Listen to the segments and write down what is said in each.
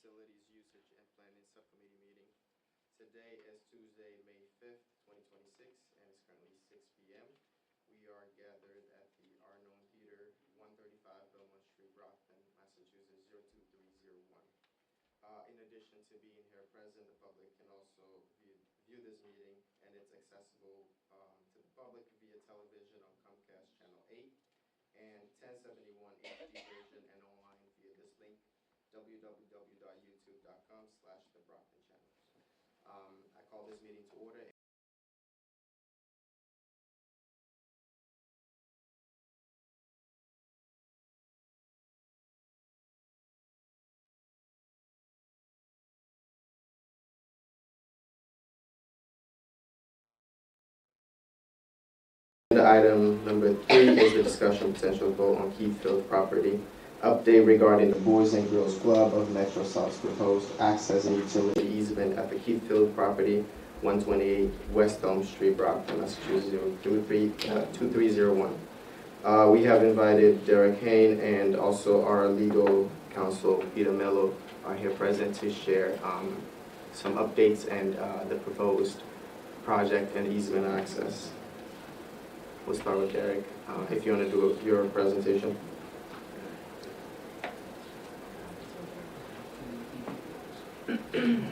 Facilities Usage and Planning Subcommittee meeting. Today is Tuesday, May 5th, 2026, and it's currently 6 p.m. We are gathered at the Arnone Theater, 135 Belmont Street, Brockton, Massachusetts, 02301. In addition to being here present, the public can also view this meeting, and it's accessible to the public via television on Comcast Channel 8 and 1071 HD version, and online via this link, www.youtube.com/TheBrocktonChannels. I call this meeting to order. Item number 3 is the discussion potential vote on Keithfield property. Update regarding the Boys and Girls Club of Metro South's proposed access and utility easement at the Keithfield property, 128 West Elm Street, Brockton, Massachusetts, 2301. We have invited Derek Hain and also our legal counsel, Peter Mello, are here present to share some updates and the proposed project and easement access. We'll start with Derek, if you want to do your presentation. Good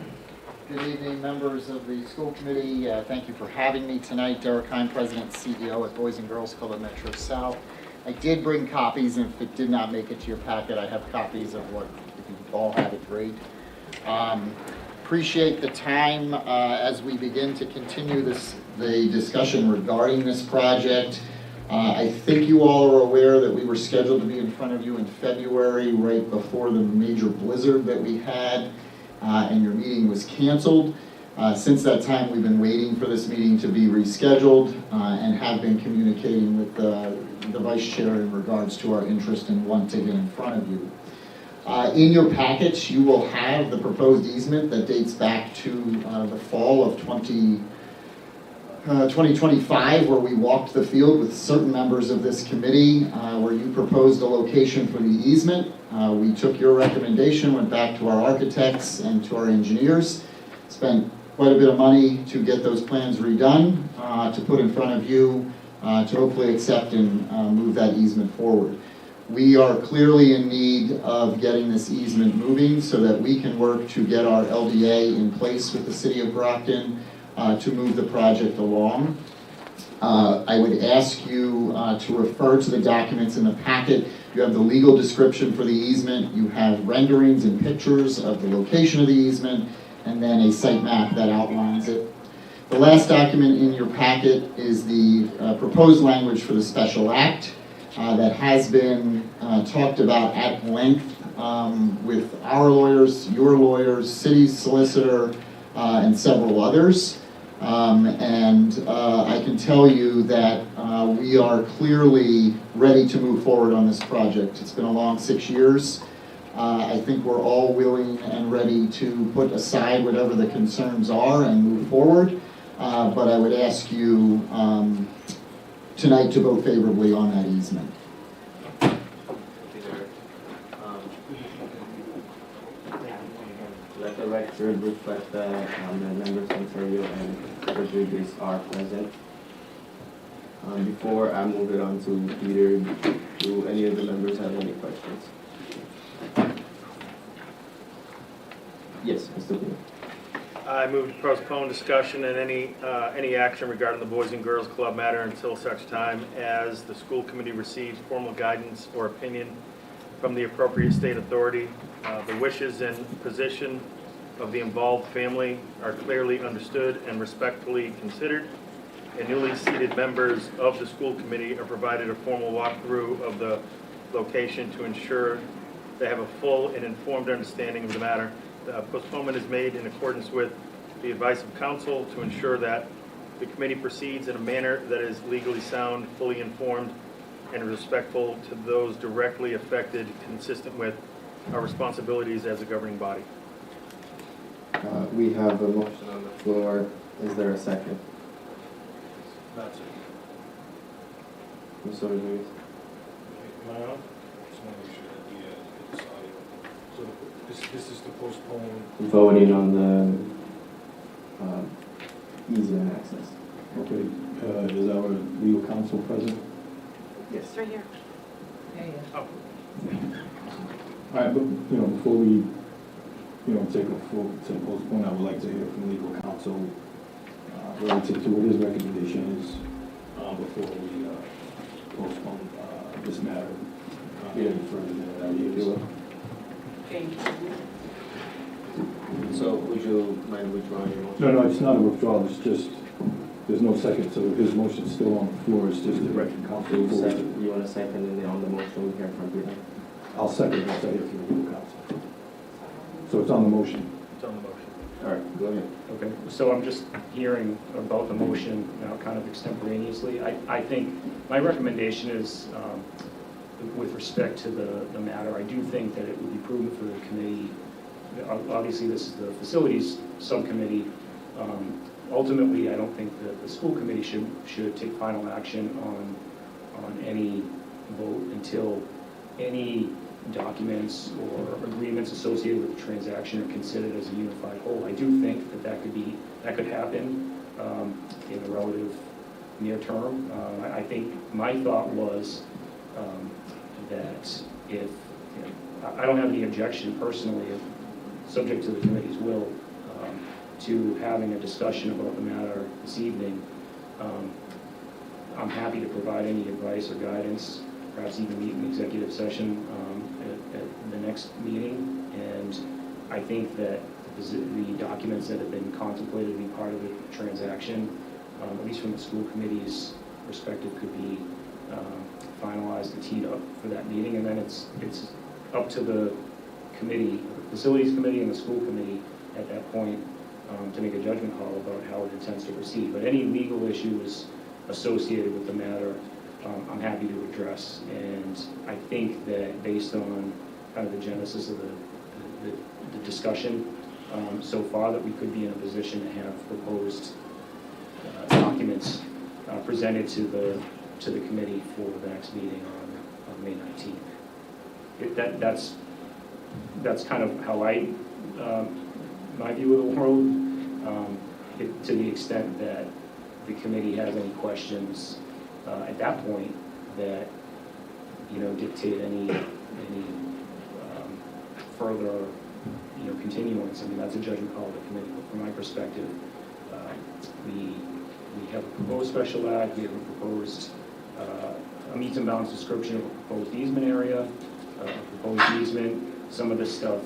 evening, members of the school committee. Thank you for having me tonight. Derek Hine, President and CEO at Boys and Girls Club of Metro South. I did bring copies, and if it did not make it to your packet, I have copies of what, if you all have it, great. Appreciate the time as we begin to continue the discussion regarding this project. I think you all are aware that we were scheduled to be in front of you in February, right before the major blizzard that we had, and your meeting was canceled. Since that time, we've been waiting for this meeting to be rescheduled and have been communicating with the Vice Chair in regards to our interest and want to get in front of you. In your packets, you will have the proposed easement that dates back to the fall of 2025, where we walked the field with certain members of this committee, where you proposed a location for the easement. We took your recommendation, went back to our architects and to our engineers, spent quite a bit of money to get those plans redone, to put in front of you, to hopefully accept and move that easement forward. We are clearly in need of getting this easement moving so that we can work to get our LDA in place with the City of Brockton to move the project along. I would ask you to refer to the documents in the packet. You have the legal description for the easement, you have renderings and pictures of the location of the easement, and then a site map that outlines it. The last document in your packet is the proposed language for the special act. That has been talked about at length with our lawyers, your lawyers, city's solicitor, and several others. I can tell you that we are clearly ready to move forward on this project. It's been a long 6 years. I think we're all willing and ready to put aside whatever the concerns are and move forward. But I would ask you tonight to vote favorably on that easement. Let the record reflect that the members Ontario and Rodriguez are present. Before I move it on to Peter, do any of the members have any questions? Yes, Mr. Peter. I move to postpone discussion and any action regarding the Boys and Girls Club matter until such time as the school committee receives formal guidance or opinion from the appropriate state authority. The wishes and position of the involved family are clearly understood and respectfully considered, and newly seated members of the school committee are provided a formal walkthrough of the location to ensure they have a full and informed understanding of the matter. The postponement is made in accordance with the advice of counsel to ensure that the committee proceeds in a manner that is legally sound, fully informed, and respectful to those directly affected, consistent with our responsibilities as a governing body. We have a motion on the floor. Is there a second? That's it. Mr. Rodriguez. Am I on? Just want to make sure that we get this audio. So This is to postpone. voting on the easement access. Okay, is our legal counsel present? Yes. It's right here. Oh, All right, but, before we, take a vote to postpone, I would like to hear from legal counsel relative to what his recommendation is before we postpone this matter any further than that. So would you mind withdrawing your motion? No, it's not a withdrawal, it's just, there's no second, so his motion's still on the floor, it's just directing counsel. You want a second and then on the motion we hear from Peter? I'll second once I hear from legal counsel. So it's on the motion. it's on the motion. All right, go ahead. Okay, so I'm just hearing about the motion now kind of extemporaneously. I think my recommendation is, with respect to the matter, I do think that it would be prudent for the committee, obviously this is the facilities subcommittee. Ultimately, I don't think that the school committee should take final action on any vote until any documents or agreements associated with the transaction are considered as a unified whole. I do think that could happen in the relative near term. I think my thought was that if, I don't have any objection personally, subject to the committee's will, to having a discussion about the matter this evening. I'm happy to provide any advice or guidance, perhaps even meet in executive session at the next meeting. And I think that the documents that have been contemplated to be part of the transaction, at least from the school committee's perspective, could be finalized and teed up for that meeting. And then it's up to the committee, the facilities committee and the school committee at that point to make a judgment call about how it intends to proceed. But any legal issues associated with the matter, I'm happy to address. And I think that based on kind of the genesis of the discussion so far, that we could be in a position to have proposed documents presented to the committee for the next meeting on May 19th. That's kind of how my view of the world, to the extent that the committee has any questions at that point that dictate any further continuance. I mean, that's a judgment call of the committee. But from my perspective, we have a proposed special act, we have a proposed a meets and bounds description of a proposed easement area, a proposed easement. Some of this stuff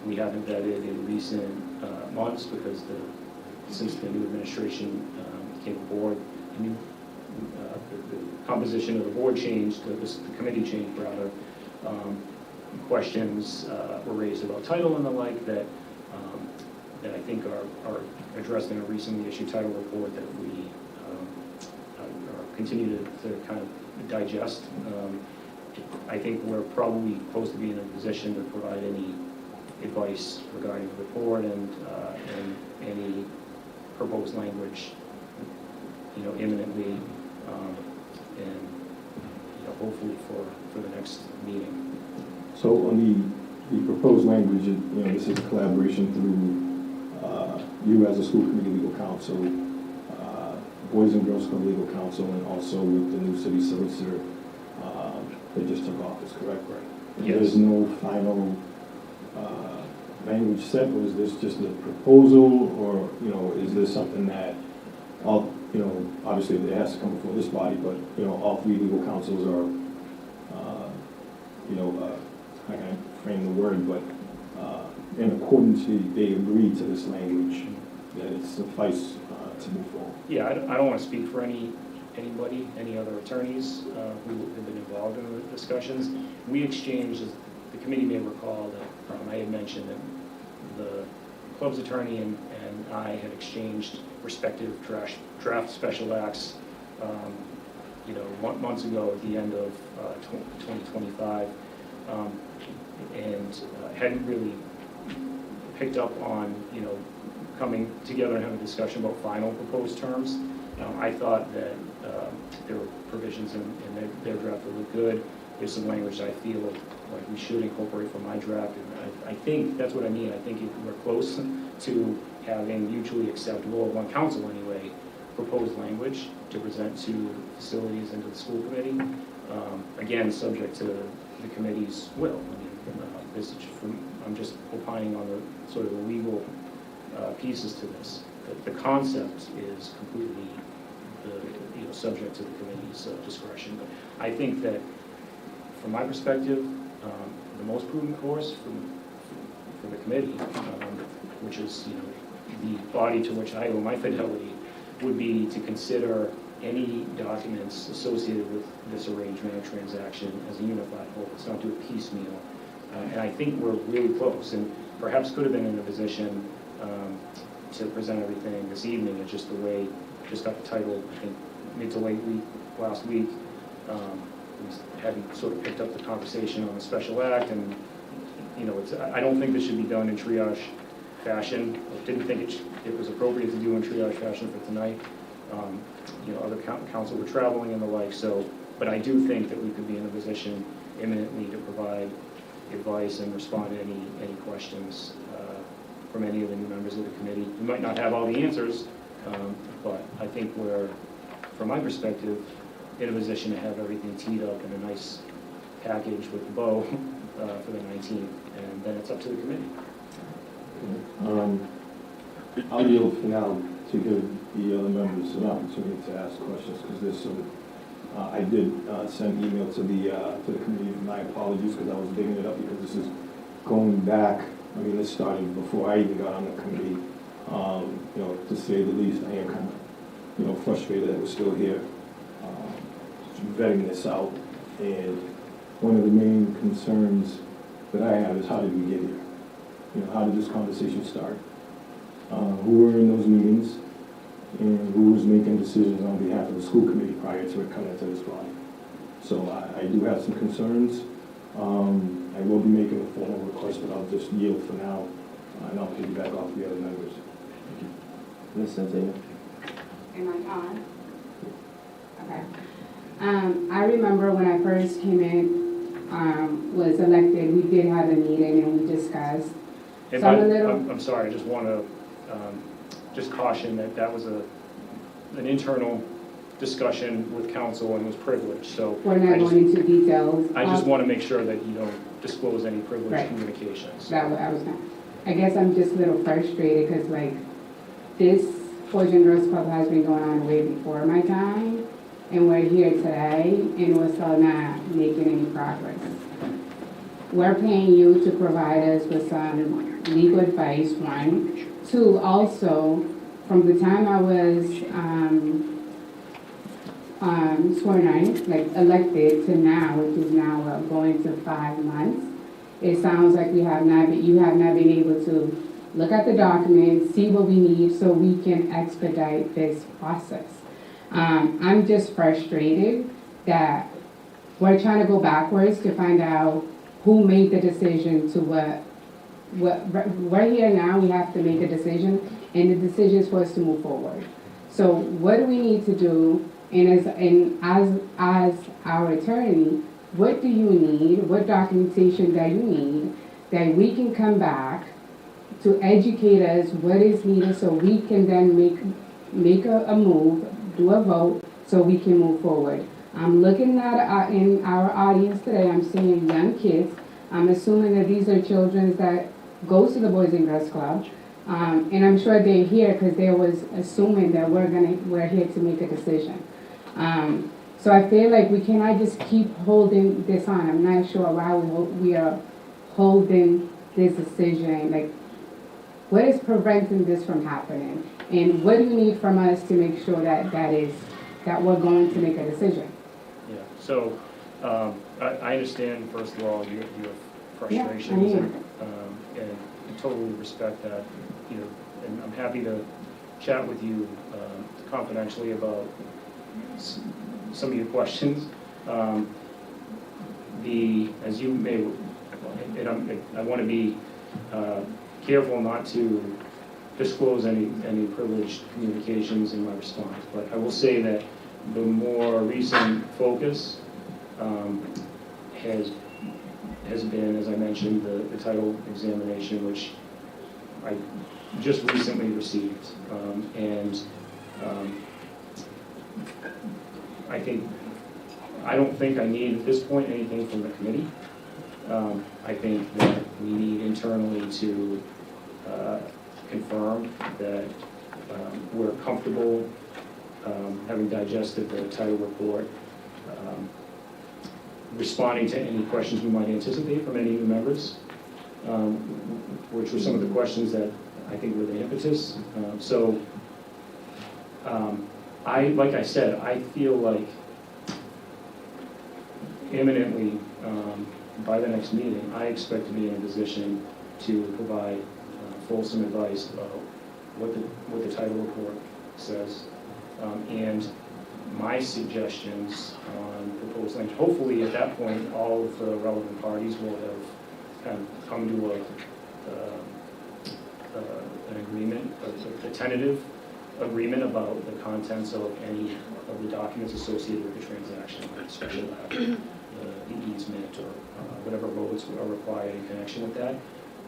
we haven't vetted in recent months because since the new administration came aboard, the composition of the board changed, the committee changed rather. Questions were raised about title and the like that I think are addressed in a recently issued title report that we continue to kind of digest. I think we're probably close to being in a position to provide any advice regarding the report and any proposed language, imminently, and hopefully for the next meeting. So on the proposed language, this is a collaboration through you as a school committee legal counsel, Boys and Girls Club legal counsel, and also with the new city solicitor that just took office, correct? Right. Yes. There's no final language set, or is this just a proposal, or is this something that all obviously it has to come before this body, but all three legal counsels are I can't frame the word, but in accordance, they agree to this language that it suffice to move forward. Yeah, I don't want to speak for anybody, any other attorneys who have been involved in the discussions. We exchanged, as the committee may recall, that I had mentioned that the club's attorney and I had exchanged respective draft special acts, months ago at the end of 2025, and hadn't really picked up on, coming together and having a discussion about final proposed terms. I thought that there were provisions in their draft that looked good. there's some language I feel like we should incorporate from my draft, and I think that's what I mean. I think we're close to having mutually acceptable, on council anyway, proposed language to present to facilities and to the school committee. Again, subject to the committee's will. I mean, this is I'm just opining on the sort of the legal pieces to this. The concept is completely subject to the committee's discretion. But I think that, from my perspective, the most prudent course for the committee, which is the body to which I owe my fidelity, would be to consider any documents associated with this arrangement or transaction as a unified whole. Let's not do it piecemeal. And I think we're really close, and perhaps could have been in a position to present everything this evening. It's just the way, just got the title, I think, mid to late week, last week. We hadn't sort of picked up the conversation on the special act, and I don't think this should be done in triage fashion. I didn't think it was appropriate to do in triage fashion for tonight. Other council were traveling and the like, but I do think that we could be in a position imminently to provide advice and respond to any questions from any of the new members of the committee. We might not have all the answers, but I think we're, from my perspective, in a position to have everything teed up in a nice package with a bow for the 19th, and then it's up to the committee. I'll yield for now to give the other members an opportunity to ask questions, because there's some, I did send email to the committee, and my apologies, because I was digging it up, because this is going back, I mean, this started before I even got on the committee. To say the least, I am kind of, frustrated that we're still here, vetting this out. And one of the main concerns that I have is, how did we get here? How did this conversation start? Who were in those meetings, and who was making decisions on behalf of the school committee prior to it coming to this body? So I do have some concerns. I will be making a formal request, but I'll just yield for now, and I'll piggyback off the other members. Thank you. Ms. Centeno. Am I on? Okay. I remember when I first came in, was elected, we did have a meeting and we discussed. And So I'm sorry, I just want to just caution that was an internal discussion with council and was privileged, so. We're not going into details. I just want to make sure that you don't disclose any privileged Right. communications. I guess I'm just a little frustrated because this Boys and Girls Club has been going on way before my time, and we're here today and we're still not making any progress. We're paying you to provide us with some legal advice, one. Two, also, from the time I was sworn in, elected to now, which is now going to 5 months, it sounds like you have not been able to look at the documents, see what we need so we can expedite this process. I'm just frustrated that we're trying to go backwards to find out who made the decision to what we're here now, we have to make a decision, and the decision is for us to move forward. So what do we need to do, and as our attorney, what do you need, what documentation that you need, that we can come back to educate us what is needed so we can then make a move, do a vote, so we can move forward. I'm looking at in our audience today, I'm seeing young kids. I'm assuming that these are children that goes to the Boys and Girls Club, and I'm sure they're here because they was assuming that we're here to make a decision. So I feel like we cannot just keep holding this on. I'm not sure why we are holding this decision. What is preventing this from happening? And what do you need from us to make sure that we're going to make a decision? Yeah, so I understand, first of all, your frustrations, and I totally respect that, and I'm happy to chat with you confidentially about some of your questions. As you may, and I want to be careful not to disclose any privileged communications in my response, but I will say that the more recent focus has been, as I mentioned, the title examination, which I just recently received. I don't think I need at this point anything from the committee. I think that we need internally to confirm that we're comfortable, having digested the title report, responding to any questions we might anticipate from any new members, which were some of the questions that I think were the impetus. Like I said, I feel like imminently, by the next meeting, I expect to be in a position to provide fulsome advice about what the title report says, and my suggestions on proposed language. Hopefully, at that point, all of the relevant parties will have kind of come to an agreement, a tentative agreement about the contents of any of the documents associated with the transaction, especially the easement or whatever roads are required in connection with that.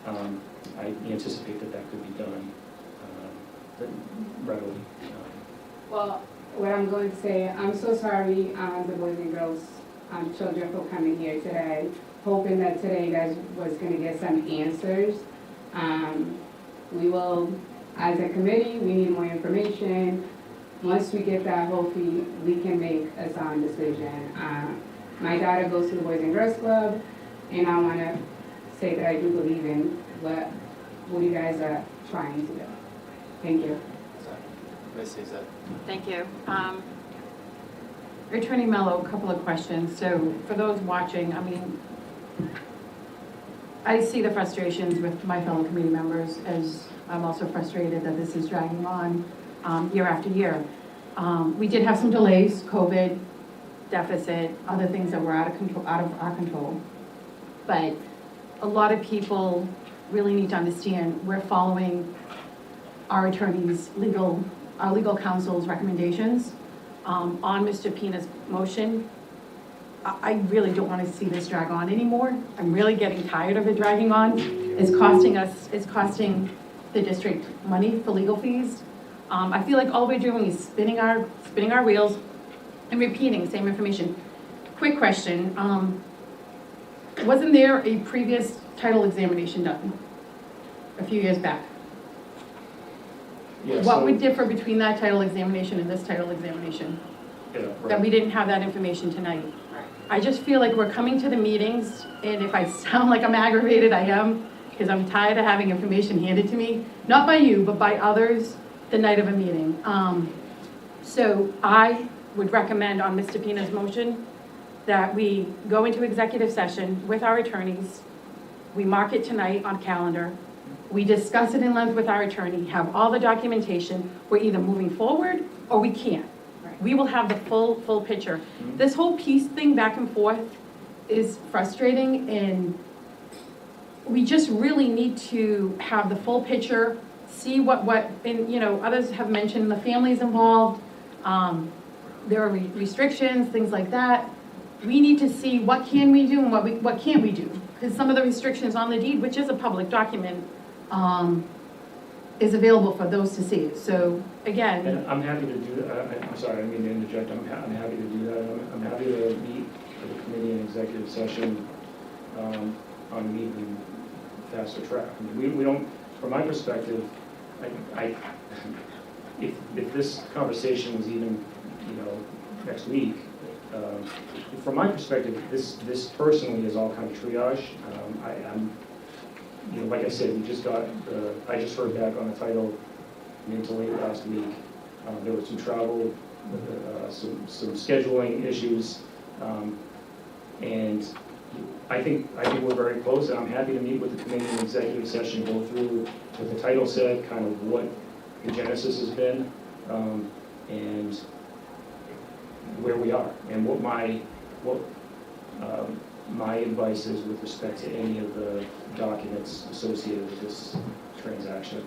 I anticipate that could be done readily. Well, what I'm going to say, I'm so sorry, the boys and girls, children for coming here today, hoping that today you guys was going to get some answers. We will, as a committee, we need more information. Once we get that, hopefully we can make a sound decision. My daughter goes to the Boys and Girls Club, and I want to say that I do believe in what you guys are trying to do. Thank you. Ms. Cesar. Thank you. Attorney Mello, a couple of questions. So for those watching, I mean, I see the frustrations with my fellow committee members, as I'm also frustrated that this is dragging on year after year. We did have some delays, COVID, deficit, other things that were out of our control. But a lot of people really need to understand we're following our attorney's our legal counsel's recommendations on Mr. Pina's motion. I really don't want to see this drag on anymore. I'm really getting tired of it dragging on. It's costing the district money for legal fees. I feel like all we're doing is spinning our wheels and repeating the same information. Quick question, wasn't there a previous title examination done a few years back? Yeah, What would differ between that title examination and this title examination? Yeah, right. That we didn't have that information tonight. I just feel like we're coming to the meetings, and if I sound like I'm aggravated, I am, because I'm tired of having information handed to me, not by you, but by others, the night of a meeting. So I would recommend on Mr. Pina's motion that we go into executive session with our attorneys. We mark it tonight on calendar. We discuss it in length with our attorney, have all the documentation. We're either moving forward or we can't. We will have the full picture. This whole piece thing back and forth is frustrating, and we just really need to have the full picture, see and others have mentioned the families involved. There are restrictions, things like that. We need to see what can we do and what can't we do. Because some of the restrictions on the deed, which is a public document, is available for those to see. So again, And I'm happy to do that. I'm sorry, I didn't mean to interject. I'm happy to do that. I'm happy to meet with the committee in executive session on meeting faster track. I mean, we don't, from my perspective, if this conversation was even, next week, from my perspective, this personally is all kind of triage. I'm like I said, I just heard back on the title mid to late last week. There was some travel, some scheduling issues, and I think we're very close, and I'm happy to meet with the committee in executive session, go through what the title said, kind of what the genesis has been, and where we are, and what my advice is with respect to any of the documents associated with this transaction.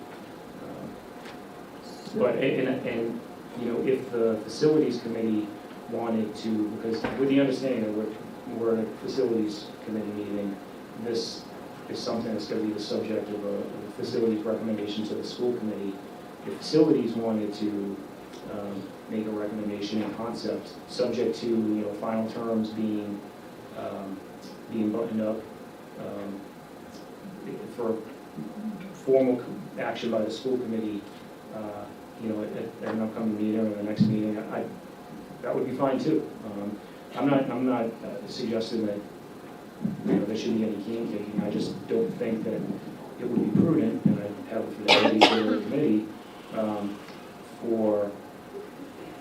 But if the facilities committee wanted to, because with the understanding that we're we're in a facilities committee meeting, this is something that's going to be the subject of a facilities recommendation to the school committee. If facilities wanted to make a recommendation in concept, subject to, final terms being buttoned up, for formal action by the school committee, at an upcoming meeting or the next meeting, that would be fine too. I'm not suggesting that, there shouldn't be any can taking. I just don't think that it would be prudent, and I have a fidelity to the committee, for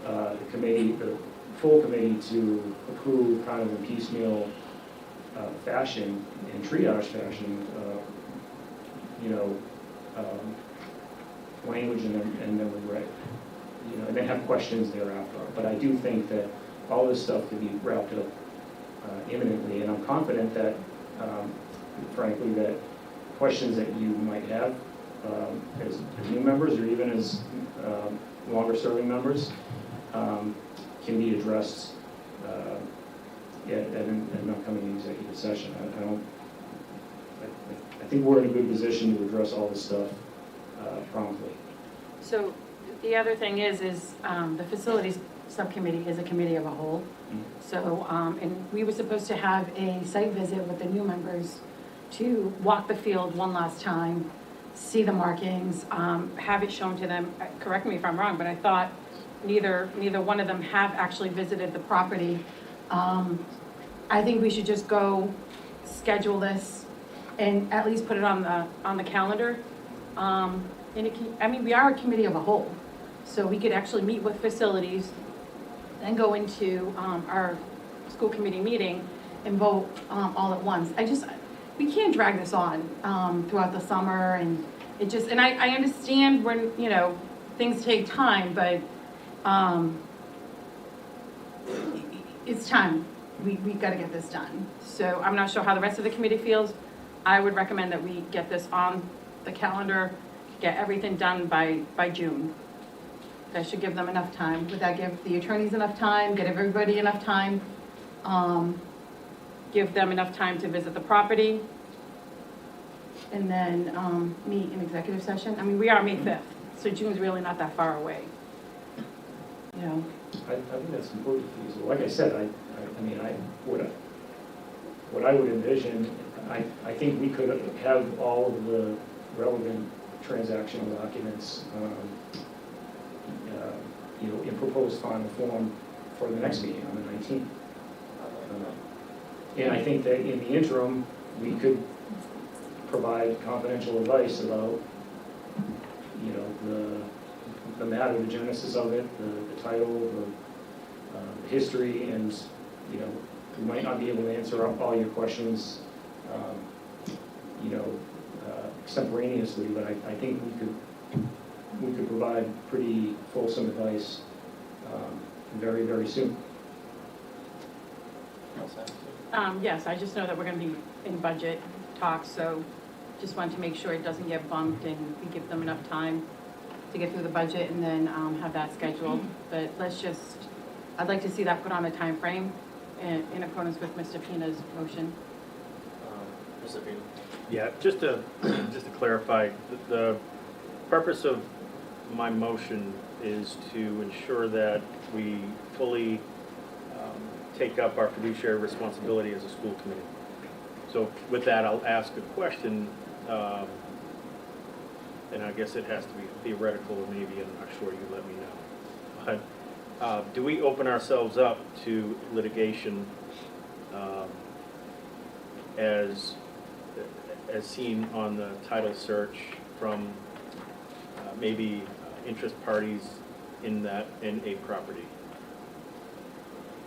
the committee, the full committee to approve kind of in piecemeal fashion, in triage fashion, language and then we read, and then have questions thereafter. But I do think that all this stuff could be wrapped up imminently, and I'm confident that, frankly, that questions that you might have as new members or even as longer-serving members can be addressed at an upcoming executive session. I think we're in a good position to address all this stuff promptly. So the other thing is the facilities subcommittee is a committee of a whole. So, and we were supposed to have a site visit with the new members to walk the field one last time, see the markings, have it shown to them. Correct me if I'm wrong, but I thought neither one of them have actually visited the property. I think we should just go schedule this and at least put it on the calendar. We are a committee of a whole, so we could actually meet with facilities, then go into our school committee meeting and vote all at once. We can't drag this on throughout the summer, and I understand when, things take time, but it's time. We've got to get this done. So I'm not sure how the rest of the committee feels. I would recommend that we get this on the calendar, get everything done by June. That should give them enough time. Would that give the attorneys enough time, get everybody enough time? Give them enough time to visit the property, and then meet in executive session? We are May 5th, so June's really not that far away. I think that's completely feasible. Like I said, what I would envision, I think we could have all of the relevant transactional documents, in proposed final form for the next meeting on the 19th. And I think that in the interim, we could provide confidential advice about, the matter, the genesis of it, the title, the history, and, we might not be able to answer all your questions, extemporaneously, but I think we could provide pretty fulsome advice very, very soon. Yes, I just know that we're going to be in budget talks, so just wanted to make sure it doesn't get bumped and we give them enough time to get through the budget and then have that scheduled. But I'd like to see that put on a time frame in accordance with Mr. Pina's motion. Mr. Pina? Yeah, just to clarify, the purpose of my motion is to ensure that we fully take up our fiduciary responsibility as a school committee. So with that, I'll ask a question, and I guess it has to be theoretical, or maybe, I'm not sure, you let me know. But do we open ourselves up to litigation as seen on the title search from maybe interest parties in a property?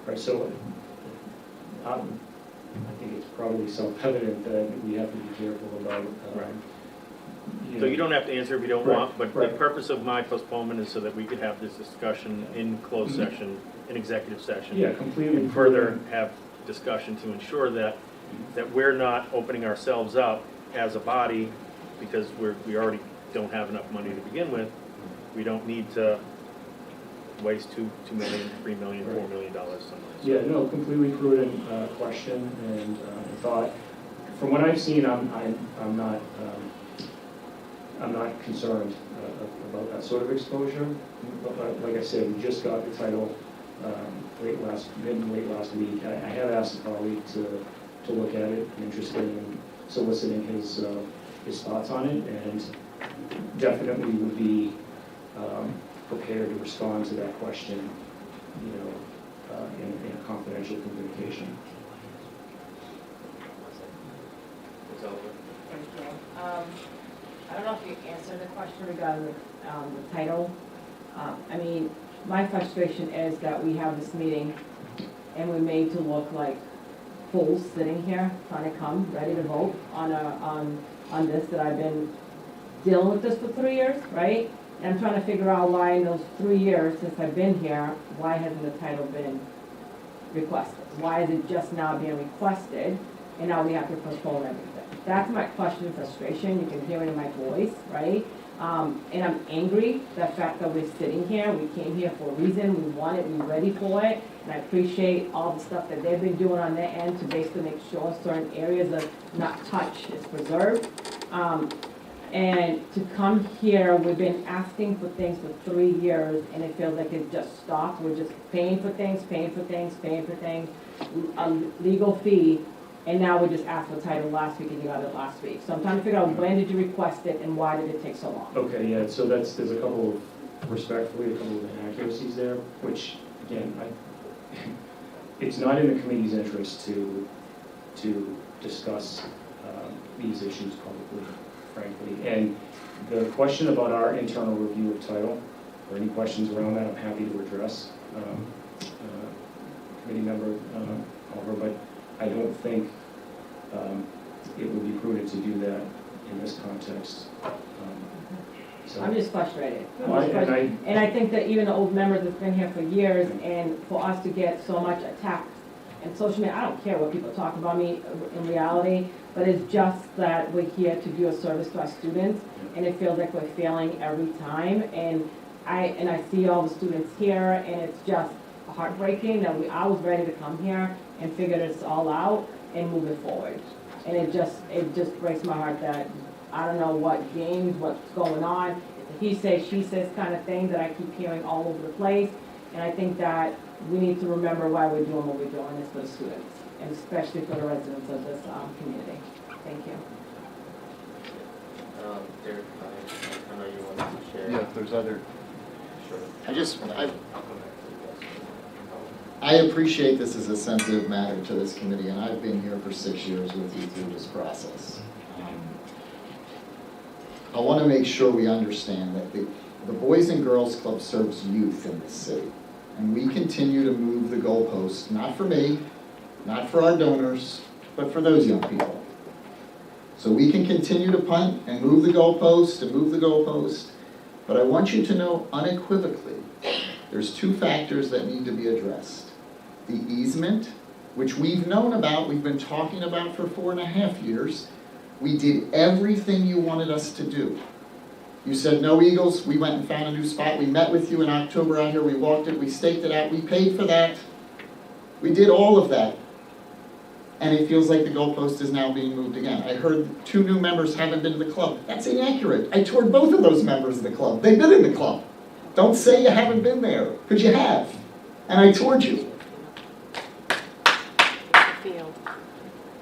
Right, so I think it's probably self-evident that we have to be careful about. So you don't have to answer if you don't want, but right. the purpose of my postponement is so that we could have this discussion in closed session, in executive session. Yeah, completely. And further have discussion to ensure that we're not opening ourselves up as a body because we already don't have enough money to begin with. We don't need to waste $2 million, $3 million, $4 million, something like that. Yeah, no, completely prudent question and thought. From what I've seen, I'm not concerned about that sort of exposure. But like I said, we just got the title late last week. I have asked a colleague to look at it. I'm interested in soliciting his thoughts on it, and definitely would be prepared to respond to that question, in a confidential communication. Thank you. I don't know if you answered the question regarding the title. I mean, my frustration is that we have this meeting and we're made to look like fools sitting here trying to come ready to vote on this, that I've been dealing with this for 3 years, right? And I'm trying to figure out why in those 3 years since I've been here, why hasn't the title been requested? Why is it just now being requested and now we have to postpone everything? That's my question and frustration. You can hear it in my voice, right? And I'm angry the fact that we're sitting here. We came here for a reason. We want it. We're ready for it. And I appreciate all the stuff that they've been doing on their end to basically make sure certain areas of not touched is preserved. And to come here, we've been asking for things for 3 years, and it feels like it just stopped. We're just paying for things, a legal fee, and now we just asked for title last week, and you got it last week. So I'm trying to figure out when did you request it, and why did it take so long? Okay, yeah, so there's a couple of, respectfully, a couple of inaccuracies there, which, again, it's not in the committee's interest to discuss these issues publicly, frankly. And the question about our internal review of title, or any questions around that, I'm happy to address committee member Oliver, but I don't think it would be prudent to do that in this context. So I'm just frustrated. and I think that even the old members that's been here for years, and for us to get so much attacked and social media, I don't care what people talk about me in reality, but it's just that we're here to do a service to our students, and it feels like we're failing every time. And I see all the students here, and it's just heartbreaking that I was ready to come here and figure this all out and move it forward. And it just breaks my heart that I don't know what games, what's going on. It's a he says, she says kind of thing that I keep hearing all over the place. And I think that we need to remember why we're doing what we're doing. It's for the students, and especially for the residents of this community. Thank you. Derek, I know you wanted to share. Yeah, if there's other. Sure. I I'll come back to you guys. I appreciate this is a sensitive matter to this committee, and I've been here for 6 years with you through this process. I want to make sure we understand that the Boys and Girls Club serves youth in this city, and we continue to move the goalposts, not for me, not for our donors, but for those young people. So we can continue to punt and move the goalpost, but I want you to know unequivocally, there's 2 factors that need to be addressed. The easement, which we've known about, we've been talking about for 4.5 years. We did everything you wanted us to do. You said no Eagles, we went and found a new spot. We met with you in October out here, we walked it, we staked it out, we paid for that. We did all of that. And it feels like the goalpost is now being moved again. I heard 2 new members haven't been to the club. That's inaccurate. I toured both of those members of the club. They've been in the club. Don't say you haven't been there, because you have. And I toured you.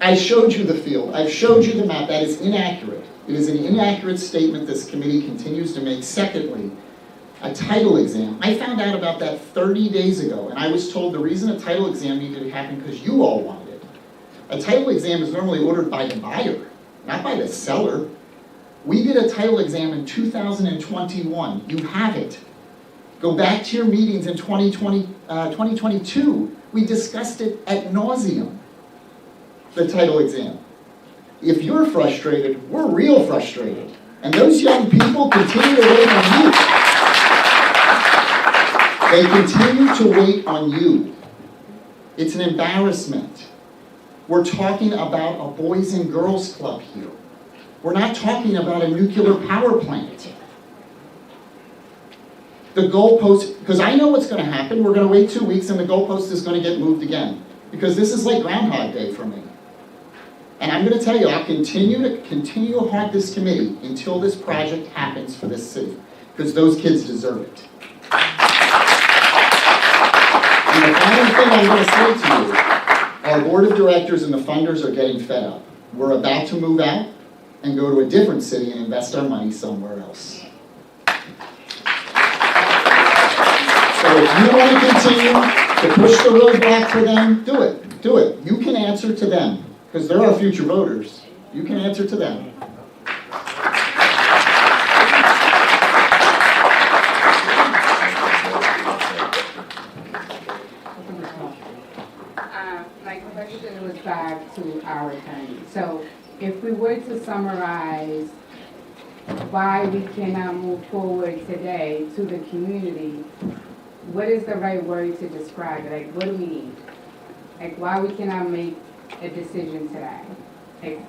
I showed you the field. I've showed you the map. That is inaccurate. It is an inaccurate statement this committee continues to make. Secondly, a title exam. I found out about that 30 days ago, and I was told the reason a title exam needed to happen because you all wanted it. A title exam is normally ordered by the buyer, not by the seller. We did a title exam in 2021. You have it. Go back to your meetings in 2022. We discussed it ad nauseum, the title exam. If you're frustrated, we're real frustrated. And those young people continue to wait on you. They continue to wait on you. It's an embarrassment. We're talking about a Boys and Girls Club here. We're not talking about a nuclear power plant. the goalpost, because I know what's gonna happen, we're gonna wait 2 weeks and the goalpost is gonna get moved again. Because this is like Groundhog Day for me. And I'm gonna tell you, I'll continue to haunt this committee until this project happens for this city, because those kids deserve it. And the final thing I'm gonna say to you, our board of directors and the funders are getting fed up. We're about to move out and go to a different city and invest our money somewhere else. So if you want to continue to push the roadblock for them, do it. Do it. You can answer to them, because they're our future voters. You can answer to them. My question was back to our attorney. So if we were to summarize why we cannot move forward today to the community, what is the right word to describe it? Like, what do we need? Like, why we cannot make a decision today? Like,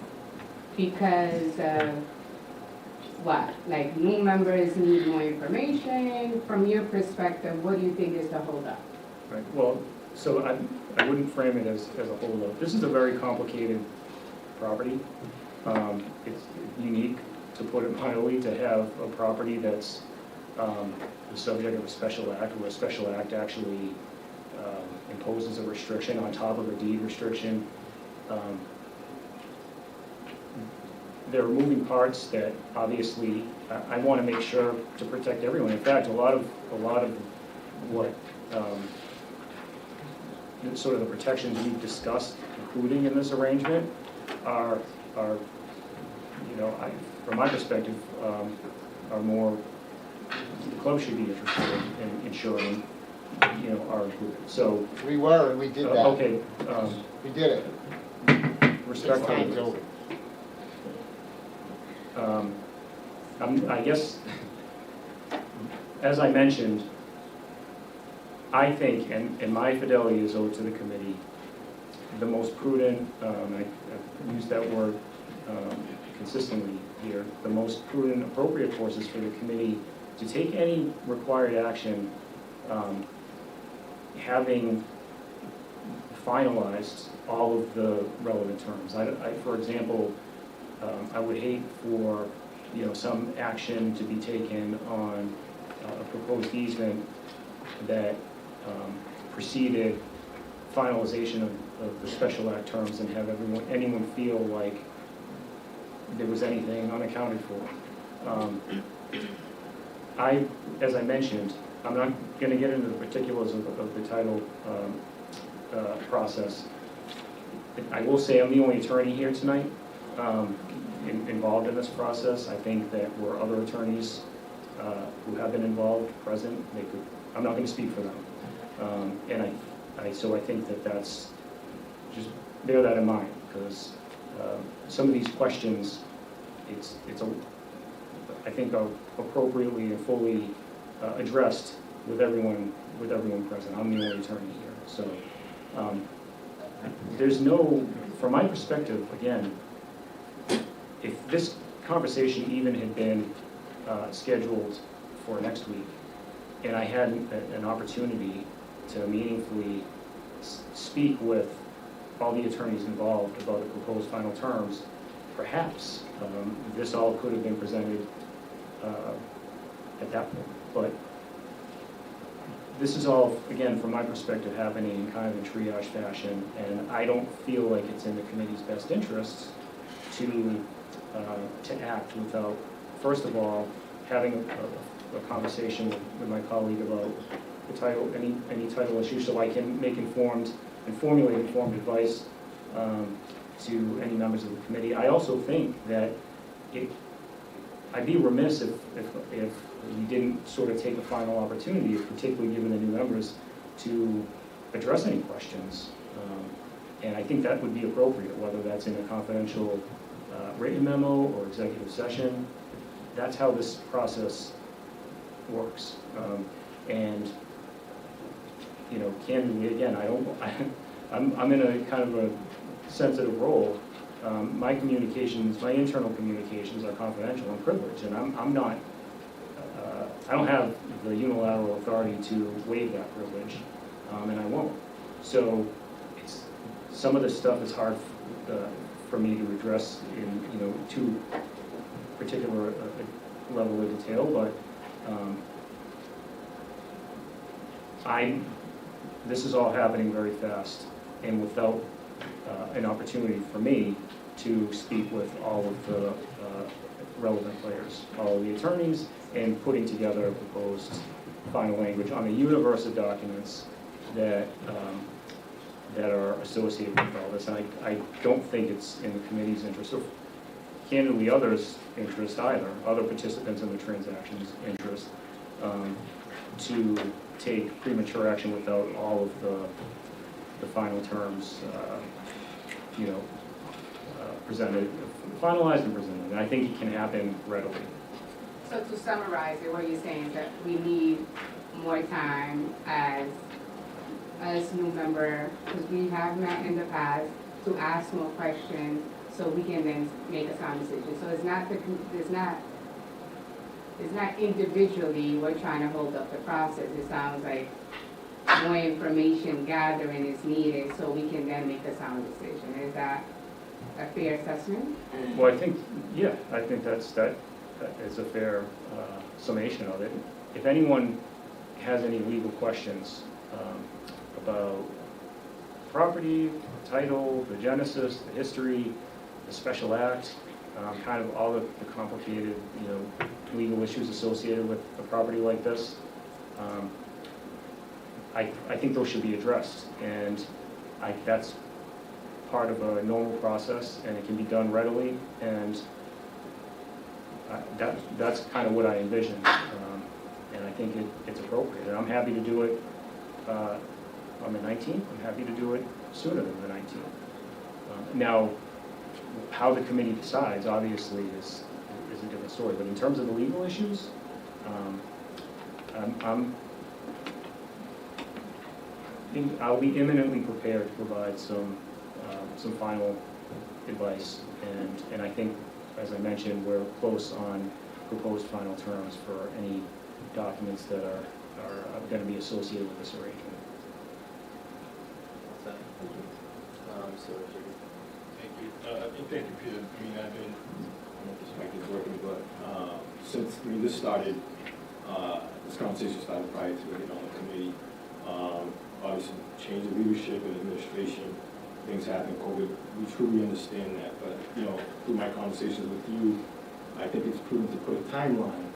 because of what? Like, new members need more information? From your perspective, what do you think is the holdup? Right, well, so I wouldn't frame it as a holdup. This is a very complicated property. It's unique, to put it mildly, to have a property that's the subject of a special act, where a special act actually imposes a restriction on top of a deed restriction. There are moving parts that obviously I want to make sure to protect everyone. In fact, a lot of what sort of the protections we've discussed, including in this arrangement, are you know, from my perspective, are more, the club should be interested in ensuring, you know, are included. So We were, and we did that. okay, We did it. respectfully. I guess, as I mentioned, I think, and my fidelity is owed to the committee, the most prudent, I've used that word consistently here, the most prudent, appropriate courses for the committee to take any required action, having finalized all of the relevant terms. For example, I would hate for, you know, some action to be taken on a proposed easement that preceded finalization of the special act terms and have anyone feel like there was anything unaccounted for. As I mentioned, I'm not going to get into the particulars of the title process. I will say I'm the only attorney here tonight involved in this process. I think that were other attorneys who have been involved present, I'm not going to speak for them. So I think that's, just bear that in mind, because some of these questions, I think are appropriately and fully addressed with everyone present. I'm the only attorney here, so there's no, from my perspective, again, if this conversation even had been scheduled for next week, and I had an opportunity to meaningfully speak with all the attorneys involved about the proposed final terms, perhaps this all could have been presented at that point. But this is all, again, from my perspective, happening in kind of a triage fashion, and I don't feel like it's in the committee's best interests to act without, first of all, having a conversation with my colleague about the title, any title issue, so I can make informed and formulate informed advice to any members of the committee. I also think that I'd be remiss if we didn't sort of take a final opportunity, particularly given the new members, to address any questions. And I think that would be appropriate, whether that's in a confidential written memo or executive session. That's how this process works. And, you know, candidly, again, I'm in a kind of a sensitive role. My communications, my internal communications are confidential and privileged, and I'm not I don't have the unilateral authority to waive that privilege, and I won't. So some of this stuff is hard for me to address in, too particular level of detail, but this is all happening very fast and without an opportunity for me to speak with all of the relevant players, all of the attorneys, and putting together a proposed final language on the universe of documents that are associated with all this. And I don't think it's in the committee's interest, or candidly others' interest either, other participants in the transaction's interest, to take premature action without all of the final terms, presented, finalized and presented. And I think it can happen readily. So to summarize it, what you're saying is that we need more time as new member, because we have met in the past, to ask more questions so we can then make a sound decision. So it's not individually we're trying to hold up the process. It sounds like more information gathering is needed so we can then make a sound decision. Is that a fair assessment? Well, I think that is a fair summation of it. If anyone has any legal questions about property, title, the genesis, the history, the special act, kind of all the complicated, legal issues associated with a property like this, I think those should be addressed, and that's part of a normal process, and it can be done readily, and that's kind of what I envision, and I think it's appropriate, and I'm happy to do it on the 19th. I'm happy to do it sooner than the 19th. Now, how the committee decides, obviously, is a different story, but in terms of the legal issues, I'll be imminently prepared to provide some final advice, and I think, as I mentioned, we're close on proposed final terms for any documents that are going to be associated with this arrangement. Thank you. Thank you, Peter. I don't know if this mic is working, but since this started, this conversation started prior to it on the committee. Obviously, change of leadership and administration, things happen, COVID. We truly understand that, but through my conversations with you, I think it's prudent to put a timeline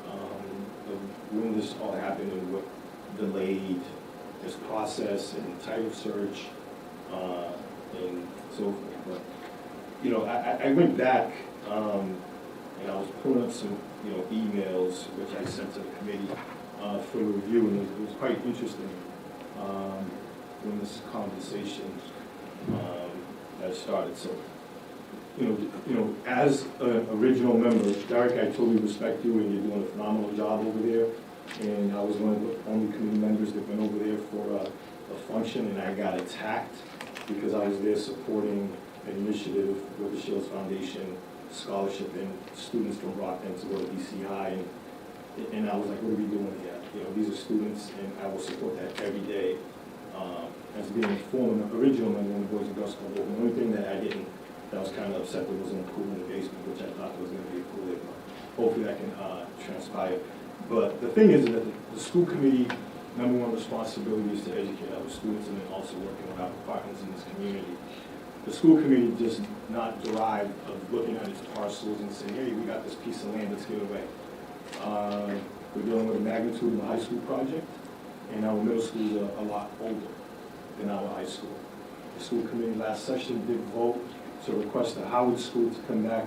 of when this all happened and what delayed this process and title search and so forth. But I went back and I was pulling up some emails which I sent to the committee for review, and it was quite interesting when this conversation that started. So as an original member, Derek, I totally respect you, and you're doing a phenomenal job over there. And I was one of the only committee members that went over there for a function, and I got attacked because I was there supporting an initiative with the Shields Foundation scholarship and students from Brockton to go to BCI, and I was like, what are we doing here? These are students, and I will support that every day. As being a former original member of the Boys and Girls Club, the only thing that that was kind of upset that wasn't a pool in the basement, which I thought was going to be a pool there, but hopefully that can transpire. But the thing is that the school committee, number one responsibility is to educate our students and then also working with our partners in this community. The school committee does not derive of looking at its parcels and saying, hey, we got this piece of land, let's give it away. We're dealing with the magnitude of the high school project, and our middle schools are a lot older than our high school. The school committee last session did vote to request the Howard School to come back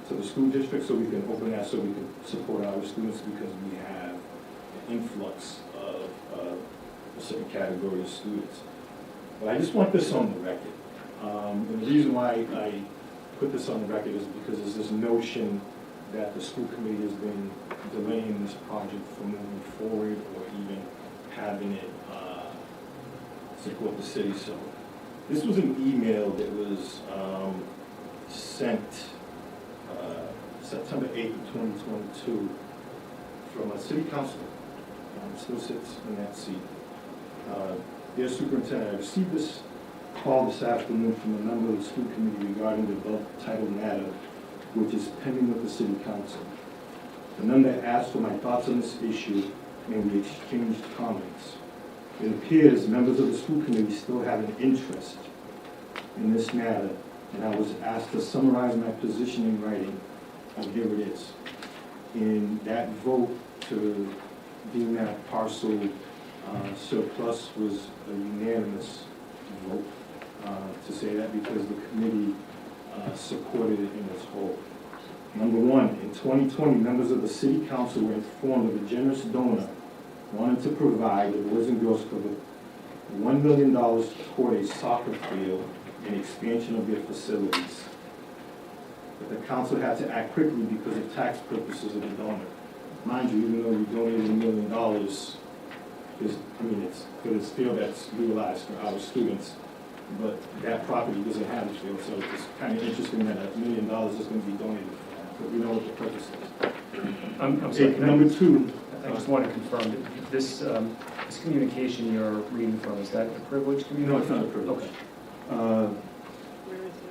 to the school district so we can open that so we can support our students, because we have an influx of a certain category of students. But I just want this on the record. And the reason why I put this on the record is because there's this notion that the school committee has been delaying this project from moving forward or even having it support the city. So this was an email that was sent September 8th, 2022 from a city councilor, still sits in that seat. Dear Superintendent, I received this call this afternoon from a member of the school committee regarding the above titled matter, which is pending with the city council. The member asked for my thoughts on this issue, and we exchanged comments. It appears members of the school committee still have an interest in this matter, and I was asked to summarize my position in writing, and here it is. In that vote to deem that parcel surplus was a unanimous vote, to say that because the committee supported it in its whole. Number one, in 2020, members of the city council were informed of a generous donor wanted to provide the Boys and Girls Club with $1 million toward a soccer field and expansion of their facilities. But the council had to act quickly because of tax purposes of the donor. Mind you, even though we donated $1 million, it's for this field that's utilized for our students, but that property doesn't have a field, so it's kind of interesting that $1 million is going to be donated for that, but we know what the purpose is. I'm sorry, Number two. I just want to confirm that this communication you're reading from, is that a privileged communication? No, it's not a privilege. Okay.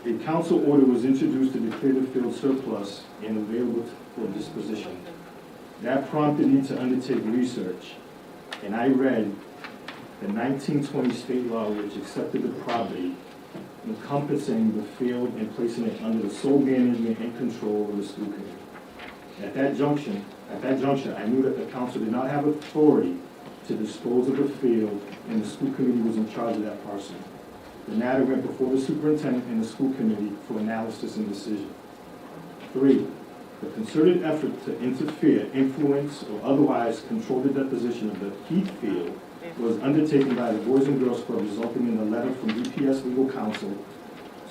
A council order was introduced to declare the field surplus and available for disposition. That prompted me to undertake research, and I read the 1920 state law which accepted the property, encompassing the field and placing it under the sole management and control of the school committee. At that juncture, I knew that the council did not have authority to dispose of the field, and the school committee was in charge of that parcel. The matter went before the superintendent and the school committee for analysis and decision. 3, the concerted effort to interfere, influence, or otherwise control the deposition of the Heath Field was undertaken by the Boys and Girls Club, resulting in a letter from BPS Legal Counsel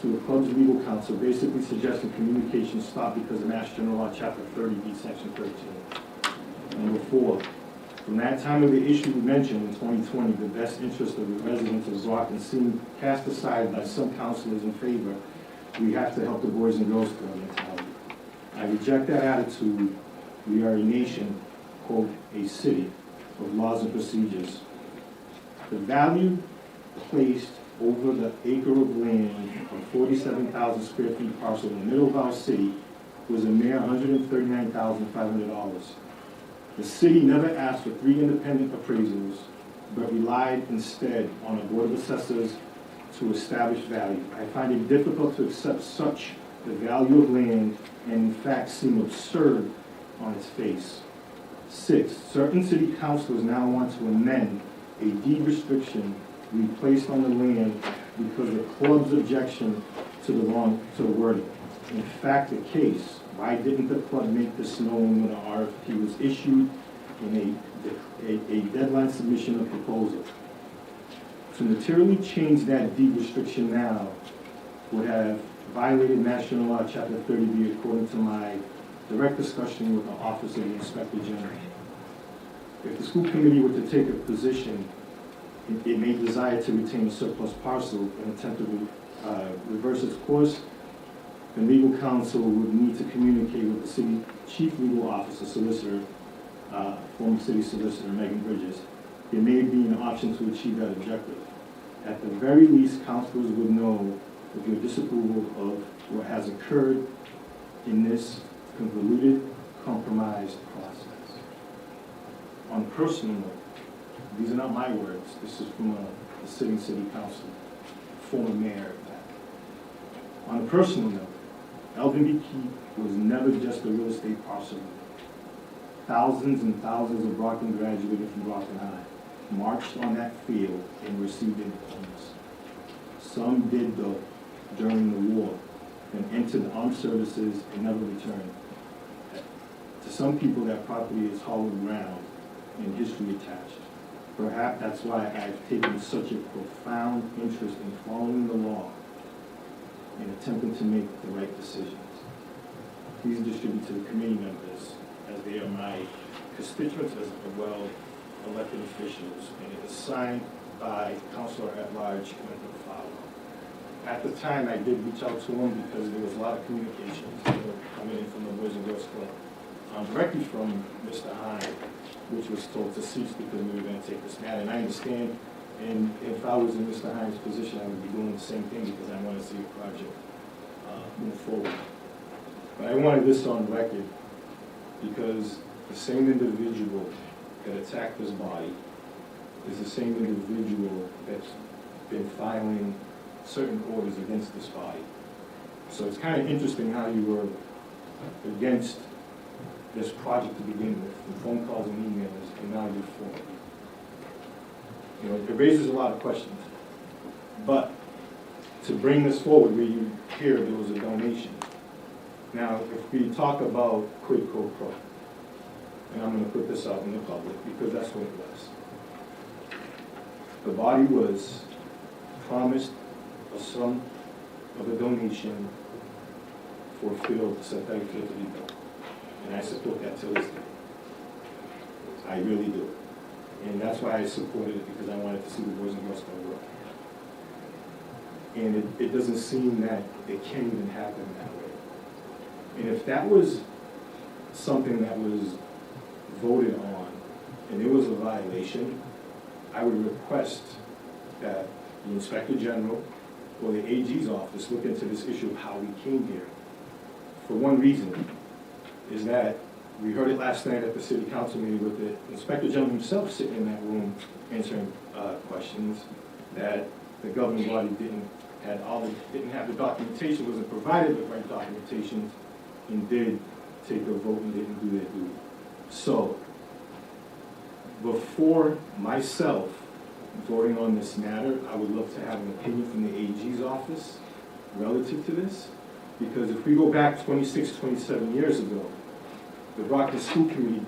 to the club's legal counsel, basically suggesting communication stop because of Mass General Law, Chapter 30B, Section 13. Number 4, from that time of the issue mentioned in 2020, the best interest of the residents of Brockton seemed cast aside by some councilors in favor. We have to help the Boys and Girls Club mentality. I reject that attitude. We are a nation, quote, a city of laws and procedures. The value placed over the acre of land of 47,000 square feet parcel in the middle of our city was a mere $139,500. The city never asked for 3 independent appraisals, but relied instead on a board of assessors to establish value. I find it difficult to accept such the value of land, and in fact seem absurd on its face. 6, certain city councilors now want to amend a deed restriction we placed on the land because of the club's objection to the wording. In fact, the case, why didn't the club make this known when an RFP was issued in a deadline submission of proposal? To materially change that deed restriction now would have violated Mass General Law, Chapter 30B, according to my direct discussion with the Office of the Inspector General. If the school committee were to take a position, it may desire to retain a surplus parcel and attempt to reverse its course, the legal counsel would need to communicate with the city chief legal officer, solicitor, former city solicitor, Megan Bridges. There may be an option to achieve that objective. At the very least, councilors would know of your disapproval of what has occurred in this convoluted, compromised process. On a personal note, these are not my words, this is from a sitting city council, former mayor. On a personal note, Elvin B. Keith was never just a real estate parcel. Thousands and thousands of Brockton graduated from Brockton High, marched on that field and received their diplomas. Some did though during the war and entered the armed services and never returned. To some people, that property is hollowed ground and history attached. Perhaps that's why I've taken such a profound interest in following the law and attempting to make the right decisions. Please distribute to the committee members, as they are my constituents as well elected officials, and it is signed by Councilor at Large Quentin Fowler. At the time, I did reach out to him because there was a lot of communications coming in from the Boys and Girls Club directly from Mr. Hine, which was told to cease because we were gonna take this matter. And I understand, and if I was in Mr. Hine's position, I would be doing the same thing because I wanna see a project move forward. But I wanted this on record because the same individual that attacked this body is the same individual that's been filing certain orders against this body. So it's kind of interesting how you were against this project to begin with, from phone calls and emails, and now you're for it. You know, it raises a lot of questions. But to bring this forward, where you hear there was a donation. Now, if we talk about quid pro quo, and I'm going to put this out in the public because that's what it was. The body was promised a sum of a donation for a field, synthetic field to be built. And I support that till this day. I really do. And that's why I supported it, because I wanted to see the Boys and Girls Club work. And it doesn't seem that it can even happen that way. And if that was something that was voted on and there was a violation, I would request that the Inspector General or the AG's office look into this issue of how we came here. For one reason, is that we heard it last night at the City Council meeting with the Inspector General himself sitting in that room answering questions, that the governing body didn't have the documentation, wasn't provided the right documentation, and did take a vote and didn't do their duty. So, before myself voting on this matter, I would love to have an opinion from the AG's office relative to this, because if we go back 26, 27 years ago, the Brockton School Committee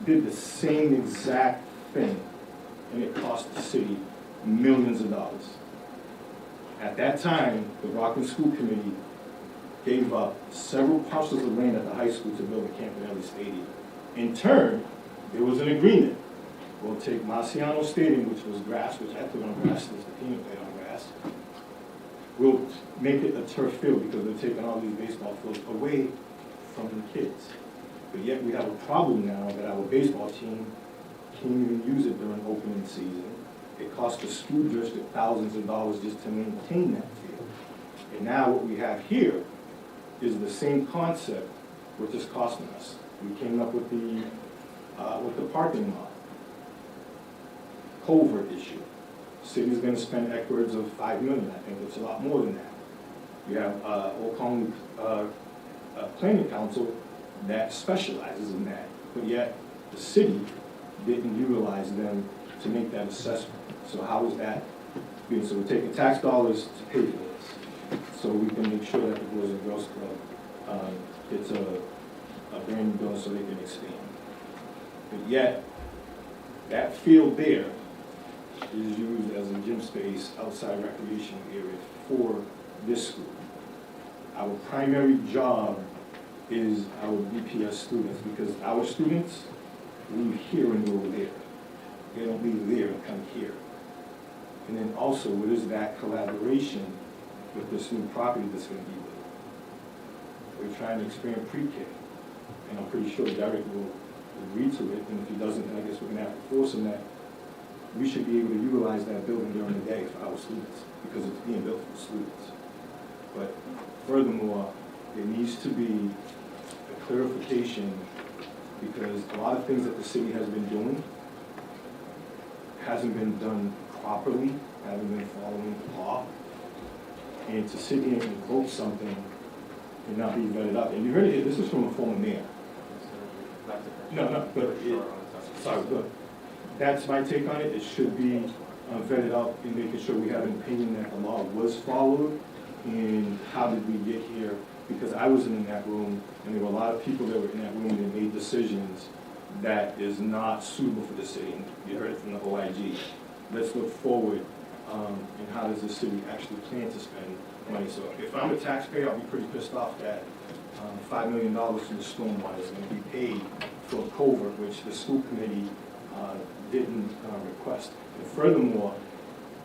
did the same exact thing, and it cost the city millions of dollars. At that time, the Brockton School Committee gave up several parcels of land at the high school to build a Campanelli Stadium. In turn, there was an agreement. We'll take Marciano Stadium, which was grass, which I put on grass since the team played on grass. We'll make it a turf field because they're taking all these baseball fields away from the kids. But yet we have a problem now that our baseball team can't even use it during opening season. It costs the school district thousands of dollars just to maintain that field. And now what we have here is the same concept, which is costing us. We came up with the parking lot culvert issue. City's going to spend upwards of $5 million. I think it's a lot more than that. You have Old Colony Planning Council that specializes in that, but yet the city didn't utilize them to make that assessment. So how is that being? So we're taking tax dollars to pay for this, so we can make sure that the Boys and Girls Club gets a brand new building so they can expand. But yet, that field there is used as a gym space outside recreation area for this school. Our primary job is our BPS students, because our students leave here and go there. They don't leave there and come here. And then also, what is that collaboration with this new property that's going to be built? We're trying to expand pre-K, and I'm pretty sure Derek will agree to it, and if he doesn't, then I guess we're going to have to force him that we should be able to utilize that building during the day for our students, because it's being built for students. But furthermore, there needs to be a clarification, because a lot of things that the city has been doing hasn't been done properly, haven't been following the law. And to sit here and vote something and not be vetted up. And you heard it, this is from a former mayor. No, but that's my take on it. It should be vetted out and making sure we have an opinion that the law was followed, and how did we get here? Because I wasn't in that room, and there were a lot of people that were in that room that made decisions that is not suitable for the city. And you heard it from the OIG. Let's look forward, and how does the city actually plan to spend money? So if I'm a taxpayer, I'll be pretty pissed off that $5 million from the stormwater is going to be paid for a culvert, which the school committee didn't request. And furthermore,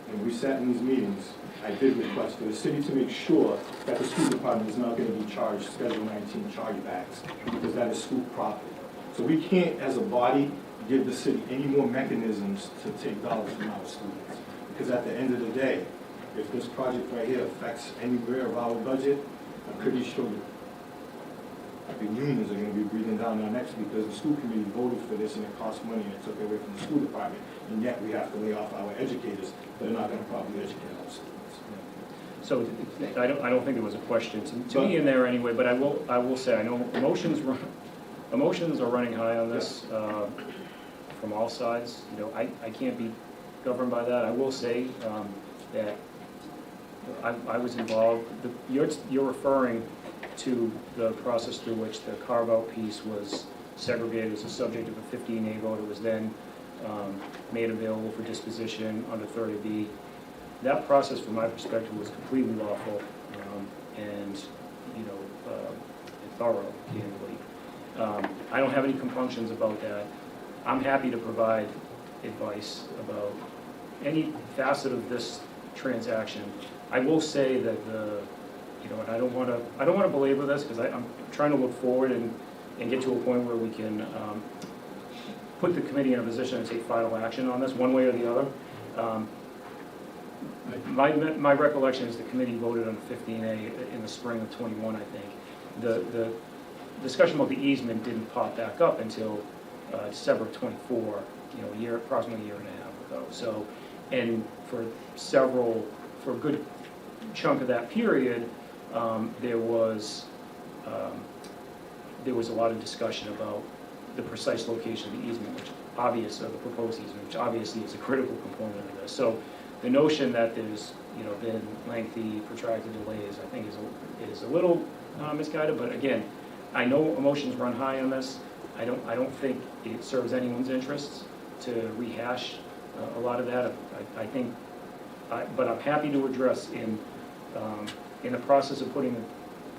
when we sat in these meetings, I did request for the city to make sure that the school department is not going to be charged Schedule 19 chargebacks, because that is school property. So we can't, as a body, give the city any more mechanisms to take dollars from our students. Because at the end of the day, if this project right here affects anywhere of our budget, I'm pretty sure the unions are gonna be breathing down our necks because the school committee voted for this and it cost money and it took away from the school department. And yet we have to lay off our educators that are not gonna properly educate our students. So I don't think there was a question to me in there anyway, but I will say, I know emotions are running high on this from all sides. You know, I can't be governed by that. I will say that I was involved. You're referring to the process through which the carve-out piece was segregated as a subject of a 15A vote. It was then made available for disposition under 30B. That process, from my perspective, was completely lawful and, you know, thorough, candidly. I don't have any compunctions about that. I'm happy to provide advice about any facet of this transaction. I will say that you know, and I don't want to belabor this because I'm trying to look forward and get to a point where we can put the committee in a position to take final action on this, one way or the other. My recollection is the committee voted on 15A in the spring of 21, I think. The discussion about the easement didn't pop back up until December of 24, you know, approximately a year and a half ago. So, and for a good chunk of that period, there was a lot of discussion about the precise location of the easement, the proposed easement, which obviously is a critical component of this. So the notion that there's, you know, been lengthy, protracted delays, I think is a little misguided. But again, I know emotions run high on this. I don't think it serves anyone's interests to rehash a lot of that. I think, but I'm happy to address in the process of putting the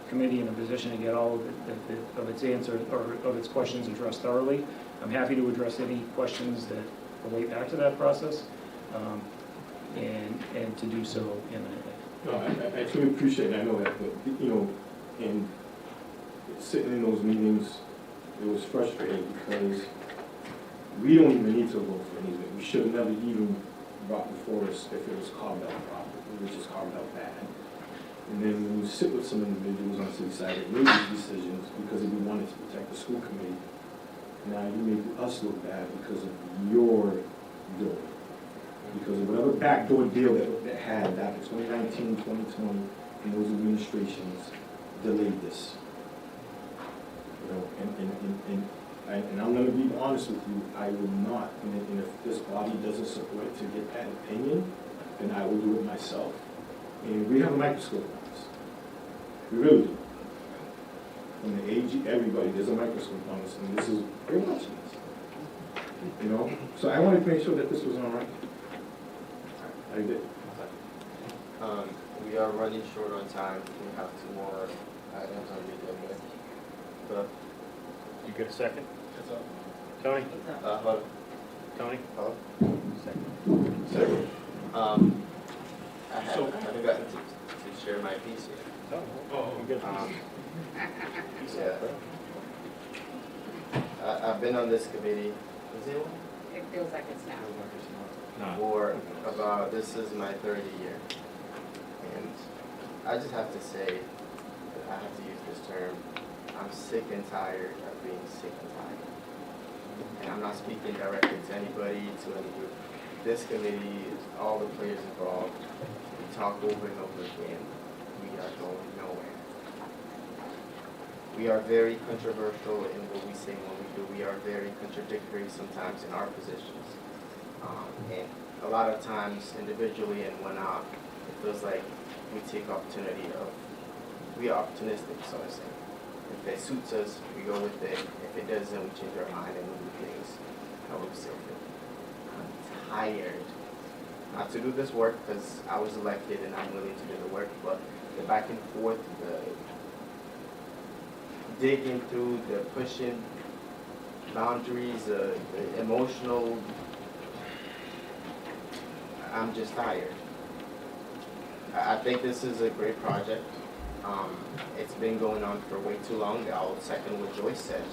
committee in a position to get all of its answers or of its questions addressed thoroughly. I'm happy to address any questions that relate back to that process, and to do so imminently. No, I truly appreciate it. I know that, but, you know, in sitting in those meetings, it was frustrating because we don't even need to vote for an easement. We should have never even brought before us if it was carved out properly. It was just carved out bad. And then when you sit with some individuals on the city side that made these decisions because they wanted to protect the school committee, now you make us look bad because of your doing. Because of whatever backdoor deal that had back in 2019, 2020, and those administrations delayed this. You know, and I'm going to be honest with you, I will not, and if this body doesn't support it to get that opinion, then I will do it myself. And we have a microscope on this. We really do. From the AG, everybody, there's a microscope on this, and this is, they're watching this. You know? So I wanted to make sure that this was all right. I did. We are running short on time. We have 2 more items on the agenda. But You get a second? that's all. Tony? Hold on. Tony? Hello? Second. Second. I haven't gotten to share my piece yet. Oh, you get a Yeah. I've been on this committee, is it? It feels like it's now. For about, this is my 3rd year. And I just have to say, I have to use this term, I'm sick and tired of being sick and tired. And I'm not speaking directly to anybody, to any group. This committee, all the players involved, we talk over and over again. We are going nowhere. We are very controversial in what we say when we do. We are very contradictory sometimes in our positions. And a lot of times, individually and one-off, it feels like we take opportunity of, we are opportunistic, so to say. If it suits us, we go with it. If it doesn't, we change our mind and we do things how we still feel. I'm tired. Not to do this work because I was elected and I'm willing to do the work, but the back and forth, the digging through, the pushing boundaries, the emotional, I'm just tired. I think this is a great project. It's been going on for way too long. I'll second what Joyce said.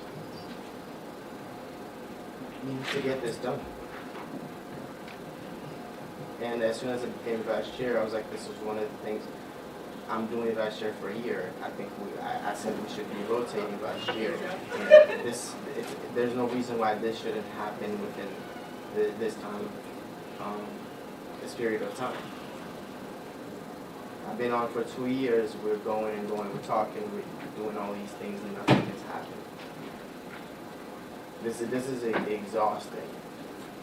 need to get this done. And as soon as I became vice chair, I was like, this was one of the things. I'm doing vice chair for a year. I think I said we should be rotating vice chair. And there's no reason why this shouldn't happen within this time, this period of time. I've been on for 2 years. We're going and going. We're talking. We're doing all these things, and nothing has happened. This is exhausting.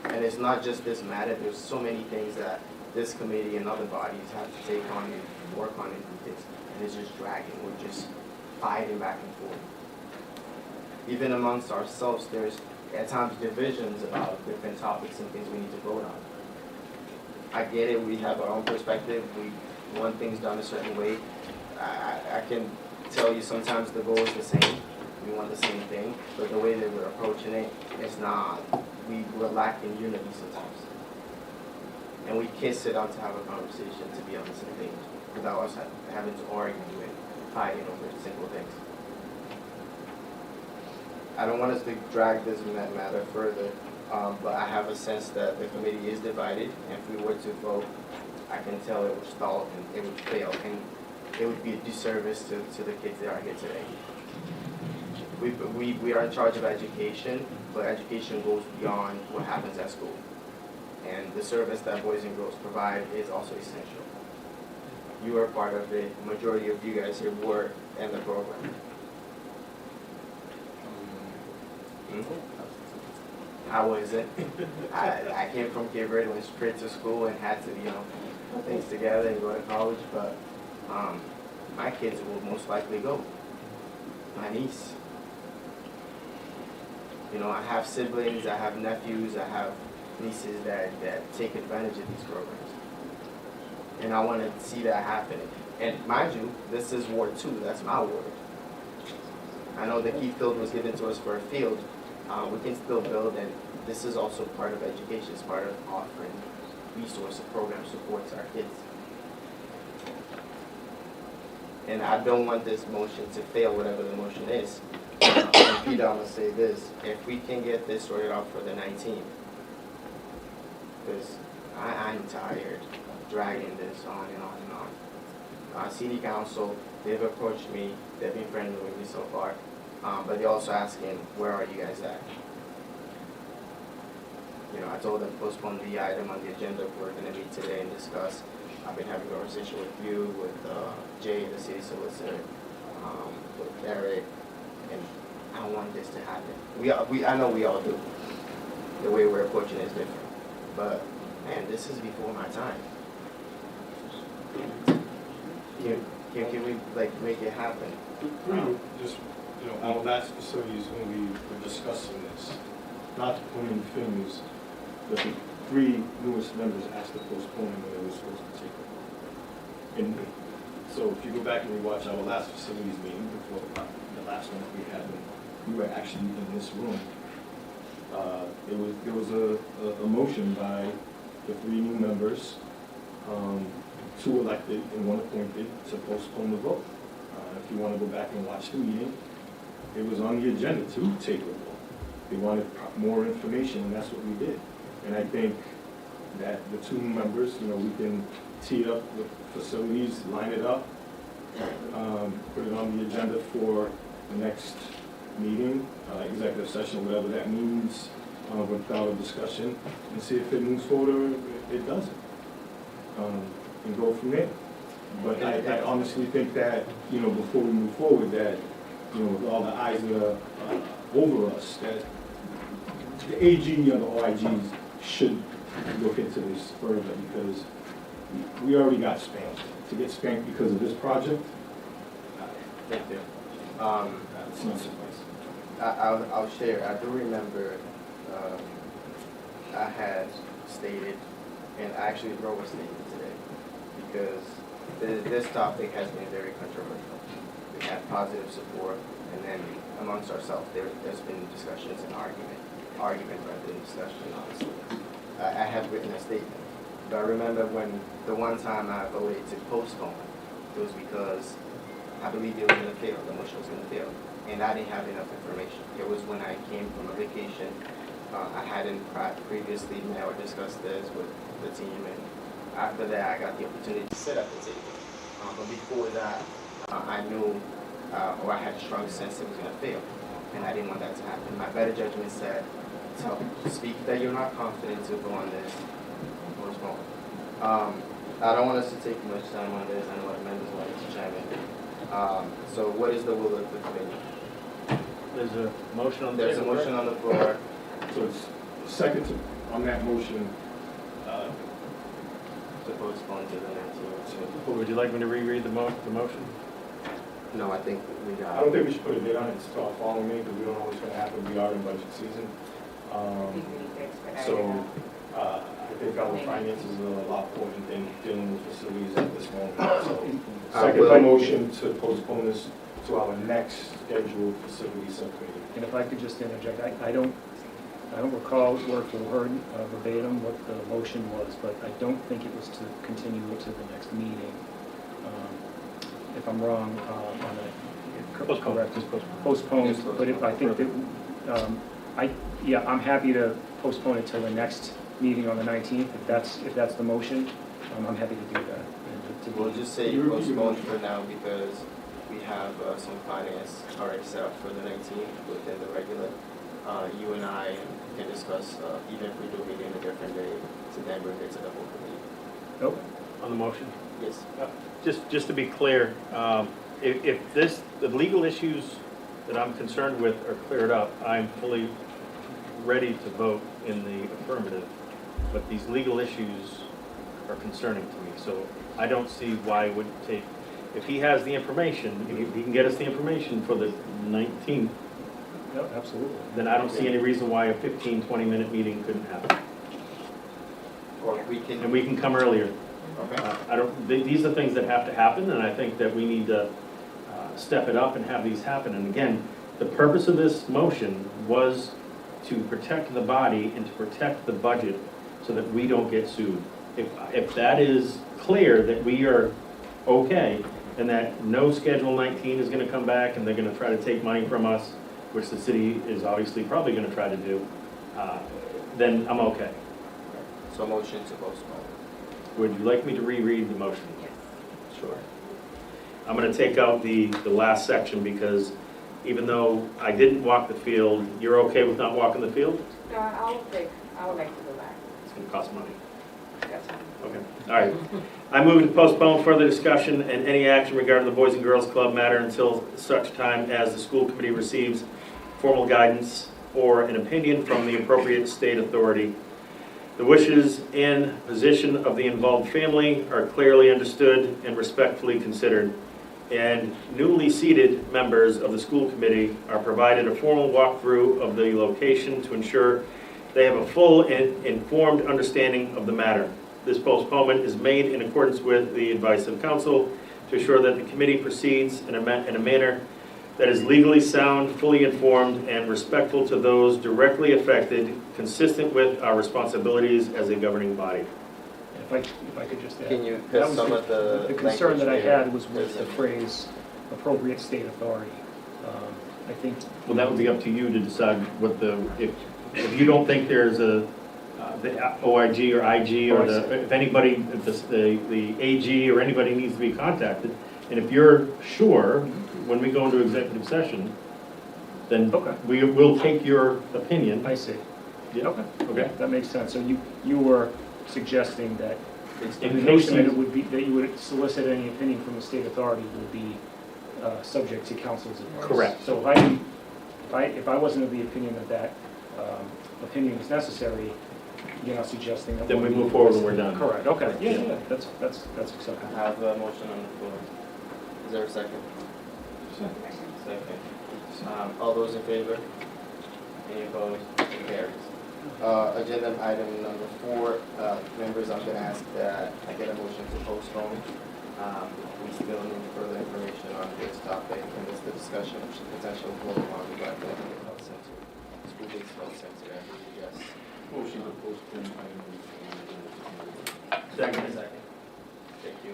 And it's not just this matter. There's so many things that this committee and other bodies have to take on and work on and do things. And it's just dragging. We're just fighting back and forth. Even amongst ourselves, there's at times divisions about different topics and things we need to vote on. I get it. We have our own perspective. We want things done a certain way. I can tell you sometimes the goal is the same. We want the same thing. But the way that we're approaching it, it's not. We're lacking unity sometimes. And we can't sit down to have a conversation to be on the same page without us having to argue and fighting over simple things. I don't want us to drag this matter further, but I have a sense that the committee is divided, and if we were to vote, I can tell it would stall and it would fail, and it would be a disservice to the kids that are here today. We are in charge of education, but education goes beyond what happens at school. And the service that boys and girls provide is also essential. You are part of it. Majority of you guys here were in the program. I wasn't. I came from Gilbert, went straight to school and had to, put things together and go to college, but my kids will most likely go. My niece. I have siblings, I have nephews, I have nieces that take advantage of these programs. And I want to see that happening. And mind you, this is Ward 2, that's my ward. I know the Keith Field was given to us for a field. We can still build, and this is also part of education. It's part of offering resource and program support to our kids. And I don't want this motion to fail, whatever the motion is. And Peter, I'm going to say this. If we can get this sorted out for the 19th, because I'm tired of dragging this on and on and on. City Council, they've approached me. They've been friendly with me so far. But they're also asking, where are you guys at? I told them postpone the item on the agenda we're going to meet today and discuss. I've been having a conversation with you, with Jay, the city solicitor, with Eric, and I want this to happen. I know we all do. The way we're approaching it is different. But, man, this is before my time. Can we, make it happen? Just, our last facilities, when we were discussing this, not to point any fingers, but the 3 newest members asked to postpone when they were supposed to take it. And so if you go back and rewatch our last facilities meeting, before the last one that we had, when we were actually in this room, there was a motion by the 3 new members, 2 elected and 1 appointed, to postpone the vote. If you want to go back and watch the meeting, it was on the agenda to take a vote. They wanted more information, and that's what we did. And I think that the 2 members, we can tee it up with facilities, line it up, put it on the agenda for the next meeting, executive session, whatever that means, without a discussion, and see if it moves forward or if it doesn't, and go from there. But I honestly think that, before we move forward, that, with all the eyes that are over us, that the AG or the OIGs should look into this further, because we already got spanked. To get spanked because of this project, Thank you. it's not suffice. I'll share. I do remember I had stated, and I actually wrote a statement today, because this topic has been very controversial. We had positive support, and then amongst ourselves, there's been discussions and argument rather than discussion, honestly. I have written a statement, but I remember when the one time I voted to postpone, it was because I believed it was going to fail, the motion was going to fail, and I didn't have enough information. It was when I came from a vacation, I hadn't previously met or discussed this with the team, and after that, I got the opportunity to sit at the table. But before that, I knew, or I had a strong sense it was going to fail, and I didn't want that to happen. My better judgment said, speak that you're not confident to go on this, postpone. I don't want us to take much time on this. I know what members want to chime in. So what is the will of the committee? There's a motion on the There's a table. motion on the floor. So it's second on that motion, To postpone to the 19th. Would you like me to reread the motion? No, I think we got. I don't think we should put a date on it and start following me, because we don't know what's gonna happen. We are in budget season. So, I think our finances are a lot important than dealing with facilities at this moment. So, second will- motion to postpone this to our next scheduled facility subcommittee. And if I could just interject, I don't recall word for word verbatim what the motion was, but I don't think it was to continue it to the next meeting. If I'm wrong, on that, Postpone. correct, Just postpone. postpone, Yes, but if, I think that, I'm happy to postpone it till the next meeting on the 19th, if that's the motion, I'm happy to do that. And to We'll be- just say postpone for now because we have some finance already set up for the 19th within the regular. You and I can discuss, even if we do meet in a different day, to then bring it to the whole committee. Nope. On the motion? Yes. Just to be clear, if the legal issues that I'm concerned with are cleared up, I'm fully ready to vote in the affirmative. But these legal issues are concerning to me, so I don't see why it would take, if he has the information, if he can get us the information for the 19th, No, absolutely. then I don't see any reason why a 15, 20-minute meeting couldn't happen. Or we can. And we can come earlier. Okay. These are things that have to happen, and I think that we need to step it up and have these happen. And again, the purpose of this motion was to protect the body and to protect the budget so that we don't get sued. If that is clear, that we are okay, and that no Schedule 19 is going to come back and they're going to try to take money from us, which the city is obviously probably going to try to do, then I'm okay. So motion to postpone. Would you like me to reread the motion? Yes. Sure. I'm going to take out the last section because even though I didn't walk the field, you're okay with not walking the field? No, I would like to go back. It's going to cost money. That's fine. Okay, all right. I move to postpone further discussion and any action regarding the Boys and Girls Club matter until such time as the school committee receives formal guidance or an opinion from the appropriate state authority. The wishes and position of the involved family are clearly understood and respectfully considered. And newly seated members of the school committee are provided a formal walkthrough of the location to ensure they have a full and informed understanding of the matter. This postponement is made in accordance with the advice of counsel to ensure that the committee proceeds in a manner that is legally sound, fully informed, and respectful to those directly affected, consistent with our responsibilities as a governing body. If I could just add. Can you That put was some of the The concern that I language there? had was with the phrase appropriate state authority. I think. Well, that would be up to you to decide what if you don't think there's the OIG or IG or if anybody, if the AG or anybody needs to be contacted, and if you're sure, when we go into executive session, then Okay. we will take your opinion. I see. Yeah. Okay. Okay. That makes sense. So you were suggesting that the In notion case that it you, would be, that you would solicit any opinion from the state authority would be subject to council's advice. Correct. So if I wasn't of the opinion that opinion was necessary, you're not suggesting that. then we move forward when we're done. Correct, okay. Yeah. Yeah, that's acceptable. I have a motion on the floor. Is there a second? Second. All those in favor? Any opposed? It carries. Agenda item number 4, members, I'm going to ask that I get a motion to postpone. We still need further information on this topic, and it's the discussion of potential vote on the Brockton Health Center, school-based health center. I believe yes. Motion to postpone item. Second. Thank you.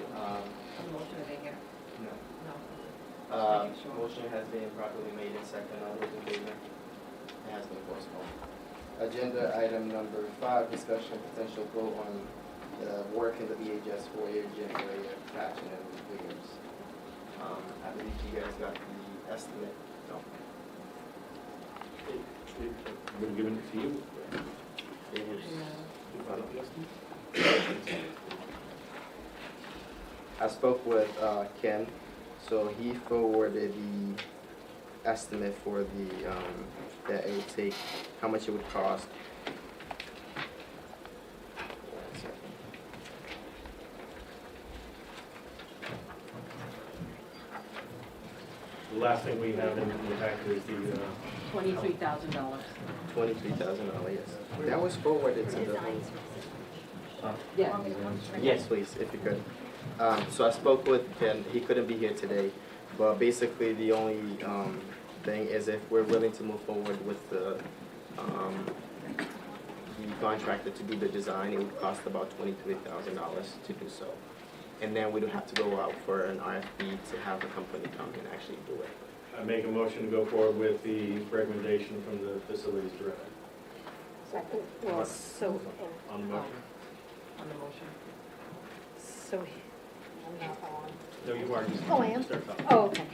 Motion in here? No. No. Motion has been properly made and second. All those in favor? It has been postponed. Agenda item number 5, discussion potential vote on the work in the VHS foyer gym area, Patchen and Williams. I believe you guys got the estimate. No. We're giving it to you. It was, You found out the estimate? I spoke with Ken, so he forwarded the estimate for the, that it would take, how much it would cost. One second. The last thing we have in the packet is the, $23,000. $23,000, yes. That was forwarded to the. Yeah. Yes, please, if you could. So I spoke with Ken, he couldn't be here today, but basically the only thing is if we're willing to move forward with the contractor to do the design, it would cost about $23,000 to do so. And then we'd have to go out for an RFP to have the company come and actually do it. I make a motion to go forward with the recommendation from the facilities director. Second, well, so, On the motion? On the motion. so, I'm not on. No, you are. Oh, I am? Start talking. Oh, okay.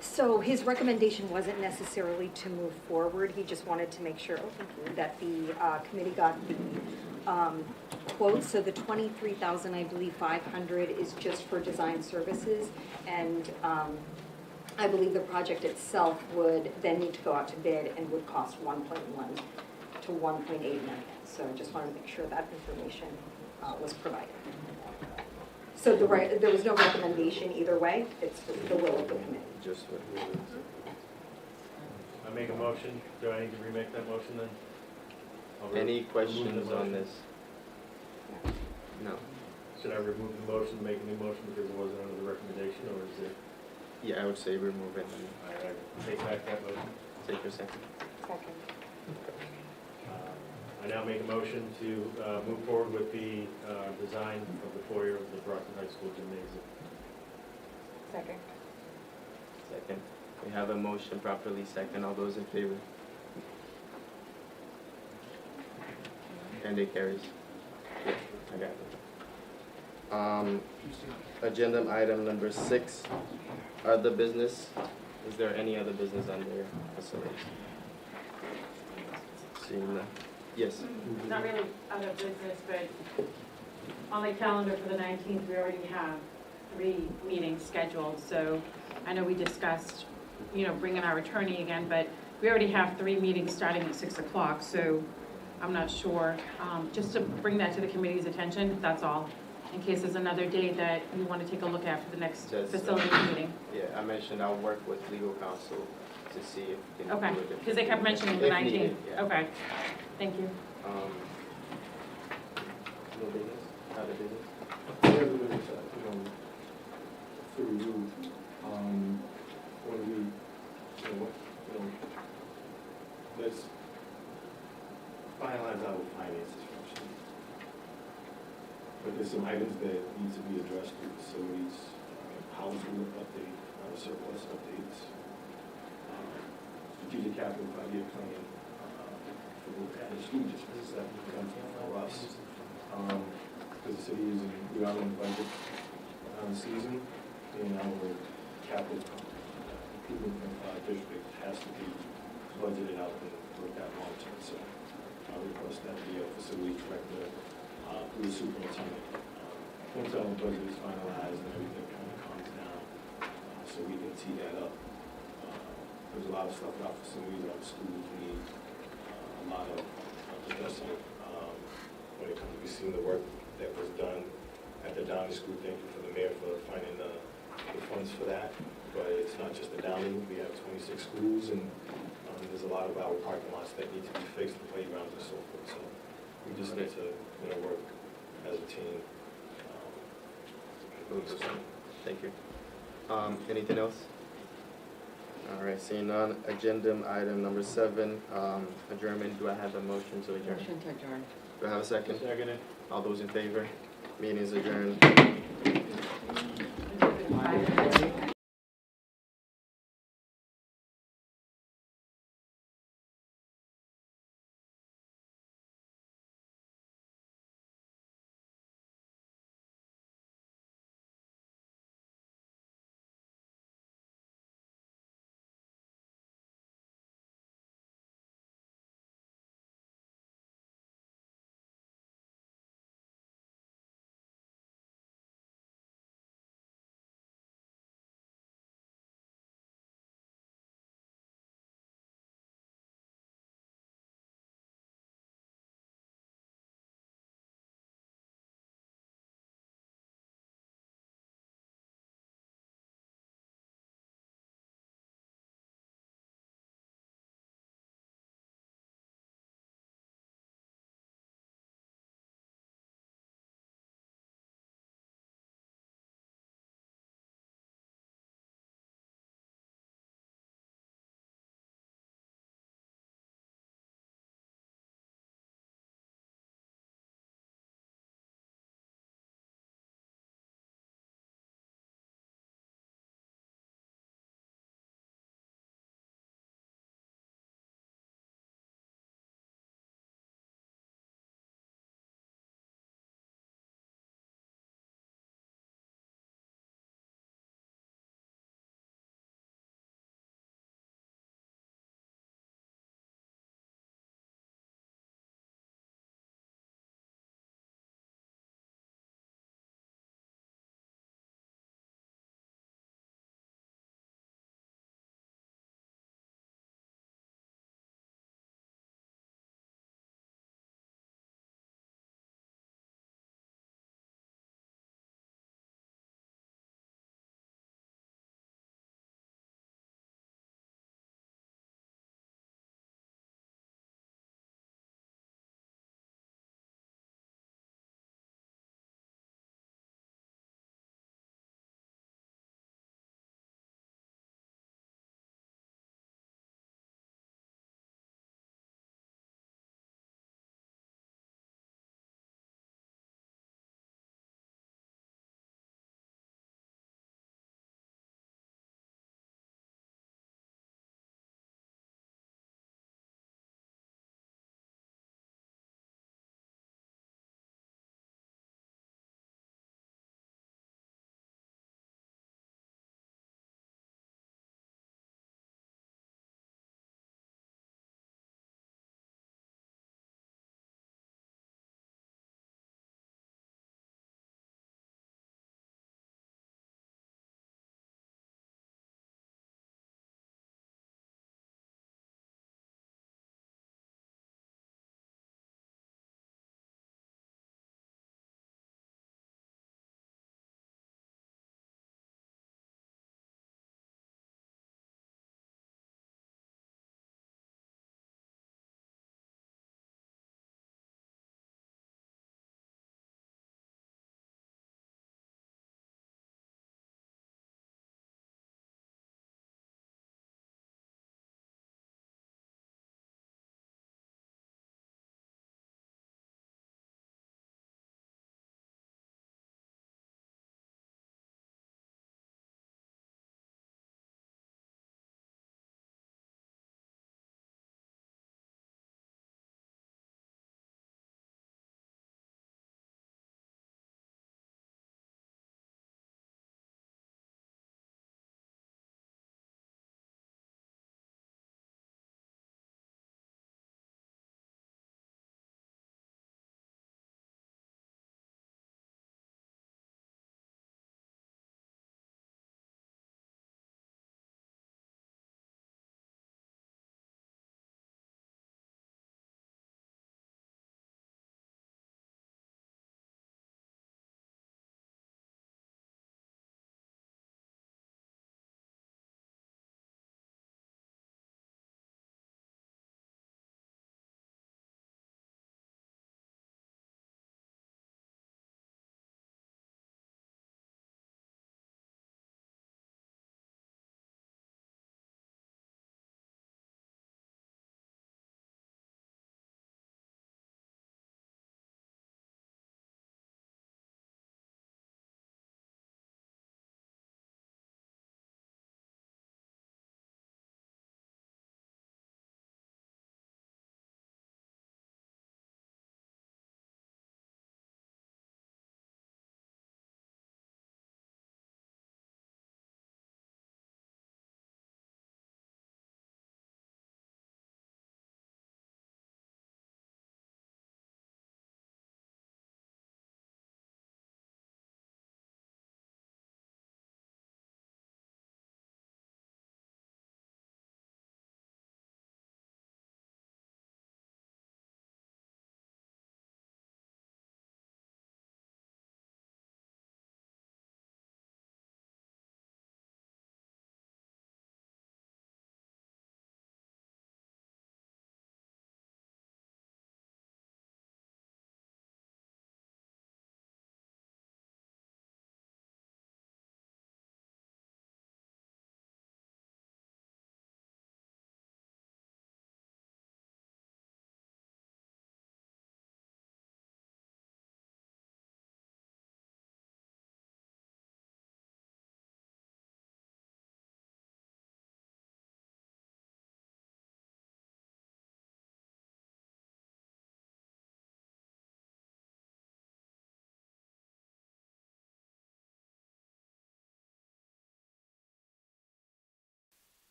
So his recommendation wasn't necessarily to move forward, he just wanted to make sure that the committee got the quote. So the $23,000, I believe 500 is just for design services, and I believe the project itself would then need to go out to bid and would cost 1.1 to 1.8 million. So I just wanted to make sure that information was provided. So there was no recommendation either way, it's the will of the committee. Just what we I make a motion. Do I need to remake that motion then? I'll re- Any remove the questions on motion. this? No. Should I remove the motion, make a new motion because it wasn't under the recommendation, or is it? Yeah, I would say remove it and All right, I take back that motion. take your second. Second. I now make a motion to move forward with the design of the foyer of the Brockton High School gymnasium. Second. Second. We have a motion properly second. All those in favor? And it carries. Yeah, I got it. Agenda item number 6, other business. Is there any other business under facilities? Seeing none. Yes. Not really out of business, but on the calendar for the 19th, we already have 3 meetings scheduled. So I know we discussed, bringing our attorney again, but we already have 3 meetings starting at 6 o'clock. So I'm not sure, just to bring that to the committee's attention, that's all. In case there's another day that you want to take a look at for the next Just, facility meeting. Yeah, I mentioned I'll work with legal counsel to see if we can Okay, do it. because they kept mentioning the If 19th. needed, yeah. Okay, thank you. No business? Other business? Yeah, but it's, through you, when we, let's finalize our finances first. But there's some items that need to be addressed through facilities, house rule update, surplus updates, strategic capital 5-year plan, for the school districts that becomes for us. Because the city is we are in budget season, and our capital improvement district has to be budgeted out and looked at long term. So I request that the facility director through the superintendent, once our budget is finalized and everything kind of calms down, so we can tee that up. There's a lot of stuff about facilities, our schools need a lot of adjustment when it comes to seeing the work that was done at the Downey School. Thank you for the mayor for finding the funds for that. But it's not just the Downey, we have 26 schools, and there's a lot of our parking lots that need to be fixed, the playgrounds and so forth. So we just need to work as a team. Thank you. Anything else? All right, seeing none. Agenda item number 7, adjournment. Do I have a motion to adjourn? Motion to adjourn. Do I have a second? Second. All those in favor? Meeting is adjourned.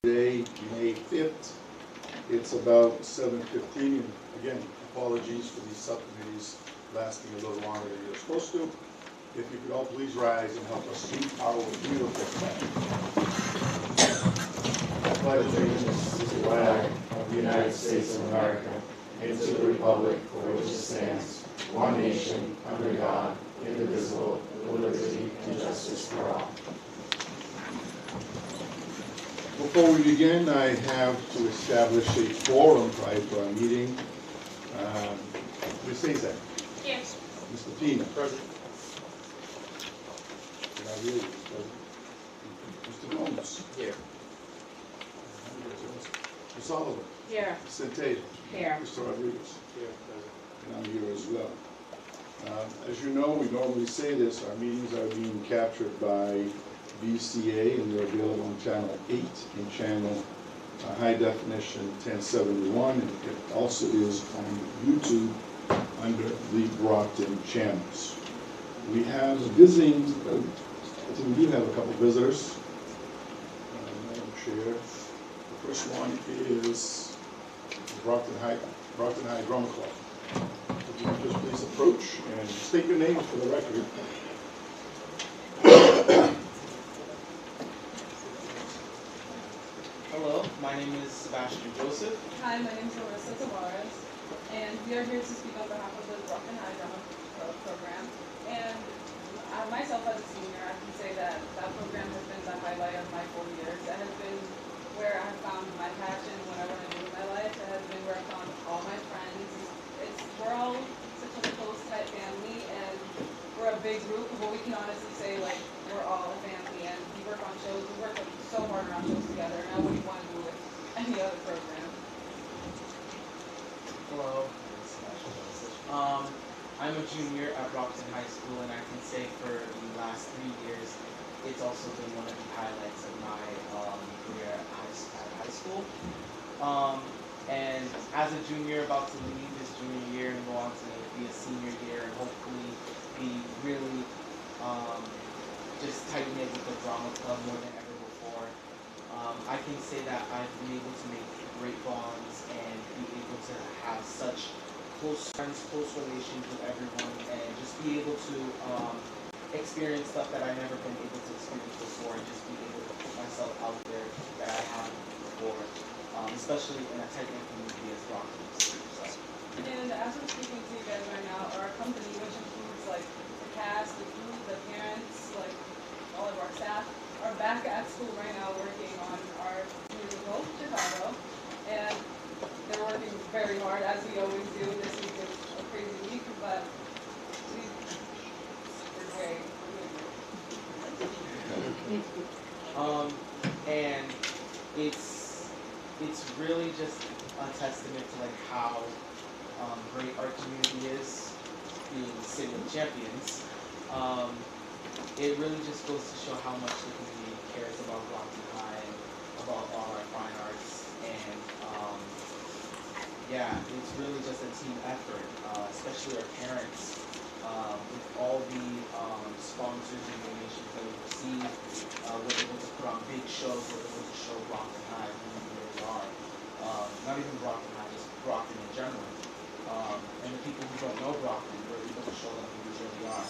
Today, May 5th, it's about 7:15, and again, apologies for these subcommittees lasting a little longer than you're supposed to. If you could all please rise and help us salute our beautiful flag. I pledge allegiance to the flag of the United States of America and to the republic for which it stands, one nation, under God, indivisible, with liberty and justice for all. Before we begin, I have to establish a quorum prior to our meeting. Ms. Azak. Here. Mr. Pina. Present. Did I hear you? Present. Mr. Gomes. Here. Ms. Oliver. Here. Ms. Centeno. Here. Mr. Rodriguez. Here. And I'm here as well. As you know, we normally say this, our meetings are being captured by VCA, and they're available on channel 8 and channel high definition 1071, and it also is on YouTube under the Brockton channels. We have visiting, I think we do have a couple visitors. Madam Chair, the first one is the Brockton High Drama Club. Would you just please approach and state your name for the record? Hello, my name is Sebastian Joseph. Hi, my name is Marissa Tavares, and we are here to speak on behalf of the Brockton High Drama Program. And myself as a senior, I can say that that program has been the highlight of my 4 years. It has been where I have found my passion, what I want to do in my life. It has been where I found all my friends. We're all such a close, tight family, and we're a big group, but we can honestly say, like, we're all a family, and we work on shows. We work so hard on shows together, and I wouldn't want to do with any other program. Hello. I'm a junior at Brockton High School, and I can say for the last 3 years, it's also been one of the highlights of my career at high school. And as a junior, about to leave this junior year and go on to be a senior year, and hopefully be really just tight-knit with the drama club more than ever before. I can say that I've been able to make great bonds and be able to have such close friends, close relations with everyone, and just be able to experience stuff that I've never been able to experience before, and just be able to put myself out there that I haven't before, especially in a tight-knit community as Brockton. So. And as we're speaking to you guys right now, our company, which includes like the cast, the crew, the parents, like all of our staff, are back at school right now working on our musical, Chicago, and they're working very hard, as we always do. This week is a crazy week, but we're great. And it's really just a testament to like how great our community is, being city of champions. It really just goes to show how much the community cares about Brockton High and about all our fine arts, and yeah, it's really just a team effort, especially our parents, with all the sponsors and donations that we receive. We're able to put on big shows, we're able to show Brockton High who we really are. Not even Brockton High, just Brockton in general. And the people who don't know Brockton, we're able to show them who we really are.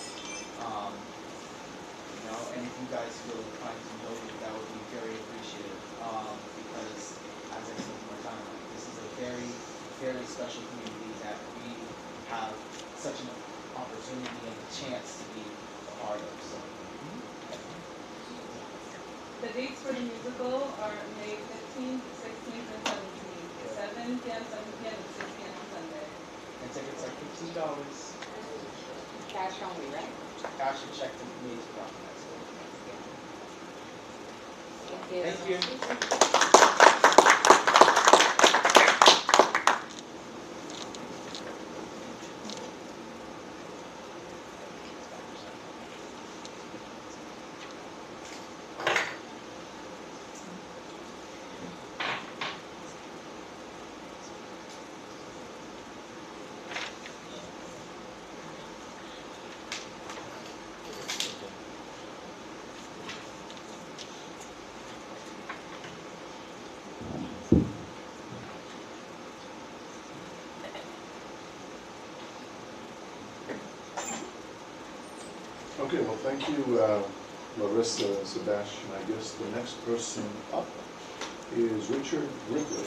You know, and if you guys feel inclined to donate, that would be very appreciated. Because, as I said to my time, this is a very, very special community that we have such an opportunity and a chance to be a part of. So. The dates for the musical are May 15th, 16th, and 17th. 7 p.m., 7 p.m., and 6 p.m. on Sunday. And tickets are $15. Cash only, right? Cash and check to me is Brockton High School. Thank you. Thank you. Okay, well, thank you, Larissa and Sebastian. I guess the next person up is Richard Ripley.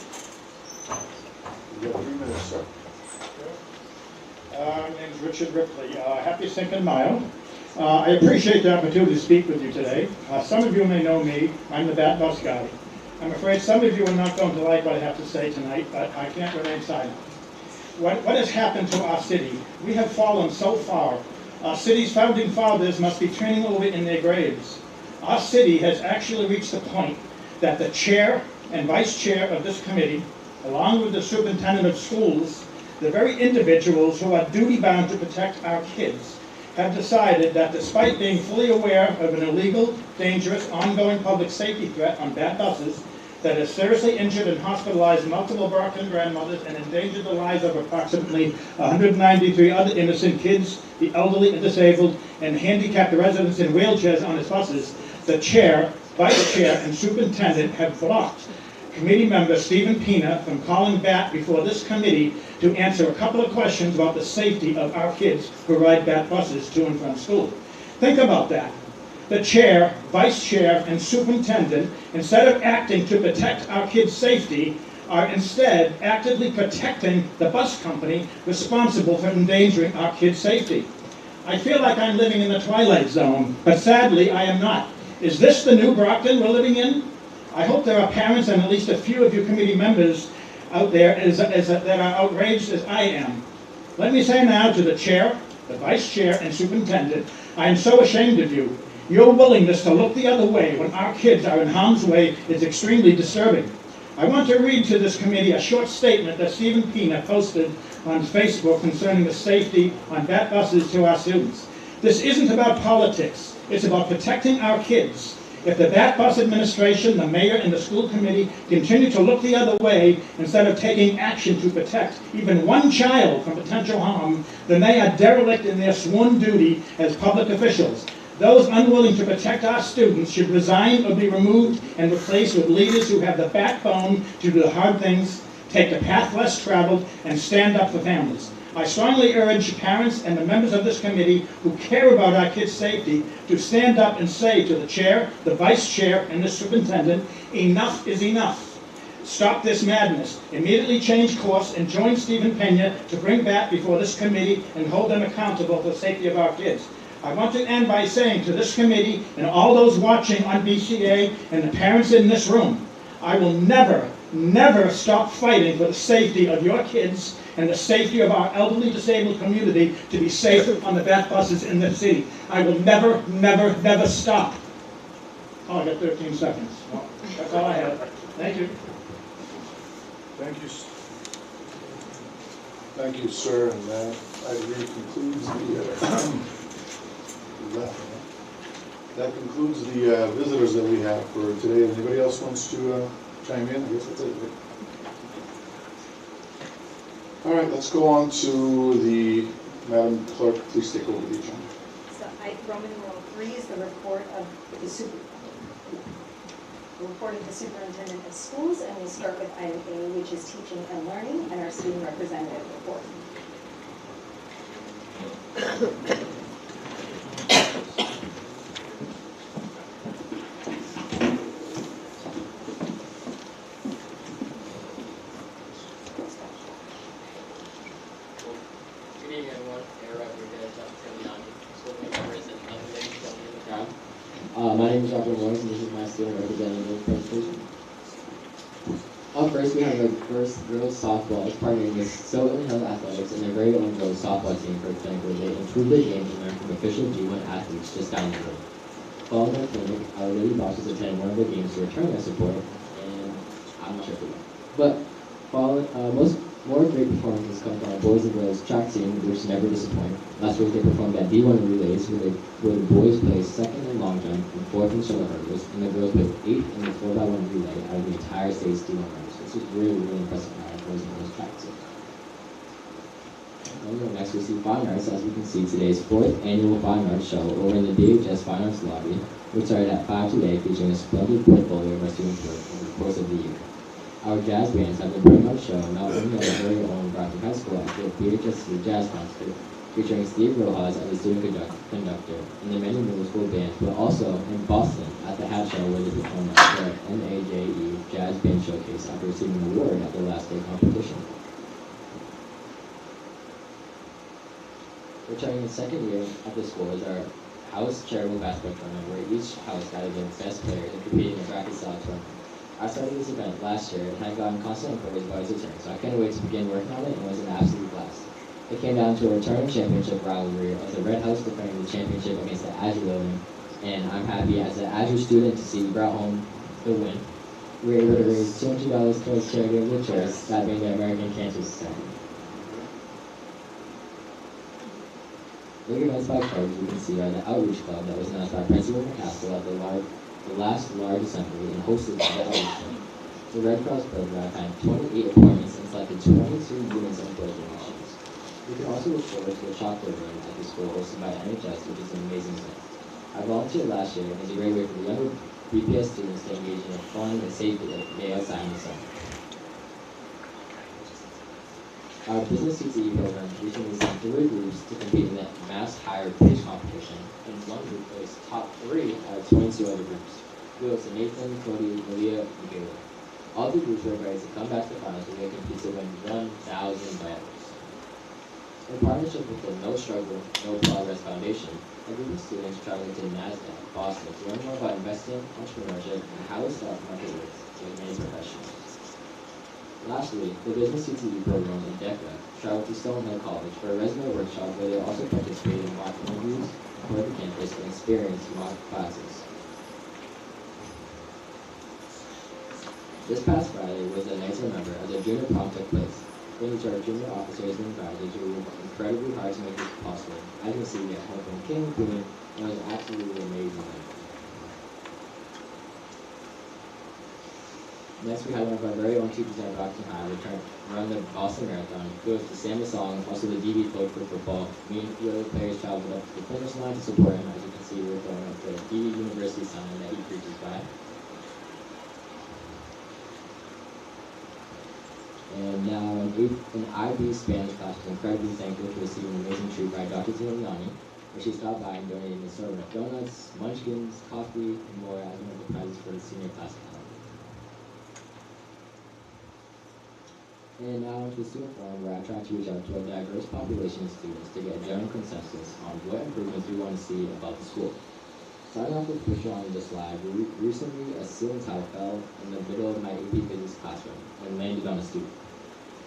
You got 3 minutes, sir. My name's Richard Ripley. Happy Cinco de Mayo. I appreciate the opportunity to speak with you today. Some of you may know me. I'm the Bat Bus Guy. I'm afraid some of you are not going to like what I have to say tonight, but I can't remain silent. What has happened to our city? We have fallen so far. Our city's founding fathers must be turning over in their graves. Our city has actually reached the point that the chair and vice chair of this committee, along with the superintendent of schools, the very individuals who are duty-bound to protect our kids, have decided that despite being fully aware of an illegal, dangerous, ongoing public safety threat on bat buses that has seriously injured and hospitalized multiple Brockton grandmothers and endangered the lives of approximately 193 other innocent kids, the elderly and disabled, and handicapped residents in wheelchairs on its buses, the chair, vice chair, and superintendent have blocked committee member Stephen Pina from calling back before this committee to answer a couple of questions about the safety of our kids who ride bat buses to and from school. Think about that. The chair, vice chair, and superintendent, instead of acting to protect our kids' safety, are instead actively protecting the bus company responsible for endangering our kids' safety. I feel like I'm living in the Twilight Zone, but sadly I am not. Is this the new Brockton we're living in? I hope there are parents and at least a few of you committee members out there that are outraged as I am. Let me say now to the chair, the vice chair, and superintendent, I am so ashamed of you. Your willingness to look the other way when our kids are in harm's way is extremely disturbing. I want to read to this committee a short statement that Stephen Pina posted on Facebook concerning the safety on bat buses to our students. This isn't about politics. It's about protecting our kids. If the bat bus administration, the mayor, and the school committee continue to look the other way instead of taking action to protect even one child from potential harm, then they are derelict in their sworn duty as public officials. Those unwilling to protect our students should resign or be removed and replaced with leaders who have the backbone to do the hard things, take the path less traveled, and stand up for families. I strongly urge parents and the members of this committee who care about our kids' safety to stand up and say to the chair, the vice chair, and the superintendent, enough is enough. Stop this madness. Immediately change course and join Stephen Pena to bring back before this committee and hold them accountable for the safety of our kids. I want to end by saying to this committee and all those watching on BCA and the parents in this room, I will never, never stop fighting for the safety of your kids and the safety of our elderly disabled community to be safe on the bat buses in this city. I will never, never, never stop. Oh, I got 13 seconds. Well, that's all I have. Thank you. Thank you. Thank you, sir. And that, I agree, concludes that concludes the visitors that we have for today. Anybody else wants to chime in? I guess that's it. All right, let's go on to the Madam Clerk. Please take over the agenda. So Roman numeral 3 is the report of the superintendent of schools, and we'll start with item A, which is teaching and learning, and our student representative report. My name is Arnone School, and this is my student representative presentation. Up first, we have the first girls softball is partnering with Silverton Hill Athletics and their very own girls softball team for a clinic where they improve their game and learn from official D1 athletes just down the road. Following their clinic, our Lady Bosses attended one of their games to return their support, and I'm not sure if we will. But more great performances come from our boys and girls track team, which never disappoint. Last week they performed at D1 relays, where the boys placed second in long jump and fourth in shoulder hurdles, and the girls placed 8th in the 4x1 relay out of the entire state's D1 runners. This was really, really impressive by our boys and girls track team. Next we see Fine Arts. As we can see, today's 4th annual Fine Arts show over in the DHS Fine Arts lobby, which started at 5 today, featuring a splendid portfolio of our students' work over the course of the year. Our jazz bands have been putting on a show not only at our very own Brockton High School at the DHS Jazz Concert, featuring Steve Rojas as the student conductor in the many middle school bands, but also in Boston at the Hat Show where they performed at the NAJE Jazz Band Showcase after receiving an award at their last day competition. Returning the second year at the school is our house charitable basketball tournament where each house got the best players and competed in a bracket-style tournament. I started this event last year and had gotten constant inquiries about its return, so I couldn't wait to begin working on it, and it was an absolute blast. It came down to a returning championship rivalry as the Red House defending the championship against the Azure Building, and I'm happy as an Azure student to see we brought home the win. We were able to raise $200 towards charity of their choice, that being the American Cancer Society. Big events by clubs we can see are the Outreach Club that was announced by Principal McCaskill at the last large assembly and hosted by the Outreach Club. The Red Cross program had 28 appointments and selected 22 units of blood donations. We can also look forward to the chocolate run at the school hosted by NHS, which is an amazing thing. I volunteered last year and it's a great way for the younger BPS students to engage in a fun and safe day outside in the sun. Our business CTE program recently sent 3 groups to compete in the mass hire pitch competition, and one group placed top 3 out of 22 other groups. Kudos to Nathan, Cody, Malia, and Taylor. All 3 groups were invited to come back to the finals where they compete to win $1,000. In partnership with the No Struggle, No Progress Foundation, a group of students traveled to NASDAQ, Boston to learn more about investing, entrepreneurship, and how the stock market works with many professionals. Lastly, the business CTE program in DECA traveled to Stonehill College for a resume workshop where they also participated in mock interviews, toured the campus, and experienced mock classes. This past Friday was a night to remember as our junior prom took place. Thank you to our junior officers and advisors who worked incredibly hard to make this possible. As you can see, we had help from King and Queen, and it was an absolutely amazing night. Next, we had one of our very own teachers at Brockton High run the Boston Marathon. Kudos to Sam Song, also the DB coach for football. Me and a few other players traveled up to the finish line to support him. As you can see, we're throwing up the DB University sign that he preaches by. And now, an IB Spanish class was incredibly thankful to receive an amazing treat by Dr. Tiliani, where she stopped by and donated an assortment of donuts, munchkins, coffee, and more as one of the prizes for the senior class. And now into the student forum where I try to reach out to a diverse population of students to get a general consensus on what improvements we want to see about the school. Starting off with the picture on this slide, recently a ceiling tile fell in the middle of my AP physics classroom and landed on a student.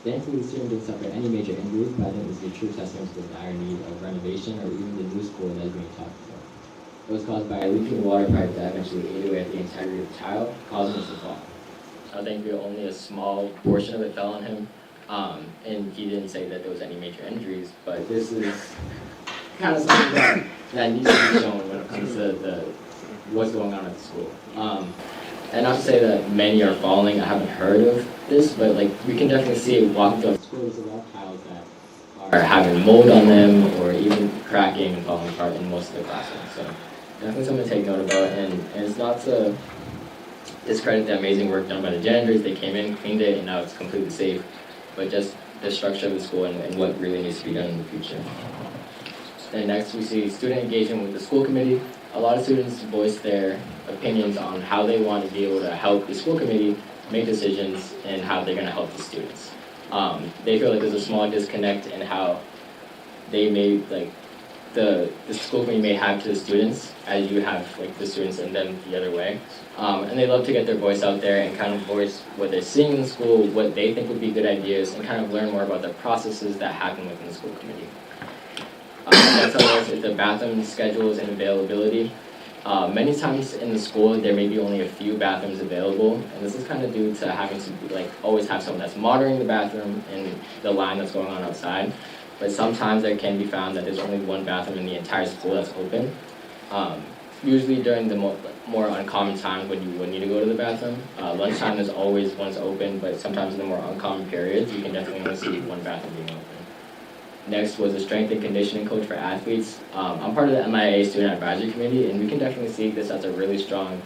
Thankfully, the student didn't suffer any major injuries, but I think this is a true testament to the dire need of renovation or even the new school that is being talked about. It was caused by a leaking water pipe that eventually ate away at the integrity of the tile, causing it to fall. Thankfully, only a small portion of it fell on him, and he didn't say that there was any major injuries, but this is kind of something that needs to be shown when it comes to what's going on at the school. And not to say that many are falling, I haven't heard of this, but like we can definitely see it walking through the school. There's a lot of tiles that are having mold on them or even cracking and falling apart in most of the classrooms. So definitely something to take note about, and it's not to discredit the amazing work done by the janitors. They came in, cleaned it, and now it's completely safe, but just the structure of the school and what really needs to be done in the future. And next we see student engagement with the school committee. A lot of students voice their opinions on how they want to be able to help the school committee make decisions and how they're going to help the students. They feel like there's a small disconnect in how they may, like, the school committee may have to the students as you have like the students and them the other way. And they love to get their voice out there and kind of voice what they're seeing in school, what they think would be good ideas, and kind of learn more about the processes that happen within the school committee. Next on this is the bathroom schedules and availability. Many times in the school there may be only a few bathrooms available, and this is kind of due to having to like always have someone that's monitoring the bathroom and the line that's going on outside. But sometimes it can be found that there's only one bathroom in the entire school that's open. Usually during the more uncommon times when you would need to go to the bathroom. Lunchtime is always one's open, but sometimes in the more uncommon periods, you can definitely only see one bathroom being open. Next was a strength and conditioning coach for athletes. I'm part of the MIA Student Advisory Committee, and we can definitely see this as a really strong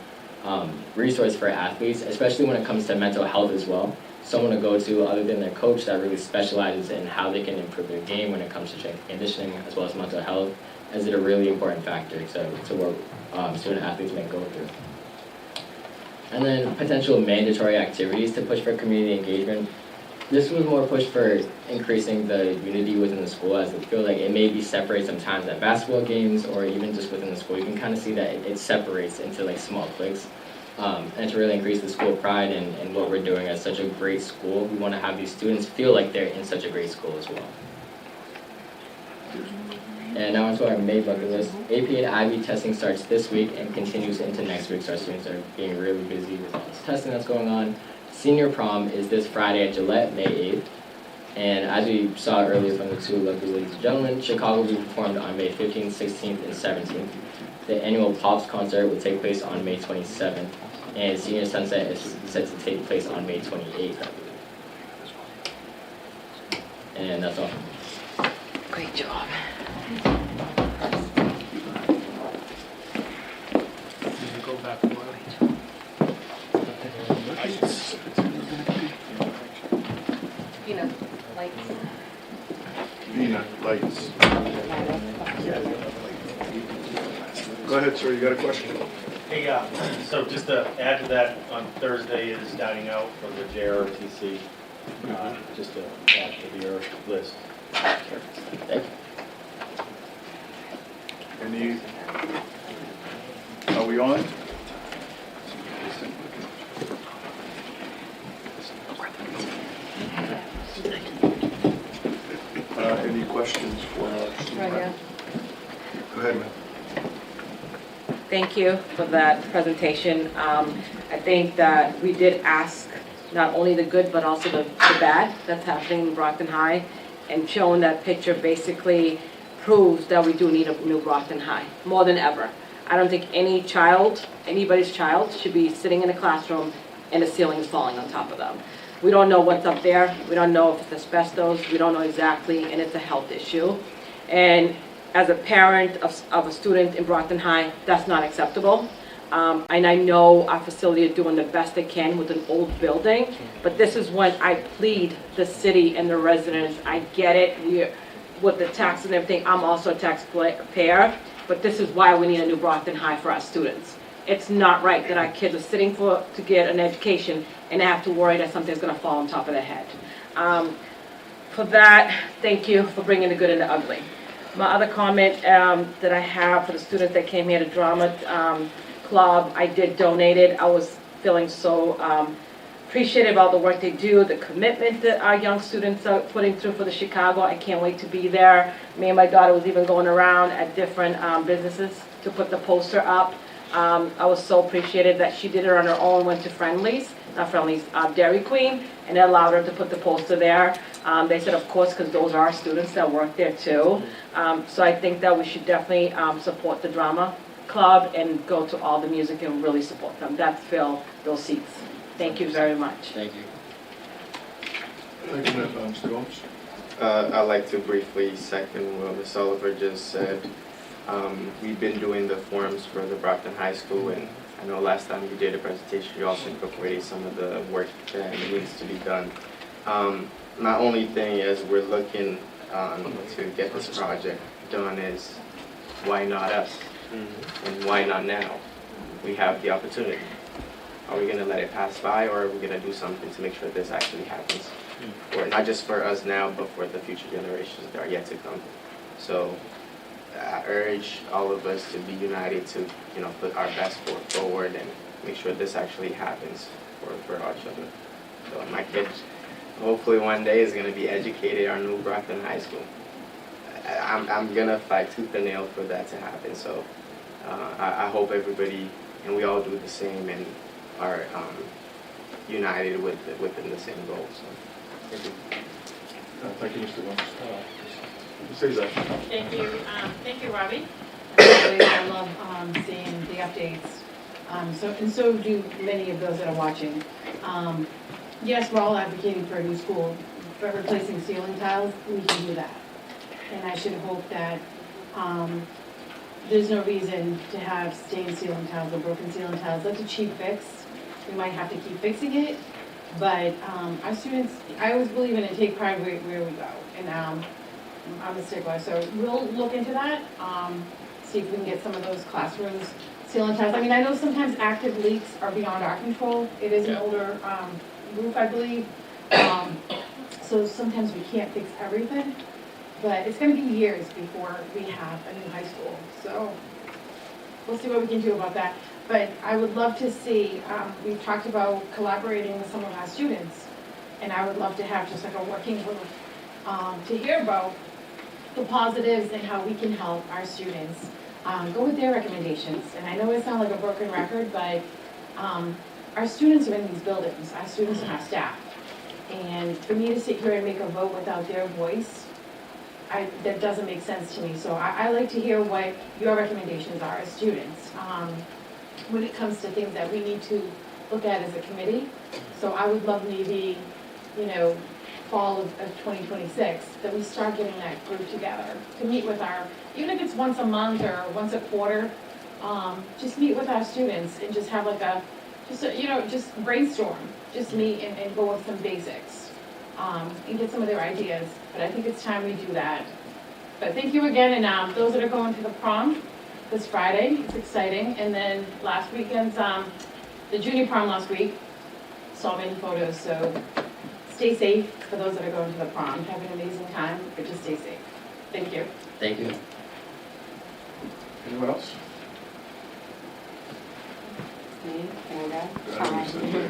resource for athletes, especially when it comes to mental health as well. someone to go to other than their coach that really specializes in how they can improve their game when it comes to strength and conditioning as well as mental health, as it a really important factor to what student athletes may go through. And then potential mandatory activities to push for community engagement. This was more pushed for increasing the unity within the school, as I feel like it maybe separates sometimes at basketball games or even just within the school. You can kind of see that it separates into like small cliques. And to really increase the school pride and what we're doing as such a great school, we want to have these students feel like they're in such a great school as well. And now onto our May bucket list. AP and IB testing starts this week and continues into next week, so our students are being really busy with all this testing that's going on. Senior prom is this Friday at Gillette, May 8th. And as we saw earlier from the two lovely ladies and gentlemen, Chicago will be performed on May 15th, 16th, and 17th. The annual Pops concert will take place on May 27th, and Senior Sunset is set to take place on May 28th, I believe. And that's all. Great job. Go back a while. Peanut, like. Peanut lights. Go ahead, sir, you got a question? Hey, so just to add to that, on Thursday is dining out for the JROTC, just to add to your list. Thank you. Any, are we on? Any questions for our student? Right here. Go ahead, ma'am. Thank you for that presentation. I think that we did ask not only the good, but also the bad that's happening in Brockton High, and showing that picture basically proves that we do need a new Brockton High, more than ever. I don't think anybody's child should be sitting in a classroom and the ceiling is falling on top of them. We don't know what's up there. We don't know if it's asbestos. We don't know exactly, and it's a health issue. And as a parent of a student in Brockton High, that's not acceptable. And I know our facility is doing the best they can with an old building, but this is when I plead the city and the residents. I get it, with the taxes and everything, I'm also a taxpayer, but this is why we need a new Brockton High for our students. It's not right that our kids are sitting to get an education and they have to worry that something's gonna fall on top of their head. For that, thank you for bringing the good and the ugly. My other comment that I have for the students that came here to drama club, I did donate it. I was feeling so appreciative of all the work they do, the commitment that our young students are putting through for the Chicago. I can't wait to be there. Me and my daughter was even going around at different businesses to put the poster up. I was so appreciative that she did it on her own, went to Dairy Queen, and it allowed her to put the poster there. They said, of course, because those are our students that work there too. So I think that we should definitely support the drama club and go to all the music and really support them. That's fill those seats. Thank you very much. Thank you. Thank you, Mr. Gomes. I'd like to briefly second what Ms. Oliver just said. We've been doing the forums for the Brockton High School, and I know last time you did a presentation, you also incorporated some of the work that needs to be done. My only thing is we're looking to get this project done is why not us? And why not now? We have the opportunity. Are we going to let it pass by, or are we going to do something to make sure this actually happens? Or not just for us now, but for the future generations that are yet to come. So I urge all of us to be united to, put our best foot forward and make sure this actually happens for our children. So my kids, hopefully one day, is going to be educated at our new Brockton High School. I'm going to fight tooth and nail for that to happen. So I hope everybody, and we all do the same and are united within the same goal. So thank you. Thank you, Mr. Gomes. Cesar. Thank you, Robbie. I love seeing the updates. So do many of those that are watching. Yes, we're all advocating for a new school, but replacing ceiling tiles, we can do that. And I should hope that there's no reason to have stained ceiling tiles or broken ceiling tiles. That's a cheap fix. We might have to keep fixing it, But our students, I always believe in and take pride where we go. And I'm a stickler, so we'll look into that, see if we can get some of those classrooms sealant tiles. I mean, I know sometimes active leaks are beyond our control. It is an older roof, I believe. So sometimes we can't fix everything, but it's gonna be years before we have a new high school. So we'll see what we can do about that. But I would love to see, we've talked about collaborating with some of our students, and I would love to have just like a working group to hear about the positives and how we can help our students go with their recommendations. And I know it sounds like a broken record, but our students are in these buildings, our students and our staff. And for me to sit here and make a vote without their voice, that doesn't make sense to me. So I like to hear what your recommendations are as students when it comes to things that we need to look at as a committee. So I would love maybe, fall of 2026, that we start getting that group together to meet with our, even if it's once a month or once a quarter, just meet with our students and just have like just brainstorm, just meet and go with some basics and get some of their ideas. But I think it's time we do that. But thank you again, and those that are going to the prom this Friday, it's exciting. And then last weekend's, the junior prom last week, saw many photos, so stay safe for those that are going to the prom. Have an amazing time, but just stay safe. Thank you. Thank you. Anyone else?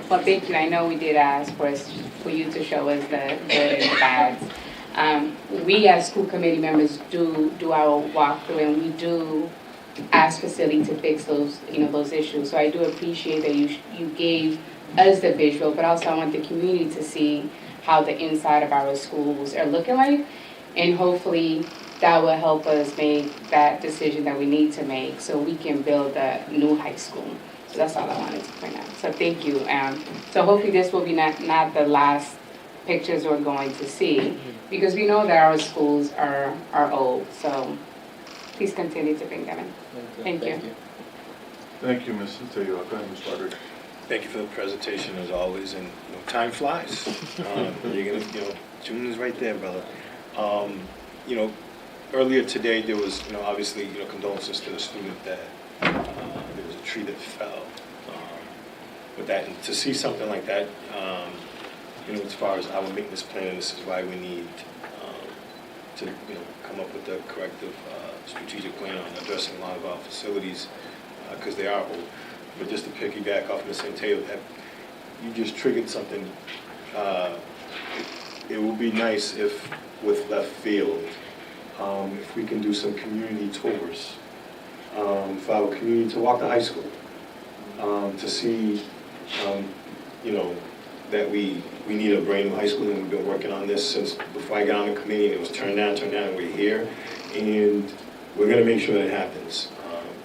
Well, thank you. I know we did ask for you to show us the good and the bad. We as school committee members do our walkthrough, and we do ask facility to fix those those issues. So I do appreciate that you gave us the visual, but also I want the community to see how the inside of our schools are looking like, and hopefully that will help us make that decision that we need to make so we can build a new high school. So that's all I wanted to point out. So thank you. So hopefully this will be not the last pictures we're going to see, because we know that our schools are old. So please continue to bring them in. Thank you. Thank you, Ms. Taylor. Go ahead, Ms. Roderick. Thank you for the presentation as always, and time flies. You're gonna, June is right there, brother. Earlier today there was, obviously, condolences to the student that there was a tree that fell. With that, and to see something like that, as far as our maintenance plan, this is why we need to, come up with the corrective strategic plan on addressing a lot of our facilities because they are old. But just to piggyback off Ms. Taylor, that you just triggered something. It would be nice if, with left field, if we can do some community tours for our community to walk to high school, to see, that we need a brand new high school, and we've been working on this since before I got on the committee, and it was turned down, and we're here, and we're going to make sure that it happens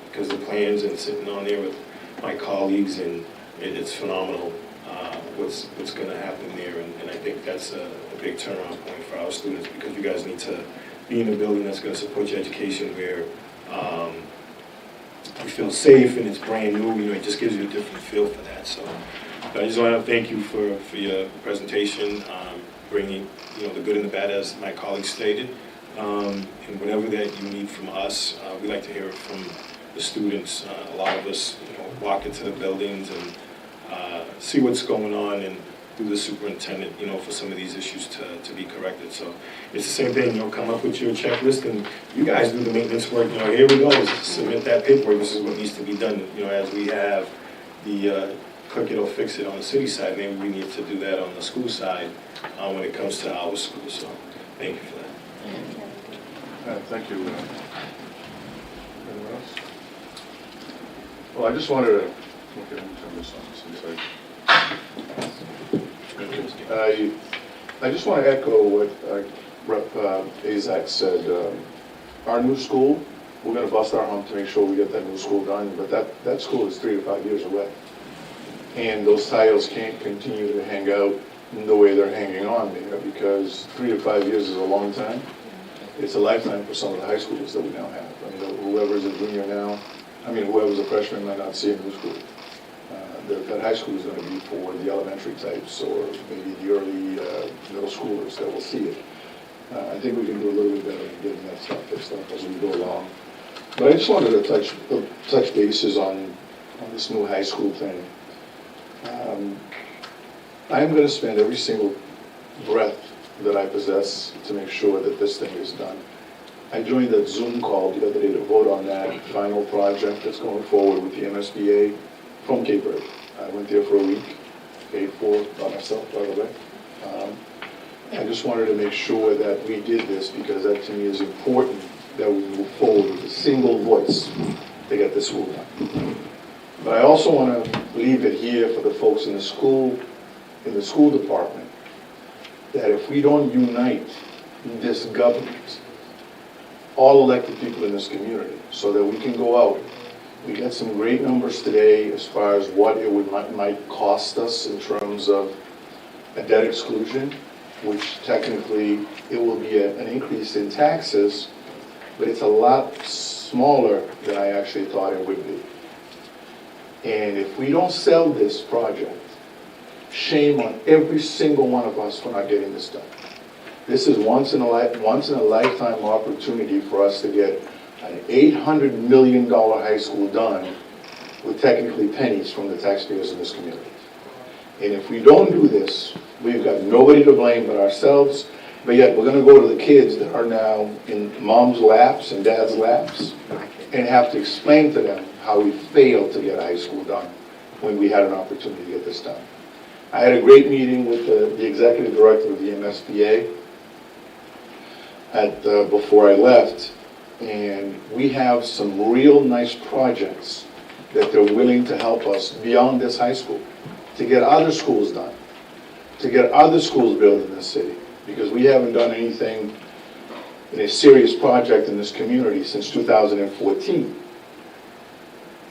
because the plans and sitting on there with my colleagues, and it's phenomenal what's going to happen there, and I think that's a big turnaround point for our students, because you guys need to be in a building that's going to support your education, where you feel safe and it's brand new. It just gives you a different feel for that. So I just want to thank you for your presentation, bringing the good and the bad, as my colleagues stated, and whatever that you need from us, we like to hear it from the students. A lot of us walk into the buildings and see what's going on, and through the superintendent, for some of these issues to be corrected. So it's the same thing, come up with your checklist, and you guys do the maintenance work. Here we go, submit that paperwork. This is what needs to be done. As we have the click it or fix it on the city side, maybe we need to do that on the school side when it comes to our school. So thank you for that. Thank you. Anyone else? Well, I just wanted to turn this on since I just want to echo what Rep. Azak said. Our new school, we're going to bust our hump to make sure we get that new school done, but that school is 3 to 5 years away. And those tiles can't continue to hang out the way they're hanging on there, because 3 to 5 years is a long time. It's a lifetime for some of the high schools that we now have. Whoever's a junior now, whoever's a freshman might not see a new school. that high school is going to be for the elementary types or maybe the early middle schoolers that will see it. I think we can do a little bit better in getting that stuff fixed up as we go along. But I just wanted to touch bases on this new high school thing. I am going to spend every single breath that I possess to make sure that this thing is done. I joined that Zoom call the other day to vote on that final project that's going forward with the MSBA from Cape Verde. I went there for a week, paid for by myself, by the way. I just wanted to make sure that we did this because that to me is important, that we move forward with a single voice to get this school done. But I also want to leave it here for the folks in the school department, that if we don't unite this government, all elected people in this community, so that we can go out. We got some great numbers today as far as what it might cost us in terms of a debt exclusion, which technically it will be an increase in taxes, but it's a lot smaller than I actually thought it would be. And if we don't sell this project, shame on every single one of us for not getting this done. This is once in a lifetime opportunity for us to get an $800 million high school done with technically pennies from the taxpayers in this community. And if we don't do this, we've got nobody to blame but ourselves, but yet we're going to go to the kids that are now in mom's laps and dad's laps and have to explain to them how we failed to get a high school done when we had an opportunity to get this done. I had a great meeting with the executive director of the MSBA before I left, and we have some real nice projects that they're willing to help us beyond this high school to get other schools done, to get other schools built in this city, because we haven't done anything in a serious project in this community since 2014.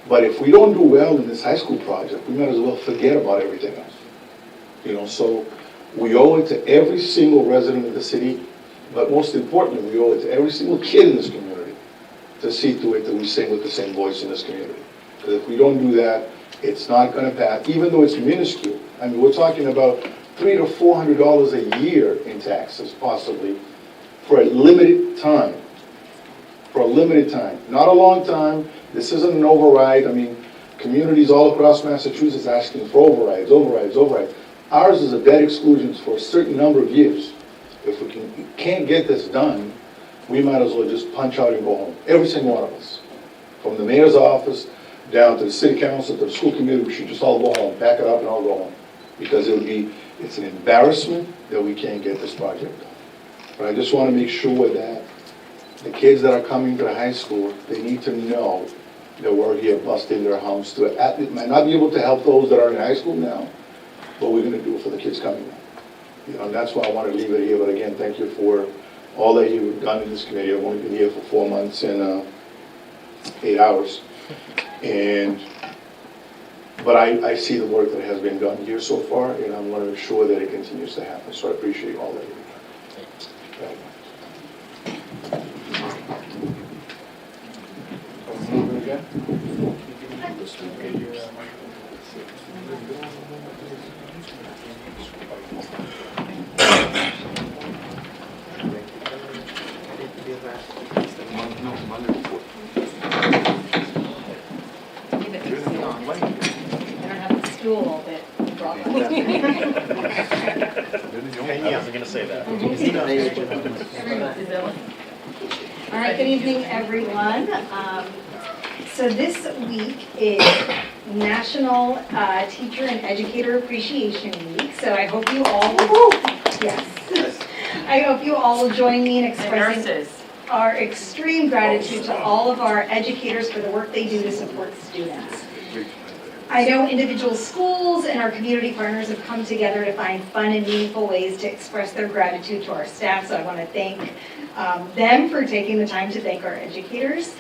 But if we don't do well in this high school project, we might as well forget about everything else. You know, so we owe it to every single resident of the city, but most importantly, we owe it to every single kid in this community to see to it that we sing with the same voice in this community. Because if we don't do that, it's not going to pass, even though it's minuscule. I mean, we're talking about $300 to $400 a year in taxes, possibly, for a limited time. For a limited time. Not a long time. This isn't an override. I mean, communities all across Massachusetts asking for overrides. Ours is a debt exclusion for a certain number of years. If we can't get this done, we might as well just punch out and go home. Every single one of us. From the mayor's office down to the city council, to the school committee, we should just all go home, pack it up and all go home. Because it's an embarrassment that we can't get this project done. But I just want to make sure that the kids that are coming to the high school, they need to know that we're here busting their humps to it. Might not be able to help those that are in high school now, but we're going to do it for the kids coming now. You know, and that's why I want to leave it here. But again, thank you for all that you've done in this committee. I've only been here for 4 months and 8 hours. But I see the work that has been done here so far, and I'm going to ensure that it continues to happen. So I appreciate all that you've done. Stool all bit. I was going to say that. All right, good evening, everyone. So this week is National Teacher and Educator Appreciation Week. So I hope you all, yes, I hope you all will join me in expressing our extreme gratitude to all of our educators for the work they do to support students. I know individual schools and our community partners have come together to find fun and meaningful ways to express their gratitude to our staff, so I want to thank them for taking the time to thank our educators.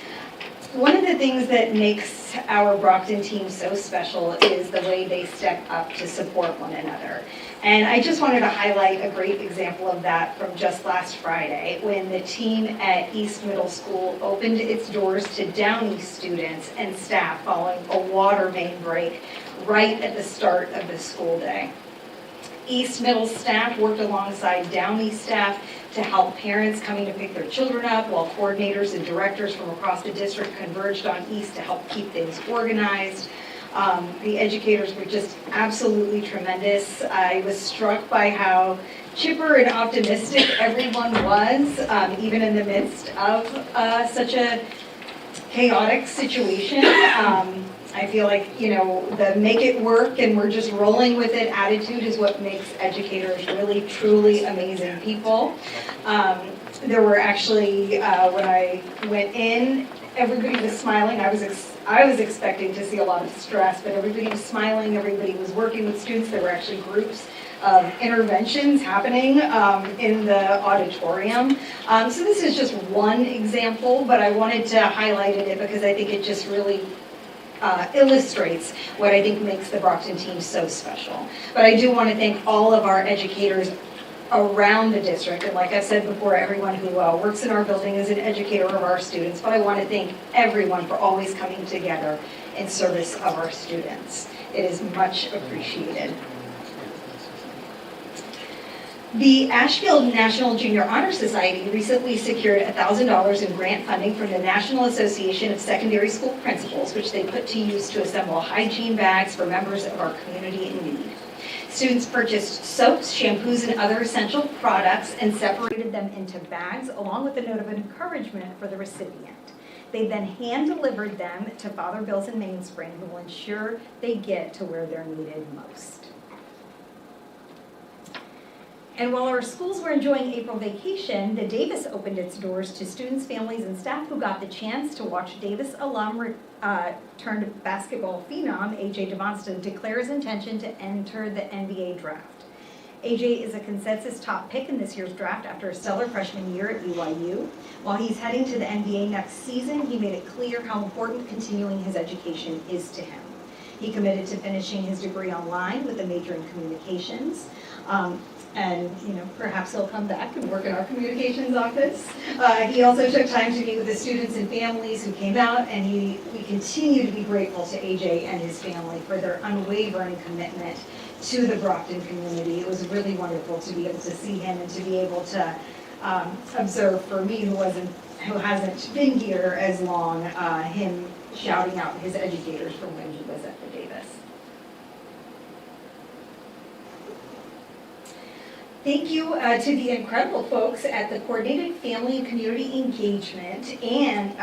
One of the things that makes our Brockton team so special is the way they step up to support one another. And I just wanted to highlight a great example of that from just last Friday, when the team at East Middle School opened its doors to Downey students and staff following a water main break right at the start of the school day. East Middle staff worked alongside Downey staff to help parents coming to pick their children up, while coordinators and directors from across the district converged on East to help keep things organized. The educators were just absolutely tremendous. I was struck by how chipper and optimistic everyone was, even in the midst of such a chaotic situation. I feel like, the make it work and we're just rolling with it attitude is what makes educators really, truly amazing people. There were actually, when I went in, everybody was smiling. I was expecting to see a lot of stress, but everybody was smiling, everybody was working with students. There were actually groups of interventions happening in the auditorium. So this is just one example, but I wanted to highlight it because I think it just really illustrates what I think makes the Brockton team so special. But I do want to thank all of our educators around the district, and like I've said before, everyone who works in our building is an educator of our students, but I want to thank everyone for always coming together in service of our students. It is much appreciated. The Ashfield National Junior Honor Society recently secured $1,000 in grant funding from the National Association of Secondary School Principals, which they put to use to assemble hygiene bags for members of our community in need. Students purchased soaps, shampoos, and other essential products and separated them into bags along with a note of encouragement for the recipient. They then hand-delivered them to Father Bill's in Mainspring, who will ensure they get to where they're needed most. And while our schools were enjoying April vacation, the Davis opened its doors to students, families, and staff who got the chance to watch Davis alum turned basketball phenom AJ Devonston declare his intention to enter the NBA draft. AJ is a consensus top pick in this year's draft after a stellar freshman year at BYU. While he's heading to the NBA next season, he made it clear how important continuing his education is to him. He committed to finishing his degree online with a major in communications. And perhaps he'll come back and work in our communications office. He also took time to meet with the students and families who came out, and we continue to be grateful to AJ and his family for their unwavering commitment to the Brockton community. It was really wonderful to be able to see him and to be able to observe, for me who hasn't been here as long, him shouting out his educators from when he was at the Davis. Thank you to the incredible folks at the Coordinated Family and Community Engagement and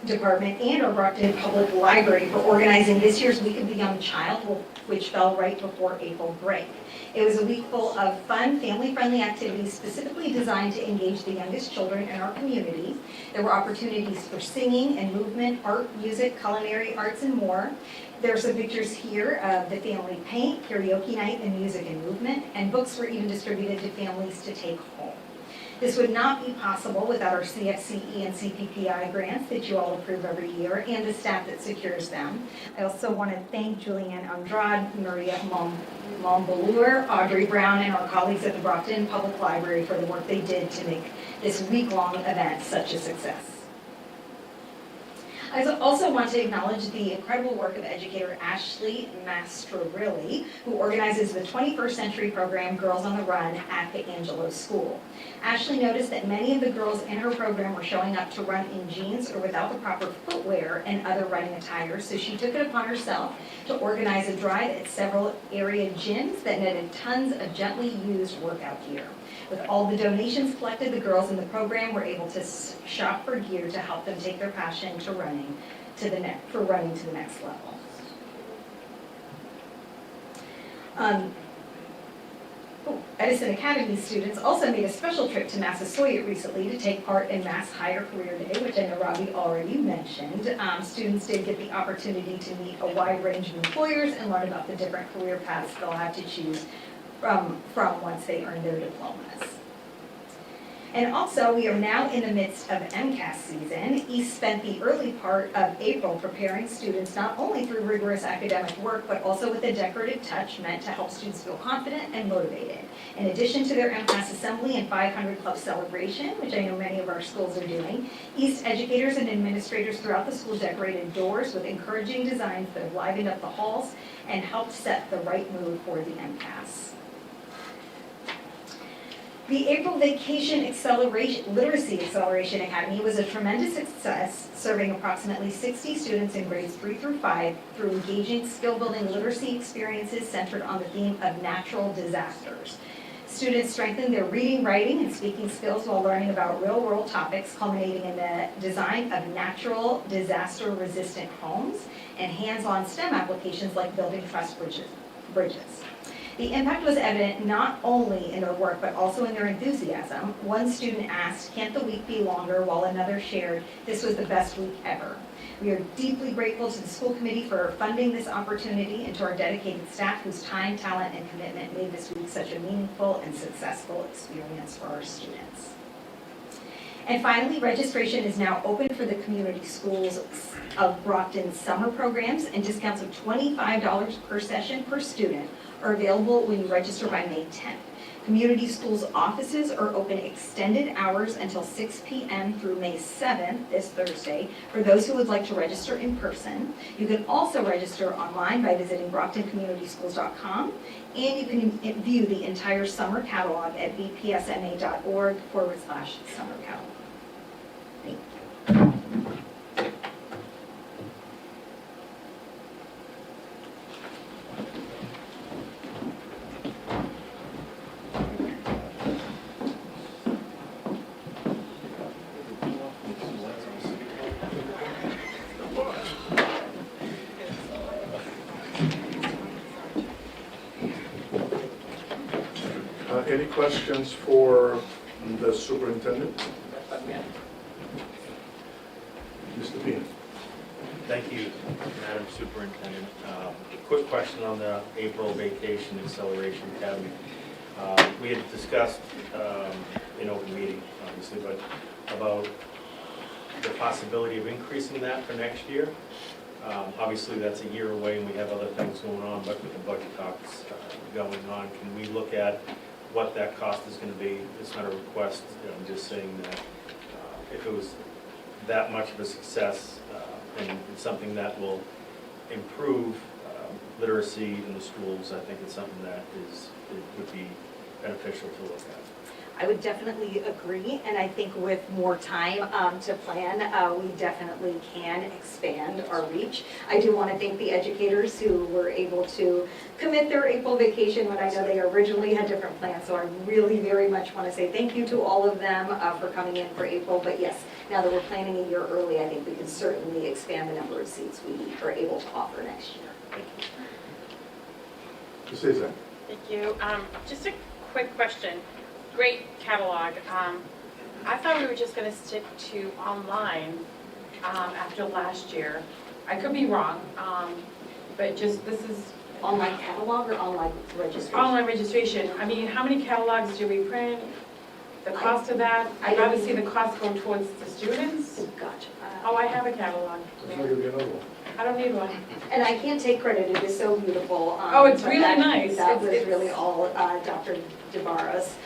Department and our Brockton Public Library for organizing this year's Week of the Young Child, which fell right before April break. It was a week full of fun, family-friendly activities specifically designed to engage the youngest children in our community. There were opportunities for singing and movement, art, music, culinary arts, and more. There are some pictures here of the family paint, karaoke night, and music and movement, and books were even distributed to families to take home. This would not be possible without our CFCE and CPPI grants that you all approve every year and the staff that secures them. I also want to thank Julianne Andrade, Maria Montbelur, Audrey Brown, and our colleagues at the Brockton Public Library for the work they did to make this week-long event such a success. I also want to acknowledge the incredible work of educator Ashley Mastrorilli, who organizes the 21st Century program Girls on the Run at the Angelo School. Ashley noticed that many of the girls in her program were showing up to run in jeans or without the proper footwear and other running attire, so she took it upon herself to organize a drive at several area gyms that netted tons of gently used workout gear. With all the donations collected, the girls in the program were able to shop for gear to help them take their passion to running to the next level. Edison Academy students also made a special trip to Massasoit recently to take part in Mass Hire Career Day, which I know Robbie already mentioned. Students did get the opportunity to meet a wide range of employers and learn about the different career paths they'll have to choose from once they earn their diplomas. And also, we are now in the midst of MCAS season. East spent the early part of April preparing students not only through rigorous academic work, but also with a decorative touch meant to help students feel confident and motivated. In addition to their MCAS assembly and 500 Club celebration, which I know many of our schools are doing, East educators and administrators throughout the school decorated doors with encouraging designs that have livened up the halls and helped set the right mood for the MCAS. The April Vacation Literacy Acceleration Academy was a tremendous success, serving approximately 60 students in grades 3 through 5 through engaging skill-building literacy experiences centered on the theme of natural disasters. Students strengthened their reading, writing, and speaking skills while learning about real-world topics, culminating in the design of natural disaster-resistant homes and hands-on STEM applications like building trust bridges. The impact was evident not only in their work, but also in their enthusiasm. One student asked, "Can't the week be longer?" while another shared, "This was the best week ever." We are deeply grateful to the school committee for funding this opportunity and to our dedicated staff whose time, talent, and commitment made this week such a meaningful and successful experience for our students. And finally, registration is now open for the community schools of Brockton summer programs, and discounts of $25 per session per student are available when you register by May 10th. Community schools offices are open extended hours until 6 p.m. through May 7th, this Thursday, for those who would like to register in person. You can also register online by visiting brocktoncommunityschools.com, and you can view the entire summer catalog at bpsma.org/summer catalog. Thank you. Any questions for the superintendent? Mr. Pena. Thank you, Madam Superintendent. Quick question on the April Vacation Acceleration Academy. We had discussed in open meeting, obviously, but about the possibility of increasing that for next year. Obviously, that's a year away and we have other things going on, but with the budget talks going on, can we look at what that cost is going to be? It's not a request, I'm just saying that if it was that much of a success and it's something that will improve literacy in the schools, I think it's something that it would be beneficial to look at. I would definitely agree, and I think with more time to plan, we definitely can expand our reach. I do want to thank the educators who were able to commit their April vacation when I know they originally had different plans, so I really very much want to say thank you to all of them for coming in for April. But yes, now that we're planning a year early, I think we can certainly expand the number of seats we are able to offer next year. Ms. Azak. Thank you. Just a quick question. Great catalog. I thought we were just going to stick to online after last year. I could be wrong, but just this is online catalog or online registration? Online registration. I mean, how many catalogs do we print? The cost of that? I'd rather see the cost go towards the students. Gotcha. Oh, I have a catalog. I don't need one. And I can't take credit, it is so beautiful. Oh, it's really nice. That was really all Dr. DeBarros.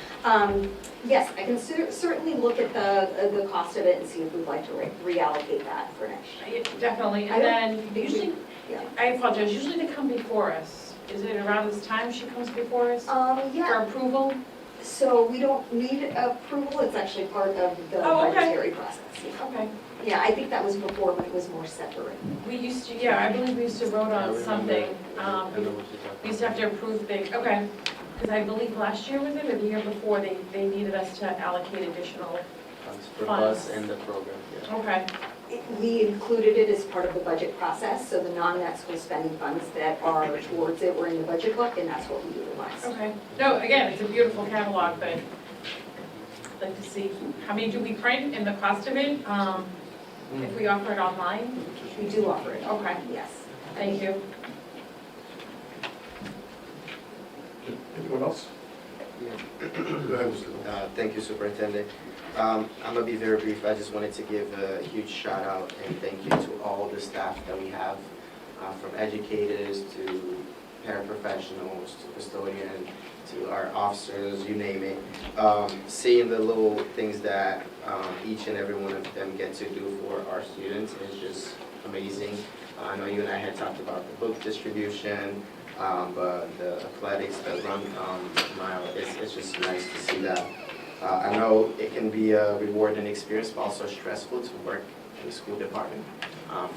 Yes, I can certainly look at the cost of it and see if we'd like to reallocate that for next year. Definitely, and then usually, yeah. I apologize, usually they come before us. Is it around this time she comes before us? Yeah. For approval? So we don't need approval, it's actually part of the budgetary process. Yeah. Okay. Yeah, I think that was before when it was more separate. We used to, yeah, I believe we used to vote on something. We used to have to approve things, okay. Because I believe last year, was it, or the year before, they needed us to allocate additional For funds. bus and the program, yeah. Okay. We included it as part of the budget process, so the non-net school spending funds that are towards it were in the budget book, and that's what we utilized. Okay. No, again, it's a beautiful catalog, but I'd like to see, how many do we print and the cost of it? If we offer it online? We do offer it. Okay. Yes. Thank you. Anyone else? Go ahead, Mr. Thank you, Superintendent. I'm gonna be very brief. I just wanted to give a huge shout out and thank you to all the staff that we have, from educators to paraprofessionals to custodian to our officers, you name it. Seeing the little things that each and every one of them get to do for our students is just amazing. I know you and I had talked about the book distribution, but the athletics, the run mile, it's just nice to see that. I know it can be a rewarding experience, but also stressful to work in the school department,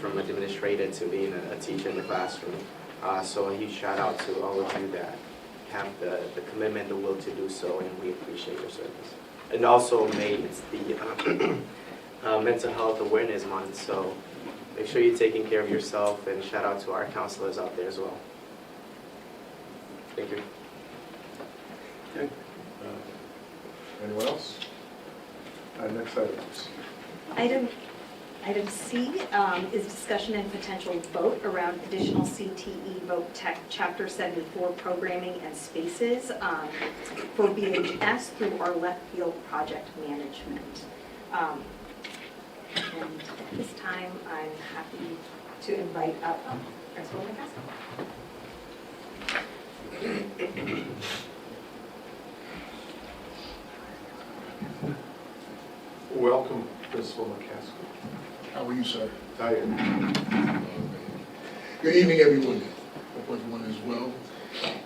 from administrator to being a teacher in the classroom. So a huge shout out to all of you that have the commitment, the will to do so, and we appreciate your service. And also May, it's the Mental Health Awareness Month, so make sure you're taking care of yourself, and shout out to our counselors out there as well. Thank you. Okay. Anyone else? Next item, please. Item C is discussion and potential vote around additional CTE Vote Tech Chapter 74 programming and spaces for BHS through our left field project management. And at this time, I'm happy to invite up Principal McCaskill. Welcome, Principal McCaskill. How are you, sir? Tired. Good evening, everyone. Hope everyone is well.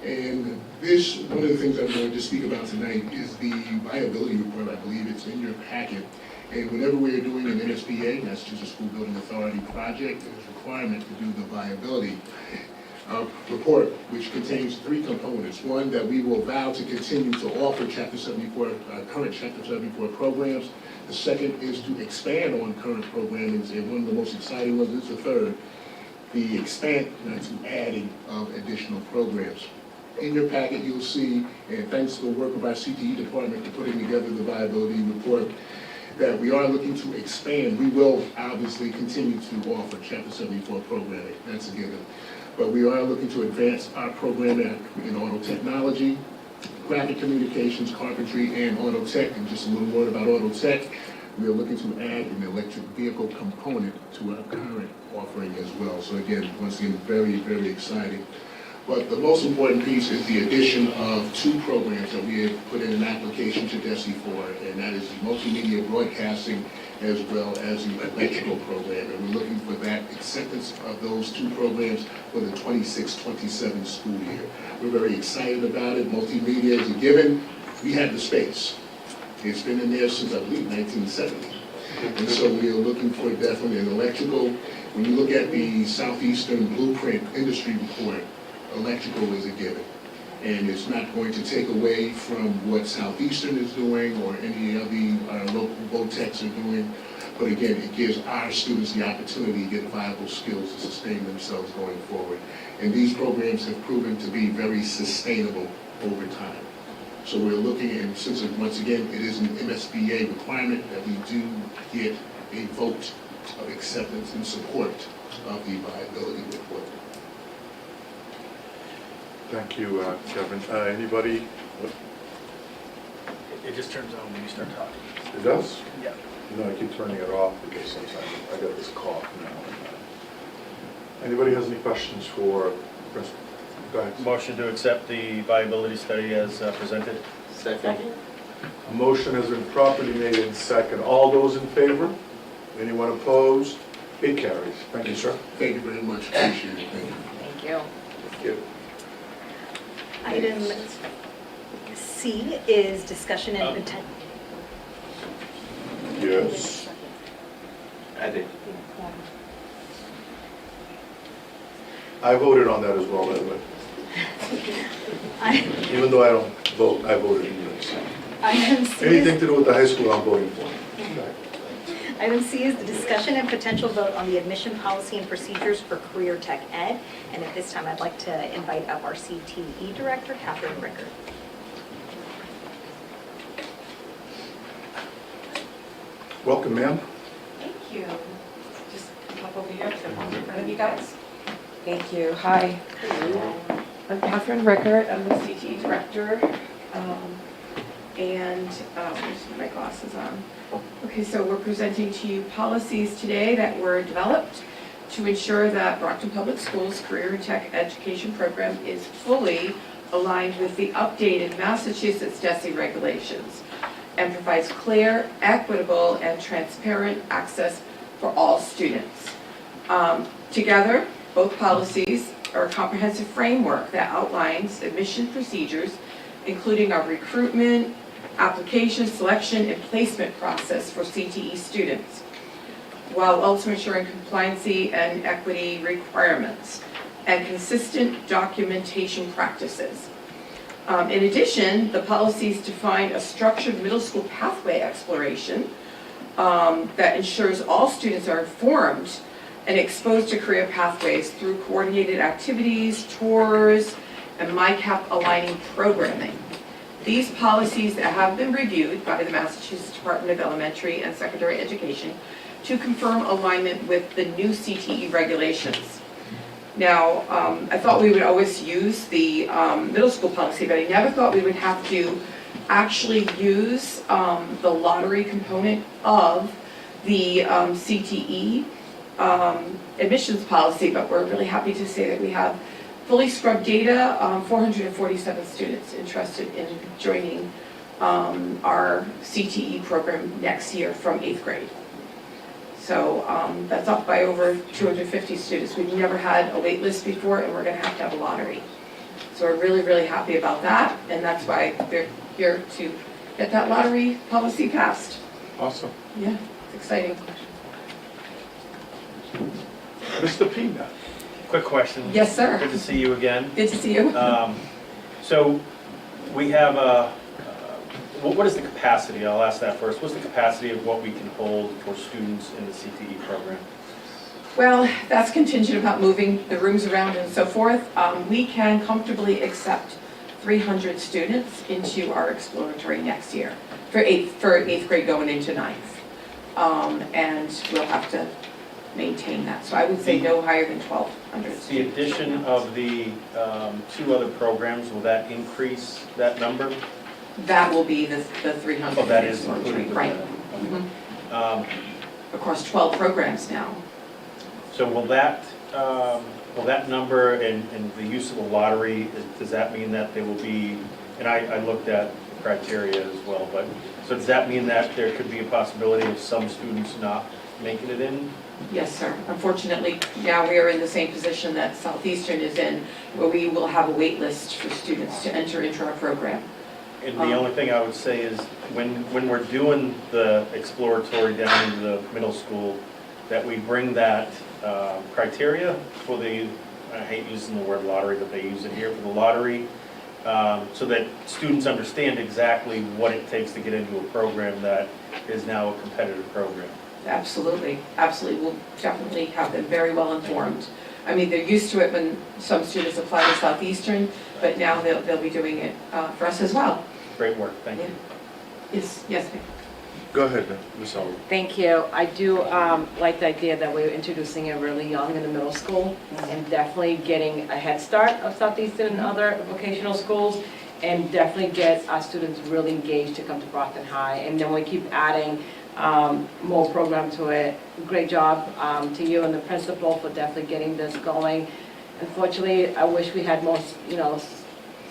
And this, one of the things I'm going to speak about tonight is the viability report. I believe it's in your packet. And whenever we are doing an MSBA, Massachusetts School Building Authority project, there's a requirement to do the viability report, which contains three components. One, that we will vow to continue to offer Chapter 74, current Chapter 74 programs. The second is to expand on current programming, and one of the most exciting ones is the third, the expand to adding of additional programs. In your packet, you'll see, and thanks to the work of our CTE department for putting together the viability report, that we are looking to expand. We will obviously continue to offer Chapter 74 programming, that's a given. But we are looking to advance our programming in auto technology, graphic communications, carpentry, and auto tech. And just a little word about auto tech, we are looking to add an electric vehicle component to our current offering as well. So again, once again, very, very exciting. But the most important piece is the addition of two programs that we have put in an application to DESE for, and that is the multimedia broadcasting as well as the electrical program. And we're looking for that acceptance of those two programs for the 26-27 school year. We're very excited about it. Multimedia is a given. We have the space. It's been in there since, I believe, 1970. And so we are looking for definitely an electrical. When you look at the Southeastern Blueprint Industry Report, electrical is a given. And it's not going to take away from what Southeastern is doing or any of the local VOTECs are doing. But again, it gives our students the opportunity to get viable skills to sustain themselves going forward. And these programs have proven to be very sustainable over time. So we're looking, and since once again, it is an MSBA requirement that we do get a vote of acceptance and support of the viability report. Thank you, Kevin. Anybody? It just turns on when you start talking. It does? Yeah. You know, I keep turning it off because sometimes I got this cough now and then. Anybody has any questions for Principal? Go ahead. Motion to accept the viability study as presented. Second. A motion has been properly made in second. All those in favor? Anyone opposed? It carries. Thank you, sir. Thank you very much. Appreciate it. Thank you. Thank you. Thank you. Item C is discussion and potential. Yes. I did. I voted on that as well, by the way. Even though I don't vote, I voted anyway. So. Item C Anything to do with the high school, I'm voting for. Item C is the discussion and potential vote on the admission policy and procedures for career tech ed. And at this time, I'd like to invite up our CTE director, Catherine Ricker. Welcome, ma'am. Thank you. Just pop over here so I'm in front of you guys. Thank you. Hi. I'm Catherine Rickert. I'm the CTE director. Where's my glasses on? Okay, so we're presenting to you policies today that were developed to ensure that Brockton Public Schools Career and Tech Education Program is fully aligned with the updated Massachusetts DESE regulations and provides clear, equitable, and transparent access for all students. Together, both policies are a comprehensive framework that outlines admission procedures, including our recruitment, application, selection, and placement process for CTE students, while also ensuring compliancy and equity requirements and consistent documentation practices. In addition, the policies define a structured middle school pathway exploration that ensures all students are informed and exposed to career pathways through coordinated activities, tours, and MyCap aligning programming. These policies have been reviewed by the Massachusetts Department of Elementary and Secondary Education to confirm alignment with the new CTE regulations. Now, I thought we would always use the middle school policy, but I never thought we would have to actually use the lottery component of the CTE admissions policy, but we're really happy to say that we have fully scrubbed data, 447 students interested in joining our CTE program next year from 8th grade. So that's up by over 250 students. We've never had a wait list before, and we're going to have a lottery. So we're really, really happy about that, and that's why we're here to get that lottery policy passed. Awesome. Yeah, it's exciting. Mr. Pina. Quick question. Yes, sir. Good to see you again. Good to see you. So we have what is the capacity? I'll ask that first. What's the capacity of what we can hold for students in the CTE program? Well, that's contingent about moving the rooms around and so forth. We can comfortably accept 300 students into our exploratory next year for eighth grade going into 9th. And we'll have to maintain that. So I would say no higher than 1,200. The addition of the 2 other programs, will that increase that number? That will be the 300. Oh, that is included with right. that. Okay. Across 12 programs now. So will that number and the use of the lottery, does that mean that there will be, and I looked at the criteria as well, but so does that mean that there could be a possibility of some students not making it in? Yes, sir. Unfortunately, now we are in the same position that Southeastern is in, where we will have a wait list for students to enter into our program. And the only thing I would say is when we're doing the exploratory down in the middle school, that we bring that criteria for the, I hate using the word lottery, but they use it here for the lottery, so that students understand exactly what it takes to get into a program that is now a competitive program. Absolutely, absolutely. We'll definitely have them very well informed. I mean, they're used to it when some students apply to Southeastern, but now they'll be doing it for us as well. Great work, thank you. Yes, ma'am. Go ahead, Ms. Oliver. Thank you. I do like the idea that we're introducing it really young in the middle school and definitely getting a head start of Southeastern and other vocational schools, and definitely get our students really engaged to come to Brockton High. And then we keep adding more program to it. Great job to you and the principal for definitely getting this going. Unfortunately, I wish we had more,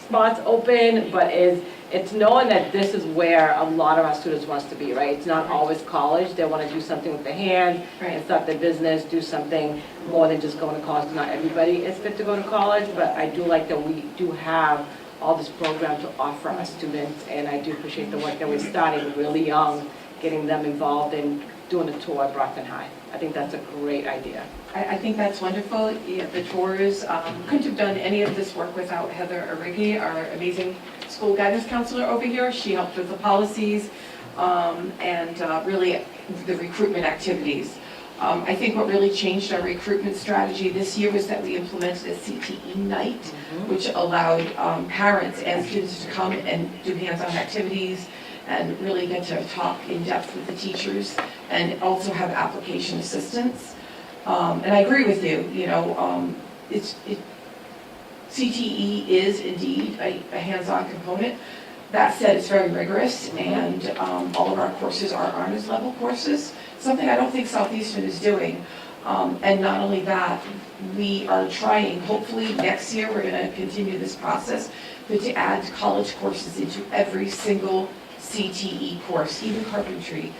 spots open, but it's knowing that this is where a lot of our students wants to be, right? It's not always college. They want to do something with their hands and start their business, do something more than just going to college. Not everybody is fit to go to college, but I do like that we do have all this program to offer our students, and I do appreciate the work that we're starting really young, getting them involved in doing a tour at Brockton High. I think that's a great idea. I think that's wonderful. Yeah, the tours, couldn't have done any of this work without Heather Origi, our amazing school guidance counselor over here. She helped with the policies and really the recruitment activities. I think what really changed our recruitment strategy this year was that we implemented a CTE night, which allowed parents and students to come and do hands-on activities and really get to talk in depth with the teachers and also have application assistance. And I agree with you, CTE is indeed a hands-on component, That said, it's very rigorous, and all of our courses are honors level courses, something I don't think Southeastern is doing. And not only that, we are trying, hopefully next year, we're going to continue this process, but to add college courses into every single CTE course, even carpentry,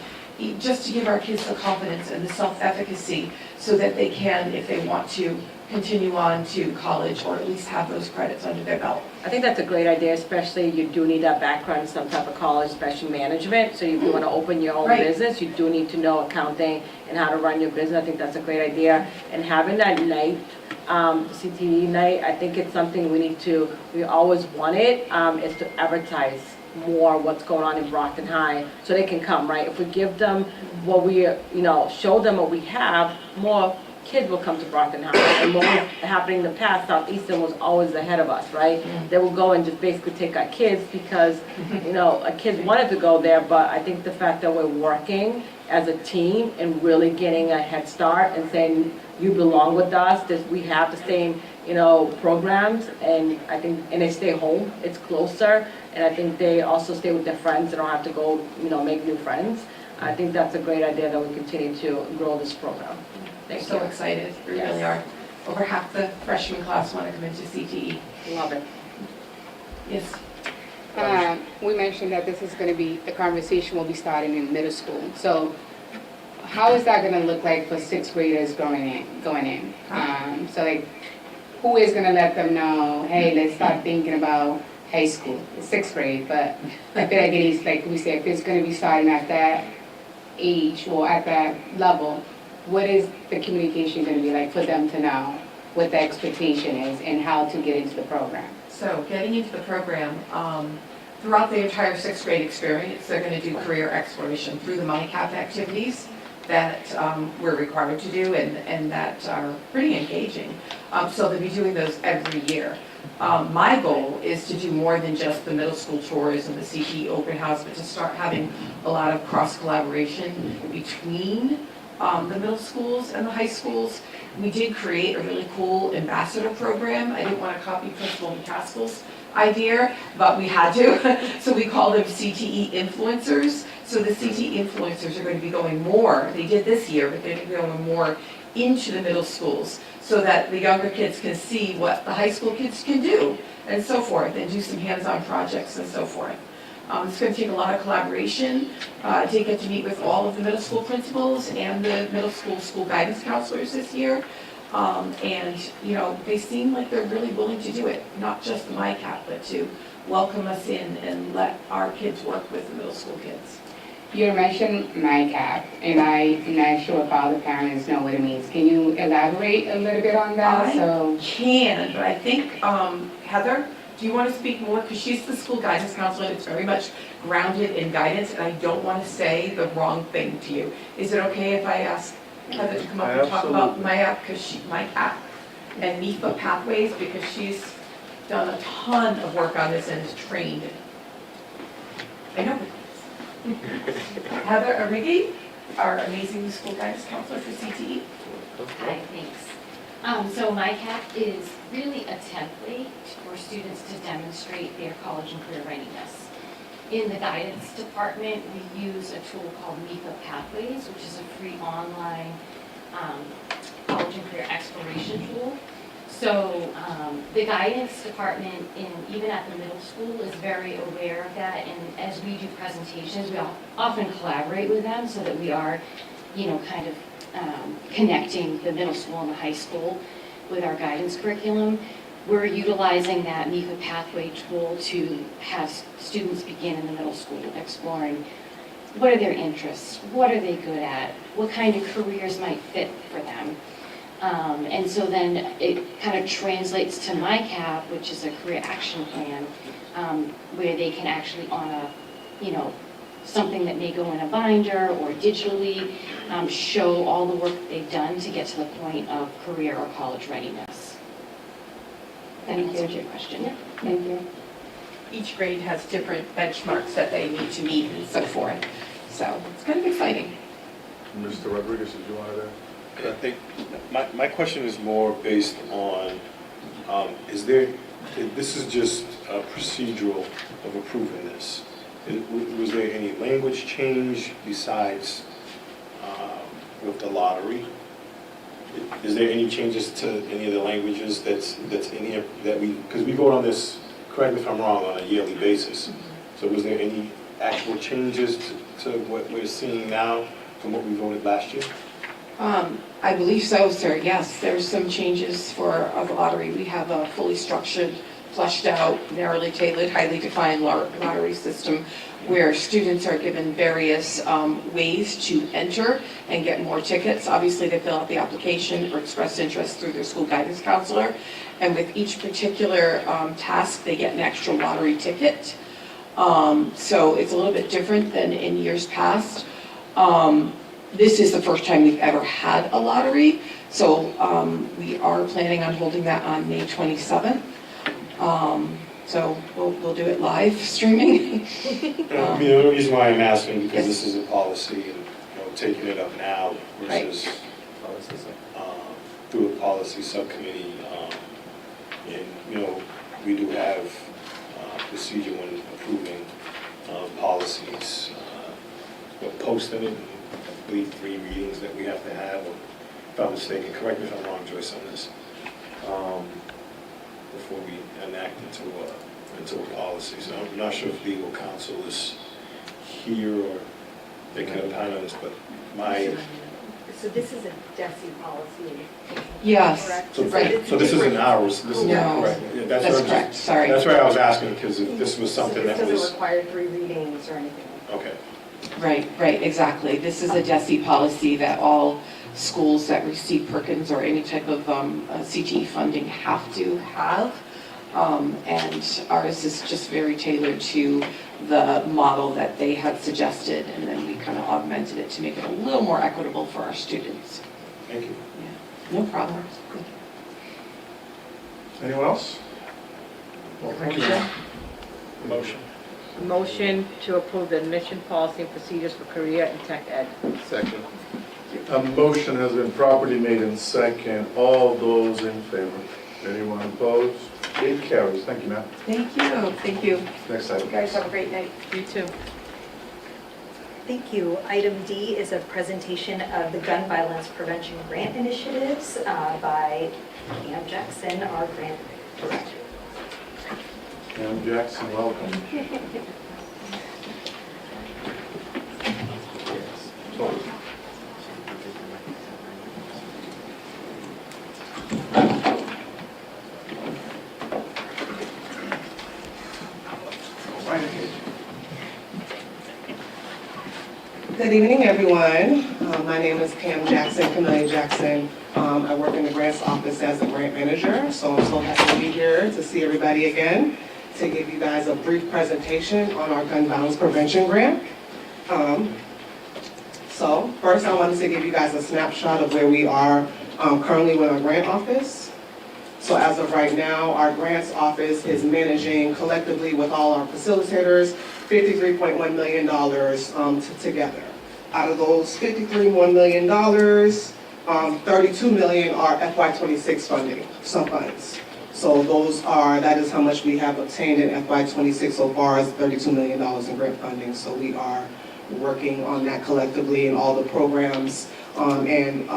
just to give our kids the confidence and the self-efficacy so that they can, if they want to, continue on to college or at least have those credits under their belt. I think that's a great idea, especially you do need that background in some type of college, especially management. So if you want to open your own business, you do need to know accounting and how to run your business. I think that's a great idea. And having that night, CTE night, I think it's something we always wanted, is to advertise more what's going on in Brockton High so they can come, right? If we give them what we, show them what we have, more kids will come to Brockton High. And what was happening in the past, Southeastern was always ahead of us, right? They would go and just basically take our kids because, our kids wanted to go there, but I think the fact that we're working as a team and really getting a head start and saying, you belong with us, we have the same, programs, and I think, and they stay home, it's closer, and I think they also stay with their friends, they don't have to go, make new friends. I think that's a great idea that we continue to grow this program. They're so excited, we really are. Over half the freshman class want to come into CTE. Love it. Yes. We mentioned that this is going to be, the conversation will be starting in middle school. So how is that going to look like for sixth graders going in? So like, who is going to let them know, hey, let's start thinking about high school, sixth grade, but I feel like it is, like we said, if it's going to be starting at that age or at that level, what is the communication going to be like for them to know what the expectation is and how to get into the program? So getting into the program, throughout the entire sixth grade experience, they're going to do career exploration through the MyCap activities that we're required to do and that are pretty engaging. So they'll be doing those every year. My goal is to do more than just the middle school tours and the CTE open house, but to start having a lot of cross collaboration between the middle schools and the high schools. We did create a really cool ambassador program. I didn't want to copy Principal McCaskill's idea, but we had to. So we call them CTE influencers. So the CTE influencers are going to be going more, they did this year, but they're going to be going more into the middle schools so that the younger kids can see what the high school kids can do and so forth, and do some hands-on projects and so forth. It's going to take a lot of collaboration. I did get to meet with all of the middle school principals and the middle school guidance counselors this year. And, they seem like they're really willing to do it, not just the MyCap, but to welcome us in and let our kids work with the middle school kids. You mentioned MyCap, and I'm not sure if all the parents know what it means. Can you elaborate a little bit on that? I can, but I think, Heather, do you want to speak more? Because she's the school guidance counselor that's very much grounded in guidance, and I don't want to say the wrong thing to you. Is it okay if I ask Heather to come up and talk about MyCap and MIFA pathways, because she's done a ton of work on this and is trained. I know. Heather Arrighi, our amazing school guidance counselor for CTE. Hi, thanks. So MyCap is really a template for students to demonstrate their college and career readiness. In the guidance department, we use a tool called MIFA Pathways, which is a free online college and career exploration tool. So the guidance department, even at the middle school, is very aware of that, and as we do presentations, we often collaborate with them so that we are, kind of connecting the middle school and the high school with our guidance curriculum. We're utilizing that MIFA pathway tool to have students begin in the middle school exploring what are their interests, what are they good at, what kind of careers might fit for them. And so then it kind of translates to MyCap, which is a career action plan, where they can actually on a, something that may go in a binder or digitally, show all the work they've done to get to the point of career or college readiness. That answers your question. Yeah. Thank you. Each grade has different benchmarks that they need to meet and so forth. So it's kind of exciting. Mr. Rodriguez, did you want to? I think my question is more based on, is there this is just a procedural of approving this. Was there any language change besides with the lottery? Is there any changes to any of the languages that's in here that because we vote on this, correct me if I'm wrong, on a yearly basis. So was there any actual changes to what we're seeing now from what we voted last year? I believe so, sir. Yes, there's some changes for the lottery. We have a fully structured, fleshed out, narrowly tailored, highly defined lottery system where students are given various ways to enter and get more tickets. Obviously, they fill out the application or express interest through their school guidance counselor. And with each particular task, they get an extra lottery ticket. So it's a little bit different than in years past. This is the first time we've ever had a lottery, so we are planning on holding that on May 27th. So we'll do it live streaming. The reason why I'm asking because this is a policy and taking it up now versus through a policy subcommittee. And we do have procedure when approving policies, posting it. I believe 3 readings that we have to have. If I'm mistaken, correct me if I'm wrong, Joyce, on this. Before we enact into a policy. So I'm not sure if legal counsel is here or they can opine on this, but So this is a DESI policy? Yes. Correct? So this isn't ours. This is No. correct. Yeah, That's correct. Sorry. That's why I was asking because if this was something So this that was doesn't require 3 readings or anything? okay. Right, exactly. This is a DESI policy that all schools that receive Perkins or any type of CTE funding have to have. And ours is just very tailored to the model that they had suggested, and then we kind of augmented it to make it a little more equitable for our students. Thank you. Yeah, no problem. Anyone else? Well, thank you. Motion. Motion to approve the admission policy and procedures for career and tech ed. Second. A motion has been properly made in second. All those in favor? Anyone opposed? It carries. Thank you, ma'am. Thank you. Thank you. Next item. You guys have a great night. You too. Thank you. Item D is a presentation of the gun violence prevention grant initiatives by Pam Jackson, our grant director. Pam Jackson, welcome. Good evening, everyone. My name is Pam Jackson, Camellia Jackson. I work in the grants office as a grant manager, so I'm so happy to be here to see everybody again, to give you guys a brief presentation on our gun violence prevention grant. So first I wanted to give you guys a snapshot of where we are currently with our grant office. So as of right now, our grants office is managing collectively with all our facilitators $53.1 million together. Out of those $53.1 million, $32 million are FY26 funding, some funds. So that is how much we have obtained in FY26 so far, is $32 million in grant funding. So we are working on that collectively, and all the programs and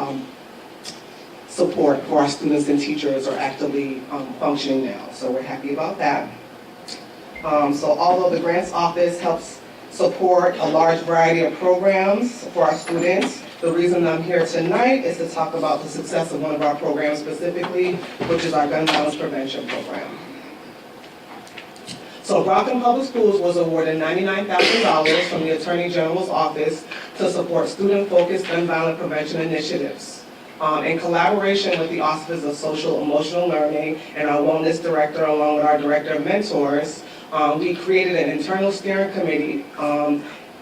support for our students and teachers are actively functioning now. So we're happy about that. So although the grants office helps support a large variety of programs for our students, the reason I'm here tonight is to talk about the success of one of our programs specifically, which is our gun violence prevention program. So Brockton Public Schools was awarded $99,000 from the Attorney General's office to support student-focused gun violence prevention initiatives. In collaboration with the Office of Social Emotional Learning and our Wellness Director, along with our Director of Mentors, we created an internal steering committee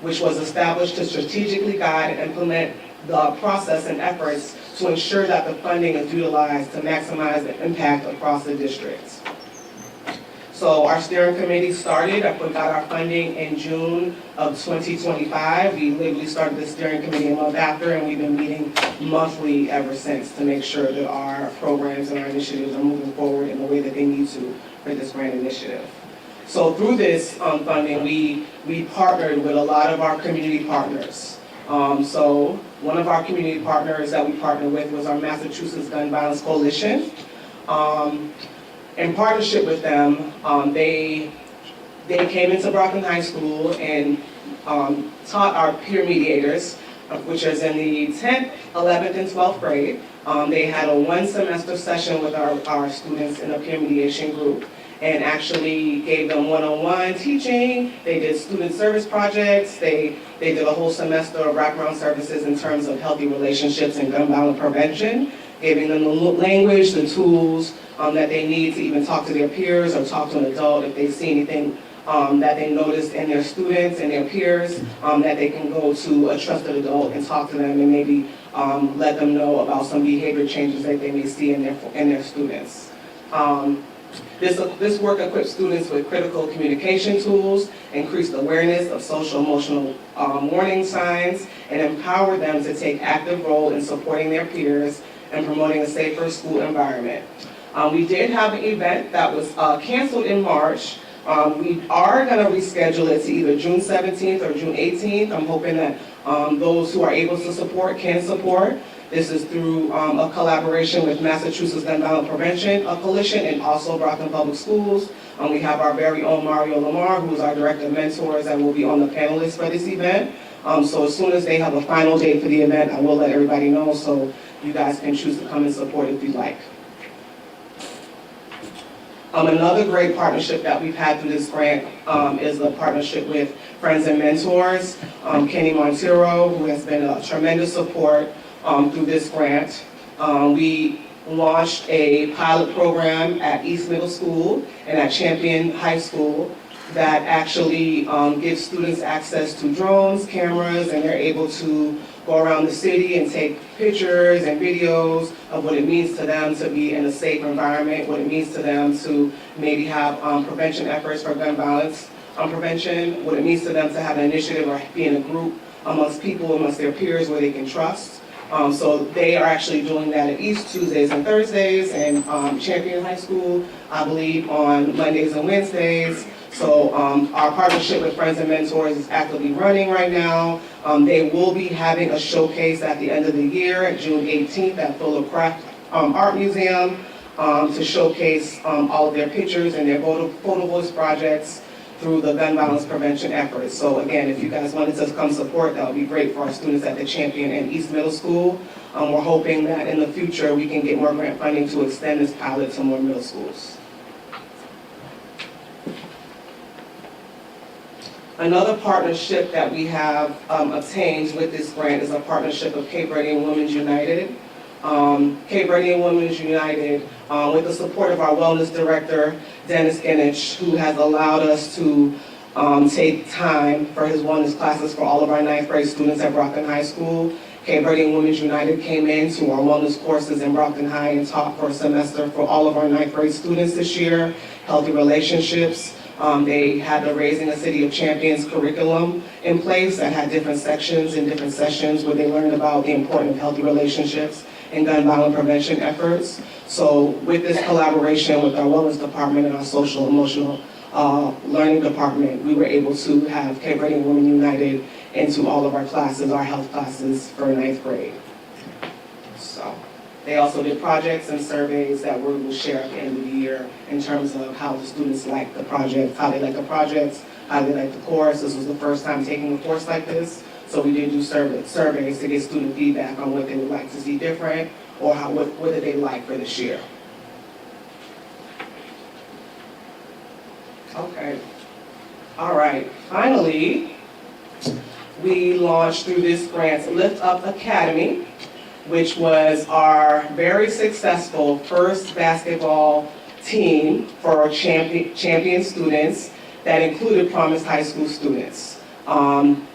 which was established to strategically guide and implement the process and efforts to ensure that the funding is utilized to maximize the impact across the districts. So our steering committee started, we got our funding in June of 2025. We literally started the steering committee a month after, and we've been meeting monthly ever since to make sure that our programs and our initiatives are moving forward in the way that they need to for this grant initiative. So through this funding, we partnered with a lot of our community partners. So one of our community partners that we partnered with was our Massachusetts Gun Violence Coalition. In partnership with them, they came into Brockton High School and taught our peer mediators, which is in the 10th, 11th, and 12th grade. They had a one-semester session with our students in a peer mediation group and actually gave them one-on-one teaching. They did student service projects. They did a whole semester of wraparound services in terms of healthy relationships and gun violence prevention, giving them the language, the tools that they need to even talk to their peers or talk to an adult if they see anything that they noticed in their students and their peers, that they can go to a trusted adult and talk to them and maybe let them know about some behavior changes that they may see in their students. This work equips students with critical communication tools, increased awareness of social emotional warning signs, and empower them to take active role in supporting their peers and promoting a safer school environment. We did have an event that was canceled in March. We are going to reschedule it to either June 17th or June 18th. I'm hoping that those who are able to support can support. This is through a collaboration with Massachusetts Gun Violence Prevention Coalition and also Brockton Public Schools. We have our very own Mario Lamar, who is our Director of Mentors, that will be on the panelists for this event. So as soon as they have a final date for the event, I will let everybody know so you guys can choose to come and support if you'd like. Another great partnership that we've had through this grant is the partnership with Friends and Mentors. Kenny Montero, who has been a tremendous support through this grant. We launched a pilot program at East Middle School and at Champion High School that actually gives students access to drones, cameras, and they're able to go around the city and take pictures and videos of what it means to them to be in a safe environment, what it means to them to maybe have prevention efforts for gun violence prevention, what it means to them to have an initiative or be in a group amongst people, amongst their peers where they can trust. So they are actually doing that at East Tuesdays and Thursdays, and Champion High School, I believe, on Mondays and Wednesdays. So our partnership with Friends and Mentors is actively running right now. They will be having a showcase at the end of the year, at June 18th, at Fuller Craft Art Museum, to showcase all of their pictures and their photo voice projects through the gun violence prevention efforts. So again, if you guys wanted to come support, that would be great for our students at the Champion and East Middle School. We're hoping that in the future we can get more grant funding to extend this pilot to more middle schools. Another partnership that we have obtained with this grant is a partnership of Cape Verdean Women's United. Cape Verdean Women's United, with the support of our wellness director, Dennis Ginich, who has allowed us to take time for his wellness classes for all of our 9th grade students at Brockton High School. Cape Verdean Women's United came into our wellness courses in Brockton High and taught for a semester for all of our 9th grade students this year, healthy relationships. They had the Raising a City of Champions curriculum in place that had different sections and different sessions where they learned about the importance of healthy relationships and gun violence prevention efforts. So with this collaboration with our wellness department and our social emotional learning department, we were able to have Cape Verdean Women United into all of our classes, our health classes for 9th grade. So they also did projects and surveys that we will share at the end of the year in terms of how the students like the project, how they like the projects, how they like the course. This was the first time taking a course like this. So we did do surveys to get student feedback on what they would like to see different or what did they like for this year. Okay. All right. Finally, we launched through this grant Lift Up Academy, which was our very successful first basketball team for our champion students that included Promise High School students.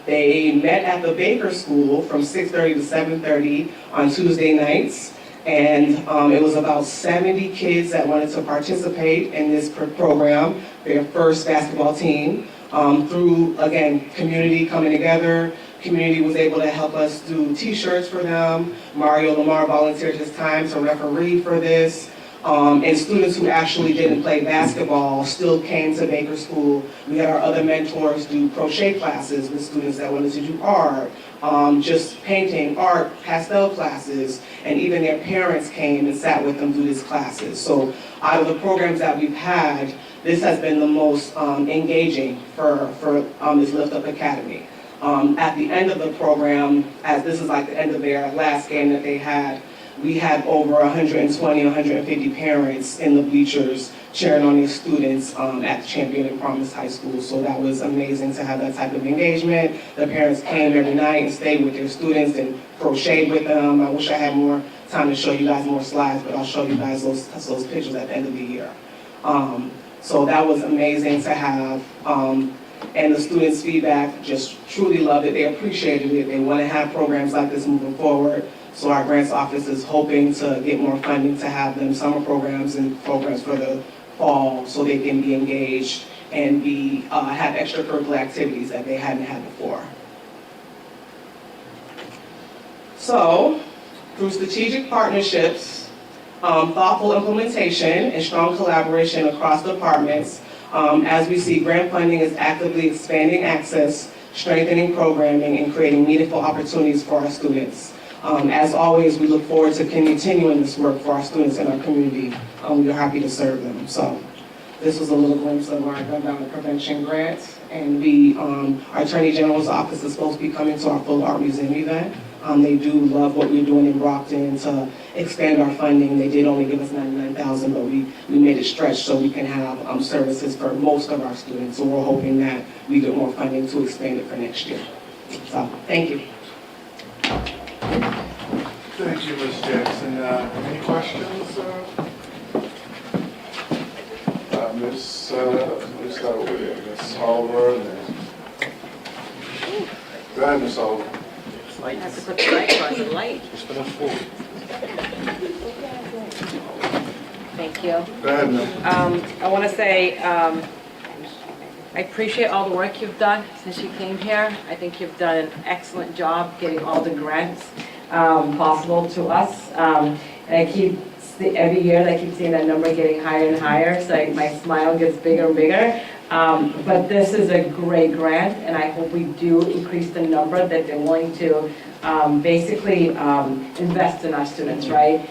They met at the Baker School from 6:30 to 7:30 on Tuesday nights. And it was about 70 kids that wanted to participate in this program, their first basketball team. Through, again, community coming together, community was able to help us do t-shirts for them. Mario Lamar volunteered his time to referee for this. And students who actually didn't play basketball still came to Baker School. We had our other mentors do crochet classes with students that wanted to do art, just painting, art, pastel classes, and even their parents came and sat with them through these classes. So out of the programs that we've had, this has been the most engaging for this Lift Up Academy. At the end of the program, as this is like the end of their last game that they had, we had over 120, 150 parents in the bleachers cheering on these students at Champion and Promise High School. So that was amazing to have that type of engagement. The parents came every night and stayed with their students and crocheted with them. I wish I had more time to show you guys more slides, but I'll show you guys those pictures at the end of the year. So that was amazing to have. And the students' feedback, just truly loved it. They appreciated it. They want to have programs like this moving forward. So our grants office is hoping to get more funding to have them summer programs and programs for the fall so they can be engaged and have extracurricular activities that they hadn't had before. So, through strategic partnerships, thoughtful implementation, and strong collaboration across departments, as we see, grant funding is actively expanding access, strengthening programming, and creating meaningful opportunities for our students. As always, we look forward to continuing this work for our students in our community. We are happy to serve them. So this was a little glimpse of our gun violence prevention grant. And our Attorney General's office is supposed to be coming to our full art museum event. They do love what we're doing in Brockton to expand our funding. They did only give us $99,000, but we made it stretch so we can have services for most of our students. So we're hoping that we get more funding to expand it for next year. So, thank you. Thank you, Ms. Jackson. Any questions? Ms. Oliver. Go ahead, Ms. Oliver. I have to put the light on, the light. Just finish forward. Thank you. Go ahead, ma'am. I want to say I appreciate all the work you've done since you came here. I think you've done an excellent job getting all the grants possible to us. And every year I keep seeing that number getting higher and higher, so my smile gets bigger and bigger. But this is a great grant, and I hope we do increase the number that they're willing to basically invest in our students, right?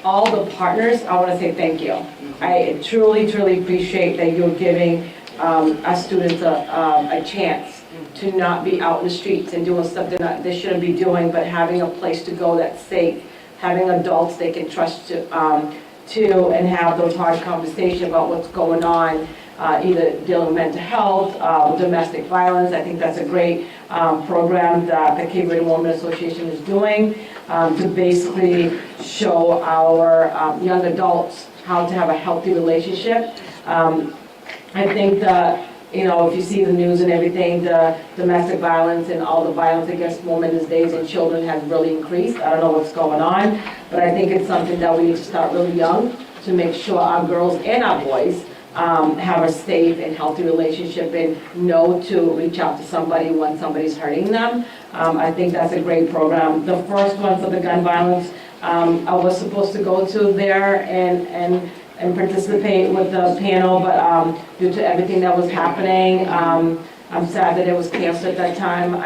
All the partners, I want to say thank you. I truly, truly appreciate that you're giving our students a chance to not be out in the streets and doing stuff they shouldn't be doing, but having a place to go that's safe, having adults they can trust to and have those hard conversations about what's going on, either dealing with mental health, domestic violence. I think that's a great program that the Cape Breton Women Association is doing to basically show our young adults how to have a healthy relationship. I think that, if you see the news and everything, the domestic violence and all the violence against women these days and children has really increased. I don't know what's going on, but I think it's something that we need to start really young to make sure our girls and our boys have a safe and healthy relationship and know to reach out to somebody when somebody's hurting them. I think that's a great program. The first one for the gun violence, I was supposed to go to there and participate with the panel, but due to everything that was happening, I'm sad that it was canceled at that time.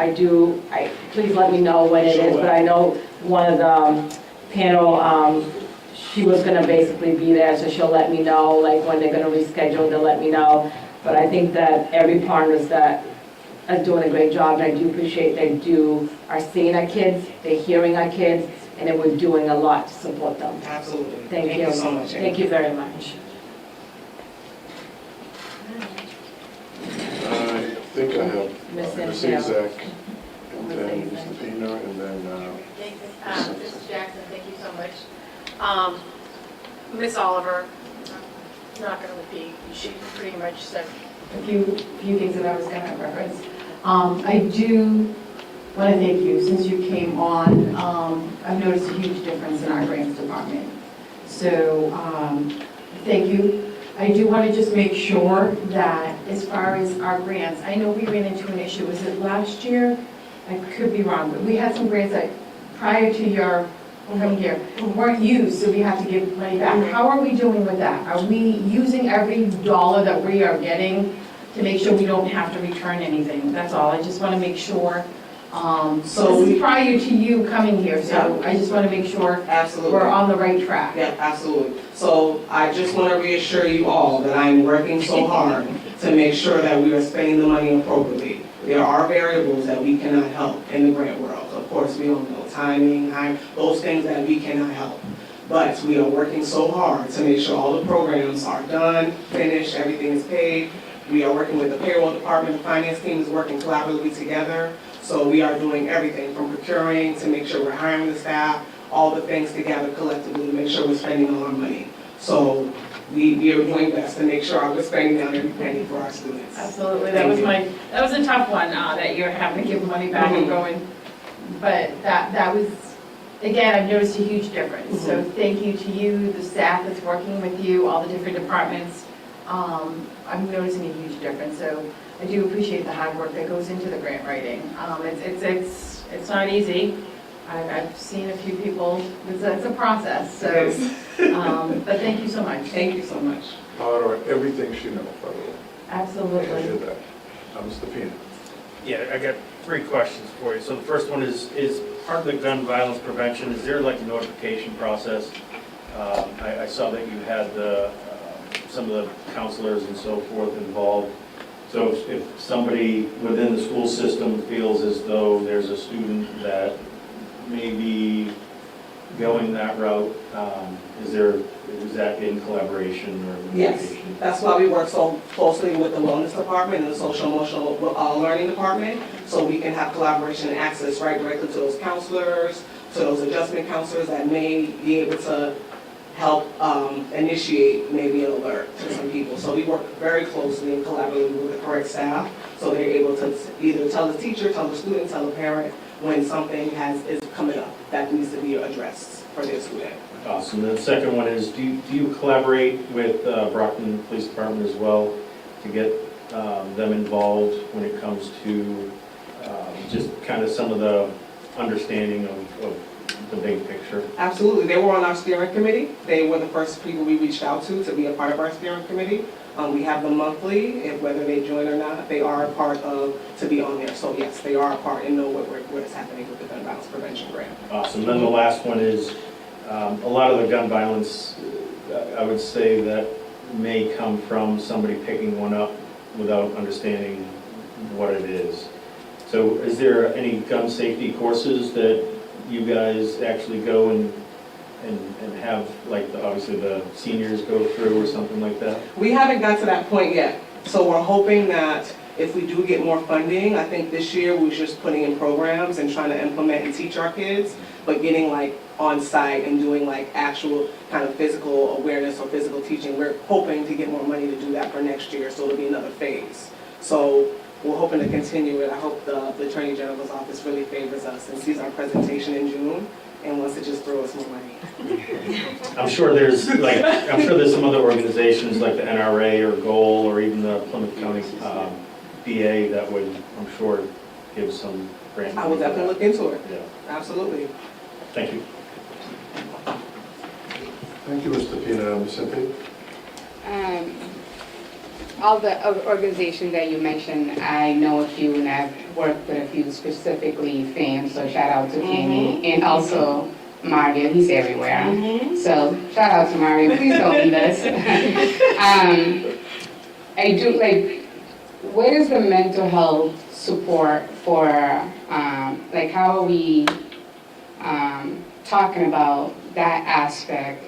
Please let me know when it is, but I know one of the panel, she was gonna basically be there, so she'll let me know, like when they're gonna reschedule, they'll let me know. But I think that every partners that are doing a great job, and I do appreciate are seeing our kids, they're hearing our kids, and then we're doing a lot to support them. Absolutely. Thank you so much. Thank you very much. I think I have Ms. Zach, and then Mr. Pena, and then Mrs. Jackson, thank you so much. Ms. Oliver, I'm not going to repeat, she pretty much said A few things that I was going to reference. I do want to thank you. Since you came on, I've noticed a huge difference in our grants department. So thank you. I do want to just make sure that as far as our grants, I know we ran into an issue. Was it last year? I could be wrong, but we had some grants that prior to your coming here weren't used, so we have to give money back. How are we doing with that? Are we using every dollar that we are getting to make sure we don't have to return anything? That's all. I just want to make sure. So this is prior to you coming here, so I just want to make sure we're on the right track. Yeah, absolutely. So I just want to reassure you all that I'm working so hard to make sure that we are spending the money appropriately. There are variables that we cannot help in the grant world. Of course, we don't know timing, those things that we cannot help. But we are working so hard to make sure all the programs are done, finished, everything is paid. We are working with the payroll department, the finance team is working collaboratively together. So we are doing everything from procuring to make sure we're hiring the staff, all the things together collectively to make sure we're spending all our money. So we are doing best to make sure we're spending down every penny for our students. Absolutely, that was a tough one, that you're having to give money back and going, but that was, again, I've noticed a huge difference. So thank you to you, the staff that's working with you, all the different departments. I'm noticing a huge difference. So I do appreciate the hard work that goes into the grant writing. It's not easy. I've seen a few people, it's a process, so, but thank you so much. Thank you so much. Proud of everything she knows, by the way. Absolutely. I did that. Mr. Pena. Yeah, I got 3 questions for you. So the first one is part of the gun violence prevention, is there like a notification process? I saw that you had some of the counselors and so forth involved. So if somebody within the school system feels as though there's a student that may be going that route, is that in collaboration or? Yes, that's why we work so closely with the wellness department and the social emotional learning department, so we can have collaboration and access right directly to those counselors, to those adjustment counselors that may be able to help initiate maybe an alert to some people. So we work very closely and collaboratively with the correct staff, so they're able to either tell the teacher, tell the student, tell the parent when something is coming up that needs to be addressed for their student. Awesome. The second one is, do you collaborate with Brockton Police Department as well to get them involved when it comes to just kind of some of the understanding of the big picture? Absolutely. They were on our steering committee. They were the first people we reached out to be a part of our steering committee. We have them monthly, and whether they join or not, they are a part to be on there. So yes, they are a part and know what is happening with the gun violence prevention grant. Awesome. Then the last one is, a lot of the gun violence, I would say that may come from somebody picking one up without understanding what it is. So is there any gun safety courses that you guys actually go and have, like, obviously the seniors go through or something like that? We haven't got to that point yet. So we're hoping that if we do get more funding, I think this year we're just putting in programs and trying to implement and teach our kids, but getting like on site and doing like actual kind of physical awareness or physical teaching. We're hoping to get more money to do that for next year, so it'll be another phase. So we're hoping to continue it. I hope the Attorney General's office really favors us and sees our presentation in June and wants to just throw us more money. I'm sure there's some other organizations like the NRA or GOAL or even the Plymouth County BA that would, I'm sure, give some grant. I will definitely look into it. Yeah. Absolutely. Thank you. Thank you, Mr. Pena. Ms. Cynthia? All the organizations that you mentioned, I know a few and I've worked with a few, specifically FAM, so shout out to Kenny, and also Mario, he's everywhere. So shout out to Mario, please don't leave us. I do, like, what is the mental health support for, like, how are we talking about that aspect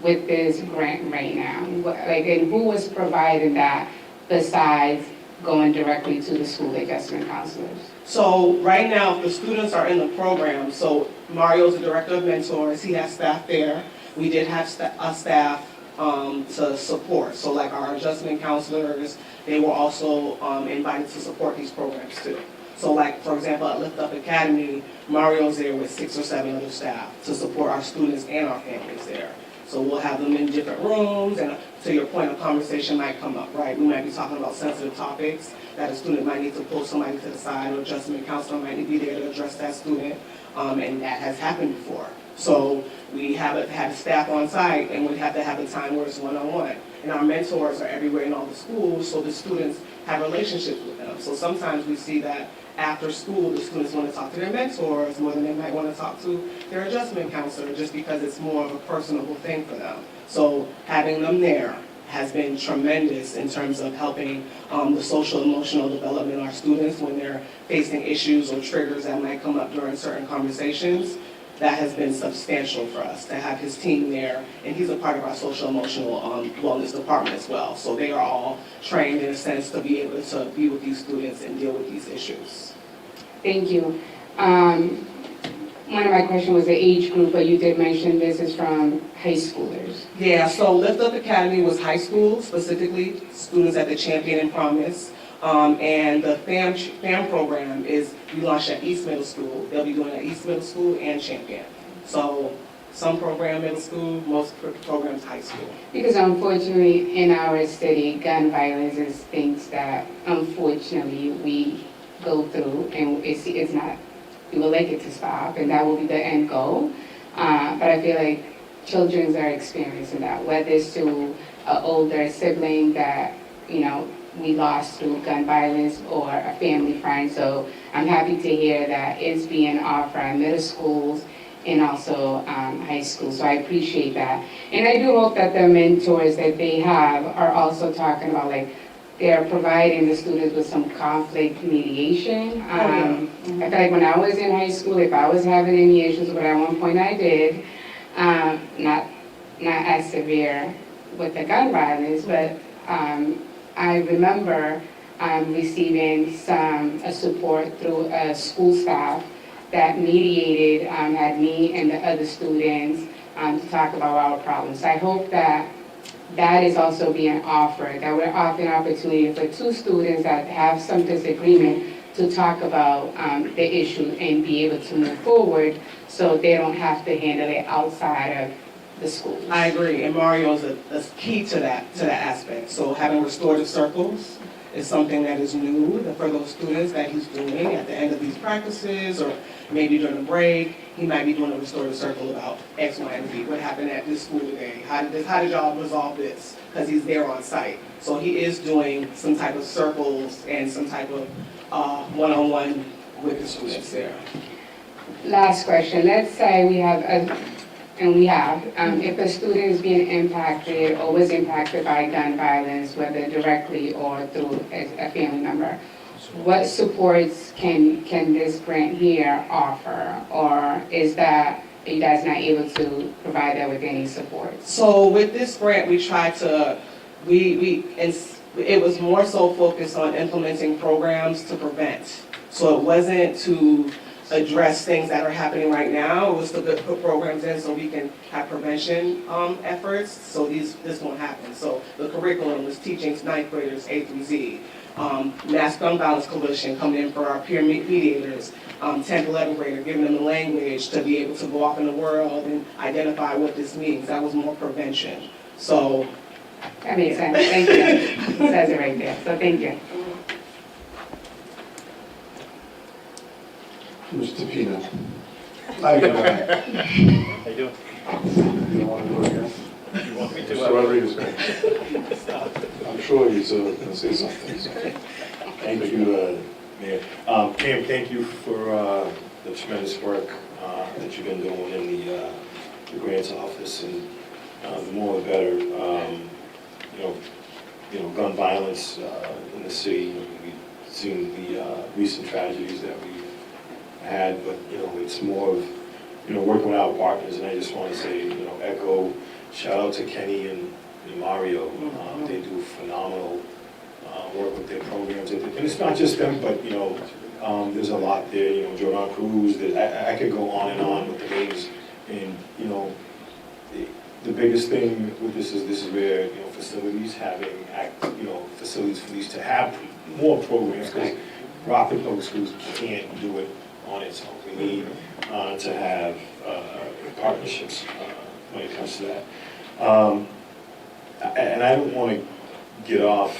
with this grant right now? Like, and who was providing that besides going directly to the school adjustment counselors? So right now, the students are in the program. So Mario's the director of mentors. He has staff there. We did have a staff to support. So like our adjustment counselors, they were also invited to support these programs too. So like, for example, at Lift Up Academy, Mario's there with 6 or 7 other staff to support our students and our families there. So we'll have them in different rooms, and to your point, a conversation might come up, right? We might be talking about sensitive topics that a student might need to pull somebody to the side, or adjustment counselor might be there to address that student, and that has happened before. So we have the staff on site, and we have to have a time where it's one-on-one. And our mentors are everywhere in all the schools, so the students have relationships with them. So sometimes we see that after school, the students want to talk to their mentors more than they might want to talk to their adjustment counselor, just because it's more of a personable thing for them. So having them there has been tremendous in terms of helping the social emotional development of our students when they're facing issues or triggers that might come up during certain conversations. That has been substantial for us to have his team there, and he's a part of our social emotional wellness department as well. So they are all trained in a sense to be able to be with these students and deal with these issues. Thank you. One of my questions was the age group, but you did mention this is from high schoolers. Yeah, so Lift Up Academy was high school, specifically students at the Champion and Promise. And the FAM program is, we launched at East Middle School. They'll be doing it at East Middle School and Champion. So some program middle school, most programs high school. Because unfortunately in our city, gun violence is things that unfortunately we go through, and it's not, we would like it to stop, and that will be the end goal. But I feel like children are experiencing that, whether it's to an older sibling that, you know, we lost through gun violence, or a family friend. So I'm happy to hear that it's being offered in middle schools and also high school. So I appreciate that. And I do hope that the mentors that they have are also talking about, like, they're providing the students with some conflict mediation. I feel like when I was in high school, if I was having any issues, but at one point I did, not as severe with the gun violence, but I remember receiving some support through a school staff that mediated, had me and the other students to talk about our problems. So I hope that that is also being offered, that we're offering opportunity for 2 students that have some disagreement to talk about the issue and be able to move forward, so they don't have to handle it outside of the school. I agree, and Mario's a key to that aspect. So having restorative circles is something that is new for those students that he's doing at the end of these practices, or maybe during a break. He might be doing a restorative circle about X, Y, and Z. What happened at this school today? How did y'all resolve this? Because he's there on site. So he is doing some type of circles and some type of one-on-one with the students there. Last question. Let's say we have if a student is being impacted or was impacted by gun violence, whether directly or through a family member, what supports can this grant here offer, or is that you guys not able to provide that with any support? So with this grant, we tried to, it was more so focused on implementing programs to prevent. So it wasn't to address things that are happening right now. It was to put programs in so we can have prevention efforts, so this won't happen. So the curriculum was teaching 9th graders A through Z. Mass Gun Violence Coalition coming in for our peer mediators, 10th, 11th grader, giving them the language to be able to go off in the world and identify what this means. That was more prevention. So that makes sense. Thank you. It says it right there. So thank you. Mr. Pina. How you doing? You don't want to do it again? You want me to? Mr. Rodriguez. I'm sure he's going to say something. So. Thank you, Mayor. Pam, thank you for the tremendous work that you've been doing in the grants office, and the more the better. You know, gun violence in the city. We've seen the recent tragedies that we had, but it's more of working with our partners, and I just want to say echo shout out to Kenny and Mario. They do phenomenal work with their programs, and it's not just them, but there's a lot there. Jordan Cruz. I could go on and on with the names, and the biggest thing with this is where facilities having facilities for these to have more programs, because Brockton Public Schools can't do it on its own. We need to have partnerships when it comes to that. And I don't want to get off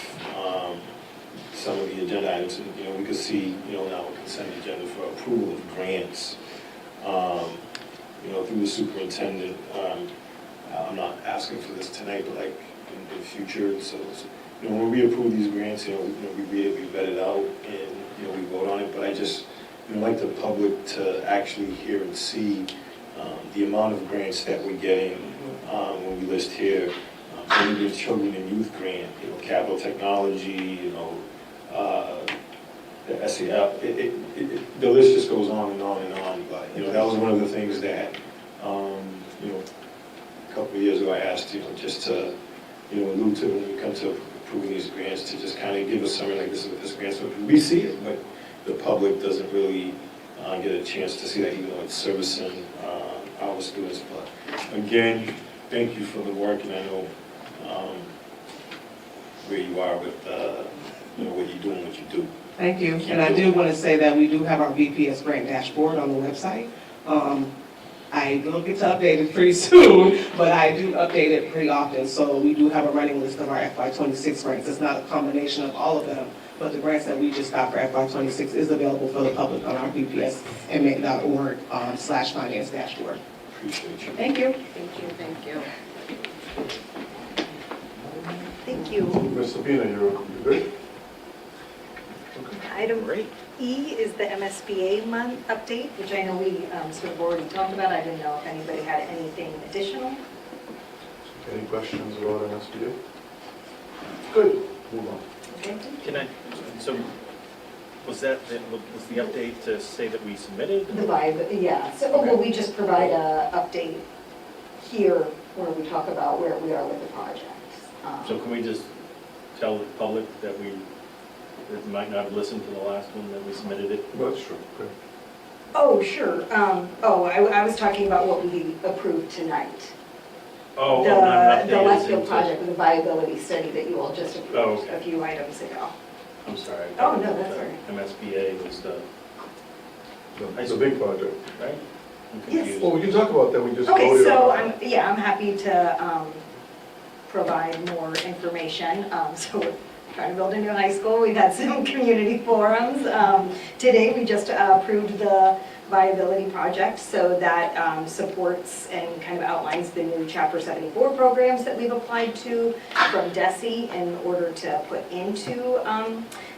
some of the agenda items. And, we could see, now a consent agenda for approval of grants, through the superintendent. I'm not asking for this tonight, but like in the future. So, when we approve these grants, we read it, we vet it out, and we vote on it. But I just like the public to actually hear and see the amount of grants that we're getting when we list here. The Children and Youth Grant, capital technology, the SEL. The list just goes on and on and on. But that was one of the things that a couple of years ago I asked just to allude to when we come to approving these grants, to just kind of give us something like this with this grant. So we see it, but the public doesn't really get a chance to see that, even though it's servicing our students. But again, thank you for the work, and I know where you are with what you do and what you do. Thank you. And I do want to say that we do have our VPS grant dashboard on the website. I will get to update it pretty soon, but I do update it pretty often. So we do have a running list of our FY26 grants. It's not a combination of all of them, but the grants that we just got for FY26 is available for the public on our VPSMA.org/finance dashboard. Appreciate you. Thank you. Thank you, thank you. Thank you. Ms. Sabina, you're good? Item E is the MSBA month update, which I know we sort of already talked about. I didn't know if anybody had anything additional. Any questions about MSBA? Good. Move on. Okay. So was the update to say that we submitted? The vibe, yeah. So well, we just provide a update here where we talk about where we are with the project. So can we just tell the public that we might not have listened to the last one, that we submitted it? That's true. Okay. Oh, sure. I was talking about what we approved tonight. Oh, the Westfield project with the viability study that you all just approved a few items ago. I'm sorry. Oh, no, that's all right. MSBA was the big project, right? Yes. Well, we can talk about that. We just Okay, voted so on it. I'm happy to provide more information. So we're trying to build a new high school. We've had some community forums. Today we just approved the viability project, so that supports and kind of outlines the new Chapter 74 programs that we've applied to from DESE in order to put into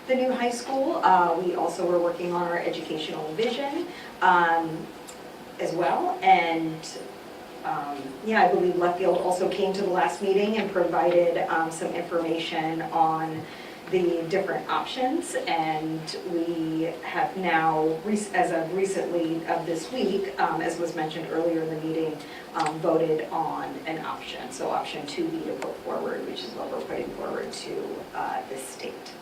the new high school. We also were working on our educational vision as well, and I believe Leffield also came to the last meeting and provided some information on the different options, and we have now, as of recently of this week, as was mentioned earlier in the meeting, voted on an option. So option 2B to put forward, which is what we're putting forward to this state.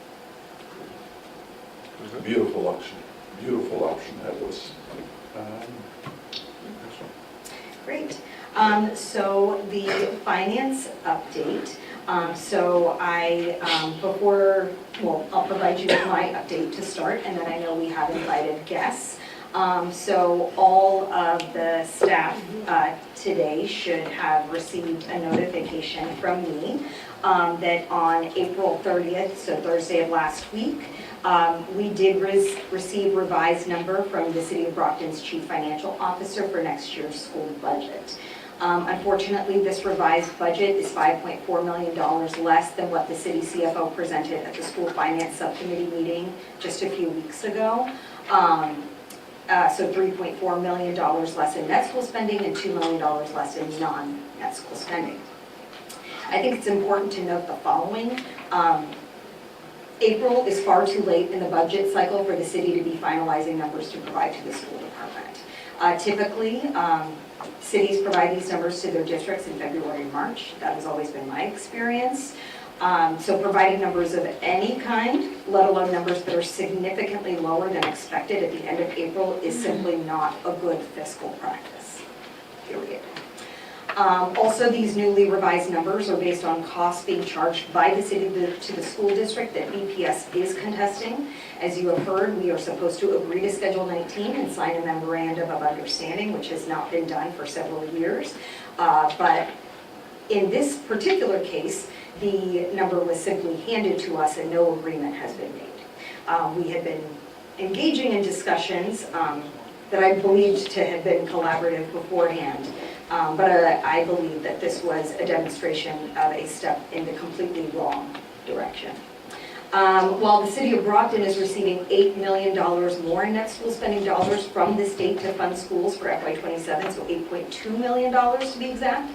Beautiful option. Beautiful option. That was. Great. So the finance update. So I'll provide you with my update to start, and then I know we have invited guests. So all of the staff today should have received a notification from me that on April 30th, so Thursday of last week, we did receive revised number from the City of Brockton's Chief Financial Officer for next year's school budget. Unfortunately, this revised budget is $5.4 million less than what the city CFO presented at the school finance subcommittee meeting just a few weeks ago. So $3.4 million less in net school spending and $2 million less in non-net school spending. I think it's important to note the following. April is far too late in the budget cycle for the city to be finalizing numbers to provide to the school department. Typically, cities provide these numbers to their districts in February and March. That has always been my experience. So providing numbers of any kind, let alone numbers that are significantly lower than expected at the end of April, is simply not a good fiscal practice, period. Also, these newly revised numbers are based on costs being charged by the city to the school district that BPS is contesting. As you have heard, we are supposed to agree to Schedule 19 and sign a memorandum of understanding, which has not been done for several years. But in this particular case, the number was simply handed to us and no agreement has been made. We had been engaging in discussions that I believed to have been collaborative beforehand, but I believe that this was a demonstration of a step in the completely wrong direction. While the city of Brockton is receiving $8 million more in net school spending dollars from the state to fund schools for FY27, so $8.2 million to be exact,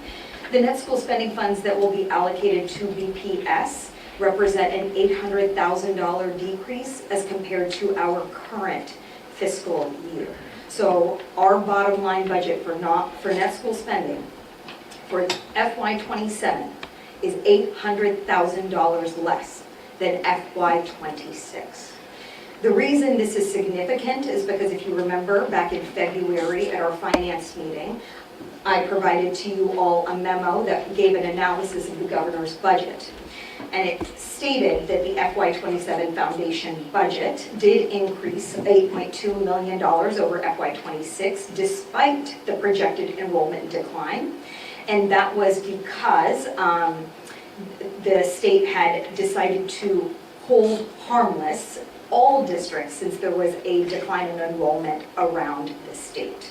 the net school spending funds that will be allocated to BPS represent an $800,000 decrease as compared to our current fiscal year. So our bottom line budget for net school spending for FY27 is $800,000 less than FY26. The reason this is significant is because if you remember back in February at our finance meeting, I provided to you all a memo that gave an analysis of the governor's budget. And it stated that the FY27 foundation budget did increase $8.2 million over FY26 despite the projected enrollment decline. And that was because the state had decided to hold harmless all districts since there was a decline in enrollment around the state.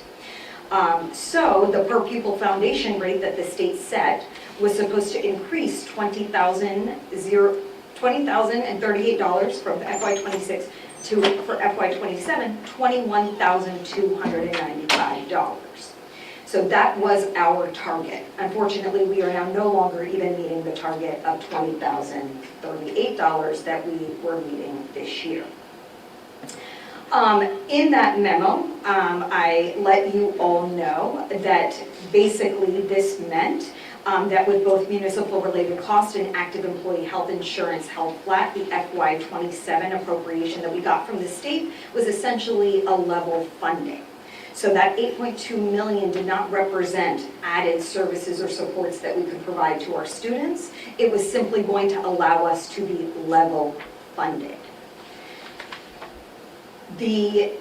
So the per pupil foundation rate that the state set was supposed to increase $20,038 from FY26 to, for FY27, $21,295. So that was our target. Unfortunately, we are now no longer even meeting the target of $20,038 that we were meeting this year. In that memo, I let you all know that basically this meant that with both municipal related costs and active employee health insurance held flat, the FY27 appropriation that we got from the state was essentially a level funding. So that $8.2 million did not represent added services or supports that we could provide to our students. It was simply going to allow us to be level funded. The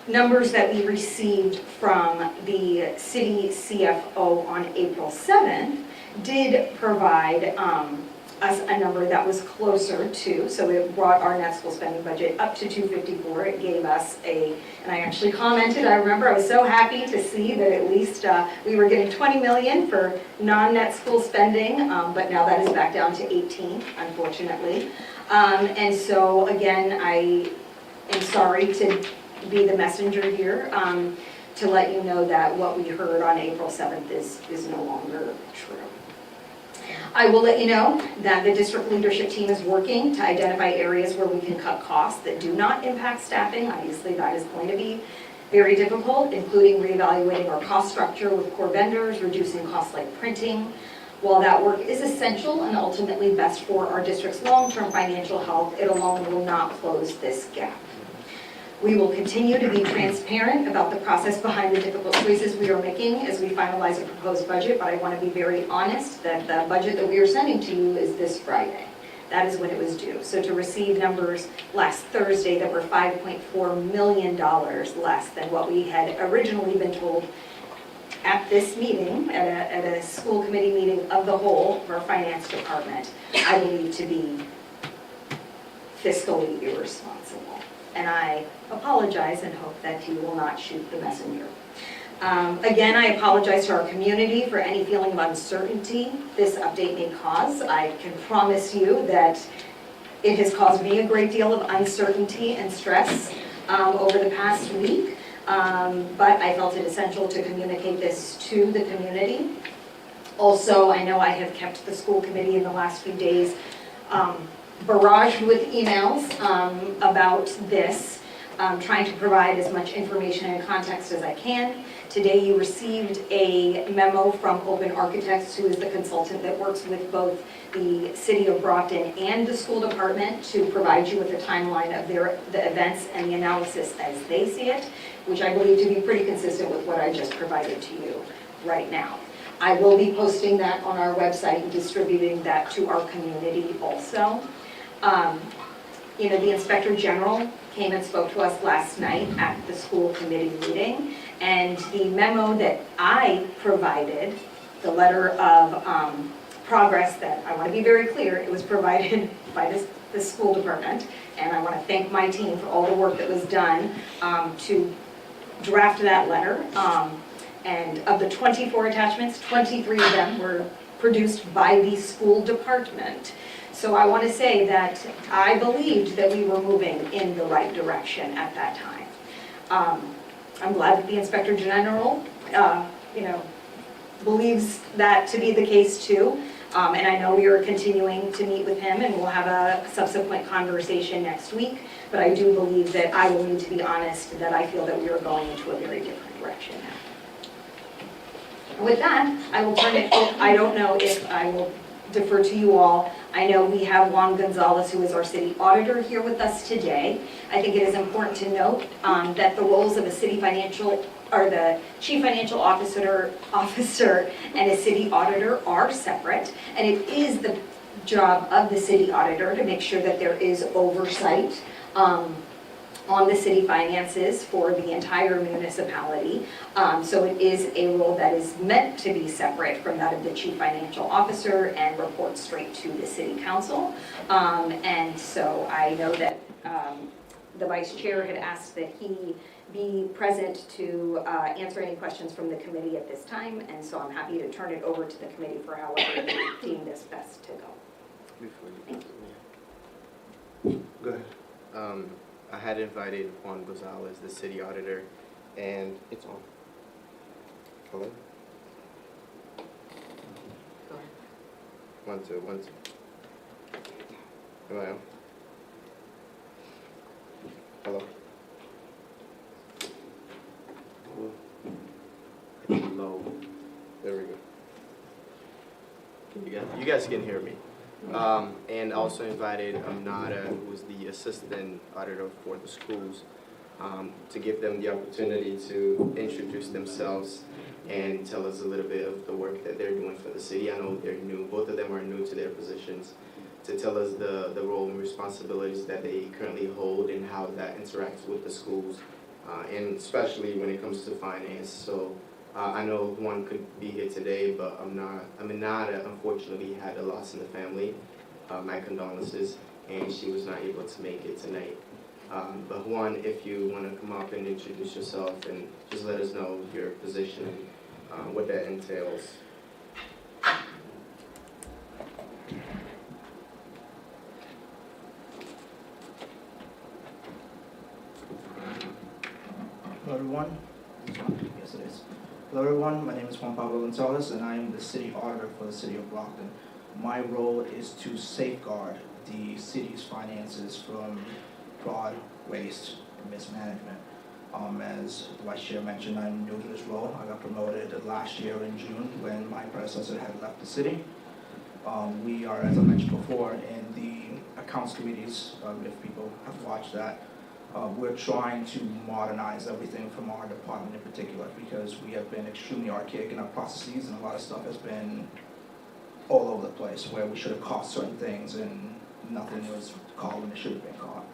numbers that we received from the city CFO on April 7th did provide us a number that was closer to, so it brought our net school spending budget up to $254. It gave us and I actually commented, I remember I was so happy to see that at least we were getting $20 million for non-net school spending, but now that is back down to 18, unfortunately. And so again, I am sorry to be the messenger here to let you know that what we heard on April 7th is no longer true. I will let you know that the district leadership team is working to identify areas where we can cut costs that do not impact staffing. Obviously, that is going to be very difficult, including reevaluating our cost structure with core vendors, reducing costs like printing. While that work is essential and ultimately best for our district's long-term financial health, it alone will not close this gap. We will continue to be transparent about the process behind the difficult choices we are making as we finalize a proposed budget, but I want to be very honest that the budget that we are sending to you is this Friday. That is when it was due. So to receive numbers last Thursday that were $5.4 million less than what we had originally been told at this meeting, at a school committee meeting of the whole of our finance department, I believe to be fiscally irresponsible. And I apologize and hope that you will not shoot the messenger. Again, I apologize to our community for any feeling of uncertainty this update may cause. I can promise you that it has caused me a great deal of uncertainty and stress over the past week, but I felt it essential to communicate this to the community. Also, I know I have kept the school committee in the last few days barraged with emails about this, trying to provide as much information and context as I can. Today you received a memo from Open Architects, who is the consultant that works with both the City of Brockton and the school department to provide you with a timeline of the events and the analysis as they see it, which I believe to be pretty consistent with what I just provided to you right now. I will be posting that on our website and distributing that to our community also. You know, the Inspector General came and spoke to us last night at the school committee meeting, and the memo that I provided, the letter of progress that, I want to be very clear, it was provided by the school department, and I want to thank my team for all the work that was done to draft that letter. And of the 24 attachments, 23 of them were produced by the school department. So I want to say that I believed that we were moving in the right direction at that time. I'm glad that the Inspector General, you know, believes that to be the case too. And I know we are continuing to meet with him, and we'll have a subsequent conversation next week. But I do believe that I will need to be honest that I feel that we are going into a very different direction now. With that, I will turn it, I don't know if I will defer to you all. I know we have Juan Gonzalez, who is our city auditor, here with us today. I think it is important to note that the roles of a city financial, or the chief financial officer and a city auditor are separate, and it is the job of the city auditor to make sure that there is oversight on the city finances for the entire municipality. So it is a role that is meant to be separate from that of the chief financial officer and report straight to the city council. And so I know that the vice chair had asked that he be present to answer any questions from the committee at this time, and so I'm happy to turn it over to the committee for however they deem this best to go. Before you go ahead. I had invited Juan Gonzalez, the city auditor, and it's on. Hello? Go ahead. 1, 2, 1, 2. Am I on? Hello? It's low. There we go. You guys can hear me. And also invited Nada, who is the assistant auditor for the schools, to give them the opportunity to introduce themselves and tell us a little bit of the work that they're doing for the city. I know they're new, both of them are new to their positions, to tell us the role and responsibilities that they currently hold and how that interacts with the schools, and especially when it comes to finance. So I know one could be here today, but Nada unfortunately had a loss in the family. My condolences, and she was not able to make it tonight. But Juan, if you want to come up and introduce yourself and just let us know your position and what that entails. Hello everyone. Yes, it is. Hello everyone, my name is Juan Pablo Gonzalez, and I am the city auditor for the city of Brockton. My role is to safeguard the city's finances from fraud, waste, and mismanagement. As the vice chair mentioned, I'm new to this role. I got promoted last year in June when my predecessor had left the city. We are, as I mentioned before, in the accounts committees, if people have watched that, we're trying to modernize everything from our department in particular, because we have been extremely archaic in our processes, and a lot of stuff has been all over the place, where we should have caught certain things and nothing was caught when it should have been caught.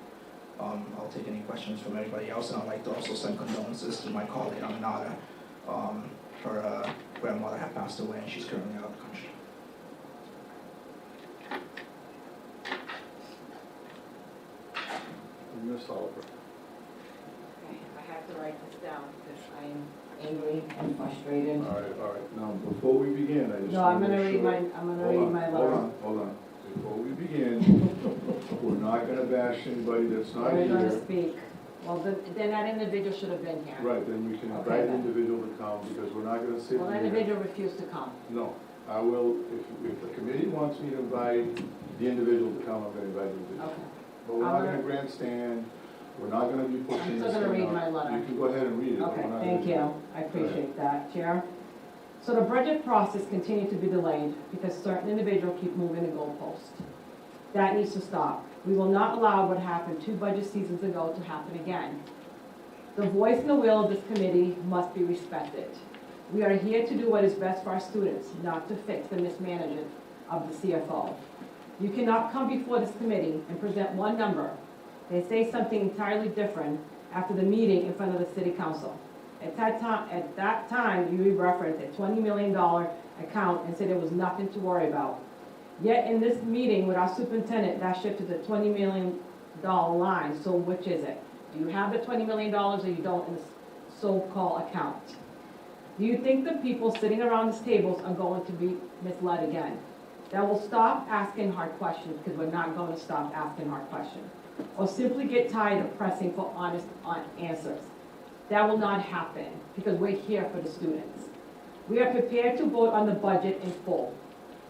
I'll take any questions from anybody else, and I'd like to also send condolences to my colleague Nada. Her grandmother had passed away, and she's currently out of the country. Ms. Oliver. Okay, I have to write this down because I'm angry and frustrated. All right. Now, before we begin, I just No, I'm want to gonna make read sure. my letter. Hold on. Before we begin, we're not gonna bash anybody that's not They're gonna here. speak. Well, then that individual should have been here. Right, then we can Okay, invite the then. individual to come, because we're not gonna sit Well, the here. individual refused to come. No, I will, if the committee wants me to invite the individual to come, I'm gonna invite the individual. Okay. But we're not gonna grandstand, we're not gonna be pushing I'm this still gonna thing read out. my letter. You can go ahead and read it. but Okay, we're not thank gonna do you. it. I appreciate that, Chair. So the budget process continued to be delayed because certain individuals keep moving the goalpost. That needs to stop. We will not allow what happened 2 budget seasons ago to happen again. The voice and the will of this committee must be respected. We are here to do what is best for our students, not to fix the mismanagement of the CFO. You cannot come before this committee and present one number and say something entirely different after the meeting in front of the city council. At that time, you referenced a $20 million account and said there was nothing to worry about. Yet in this meeting with our superintendent, that shifted to $20 million line. So which is it? Do you have the $20 million or you don't in the so-called account? Do you think the people sitting around these tables are going to be misled again? That will stop asking hard questions, because we're not going to stop asking hard questions. Or simply get tired of pressing for honest answers. That will not happen, because we're here for the students. We are prepared to vote on the budget in full.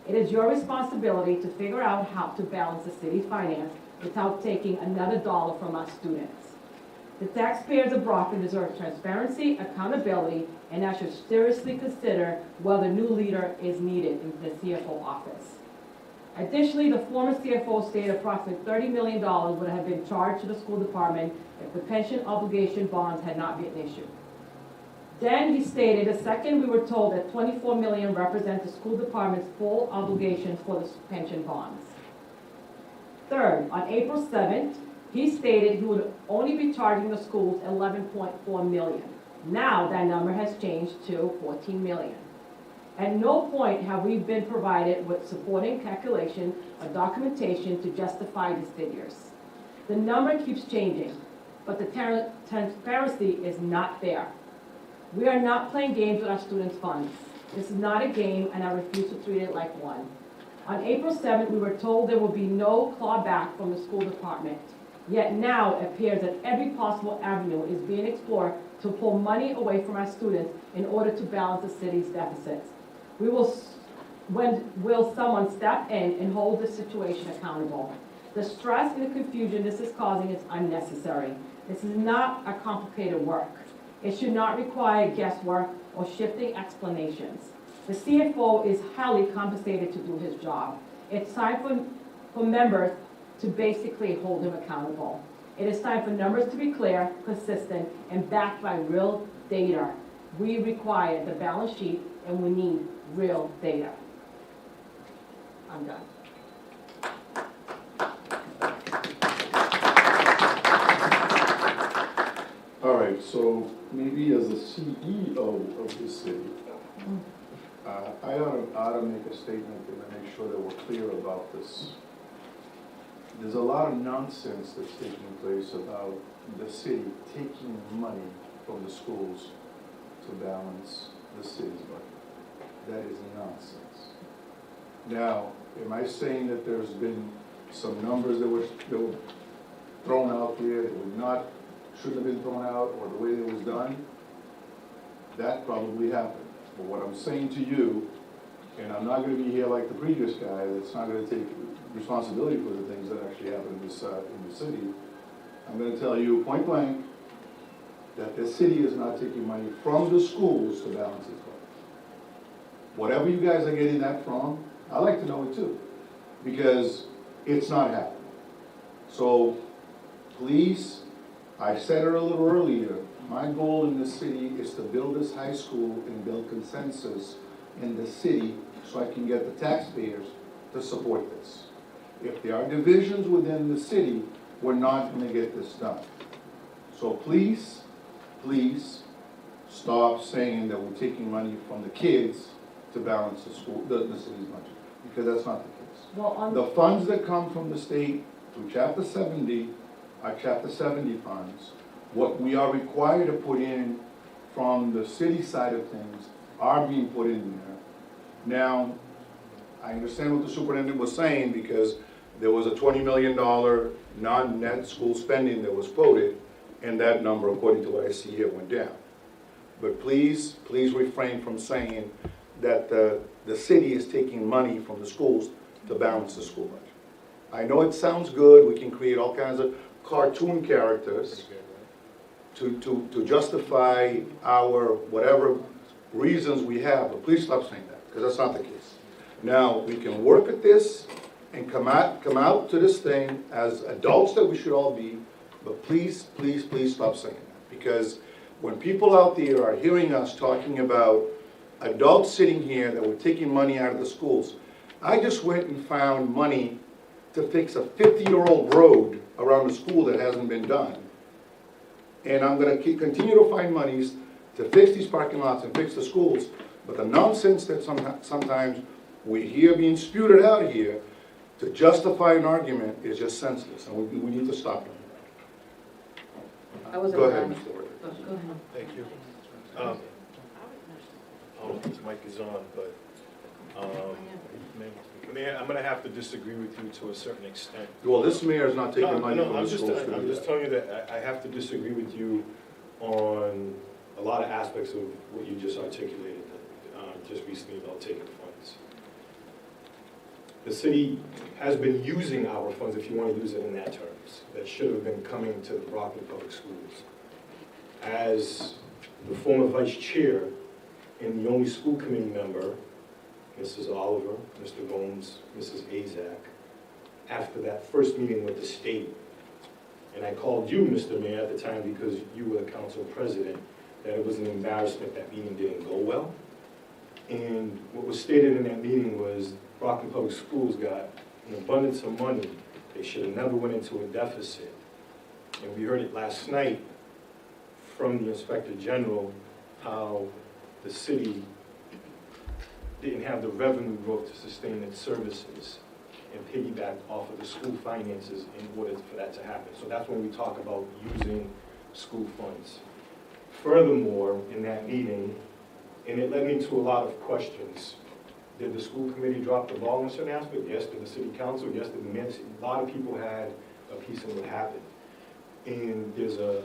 It is your responsibility to figure out how to balance the city's finance without taking another dollar from our students. The taxpayers of Brockton deserve transparency, accountability, and I should seriously consider whether a new leader is needed in the CFO office. Additionally, the former CFO stated approximately $30 million would have been charged to the school department if the pension obligation bonds had not been issued. Then he stated, the second we were told that $24 million represents the school department's full obligations for the pension bonds. Third, on April 7th, he stated he would only be charging the schools $11.4 million. Now that number has changed to $14 million. At no point have we been provided with supporting calculation or documentation to justify these figures. The number keeps changing, but the transparency is not there. We are not playing games with our students' funds. This is not a game, and I refuse to treat it like one. On April 7th, we were told there will be no clawback from the school department. Yet now it appears that every possible avenue is being explored to pull money away from our students in order to balance the city's deficits. When will someone step in and hold the situation accountable? The stress and the confusion this is causing is unnecessary. This is not a complicated work. It should not require guesswork or shifting explanations. The CFO is highly compensated to do his job. It's time for members to basically hold him accountable. It is time for numbers to be clear, consistent, and backed by real data. We require the balance sheet, and we need real data. I'm done. All right, so maybe as the CEO of this city, I ought to make a statement and make sure that we're clear about this. There's a lot of nonsense that's taking place about the city taking money from the schools to balance the city's budget. That is nonsense. Now, am I saying that there's been some numbers that were thrown out there that shouldn't have been thrown out, or the way it was done? That probably happened. But what I'm saying to you, and I'm not going to be here like the previous guy that's not going to take responsibility for the things that actually happened in the city. I'm going to tell you point blank that the city is not taking money from the schools to balance its budget. Whatever you guys are getting that from, I'd like to know it too, because it's not happening. So please, I said it a little earlier, my goal in this city is to build this high school and build consensus in the city so I can get the taxpayers to support this. If there are divisions within the city, we're not going to get this done. So please, please stop saying that we're taking money from the kids to balance the city's budget, because that's not the case. Well, the funds that come from the state through Chapter 70 are Chapter 70 funds. What we are required to put in from the city side of things are being put in there. Now, I understand what the superintendent was saying, because there was a $20 million non-net school spending that was quoted, and that number, according to what I see here, went down. But please, please refrain from saying that the city is taking money from the schools to balance the school budget. I know it sounds good. We can create all kinds of cartoon characters to justify our whatever reasons we have, but please stop saying that, because that's not the case. Now, we can work at this and come out to this thing as adults that we should all be, but please, please, please stop saying that, because when people out there are hearing us talking about adults sitting here that were taking money out of the schools. I just went and found money to fix a 50-year-old road around the school that hasn't been done. And I'm gonna continue to find monies to fix these parking lots and fix the schools. But the nonsense that sometimes we hear being spewed out here to justify an argument is just senseless, and we need to stop them. Go ahead, Mr. Ward. Go ahead. Thank you. I don't know if this mic is on, but Mayor, I'm going to have to disagree with you to a certain extent. Well, this mayor is not taking money from I'm the just schools. I'm just telling you that I have to disagree with you on a lot of aspects of what you just articulated just recently about taking funds. The city has been using our funds, if you want to use it in that terms, that should have been coming to the Brockton Public Schools. As the former vice chair and the only school committee member, Mrs. Oliver, Mr. Gomes, Mrs. Azak, after that first meeting with the state, and I called you, Mr. Mayor, at the time because you were the council president, that it was an embarrassment that meeting didn't go well. And what was stated in that meeting was Brockton Public Schools got an abundance of money. They should have never went into a deficit. And we heard it last night from the Inspector General how the city didn't have the revenue growth to sustain its services and piggyback off of the school finances in order for that to happen. So that's when we talk about using school funds. Furthermore, in that meeting, and it led me to a lot of questions. Did the school committee drop the ball in certain aspects? Yes. Did the city council? Yes. Did the mayor? A lot of people had a piece in what happened. And there's a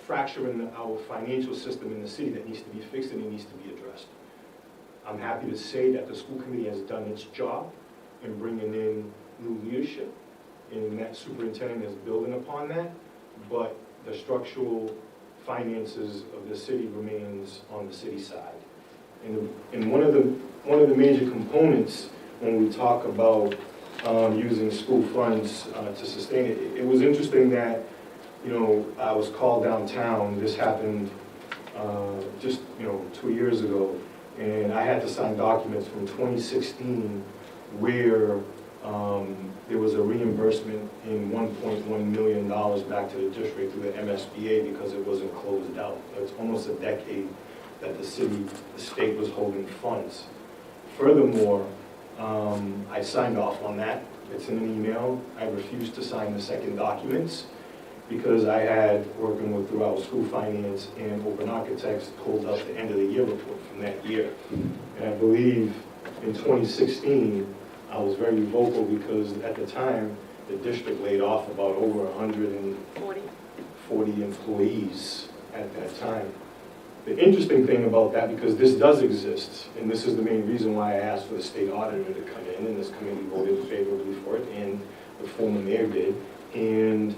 fracture in our financial system in the city that needs to be fixed and it needs to be addressed. I'm happy to say that the school committee has done its job in bringing in new leadership, and that superintendent is building upon that, but the structural finances of the city remains on the city side. And one of the major components when we talk about using school funds to sustain it, it was interesting that, you know, I was called downtown. This happened just, 2 years ago, and I had to sign documents from 2016 where there was a reimbursement in $1.1 million back to the district through the MSBA because it wasn't closed out. It's almost a decade that the state was holding funds. Furthermore, I signed off on that. It's in an email. I refused to sign the second documents because I had, working with throughout school finance and open architects, pulled up the end of the year report from that year. And I believe in 2016, I was very vocal because at the time, the district laid off about over 140 employees at that time. The interesting thing about that, because this does exist, and this is the main reason why I asked for the state auditor to come in, and this committee voted favorably for it, and the former mayor did, and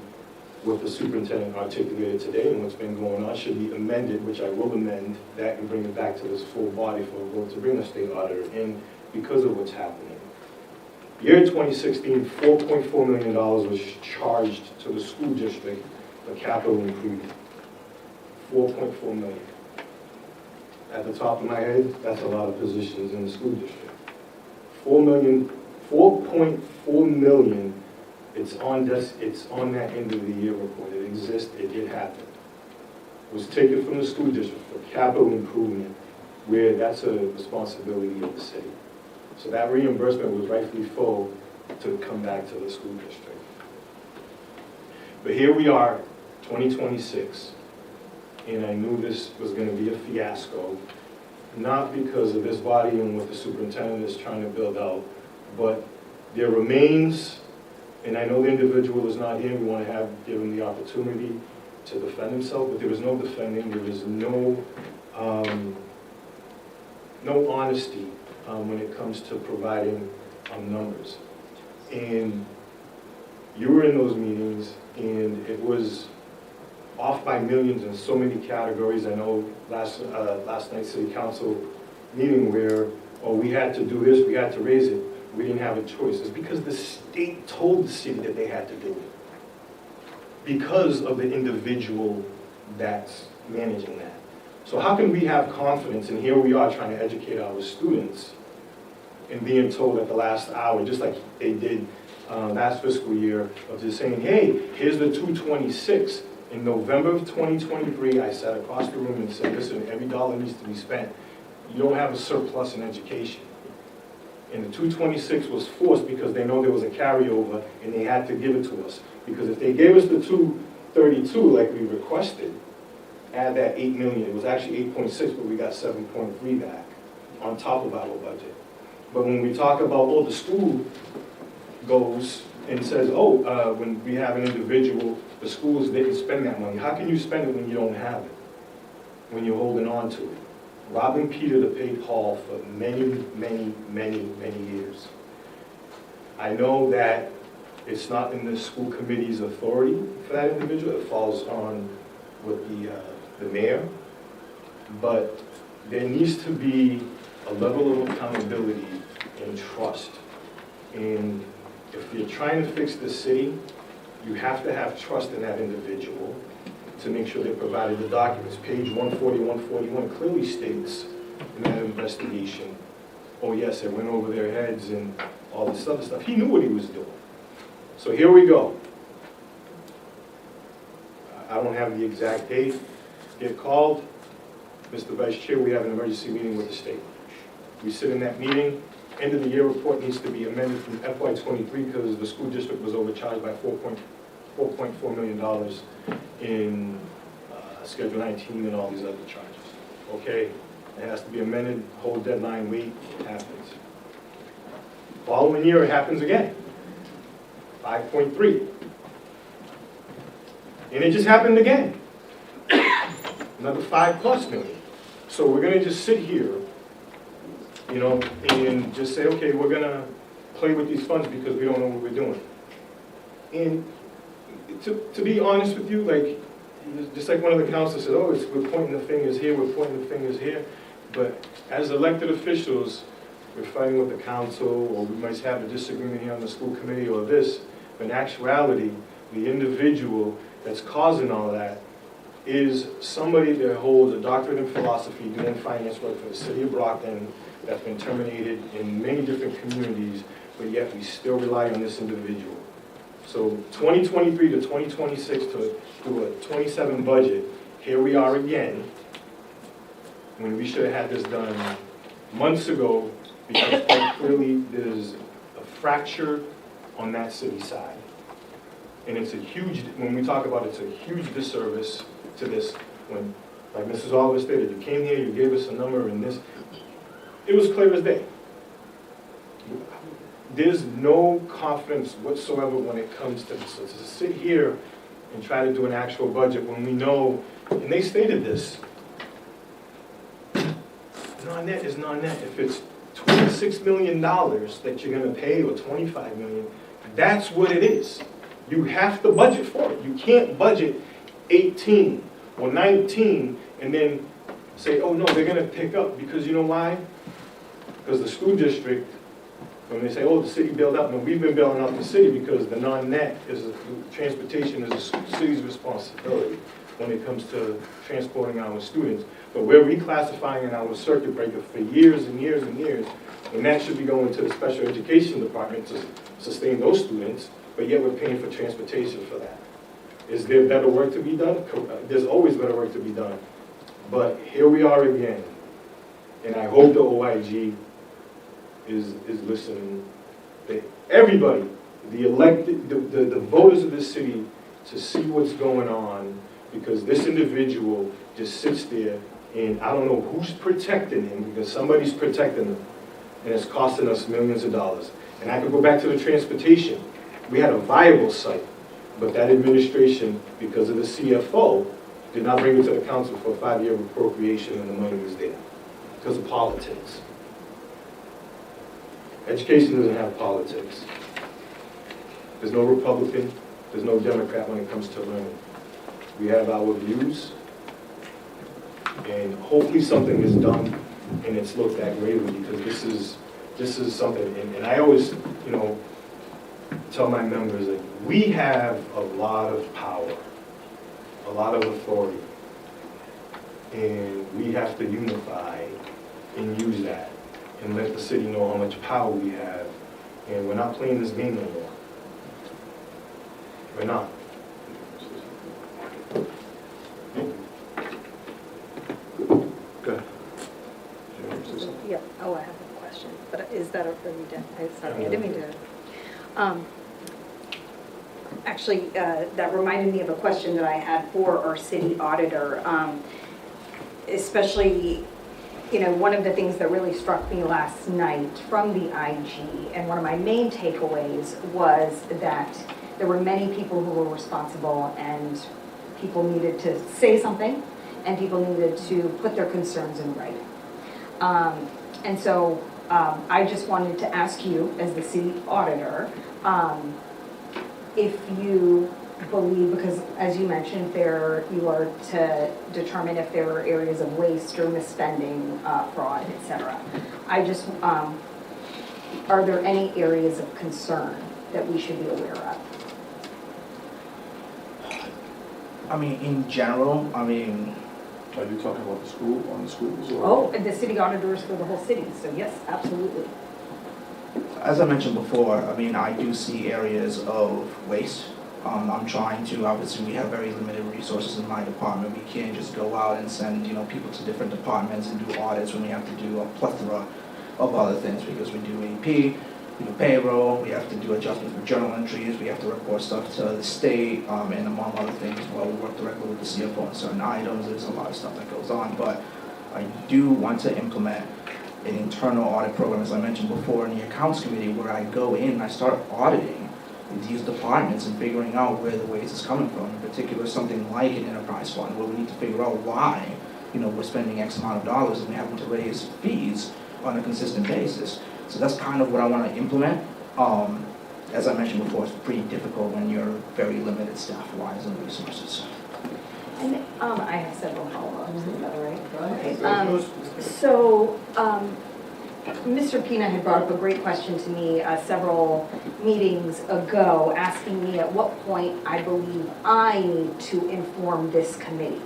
what the superintendent articulated today and what's been going on should be amended, which I will amend that and bring it back to this full body for a vote to bring the state auditor in because of what's happening. Year 2016, $4.4 million was charged to the school district for capital improvement. $4.4 million. At the top of my head, that's a lot of positions in the school district. $4.4 million, it's on that end of the year report. It exists, it did happen. It was taken from the school district for capital improvement, where that's a responsibility of the city. So that reimbursement was rightfully full to come back to the school district. But here we are, 2026. And I knew this was going to be a fiasco, not because of this body and what the superintendent is trying to build out, but there remains, and I know the individual is not here, we want to give him the opportunity to defend himself, but there was no defending, there was no honesty when it comes to providing numbers. And you were in those meetings, and it was off by millions in so many categories. I know last night's city council meeting where, we had to do this, we had to raise it, we didn't have a choice. It's because the state told the city that they had to do it. Because of the individual that's managing that. So how can we have confidence, and here we are trying to educate our students, and being told at the last hour, just like they did last fiscal year, of just saying, hey, here's the 226. In November of 2023, I sat across the room and said, listen, every dollar needs to be spent. You don't have a surplus in education. And the 226 was forced because they know there was a carryover and they had to give it to us. Because if they gave us the 232 like we requested, add that 8 million, it was actually 8.6, but we got 7.3 back on top of our budget. But when we talk about, oh, the school goes and says, oh, when we have an individual, the schools didn't spend that money. How can you spend it when you don't have it? When you're holding on to it? Robbing Peter to pay Paul for many, many, many, many years. I know that it's not in the school committee's authority for that individual. It falls on with the mayor. But there needs to be a level of accountability and trust. And if you're trying to fix the city, you have to have trust in that individual to make sure they provided the documents. Page 140, 141 clearly states in that investigation, oh yes, it went over their heads and all this other stuff. He knew what he was doing. So here we go. I don't have the exact date. Get called. Mr. Vice Chair, we have an emergency meeting with the state. We sit in that meeting. End of the year report needs to be amended from FY23 because the school district was overcharged by $4.4 million in Schedule 19 and all these other charges. Okay, it has to be amended, whole deadline, wait, happens. Following year, it happens again, 5.3. And it just happened again, another $5+ million. So we're gonna just sit here, you know, and just say, okay, we're gonna play with these funds because we don't know what we're doing. And to be honest with you, like, just like one of the councilors said, oh, we're pointing the fingers here, we're pointing the fingers here. But as elected officials, we're fighting with the council, or we might have a disagreement here on the school committee or this. But in actuality, the individual that's causing all that is somebody that holds a doctorate in philosophy, doing finance work for the city of Brockton, that's been terminated in many different communities, but yet we still rely on this individual. So 2023 to 2026 to do a 27 budget, here we are again, when we should have had this done months ago, because quite clearly there's a fracture on that city side. And it's a huge, when we talk about it, it's a huge disservice to this. When, like Mrs. Oliver stated, you came here, you gave us a number and this, it was clear as day. There's no confidence whatsoever when it comes to this. So to sit here and try to do an actual budget when we know, and they stated this, non-net is non-net. If it's $26 million that you're going to pay, or $25 million, that's what it is. You have to budget for it. You can't budget 18 or 19 and then say, oh no, they're going to pick up, because you know why? Because the school district, when they say, oh, the city bailed out, no, we've been bailing out the city because the non-net is, transportation is the city's responsibility when it comes to transporting our students. But we're reclassifying in our circuit breaker for years and years and years, and that should be going to the special education department to sustain those students, but yet we're paying for transportation for that. Is there better work to be done? There's always better work to be done. But here we are again, and I hope the OIG is listening, that everybody, the elected, the voters of this city, to see what's going on, because this individual just sits there, and I don't know who's protecting him, because somebody's protecting him, and it's costing us millions of dollars. And I could go back to the transportation. We had a viable site, but that administration, because of the CFO, did not bring it to the council for a 5-year appropriation, and the money was there because of politics. Education doesn't have politics. There's no Republican, there's no Democrat when it comes to learning. We have our views, and hopefully something is done and it's looked at gravely, because this is something, and I always, you know, tell my members that we have a lot of power, a lot of authority. And we have to unify and use that and let the city know how much power we have. And we're not playing this game no more. We're not. Good. Yep, oh, I have a question, but is that, are we done? Sorry, I didn't mean to. Actually, that reminded me of a question that I had for our city auditor. Especially, you know, one of the things that really struck me last night from the IG, and one of my main takeaways was that there were many people who were responsible, and people needed to say something, and people needed to put their concerns in writing. And so I just wanted to ask you, as the city auditor, if you believe, because as you mentioned, you are to determine if there are areas of waste or misspending, fraud, etc. I just, are there any areas of concern that we should be aware of? I mean, in general, I mean... Are you talking about the school, on the schools? Or? Oh, and the city auditors for the whole city, so yes, absolutely. As I mentioned before, I mean, I do see areas of waste. I'm trying to, obviously, we have very limited resources in my department. We can't just go out and send, you know, people to different departments and do audits when we have to do a plethora of other things, because we do AP, we do payroll, we have to do adjustments for journal entries, we have to report stuff to the state, and among other things, well, we work directly with the CFO on certain items. There's a lot of stuff that goes on, but I do want to implement an internal audit program, as I mentioned before, in the accounts committee, where I go in and I start auditing these departments and figuring out where the waste is coming from. In particular, something like an enterprise fund, where we need to figure out why, you know, we're spending X amount of dollars and we're having to raise fees on a consistent basis. So that's kind of what I want to implement. As I mentioned before, it's pretty difficult when you're very limited staff-wise and resources. And I have several follow-ups, is that all right? Okay. So, Mr. Pina had brought up a great question to me several meetings ago, asking me at what point I believe I need to inform this committee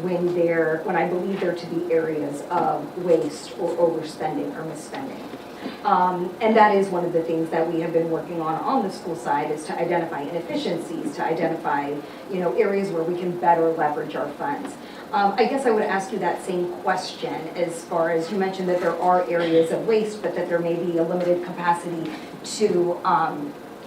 when I believe there to be areas of waste or overspending or misspending. And that is one of the things that we have been working on the school side, is to identify inefficiencies, to identify, you know, areas where we can better leverage our funds. I guess I would ask you that same question, as far as you mentioned that there are areas of waste, but that there may be a limited capacity to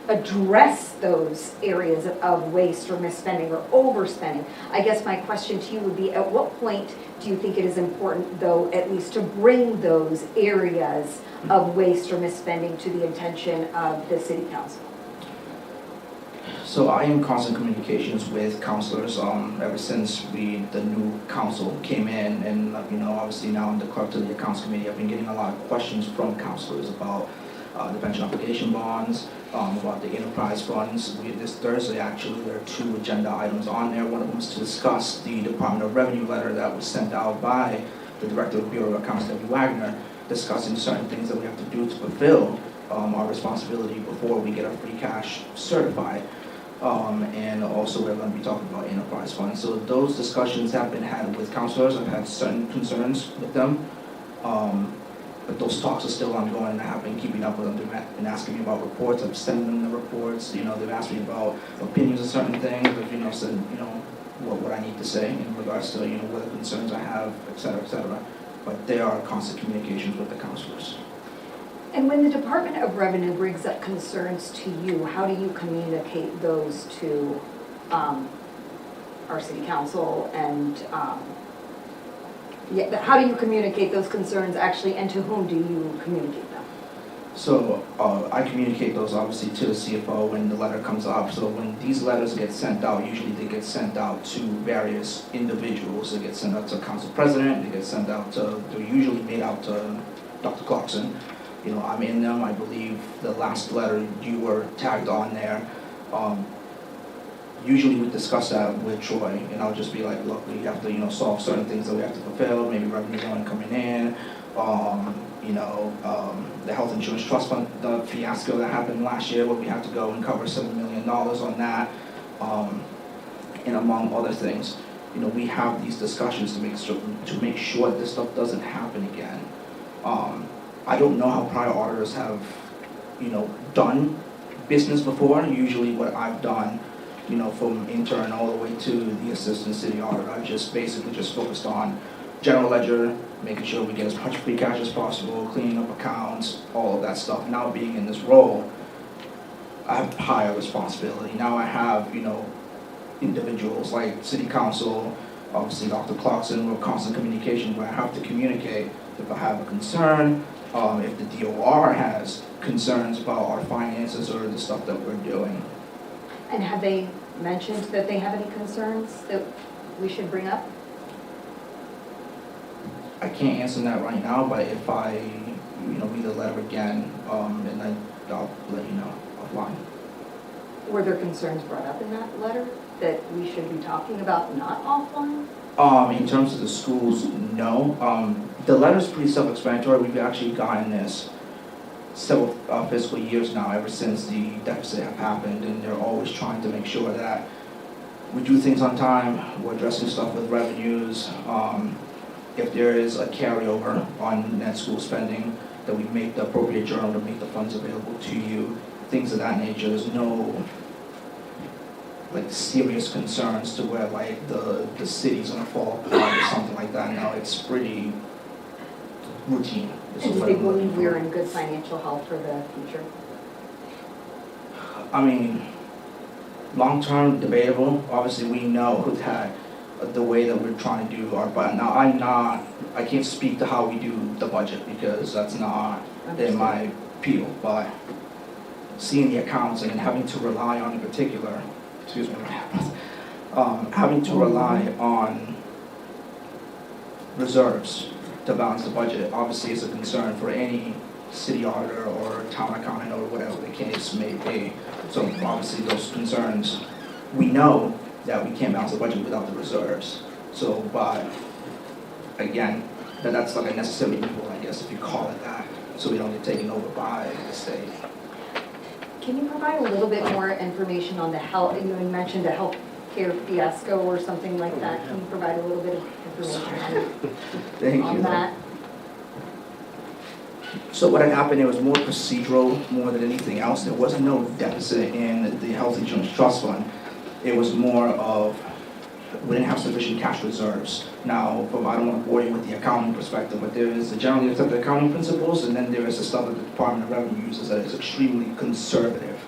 address those areas of waste or misspending or overspending. I guess my question to you would be, at what point do you think it is important, though, at least to bring those areas of waste or misspending to the attention of the city council? So I am in constant communications with counselors ever since the new council came in, and you know, obviously now I'm the clerk to the accounts committee. I've been getting a lot of questions from counselors about the pension obligation bonds, about the enterprise funds. This Thursday, actually, there are 2 agenda items on there. One of them is to discuss the Department of Revenue letter that was sent out by the Director of the Bureau of Accounts, W. Wagner, discussing certain things that we have to do to fulfill our responsibility before we get our free cash certified. And also we're going to be talking about enterprise funds. So those discussions have been had with counselors. I've had certain concerns with them. But those talks are still ongoing, and I have been keeping up with them. They've been asking me about reports. I've sent them the reports. You know, they've asked me about opinions of certain things. But, you know, said, you know, what I need to say in regards to, you know, what concerns I have, et cetera, et cetera. But there are constant communications with the counselors. And when the Department of Revenue brings up concerns to you, how do you communicate those to our city council, and how do you communicate those concerns actually, and to whom do you communicate them? So I communicate those obviously to the CFO when the letter comes up. So when these letters get sent out, usually they get sent out to various individuals. They get sent out to council president, they get sent out to, they're usually made out to Dr. Clarkson. You know, I'm in them. I believe the last letter you were tagged on there. Usually we discuss that with Troy, and I'll just be like, look, we have to, you know, solve certain things that we have to fulfill. Maybe revenues aren't coming in. You know, the health insurance trust fund, the fiasco that happened last year, where we had to go and cover $7 million on that, and among other things. we have these discussions to make sure this stuff doesn't happen again. I don't know how prior auditors have, done business before. Usually what I've done, from intern all the way to the assistant city auditor, I've just basically just focused on general ledger, making sure we get as much free cash as possible, cleaning up accounts, all of that stuff. Now being in this role, I have higher responsibility. Now I have, individuals like city council, obviously Dr. Clarkson, we're constant communication where I have to communicate if I have a concern, if the DOR has concerns about our finances or the stuff that we're doing. And have they mentioned that they have any concerns that we should bring up? I can't answer that right now, but if I, read the letter again, and I'll let you know offline. Were there concerns brought up in that letter that we should be talking about, not offline? In terms of the schools, no. The letter's pretty self-explanatory. We've actually gotten this several fiscal years now, ever since the deficit have happened, and they're always trying to make sure that we do things on time, we're addressing stuff with revenues. If there is a carryover on net school spending, that we make the appropriate journal to make the funds available to you, things of that nature. There's no serious concerns to where the city's gonna fall apart or something like that. No, it's pretty routine. And do they believe we're in good financial health for the future? I mean, long-term debatable. Obviously, we know that the way that we're trying to do our budget. Now, I can't speak to how we do the budget because that's not in my field, but seeing the accounts and having to rely on in particular, having to rely on reserves to balance the budget obviously is a concern for any city auditor or town accountant or whatever the case may be. So obviously those concerns, we know that we can't balance the budget without the reserves. So, but again, that's like a necessary evil, I guess, if you call it that, so we don't get taken over by the state. Can you provide a little bit more information on the health? You mentioned a healthcare fiasco or something like that. Can you provide a little bit of information on that? So what had happened, it was more procedural more than anything else. There was no deficit in the Health Insurance Trust Fund. It was more of, we didn't have sufficient cash reserves. Now, I don't want to bore you with the accounting perspective, but there is the generally accepted accounting principles, and then there is the stuff that the Department of Revenue uses that is extremely conservative.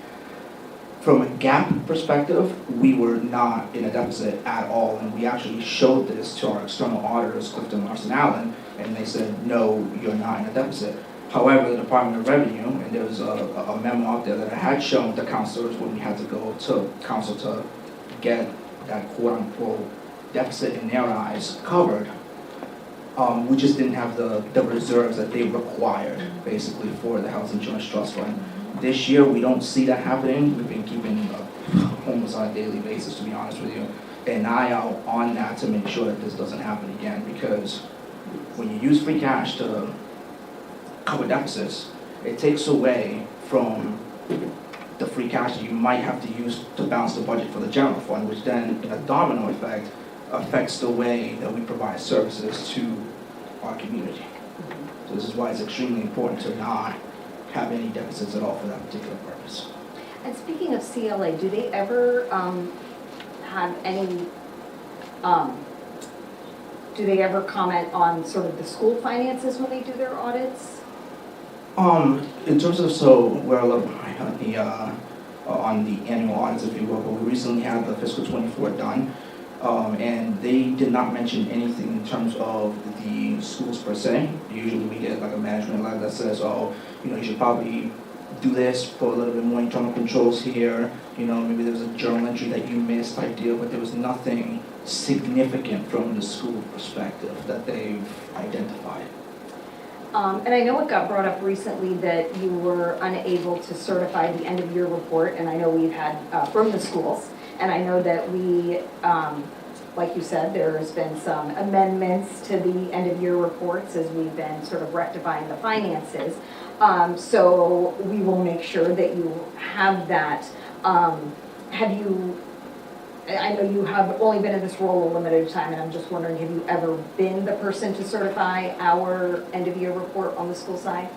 From a GAAP perspective, we were not in a deficit at all, and we actually showed this to our external auditors, Clifton, Larson, Allen, and they said, no, you're not in a deficit. However, the Department of Revenue, and there was a memo out there that I had shown to counselors when we had to go to council to get that quote-unquote deficit in their eyes covered. We just didn't have the reserves that they required, basically, for the Health Insurance Trust Fund. This year, we don't see that happening. We've been keeping almost on a daily basis, to be honest with you, an eye out on that to make sure that this doesn't happen again, because when you use free cash to cover deficits, it takes away from the free cash that you might have to use to balance the budget for the general fund, which then, in a domino effect, affects the way that we provide services to our community. So this is why it's extremely important to not have any deficits at all for that particular purpose. And speaking of CLA, do they ever have any, do they ever comment on sort of the school finances when they do their audits? In terms of, so we're a little behind on the annual audits, if you will, but we recently had the fiscal 24 done, and they did not mention anything in terms of the schools per se. Usually we get like a management letter that says, oh, you should probably do this, put a little bit more internal controls here, maybe there was a journal entry that you missed type deal, but there was nothing significant from the school perspective that they've identified. And I know it got brought up recently that you were unable to certify the end of year report, and I know we've had from the schools, and I know that we, like you said, there's been some amendments to the end of year reports as we've been sort of rectifying the finances. So we will make sure that you have that. Have you I know you have only been in this role a limited time, and I'm just wondering, have you ever been the person to certify our end-of-year report on the school side?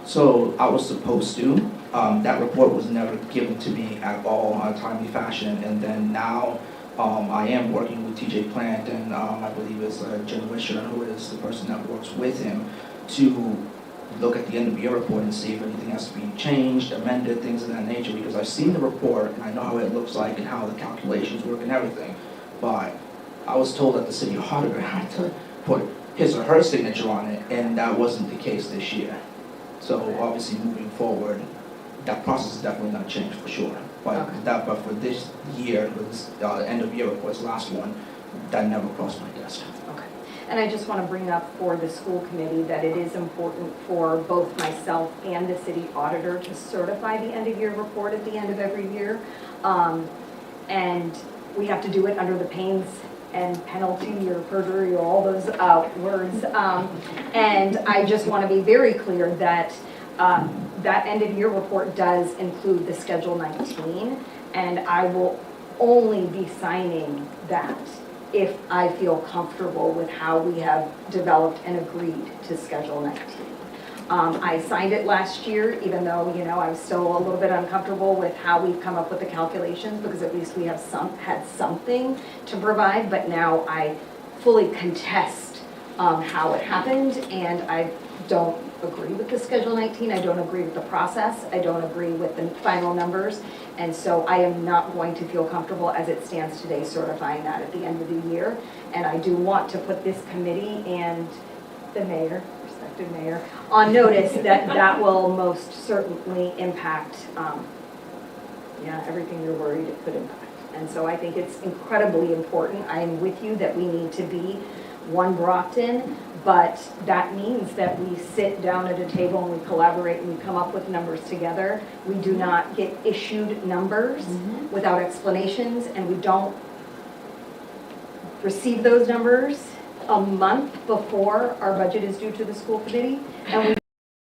So I was supposed to. That report was never given to me at all in a timely fashion. And then now I am working with TJ Plant, and I believe it's Jen Wisher, who is the person that works with him, to look at the end of year report and see if anything has to be changed, amended, things of that nature. Because I've seen the report and I know how it looks like and how the calculations work and everything. But I was told that the city auditor had to put his or her signature on it, and that wasn't the case this year. So obviously moving forward, that process is definitely going to change for sure. But but for this year, with this end of year report, this last one, that never crossed my desk. Okay. And I just want to bring up for the school committee that it is important for both myself and the city auditor to certify the end of year report at the end of every year. And we have to do it under the pains and penalty or perjury or all those words. And I just want to be very clear that that end of year report does include the Schedule 19, and I will only be signing that if I feel comfortable with how we have developed and agreed to Schedule 19. I signed it last year, even though, you know, I was still a little bit uncomfortable with how we've come up with the calculations, because at least we have had something to provide, but now I fully contest how it happened, and I don't agree with the Schedule 19, I don't agree with the process, I don't agree with the final numbers, and so I am not going to feel comfortable as it stands today certifying that at the end of the year. And I do want to put this committee and the mayor, respected mayor, on notice that that will most certainly impact everything you're worried it could impact. And so I think it's incredibly important. I am with you that we need to be one Brockton, but that means that we sit down at a table and we collaborate and we come up with numbers together. We do not get issued numbers without explanations, and we don't receive those numbers a month before our budget is due to the school committee, and we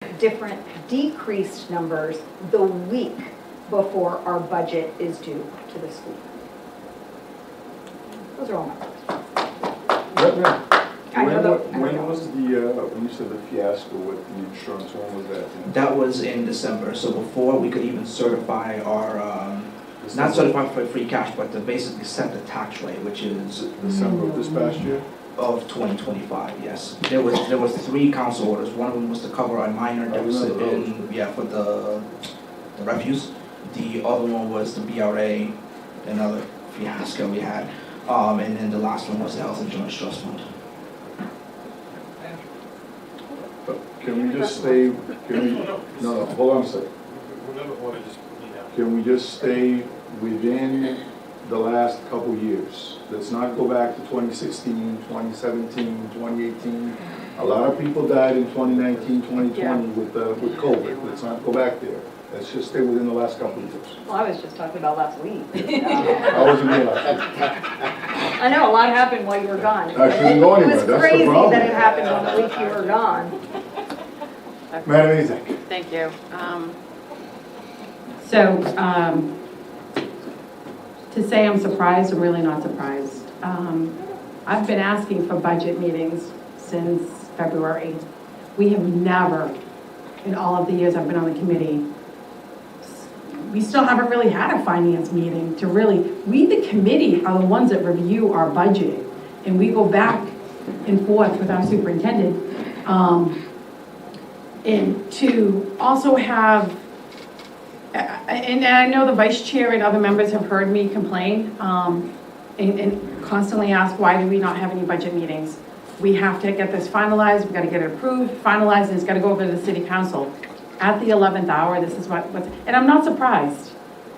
get different decreased numbers the week before our budget is due to the school. Those are all my questions. When was when you said the fiasco with the insurance, when was that? That was in December, so before we could even certify our, not certify for free cash, but to basically set the tax rate, which is December of this past year? Of 2025, yes. There was 3 council orders. One of them was to cover a minor deficit for the refuse. The other one was the BRA, another fiasco we had. And then the last one was the health insurance trust fund. Can we just stay, no, hold on a second. Can we just stay within the last couple years? Let's not go back to 2016, 2017, 2018. A lot of people died in 2019, 2020 with COVID. Let's not go back there. Let's just stay within the last couple of years. Well, I was just talking about last week. I wasn't here last week. I know, a lot happened while you were gone. I shouldn't go anywhere. It was crazy that it happened on the week you were gone. Madam Azek. Thank you. To say I'm surprised, I'm really not surprised. I've been asking for budget meetings since February. We have never, in all of the years I've been on the committee, we still haven't really had a finance meeting to really, we the committee are the ones that review our budget, and we go back and forth with our superintendent. And to also have, and I know the vice chair and other members have heard me complain and constantly ask, why do we not have any budget meetings? We have to get this finalized, we've got to get it approved, finalized, and it's got to go over to the city council. At the 11th hour, this is what's, and I'm not surprised,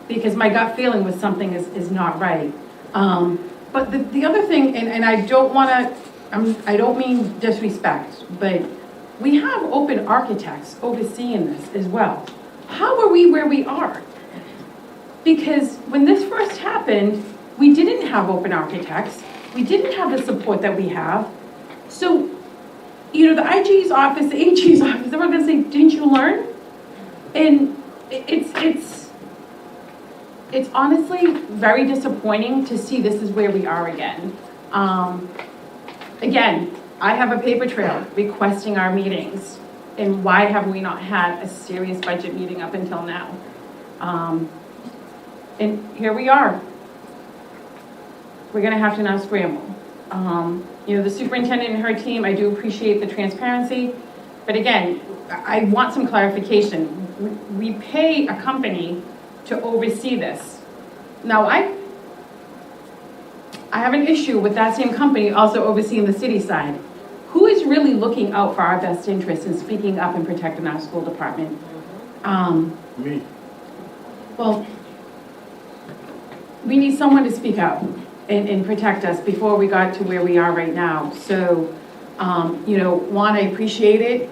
because my gut feeling was something is not right. But the other thing, and I don't want to, I don't mean disrespect, but we have open architects overseeing this as well. How are we where we are? Because when this first happened, we didn't have open architects. We didn't have the support that we have. So, you know, the IG's office, the AG's office, they're going to say, didn't you learn? And it's it's honestly very disappointing to see this is where we are again. Again, I have a paper trail requesting our meetings, and why have we not had a serious budget meeting up until now? And here we are. We're gonna have to now scramble. The superintendent and her team, I do appreciate the transparency, but again, I want some clarification. We pay a company to oversee this. Now, I have an issue with that same company also overseeing the city side. Who is really looking out for our best interests and speaking up and protecting our school department? Me. Well, we need someone to speak out and protect us before we got to where we are right now. So, Juan, I appreciate it.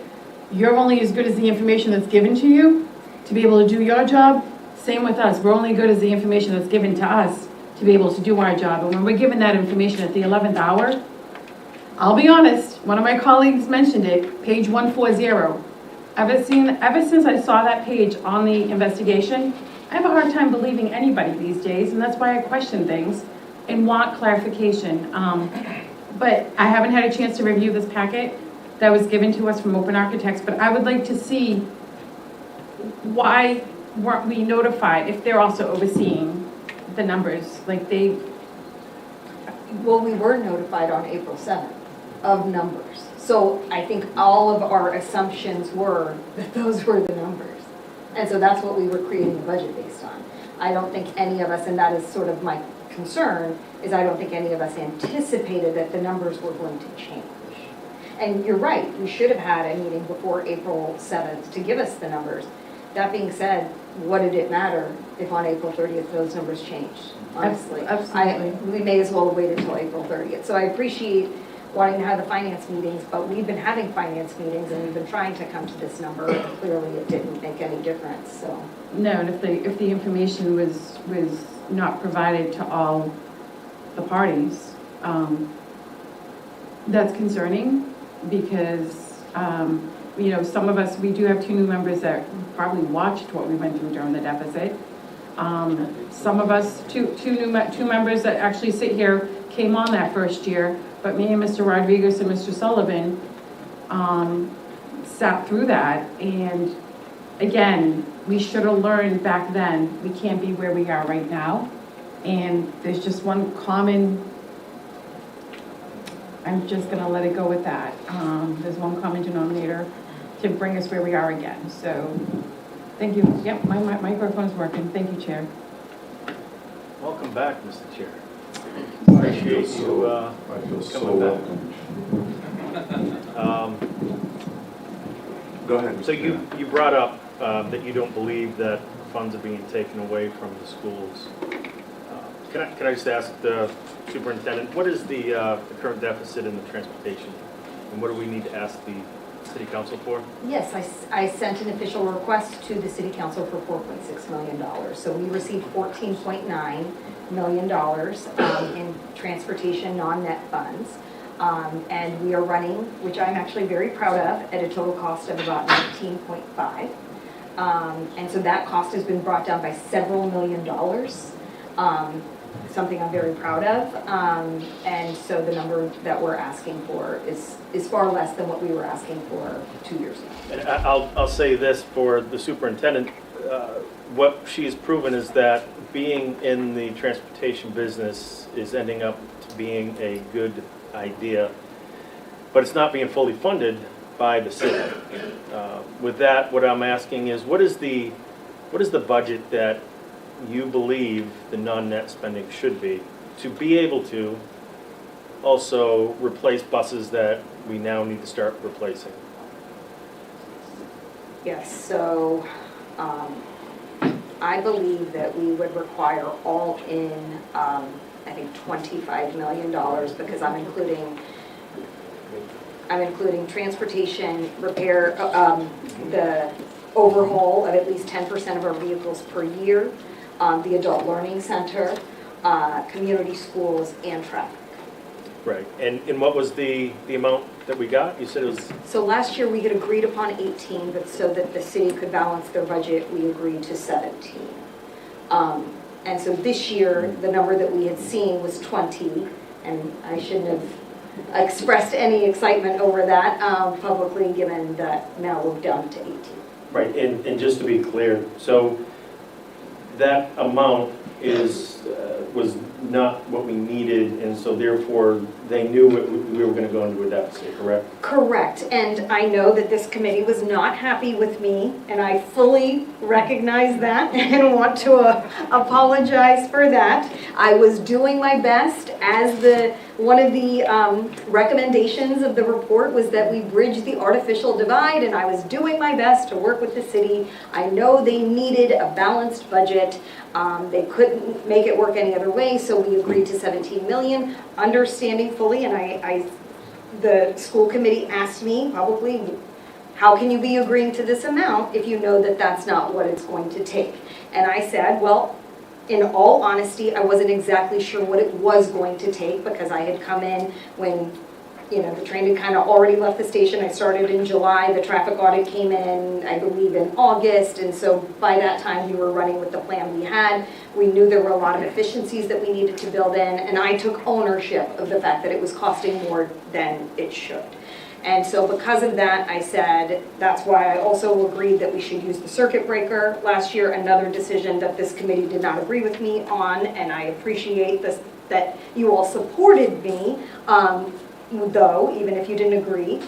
You're only as good as the information that's given to you to be able to do your job. Same with us. We're only good as the information that's given to us to be able to do our job. And when we're given that information at the 11th hour, I'll be honest, one of my colleagues mentioned it, page 140. Ever since I saw that page on the investigation, I have a hard time believing anybody these days, and that's why I question things and want clarification. But I haven't had a chance to review this packet that was given to us from Open Architects, but I would like to see why weren't we notified if they're also overseeing the numbers, like they... Well, we were notified on April 7th of numbers. So I think all of our assumptions were that those were the numbers. And so that's what we were creating the budget based on. I don't think any of us, and that is sort of my concern, is I don't think any of us anticipated that the numbers were going to change. And you're right, we should have had a meeting before April 7th to give us the numbers. That being said, what did it matter if on April 30th those numbers changed, honestly? Absolutely. We may as well have waited until April 30th. So I appreciate wanting to have the finance meetings, but we've been having finance meetings and we've been trying to come to this number, and clearly it didn't make any difference, so. No, and if the information was not provided to all the parties, that's concerning because, some of us, we do have 2 new members that probably watched what we went through during the deficit. Some of us, two members that actually sit here came on that first year, but me and Mr. Rodriguez and Mr. Sullivan sat through that. And again, we should have learned back then, we can't be where we are right now. And there's just one common, I'm just gonna let it go with that. There's one common denominator to bring us where we are again. So, thank you. Yep, my microphone's working. Thank you, Chair. Welcome back, Mr. Chair. I feel so welcome. Go ahead. So you brought up that you don't believe that funds are being taken away from the schools. Can I just ask the superintendent, what is the current deficit in the transportation? And what do we need to ask the city council for? Yes, I sent an official request to the city council for $4.6 million. So we received $14.9 million in transportation non-net funds. And we are running, which I'm actually very proud of, at a total cost of about 19.5. And so that cost has been brought down by several $million. Something I'm very proud of. And so the number that we're asking for is far less than what we were asking for 2 years ago. And I'll say this for the superintendent, what she's proven is that being in the transportation business is ending up to being a good idea, but it's not being fully funded by the city. With that, what I'm asking is, what is the budget that you believe the non-net spending should be to be able to also replace buses that we now need to start replacing? Yes, so I believe that we would require all in, I think $25 million, because I'm including transportation, repair, the overhaul of at least 10% of our vehicles per year, the adult learning center, community schools, and traffic. Right, and what was the amount that we got? You said it was... So last year we had agreed upon 18, but so that the city could balance their budget, we agreed to 17. And so this year, the number that we had seen was 20, and I shouldn't have expressed any excitement over that publicly, given that now we're down to 18. Right, and just to be clear, so that amount was not what we needed, and so therefore they knew we were going to go into a deficit, correct? Correct, and I know that this committee was not happy with me, and I fully recognize that and want to apologize for that. I was doing my best, as one of the recommendations of the report was that we bridge the artificial divide, and I was doing my best to work with the city. I know they needed a balanced budget. They couldn't make it work any other way, so we agreed to 17 million, understanding fully, and the school committee asked me publicly, how can you be agreeing to this amount if you know that that's not what it's going to take? And I said, well, in all honesty, I wasn't exactly sure what it was going to take, because I had come in when, the train had kind of already left the station. I started in July, the traffic audit came in, I believe, in August, and so by that time we were running with the plan we had. We knew there were a lot of efficiencies that we needed to build in, and I took ownership of the fact that it was costing more than it should. And so because of that, I said, that's why I also agreed that we should use the circuit breaker last year, another decision that this committee did not agree with me on, and I appreciate this, that you all supported me, though, even if you didn't agree.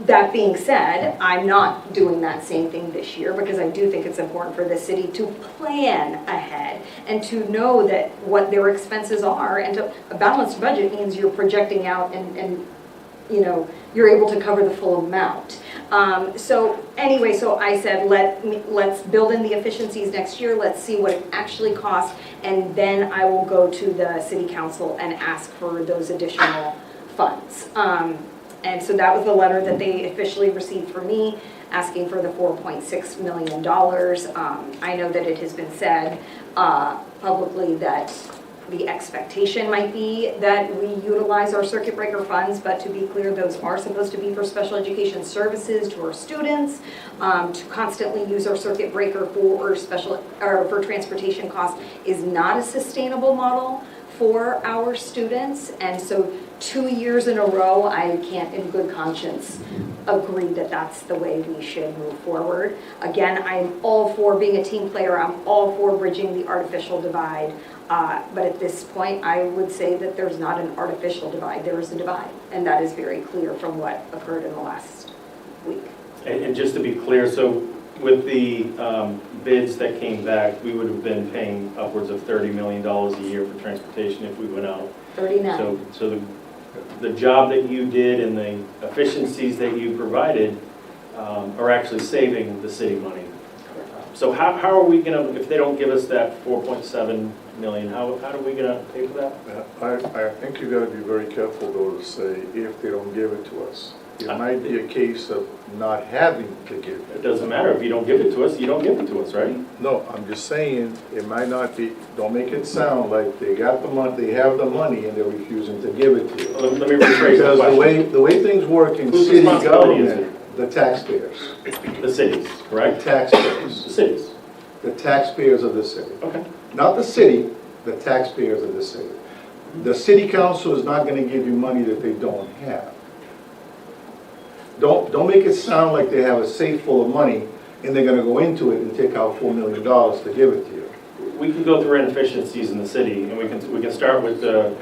That being said, I'm not doing that same thing this year, because I do think it's important for the city to plan ahead and to know that what their expenses are, and a balanced budget means you're projecting out and you're able to cover the full amount. So anyway, so I said, let's build in the efficiencies next year. Let's see what it actually costs, and then I will go to the city council and ask for those additional funds. And so that was the letter that they officially received from me, asking for the $4.6 million. I know that it has been said publicly that the expectation might be that we utilize our circuit breaker funds, but to be clear, those are supposed to be for special education services to our students. To constantly use our circuit breaker for transportation costs is not a sustainable model for our students. And so 2 years in a row, I can't in good conscience agree that that's the way we should move forward. Again, I'm all for being a team player. I'm all for bridging the artificial divide. But at this point, I would say that there's not an artificial divide. There is a divide, and that is very clear from what occurred in the last week. And just to be clear, so with the bids that came back, we would have been paying upwards of $30 million a year for transportation if we went out. 39. So the job that you did and the efficiencies that you provided are actually saving the city money. So how are we going to, if they don't give us that 4.7 million, how are we going to pay for that? I think you got to be very careful, though, to say if they don't give it to us. It might be a case of not having to give it. It doesn't matter. If you don't give it to us, you don't give it to us, right? No, I'm just saying, it might not be, don't make it sound like they got the money, they have the money and they're refusing to give it to you. Let me rephrase the question. Because the way things work in city government, the taxpayers. The cities, correct? The taxpayers. The cities. The taxpayers of the city. Okay. Not the city, the taxpayers of the city. The city council is not going to give you money that they don't have. Don't make it sound like they have a safe full of money and they're going to go into it and take out $4 million to give it to you. We can go through inefficiencies in the city, and we can start with the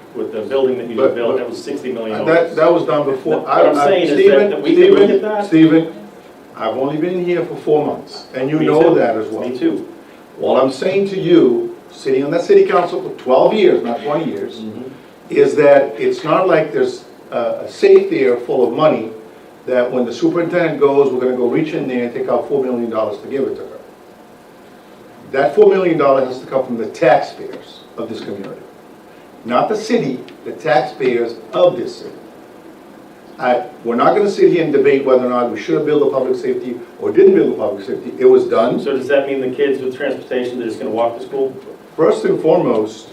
building that you just built. That was $60 million. That was done before. What I'm saying is that we can look at that. Stephen, I've only been here for 4 months, and you know that as well. Me too. All I'm saying to you, sitting on that city council for 12 years, not 20 years, is that it's not like there's a safe there full of money that when the superintendent goes, we're going to go reach in there and take out $4 million to give it to her. That $4 million has to come from the taxpayers of this community. Not the city, the taxpayers of this city. We're not going to sit here and debate whether or not we should have built a public safety or didn't build a public safety. It was done. So does that mean the kids with transportation, they're just going to walk to school? First and foremost,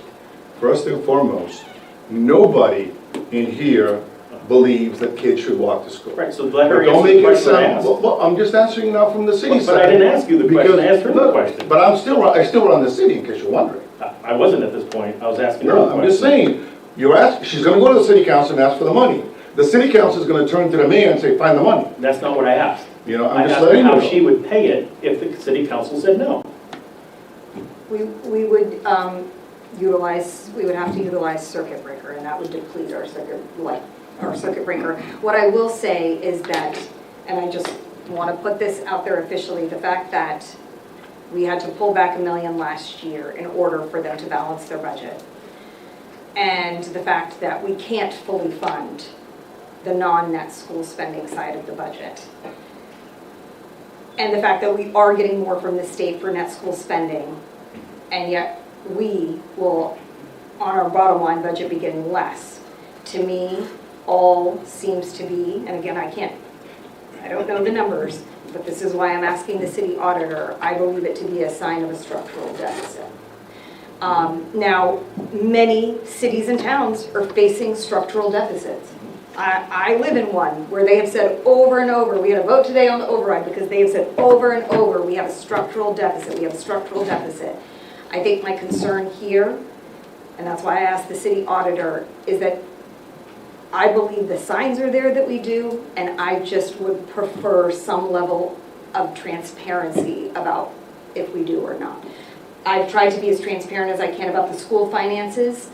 nobody in here believes that kids should walk to school. Right, so let her But don't answer make the it question I sound, asked. well, I'm just answering now from the city side. But I didn't ask you the question, I asked her the Look, question. But I still run the city, in case you're wondering. I wasn't at this point, I was asking her the No, question. I'm just saying, she's gonna go to the city council and ask for the money. The city council is gonna turn to the mayor and say, find the money. That's not what I asked. You know, I I'm just asked her letting you how know. she would pay it if the city council said no. We would we would have to utilize circuit breaker, and that would deplete our circuit breaker. What I will say is that, and I just want to put this out there officially, the fact that we had to pull back $1 million last year in order for them to balance their budget, and the fact that we can't fully fund the non-net school spending side of the budget, and the fact that we are getting more from the state for net school spending, and yet we will, on our bottom line budget, be getting less. To me, all seems to be, and again, I don't know the numbers, but this is why I'm asking the city auditor, I believe it to be a sign of a structural deficit. Now, many cities and towns are facing structural deficits. I live in one where they have said over and over, we had a vote today on the override because they have said over and over, we have a structural deficit, we have a structural deficit. I think my concern here, and that's why I asked the city auditor, is that I believe the signs are there that we do, and I just would prefer some level of transparency about if we do or not. I've tried to be as transparent as I can about the school finances,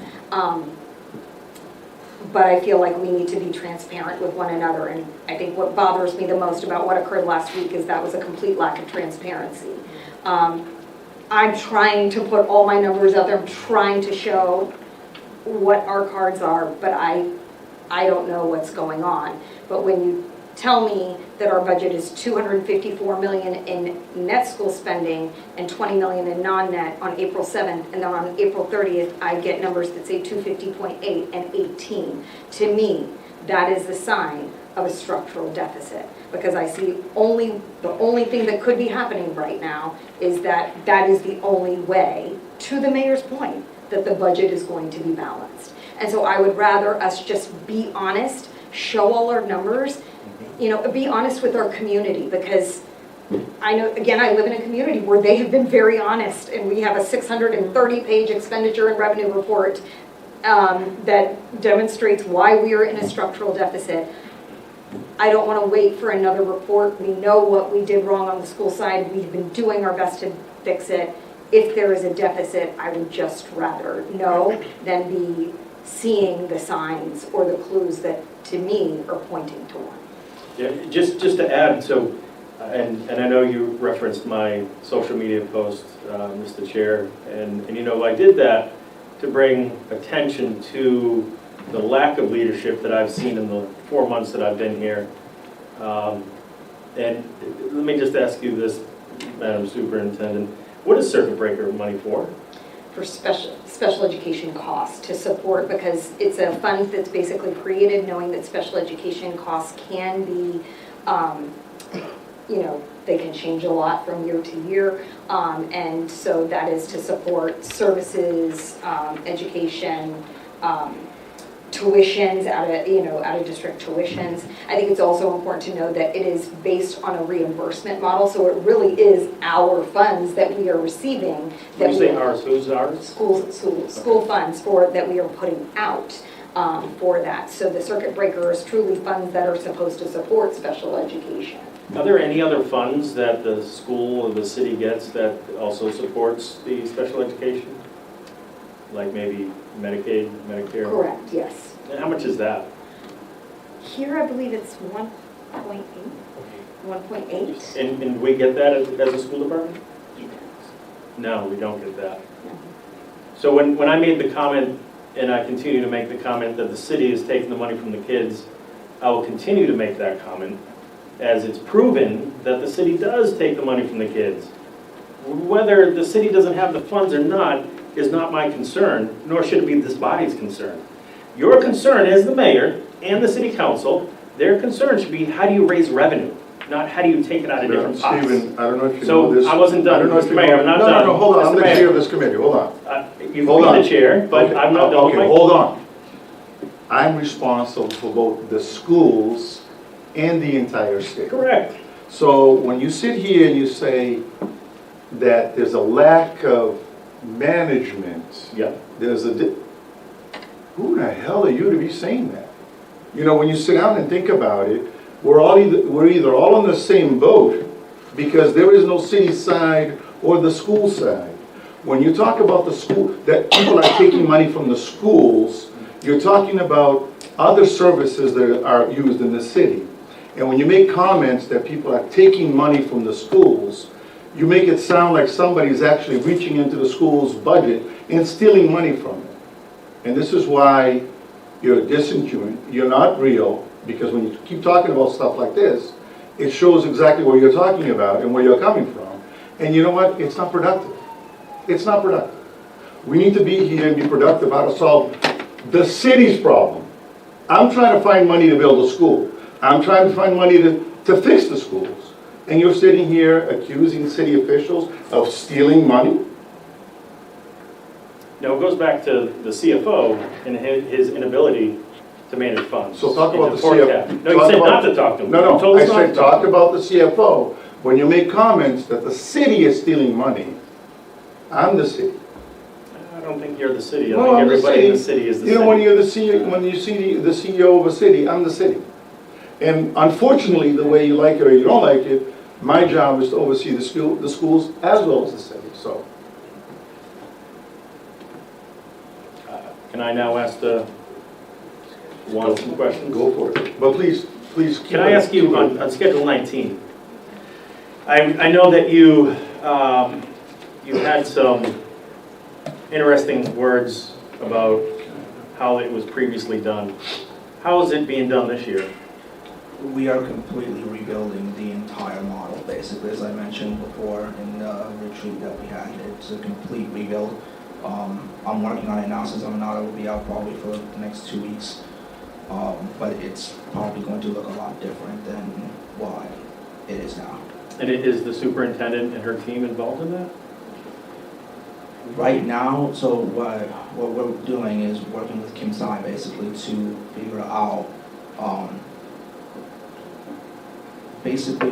but I feel like we need to be transparent with one another, and I think what bothers me the most about what occurred last week is that was a complete lack of transparency. I'm trying to put all my numbers out there, I'm trying to show what our cards are, but I don't know what's going on. But when you tell me that our budget is $254 million in net school spending and $20 million in non-net on April 7th, and then on April 30th, I get numbers that say 250.8 and 18. To me, that is the sign of a structural deficit, because I see the only thing that could be happening right now is that that is the only way, to the mayor's point, that the budget is going to be balanced. And so I would rather us just be honest, show all our numbers, be honest with our community, because I know, again, I live in a community where they have been very honest, and we have a 630-page expenditure and revenue report that demonstrates why we are in a structural deficit. I don't want to wait for another report. We know what we did wrong on the school side. We've been doing our best to fix it. If there is a deficit, I would just rather know than be seeing the signs or the clues that, to me, are pointing to one. Yeah, just to add, so, and I know you referenced my social media post, Mr. Chair, and I did that to bring attention to the lack of leadership that I've seen in the 4 months that I've been here. And let me just ask you this, Madam Superintendent, what is circuit breaker money for? For special education costs to support, because it's a fund that's basically created knowing that special education costs can be, they can change a lot from year to year, and so that is to support services, education, tuitions, out of district tuitions. I think it's also important to know that it is based on a reimbursement model, so it really is our funds that we are receiving. When you say ours, who's ours? School funds that we are putting out for that. So the circuit breaker is truly funds that are supposed to support special education. Are there any other funds that the school or the city gets that also supports the special education? Like maybe Medicaid, Medicare? Correct, yes. And how much is that? Here I believe it's 1.8. 1.8. And do we get that as a school department? No, we don't get that. No. So when I made the comment, and I continue to make the comment that the city is taking the money from the kids, I will continue to make that comment as it's proven that the city does take the money from the kids. Whether the city doesn't have the funds or not is not my concern, nor should it be this body's concern. Your concern as the mayor and the city council, their concern should be how do you raise revenue, not how do you take it out of different pots. Stephen, I don't know if you know this. So I wasn't done, Mr. Mayor, I'm not done. No, hold on, I'm the Mr. chair Mayor. of this committee, hold on. You've been the chair, but I'm not done with Okay, my... hold on. I'm responsible for both the schools and the entire state. Correct. So when you sit here and you say that there's a lack of management, there's who the hell are you to be saying that? You know, when you sit down and think about it, we're either all on the same boat because there is no city side or the school side. When you talk about the school, that people are taking money from the schools, you're talking about other services that are used in the city. And when you make comments that people are taking money from the schools, you make it sound like somebody's actually reaching into the school's budget and stealing money from it. And this is why you're disingenuous, you're not real, because when you keep talking about stuff like this, it shows exactly what you're talking about and where you're coming from. And you know what? It's not productive. It's not productive. We need to be here and be productive how to solve the city's problem. I'm trying to find money to build a school. I'm trying to find money to fix the schools. And you're sitting here accusing city officials of stealing money? No, it goes back to the CFO and his inability to manage funds. So talk about the CFO. CFO. No, you said not to talk to him. No, I said talk about the CFO. When you make comments that the city is stealing money, I'm the city. I don't think you're the city. I No, think I'm the everybody in the city. city is the You city. know, when you're the CEO, when you see the CEO of a city, I'm the city. And unfortunately, the way you like it or you don't like it, my job is to oversee the schools as well as the city. So, Can I now ask the one some questions? go for it. But please. Can I ask you on Schedule 19? I know that you had some interesting words about how it was previously done. How is it being done this year? We are completely rebuilding the entire model, basically, as I mentioned before in the retreat that we had. It's a complete rebuild. I'm working on it now, since I'm not, it will be out probably for the next 2 weeks. But it's probably going to look a lot different than what it is now. And is the superintendent and her team involved in that? Right now, so what we're doing is working with Kim Tsai basically to figure out basically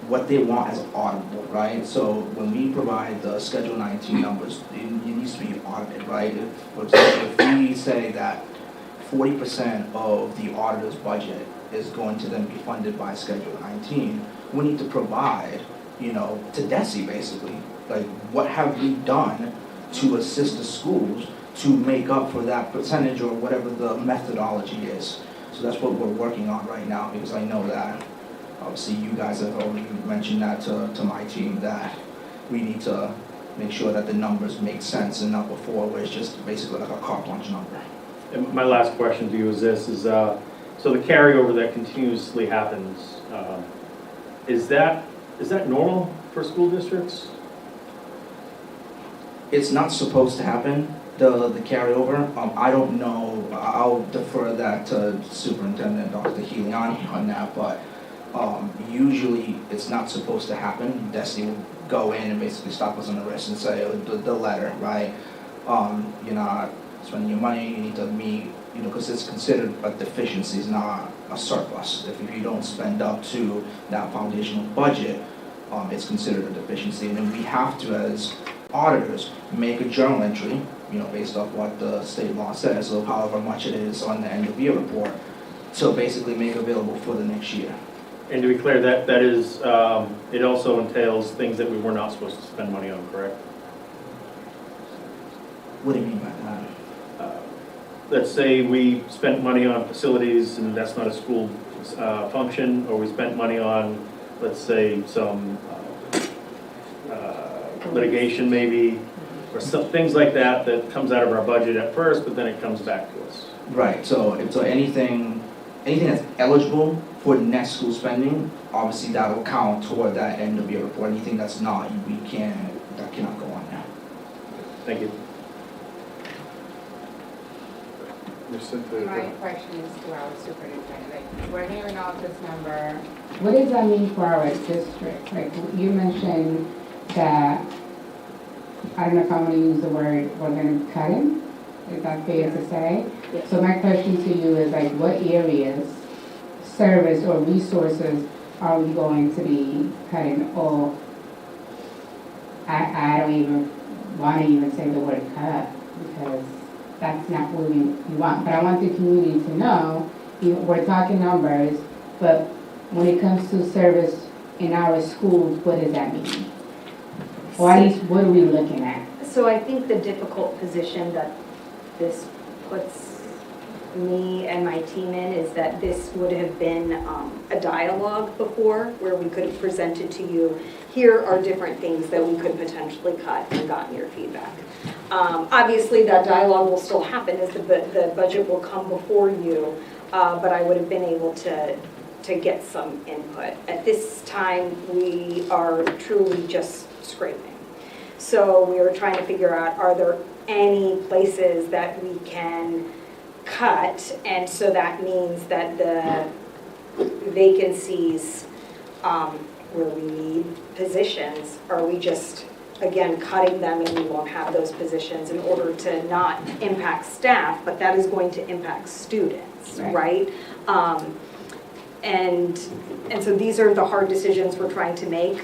what they want as audible, right? So when we provide the Schedule 19 numbers, it needs to be audited, right? For example, if we say that 40% of the auditor's budget is going to then be funded by Schedule 19, we need to provide, to DESE basically, like what have we done to assist the schools to make up for that percentage or whatever the methodology is. So that's what we're working on right now, because I know that obviously you guys have already mentioned that to my team, that we need to make sure that the numbers make sense and not before where it's just basically like a carte blanche number. And my last question to you is this, so the carryover that continuously happens, is that normal for school districts? It's not supposed to happen, the carryover. I don't know, I'll defer that to Superintendent Dr. Healy on that, but usually it's not supposed to happen. DESE will go in and basically stop us on the wrist and say, the letter, right? You're not spending your money, you need to meet, because it's considered a deficiency, it's not a surplus. If you don't spend up to that foundational budget, it's considered a deficiency. And then we have to, as auditors, make a journal entry, based off what the state law says, of however much it is on the end of year report, to basically make available for the next year. And to be clear, that is, it also entails things that we were not supposed to spend money on, correct? What do you mean by that? Let's say we spent money on facilities and that's not a school function, or we spent money on, let's say, some litigation maybe, or some things like that comes out of our budget at first, but then it comes back to us. Right, so anything that's eligible for net school spending, obviously that will count toward that end of year report. Anything that's not, that cannot go on now. Thank you. My question is to our superintendent. We're hearing off this number. What does that mean for our district? Like, you mentioned that, I don't know if I want to use the word, we're going to cut him, Is that fair to say? Yes. So my question to you is like, what areas, service or resources are we going to be cutting off? I don't even want to even say the word cut because that's not what we want. But I want the community to know, we're talking numbers, but when it comes to service in our schools, what does that mean? Or at least, what are we looking at? So I think the difficult position that this puts me and my team in is that this would have been a dialogue before where we could have presented to you, here are different things that we could potentially cut and gotten your feedback. Obviously, that dialogue will still happen as the budget will come before you, but I would have been able to get some input. At this time, we are truly just scraping. So we are trying to figure out, are there any places that we can cut? And so that means that the vacancies where we need positions, are we just, again, cutting them and we won't have those positions in order to not impact staff, but that is going to impact students, right? And so these are the hard decisions we're trying to make.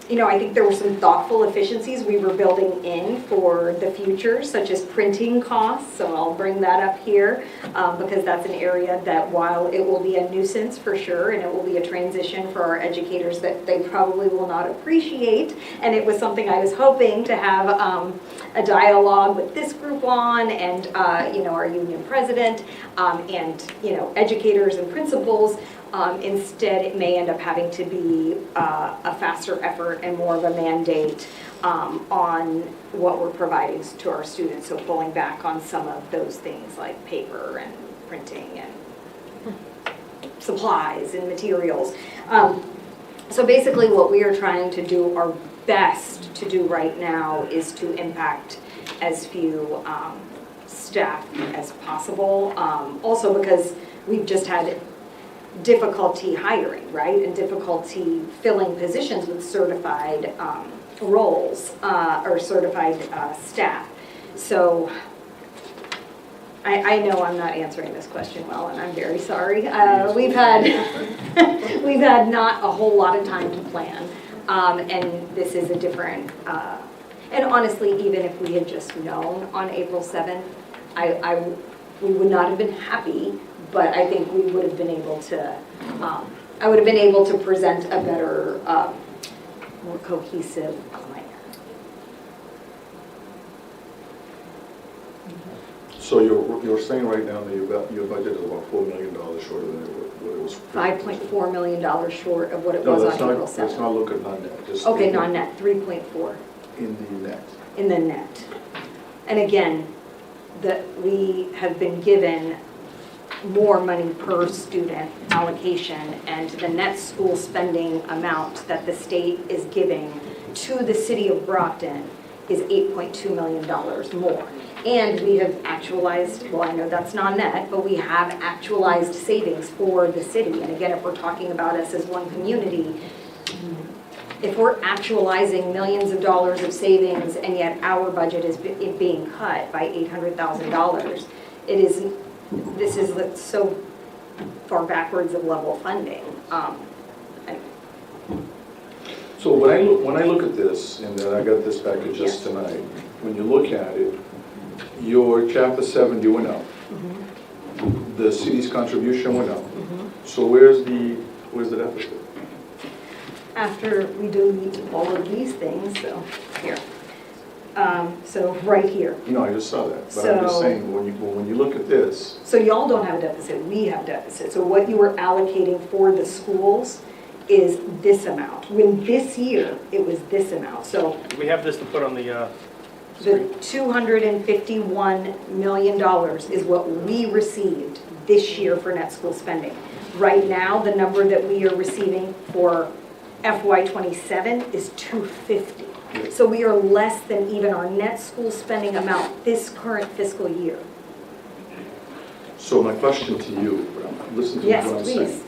You know, I think there were some thoughtful efficiencies we were building in for the future, such as printing costs, so I'll bring that up here, because that's an area that while it will be a nuisance for sure, and it will be a transition for our educators that they probably will not appreciate, and it was something I was hoping to have a dialogue with this group on, and you know, our union president, and you know, educators and principals. Instead, it may end up having to be a faster effort and more of a mandate on what we're providing to our students. So pulling back on some of those things like paper and printing and supplies and materials. So basically what we are trying to do our best to do right now is to impact as few staff as possible. Also because we've just had difficulty hiring, right? And difficulty filling positions with certified roles or certified staff. So I know I'm not answering this question well, and I'm very sorry. We've had we've had not a whole lot of time to plan, and this is a different. And honestly, even if we had just known on April 7th, we would not have been happy. But I think we would have been able to, I would have been able to present a better, more cohesive plan. So you're saying right now that your budget is about $4 million short of what it was? $5.4 million short of what it was on April 7th. Let's not look at non-net. Just okay, non-net, 3.4. In the net. In the net. And again, we have been given more money per student allocation, and the net school spending amount that the state is giving to the city of Brockton is $8.2 million more. And we have actualized, well, I know that's non-net, but we have actualized savings for the city. And again, if we're talking about us as one community, if we're actualizing millions of dollars of savings and yet our budget is being cut by $800,000, this is so far backwards of level funding. So when I look at this, and then I got this package just tonight, when you look at it, your Chapter 70 went up. Mm-hmm. The city's contribution went up. Mm-hmm. So where's the deficit? After we delete all of these things, so here. So right here. No, I just saw that, but I'm just saying, when you look at this. So y'all don't have a deficit, we have deficit. So what you were allocating for the schools is this amount. When this year, it was this amount, so. We have this to put on the $251 million is what we received this year for net school spending. Right now, the number that we are receiving for FY27 is $250. So we are less than even our net school spending amount this current fiscal year. So my question to you, listen to what I'm saying.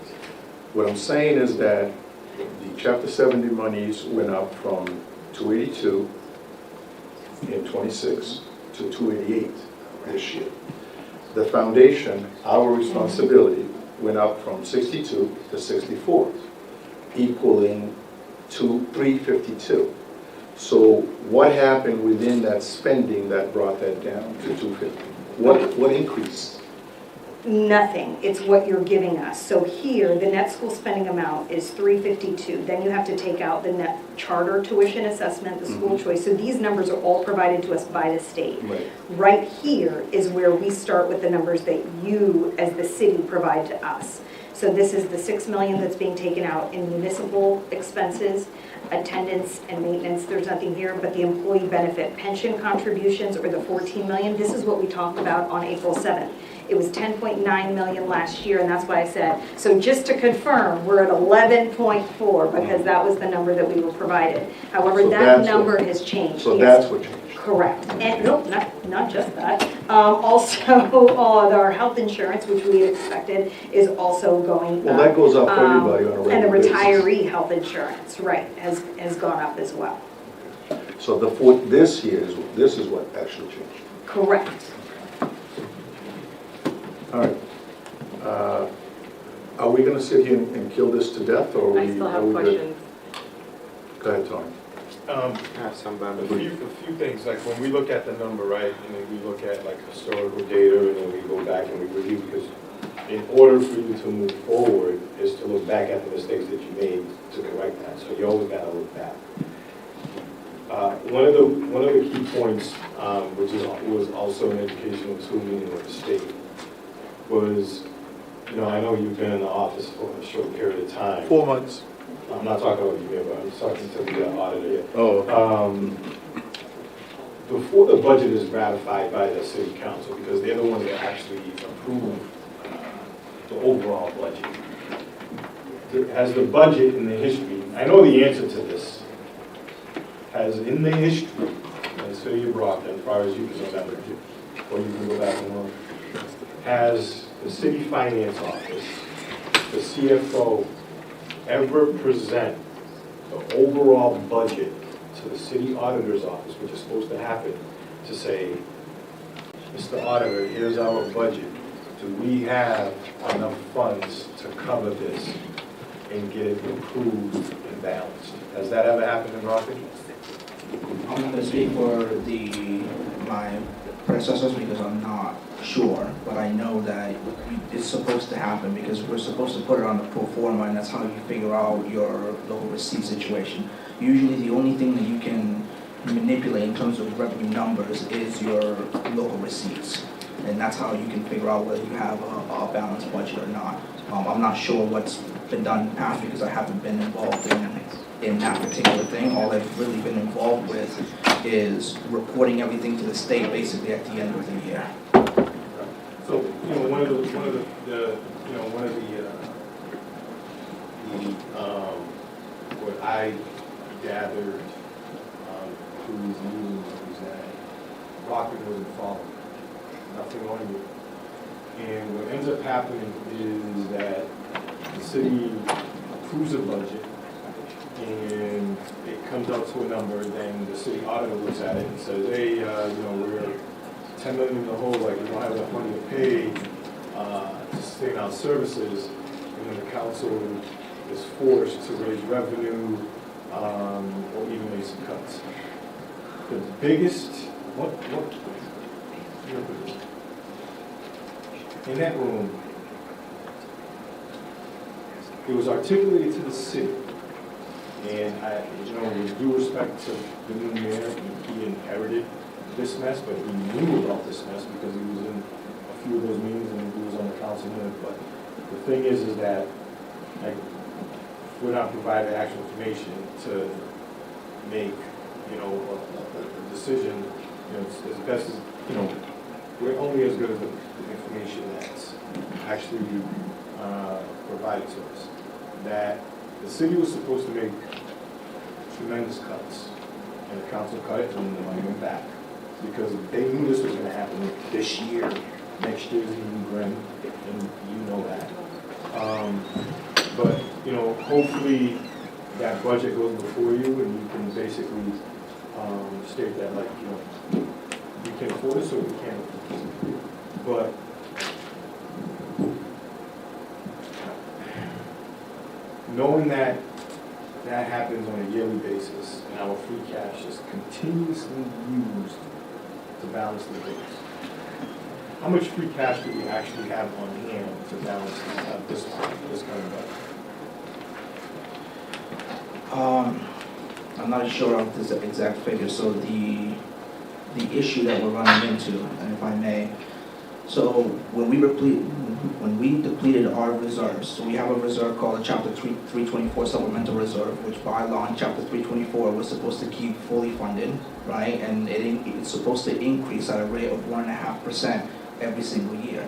What I'm saying is that the Chapter 70 monies went up from 282 in 26 to 288. this year. The foundation, our responsibility, went up from 62 to 64, equaling to 352. So what happened within that spending that brought that down to 250? What increased? Nothing, it's what you're giving us. So here, the net school spending amount is 352. Then you have to take out the net charter tuition assessment, the school choice. So these numbers are all provided to us by the state. Right. Right here is where we start with the numbers that you, as the city, provide to us. So this is the 6 million that's being taken out in municipal expenses, attendance and maintenance, there's nothing here, but the employee benefit pension contributions, or the 14 million, this is what we talked about on April 7th. It was 10.9 million last year, and that's why I said, so just to confirm, we're at 11.4, because that was the number that we were provided. However, So that number has changed. So Yes. that's what changed. Correct. And nope, not just that. Also, our health insurance, which we had expected, is also going up. Well, that goes up for everybody on a And the regular basis. retiree health insurance, right, has gone up as well. So this is what actually changed. Correct. All right. Are we going to sit here and kill this to death, or are I we? still are have we good? questions. Go ahead, Tony. A few things, like when we look at the number, right, and then we look at like historical data, and then we go back and we review, because in order for you to move forward is to look back at the mistakes that you made to correct that. So you always gotta look back. One of the key points, which was also an educational tool meeting with the state, was, you know, I know you've been in the office for a short period of time. 4 months. I'm not talking about you here, but I'm talking to the auditor here. Oh. Before the budget is ratified by the city council, because they're the ones that actually approve the overall budget, has the budget in the history, I know the answer to this, has in the history of the city of Brockton, as far as you can remember, or you can go back and look, has the city finance office, the CFO, ever present the overall budget to the city auditor's office, which is supposed to happen, to say, Mr. Auditor, here's our budget. Do we have enough funds to cover this and get it approved and balanced? Has that ever happened in Brockton? I'm not gonna speak for my predecessors because I'm not sure, but I know that it's supposed to happen because we're supposed to put it on the pro forma, and that's how you figure out your local receipt situation. Usually the only thing that you can manipulate in terms of revenue numbers is your local receipts, and that's how you can figure out whether you have a balanced budget or not. I'm not sure what's been done in the past because I haven't been involved in that particular thing. All I've really been involved with is reporting everything to the state basically at the end of the year. So, you know, one of the what I gathered through these meetings was that Brockton wasn't following, nothing on you. And what ends up happening is that the city approves a budget and it comes out to a number, then the city auditor looks at it and says, hey, we're 10 million in the hole, like we don't have enough money to pay to sustain our services, and then the council is forced to raise revenue or even make some cuts. The biggest, in that room, it was articulated to the city, and with due respect to the new mayor, he inherited this mess, but he knew about this mess because he was in a few of those meetings and he was on the council minute. But the thing is that we're not provided actual information to make, a decision, as best as, we're only as good as the information that's actually provided to us. That the city was supposed to make tremendous cuts, and the council cut it, and the money went back. Because they knew this was going to happen this year. Next year's even grim, and you know that. But hopefully that budget goes before you, and you can basically state that, we can afford it, so we can afford it. But knowing that that happens on a yearly basis and our free cash is continuously used to balance the books, how much free cash do we actually have on hand to balance this current budget? I'm not sure of this exact figure, so the issue that we're running into, and if I may, so when we depleted our reserves, so we have a reserve called a Chapter 324 Supplemental Reserve, which by law in Chapter 324 we're supposed to keep fully funded, right? And it's supposed to increase at a rate of 1.5% every single year.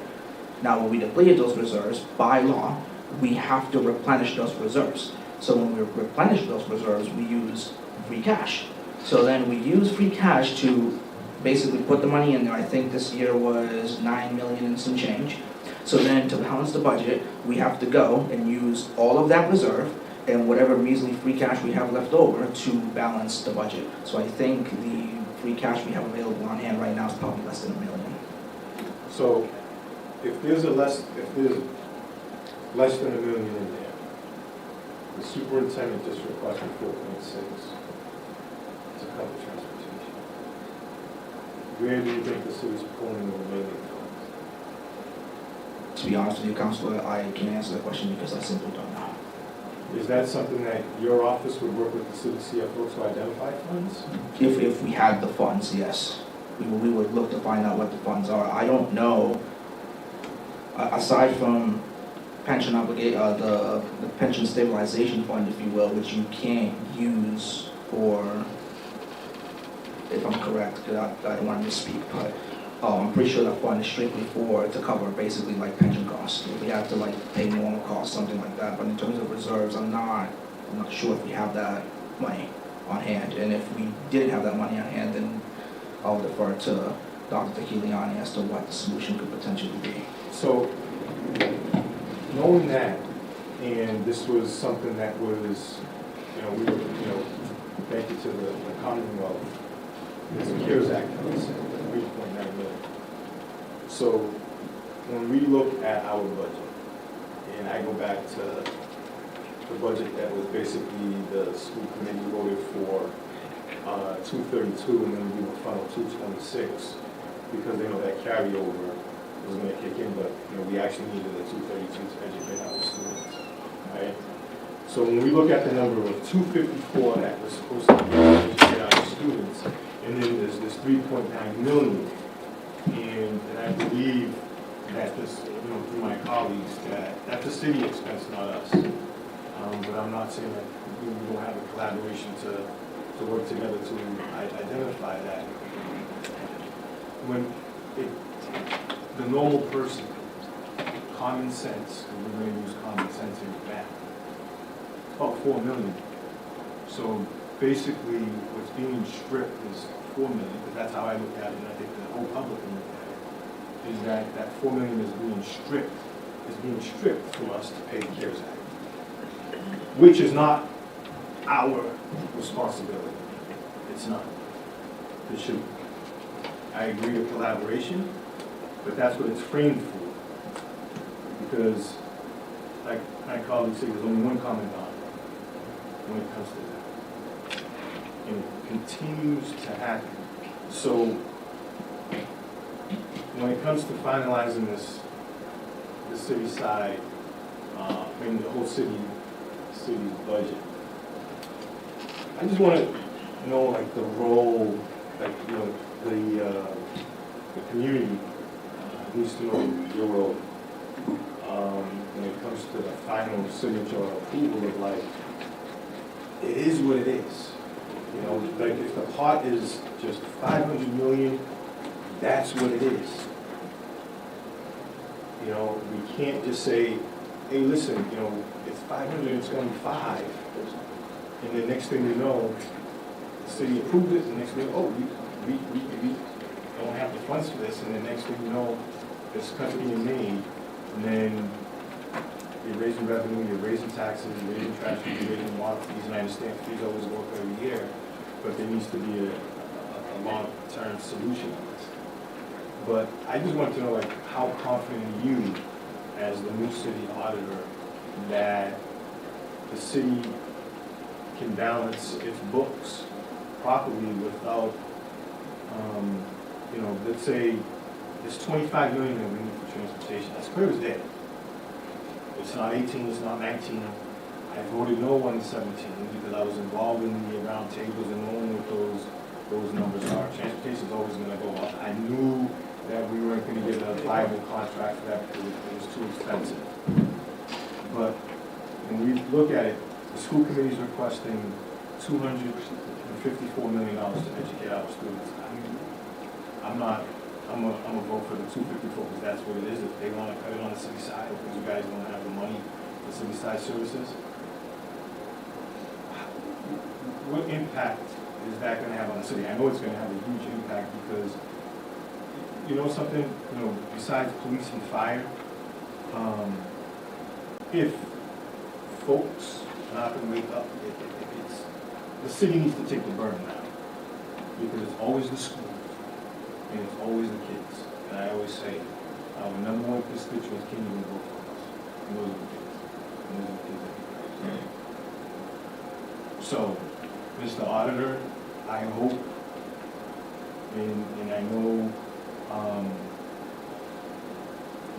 Now, when we depleted those reserves, by law, we have to replenish those reserves. So when we replenish those reserves, we use free cash. So then we use free cash to basically put the money in there. I think this year was $9 million and some change. So then to balance the budget, we have to go and use all of that reserve and whatever measly free cash we have left over to balance the budget. So I think the free cash we have available on hand right now is probably less than $1 million. So if there's less than $1 million in there, the superintendent just requested 4.6 to cover transportation. Where do you think the city's pulling the remaining funds? To be honest with you, Counselor, I can't answer that question because I simply don't know. Is that something that your office would work with the city CFO to identify funds? If we had the funds, yes. We would look to find out what the funds are. I don't know, aside from pension the pension stabilization fund, if you will, which you can't use for, if I'm correct, because I don't want to misspeak, but I'm pretty sure that fund is strictly to cover basically like pension costs. If we have to like pay normal costs, something like that. But in terms of reserves, I'm not sure if we have that money on hand. And if we didn't have that money on hand, then I'll defer to Dr. Tequiliani as to what the solution could potentially be. So, knowing that, and this was something that was, we were, thank you to the Commonwealth, it's a CARES Act, the 3.9 million. So, when we look at our budget, and I go back to the budget that was basically the school committee voted for 232, and then we were funneled 226, because they know that carryover was going to kick in, but we actually needed the 232 to educate our students, right? So when we look at the number of 254 that was supposed to be to educate our students, and then there's this 3.9 million, and I believe that this, through my colleagues, that's a city expense, not us. But I'm not saying that we don't have a collaboration to work together to identify that. When the normal person, common sense, and we're going to use common sense in math, about 4 million. So basically, what's being stripped is 4 million, because that's how I look at it, and I think the whole public can look at it, is that 4 million is being stripped for us to pay the CARES Act, which is not our responsibility. It's not. It should. I agree with collaboration, but that's what it's framed for. Because, like my colleagues say, there's only one common denominator when it comes to that. And it continues to happen. So, when it comes to finalizing the city side, the whole city's budget, I just want to know, like, the role, like, the community needs to know your role when it comes to the final signature or approval of, like, it is what it is. Like, if the pot is just 500 million, that's what it is. We can't just say, hey, listen, it's 500, it's going to be 5. And the next thing you know, the city approved it, and the next thing, oh, we don't have the funds for this, and the next thing you know, there's cuts being made, and then you're raising revenue, you're raising taxes, you're raising trash, you're raising water fees, and I understand fees always go up every year, but there needs to be a long-term solution on this. But I just want to know, like, how confident are you, as the new city auditor, that the city can balance its books properly without, you know, let's say there's 25 million that we need for transportation. That's clear as day. It's not 18, it's not 19. I voted no on 17 because I was involved in the round tables and knowing what those numbers are. Transportation is always going to go up. I knew that we weren't going to get a viable contract for that because it was too expensive. But when we look at it, the school committee is requesting $254 million to educate our students. I mean, I'm a vote for the 254 because that's what it is. If they want to cut it on the city side because you guys don't have the money for city side services, what impact is that going to have on the city? I know it's going to have a huge impact because, you know something, you know, besides police and fire, if folks are not going to wake up, the city needs to take the burden now because it's always the schools and it's always the kids. And I always say, our number one constituents can't even vote for us. And those are the kids. And those are the kids that we raise. So, Mr. Auditor, I hope, and I know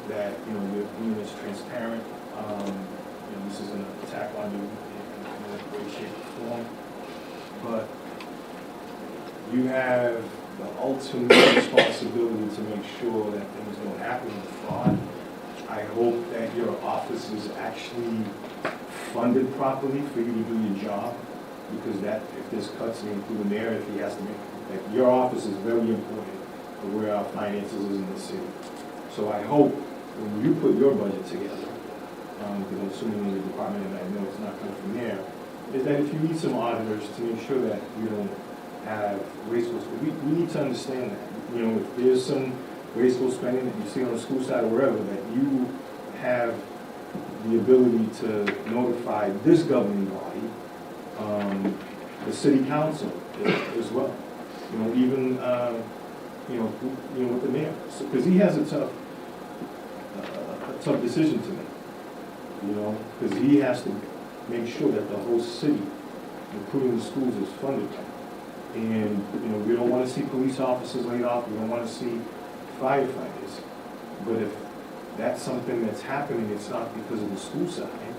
that, you know, you're being as transparent. You know, this is an attack on you in a way, shape, or form. But you have the ultimate responsibility to make sure that things don't happen with fraud. I hope that your office is actually funded properly for you to do your job, because that, if there's cuts through the mayor, if he has to make, like, your office is very important for where our finances is in the city. So I hope when you put your budget together, because I'm assuming in the department, and I know it's not coming from there, is that if you need some auditors to make sure that you don't have wasteful, we need to understand that. You know, if there's some wasteful spending that you see on the school side or wherever, that you have the ability to notify this governing body, the city council as well. You know, even you know with the mayor, because he has a tough decision to make. You know, because he has to make sure that the whole city, including the schools, is funded. And you know, we don't want to see police officers laid off. We don't want to see firefighters. But if that's something that's happening, it's not because of the school side.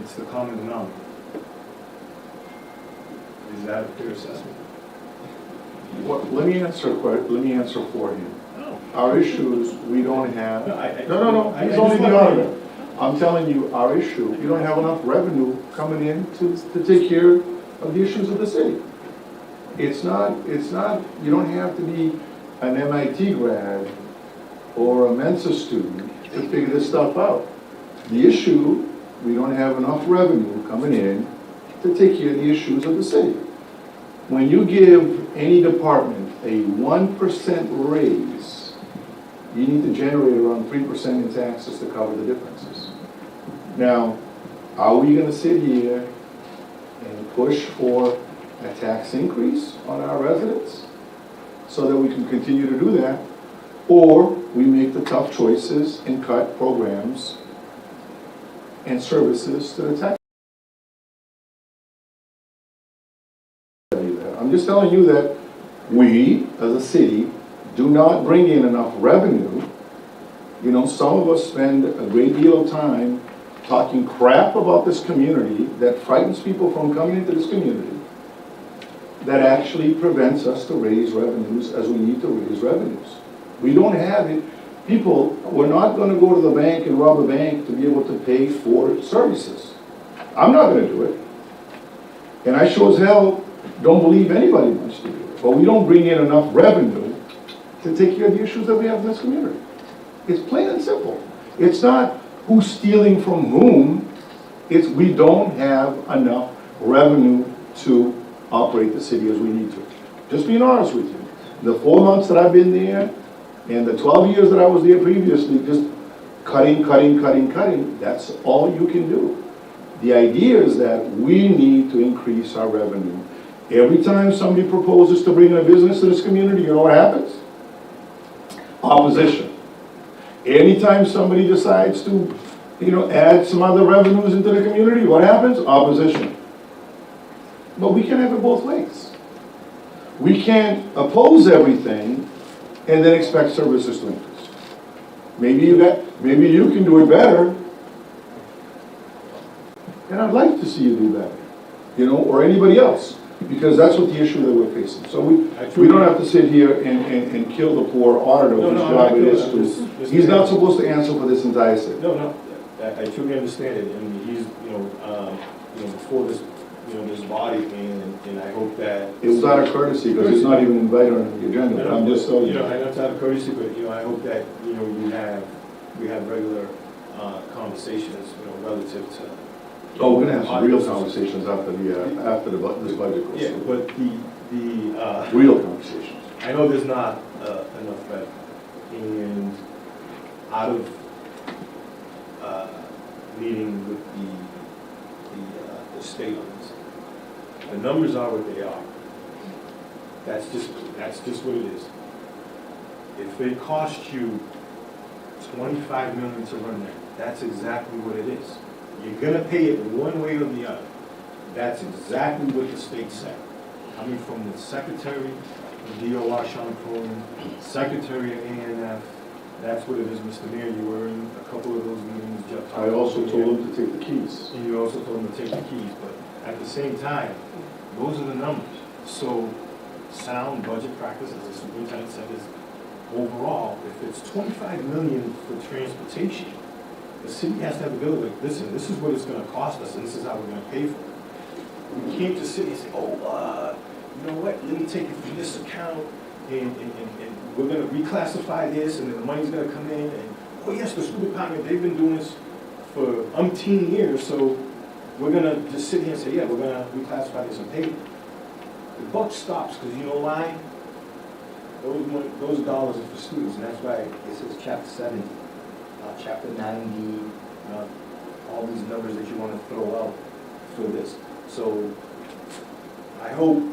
It's the common denominator. Is that a fair assessment? Well, let me answer for him. Oh. Our issues, we don't have. No. He's only the auditor. I'm telling you, our issue, we don't have enough revenue coming in to take care of the issues of the city. It's not, you don't have to be an MIT grad or a Mensa student to figure this stuff out. The issue, we don't have enough revenue coming in to take care of the issues of the city. When you give any department a 1% raise, you need to generate around 3% in taxes to cover the differences. Now, are we going to sit here and push for a tax increase on our residents so that we can continue to do that? Or we make the tough choices and cut programs and services to the tax? I'm just telling you that we, as a city, do not bring in enough revenue. You know, some of us spend a great deal of time talking crap about this community that frightens people from coming into this community, that actually prevents us to raise revenues as we need to raise revenues. We don't have it. People, we're not going to go to the bank and rob a bank to be able to pay for services. I'm not going to do it. And I sure as hell don't believe anybody wants to do it. But we don't bring in enough revenue to take care of the issues that we have in this community. It's plain and simple. It's not who's stealing from whom. It's we don't have enough revenue to operate the city as we need to. Just being honest with you. The 4 months that I've been there and the 12 years that I was there previously, just cutting, that's all you can do. The idea is that we need to increase our revenue. Every time somebody proposes to bring in a business to this community, you know what happens? Opposition. Anytime somebody decides to, add some other revenues into the community, what happens? Opposition. But we can't have it both ways. We can't oppose everything and then expect services to increase. Maybe you can do it better, and I'd like to see you do better, or anybody else, because that's what the issue that we're facing. So we don't have to sit here and kill the poor auditor whose job it is to. He's not supposed to answer for this entire city. No, I truly understand it, and he's, before this, this body, and I hope that. It was out of courtesy, because it's not even invited on the agenda, but I'm just telling you. I know it's out of courtesy, but, I hope that, we have regular, conversations, relative to. Oh, we're gonna have some real conversations after this budget goes. Yeah, but the real conversations. I know there's not enough revenue, and out of meeting with the state on this, the numbers are what they are. That's just what it is. If it costs you $25 million to run that, that's exactly what it is. You're gonna pay it one way or the other. That's exactly what the state said. Coming from the Secretary of DOR, Sean Cronin, Secretary of A&F, that's what it is, Mr. Mayor. You were in a couple of those meetings. Jeff, I also told him to take the keys. and you also told him to take the keys, but at the same time, those are the numbers. So sound budget practice, as the superintendent said, is overall, if it's $25 million for transportation, the city has to have the ability, like, listen, this is what it's gonna cost us, and this is how we're gonna pay for it. We can't just sit and say, you know what, let me take it from this account, and we're gonna reclassify this, and then the money's gonna come in, and, oh yes, the school department, they've been doing this for umpteen years, so we're gonna just sit here and say, yeah, we're gonna reclassify this and pay it. The buck stops, because you know why? Those dollars are for students, and that's why it says chapter 70. Chapter 90, all these numbers that you want to throw out for this. So I hope,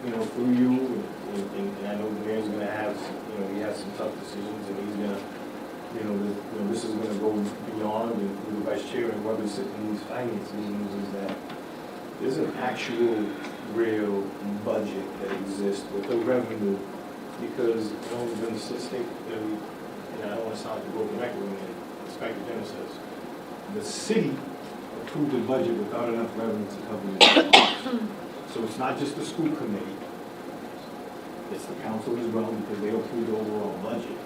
through you, and I know the mayor's going to have, he has some tough decisions, and he's going to, this is going to go beyond, and through the vice chair and whoever's sitting in these finance meetings, is that there's an actual real budget that exists with the revenue, because, when the state, and I don't want to sound like a broken record when the Inspector General says, the city approved the budget without enough revenue to cover the costs. So it's not just the school committee, it's the council as well, because they approved the overall budget.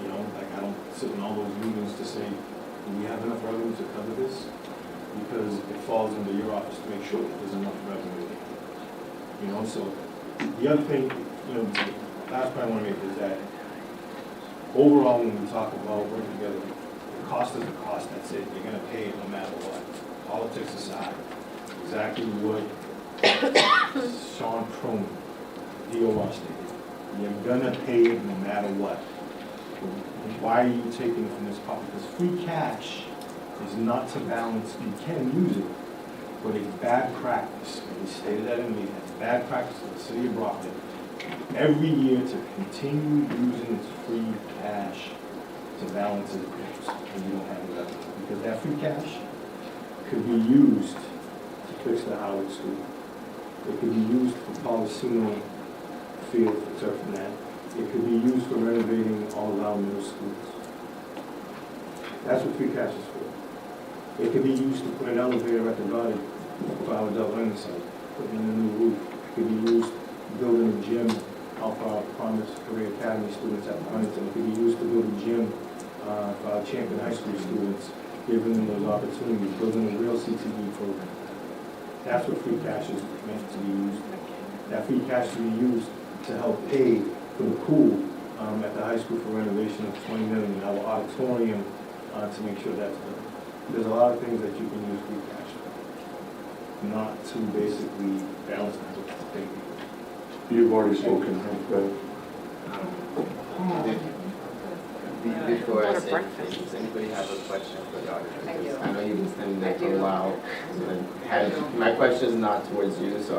I don't sit in all those meetings to say, do we have enough revenue to cover this? Because it falls under your office to make sure that there's enough revenue. So the other thing, last point I want to make is that overall, when we talk about working together, the cost is the cost, that's it. You're going to pay it no matter what. Politics aside, exactly what Sean Cronin, DOR stated. You're going to pay it no matter what. Why are you taking it from this pocket? Because free cash is not to balance. You can use it, but it's bad practice. And we stated that in the meeting. It's bad practice for the city of Brockton every year to continue using its free cash to balance its bills, and you don't have the revenue. Because that free cash could be used to fix the Howard School. It could be used for Policino Field for turf and that. It could be used for renovating all of our middle schools. That's what free cash is for. It could be used to put an elevator at the garden for our adult learning center, putting in a new roof. It could be used building a gym out for our Promise Career Academy students at Huntington. It could be used to build a gym for our Champion High School students, giving them those opportunities, building a real CTE program. That's what free cash is meant to be used. That free cash can be used to help pay for the pool at the high school for renovation of $20 million, our auditorium to make sure that's done. There's a lot of things that you can use free cash for, not to basically balance that with the pay people. You've already spoken, right? Before I say anything, does anybody have a question for the auditor? Because I know you've been standing there for a while. My question is not towards you, so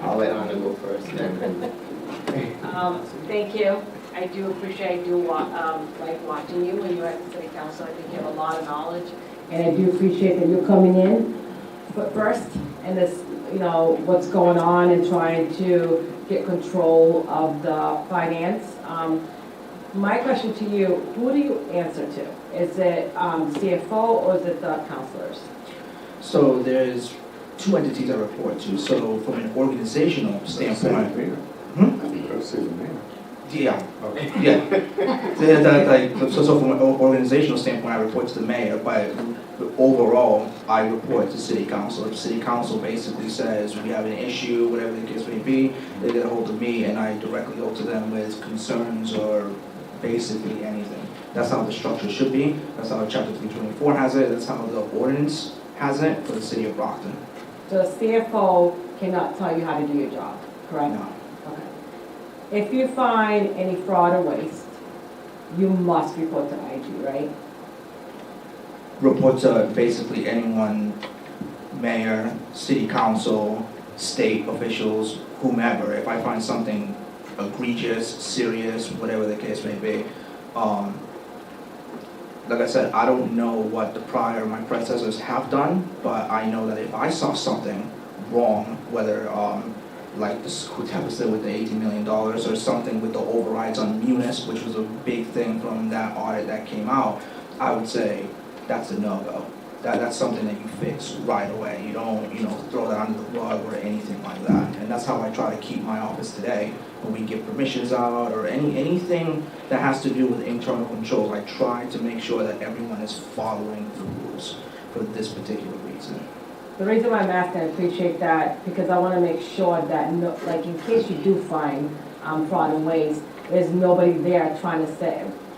I'll let Anna go first. Thank you. I do appreciate, like watching you when you're at the city council. I think you have a lot of knowledge. And I do appreciate that you're coming in first and this, what's going on and trying to get control of the finance. My question to you, who do you answer to? Is it CFO or is it the counselors? So there's two entities I report to. So from an organizational standpoint, yeah, so from an organizational standpoint, I report to the mayor, but overall, I report to city council. If city council basically says we have an issue, whatever the case may be, they get a hold of me and I directly go to them with concerns or basically anything. That's how the structure should be. That's how Chapter 324 has it. That's how the ordinance has it for the city of Brockton. So the CFO cannot tell you how to do your job, correct? No. Okay. If you find any fraud or waste, you must report to IG, right? Report to basically anyone, mayor, city council, state officials, whomever. If I find something egregious, serious, whatever the case may be, like I said, I don't know what my predecessors have done, but I know that if I saw something wrong, whether like this deficit with the $18 million or something with the overrides on Munis, which was a big thing from that audit that came out, I would say that's a no-go. That's something that you fix right away. You don't, throw that under the rug or anything like that. And that's how I try to keep my office today. When we give permissions out or anything that has to do with internal controls, I try to make sure that everyone is following the rules for this particular reason. The reason why I'm asking, I appreciate that, because I want to make sure that, in case you do find fraud and waste, there's nobody there trying to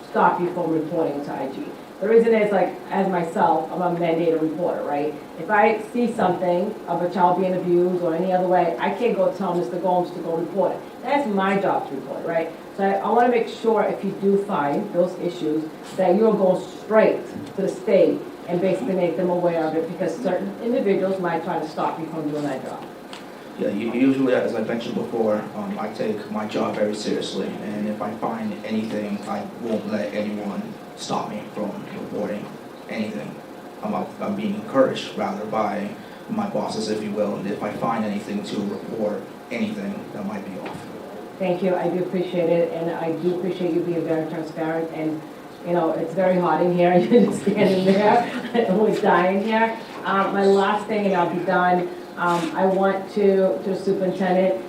stop you from reporting to IG. The reason is, as myself, I'm a mandated reporter, right? If I see something of a child being abused or any other way, I can't go tell Mr. Gomes to go report it. That's my job to report it, right? So I want to make sure if you do find those issues, that you're going straight to the state and basically make them aware of it, because certain individuals might try to stop you from doing that job. Yeah, usually, as I mentioned before, I take my job very seriously, and if I find anything, I won't let anyone stop me from reporting anything. I'm being encouraged, rather, by my bosses, if you will, if I find anything to report anything that might be off. Thank you, I do appreciate it, and I do appreciate you being very transparent, and it's very hot in here, you're just standing there, and we're dying here. My last thing, and I'll be done, I want to the superintendent,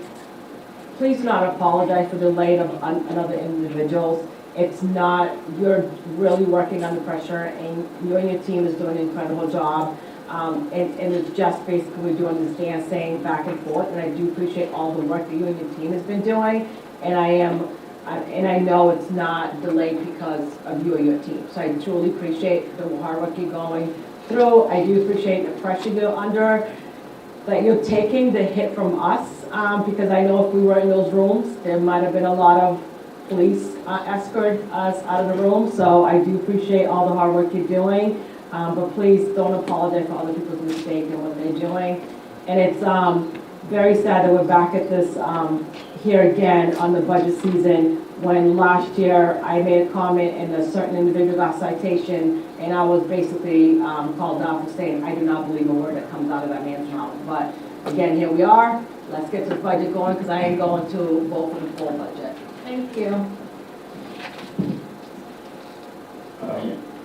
please do not apologize for the delay of another individuals. It's not, you're really working under pressure, and you and your team is doing an incredible job. And it's just basically doing this dancing back and forth, and I do appreciate all the work that you and your team has been doing, and I know it's not delayed because of you and your team. So I truly appreciate the hard work you're going through. I do appreciate the pressure you're under, that you're taking the hit from us, because I know if we were in those rooms, there might have been a lot of police escort us out of the room. So I do appreciate all the hard work you're doing, but please don't apologize for other people's mistakes and what they're doing. And it's very sad that we're back at this here again on the budget season, when last year I made a comment and a certain individual got citation, and I was basically called out for saying I do not believe a word that comes out of that man's mouth. But again, here we are. Let's get the budget going, because I ain't going to vote for the full budget. Thank you.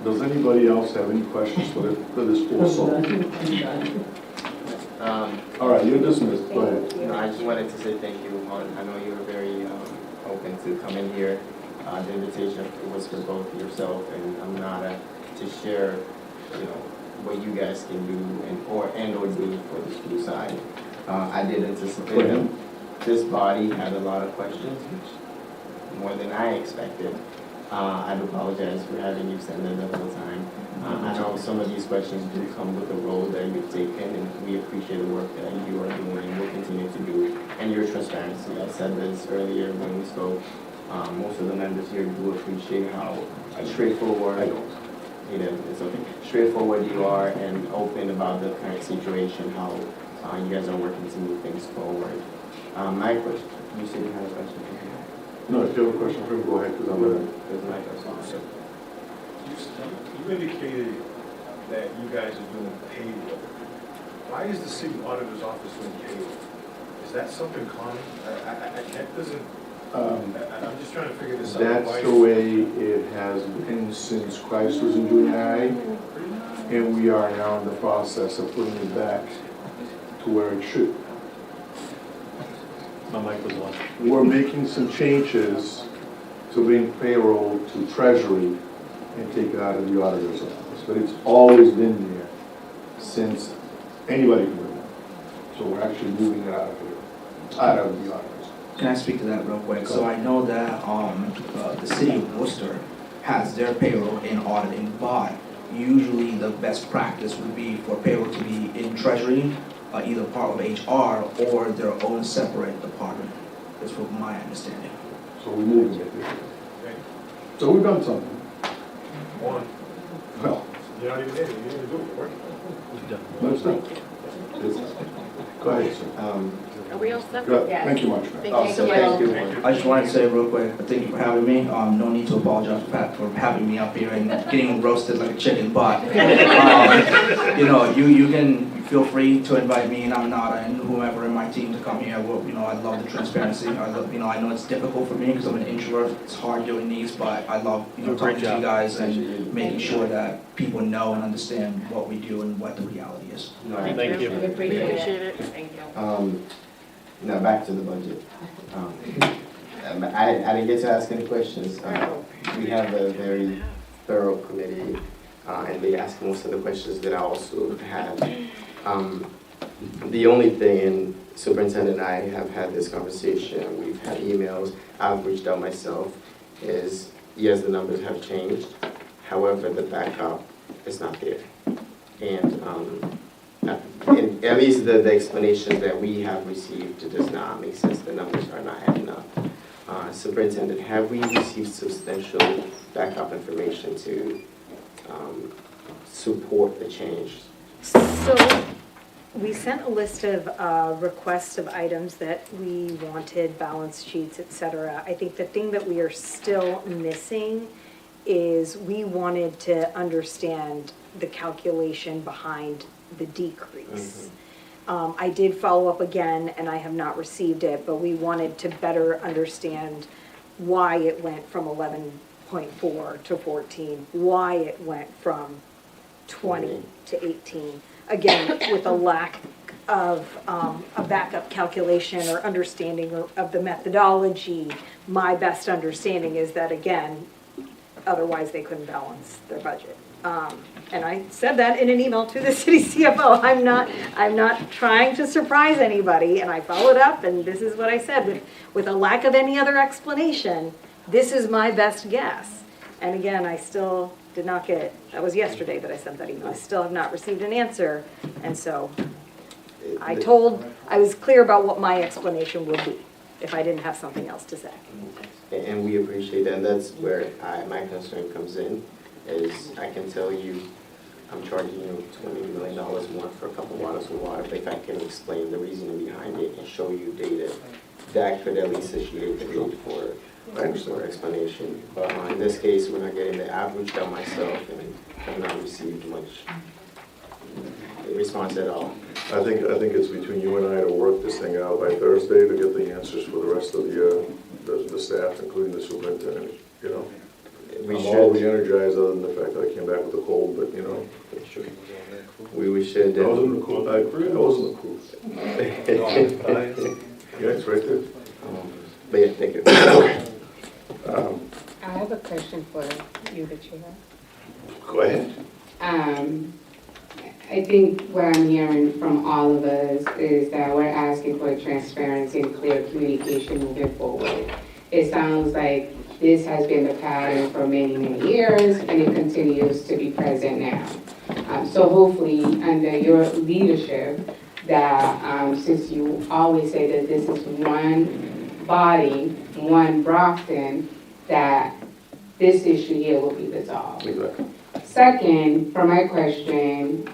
Does anybody else have any questions for this also? All right, you're dismissed. Go ahead. I just wanted to say thank you. I know you were very open to come in here. The invitation was for both yourself and Nada to share, what you guys can do or do for the school side. I did anticipate that this body had a lot of questions, which more than I expected. I do apologize for having you stand there the whole time. I know some of these questions do come with the role that you've taken, and we appreciate the work that you are doing and will continue to do, and your transparency. I said this earlier when we spoke. Most of the members here do appreciate how straightforward, it's okay, straightforward you are and open about the current situation, how you guys are working to move things forward. My question, you said you had a question? No, if you have a question for him, go ahead, because I'm gonna. You indicated that you guys are doing payroll. Why is the city auditor's office doing payroll? Is that something common? That doesn't, I'm just trying to figure this out. That's the way it has been since Christ was in junior high, and we are now in the process of putting it back to where it should. My mic was on. We're making some changes to bring payroll to treasury and take it out of the auditor's office, but it's always been there since anybody can remember. So we're actually moving it out of here, out of the auditor's. Can I speak to that real quick? So I know that the city of Worcester has their payroll in auditing, but usually the best practice would be for payroll to be in treasury, either part of HR or their own separate department. That's from my understanding. So we're moving it there. So we've done something. One, Well, you're not even there, you didn't do it, right? no, it's not. Go ahead, sir. Are we all set? Good. Thank you much, ma'am. Thank you. I just wanted to say real quick, thank you for having me. No need to apologize for having me up here and getting roasted like a chicken, but you can feel free to invite me and Arnone and whoever in my team to come here. Well, I love the transparency. I know it's difficult for me because I'm an introvert. It's hard doing these, but I love talking to you guys and making sure that people know and understand what we do and what the reality is. Thank you. We appreciate it. Thank you. Now back to the budget. I didn't get to ask any questions. We have a very thorough committee, and they asked most of the questions that I also had. The only thing, and Superintendent and I have had this conversation, we've had emails, I've reached out myself, is yes, the numbers have changed. However, the backup is not there. And at least the explanation that we have received does not make sense. The numbers are not adding up. Superintendent, have we received substantial backup information to support the change? So we sent a list of requests of items that we wanted, balance sheets, et cetera. I think the thing that we are still missing is we wanted to understand the calculation behind the decrease. I did follow up again, and I have not received it, but we wanted to better understand why it went from 11.4 to 14, why it went from 20 to 18. Again, with a lack of a backup calculation or understanding of the methodology, my best understanding is that, again, otherwise they couldn't balance their budget. And I said that in an email to the city CFO. I'm not trying to surprise anybody, and I followed up, and this is what I said. With a lack of any other explanation, this is my best guess. And again, I still did not get, that was yesterday that I sent that email. I still have not received an answer, and so I was clear about what my explanation would be if I didn't have something else to say. And we appreciate that, and that's where my concern comes in, is I can tell you I'm charging you $20 million more for a couple bottles of water, but if I can explain the reasoning behind it and show you data, that could at least satiate the need for explanation. But in this case, we're not getting that. I've reached out myself and have not received much response at all. I think it's between you and I to work this thing out by Thursday to get the answers for the rest of the staff, including the superintendent, We I'm should. all re-energized other than the fact that I came back with a cold, but We should. I wasn't the cool. I wasn't the cool. Yeah, it's right there. But yeah, thank you. I have a question for you, the chair. Go ahead. I think what I'm hearing from all of us is that we're asking for transparency and clear communication moving forward. It sounds like this has been the pattern for many, many years, and it continues to be present now. So hopefully, under your leadership, that since you always say that this is one body, one Brockton, that this issue here will be resolved. Exactly. Second, for my question,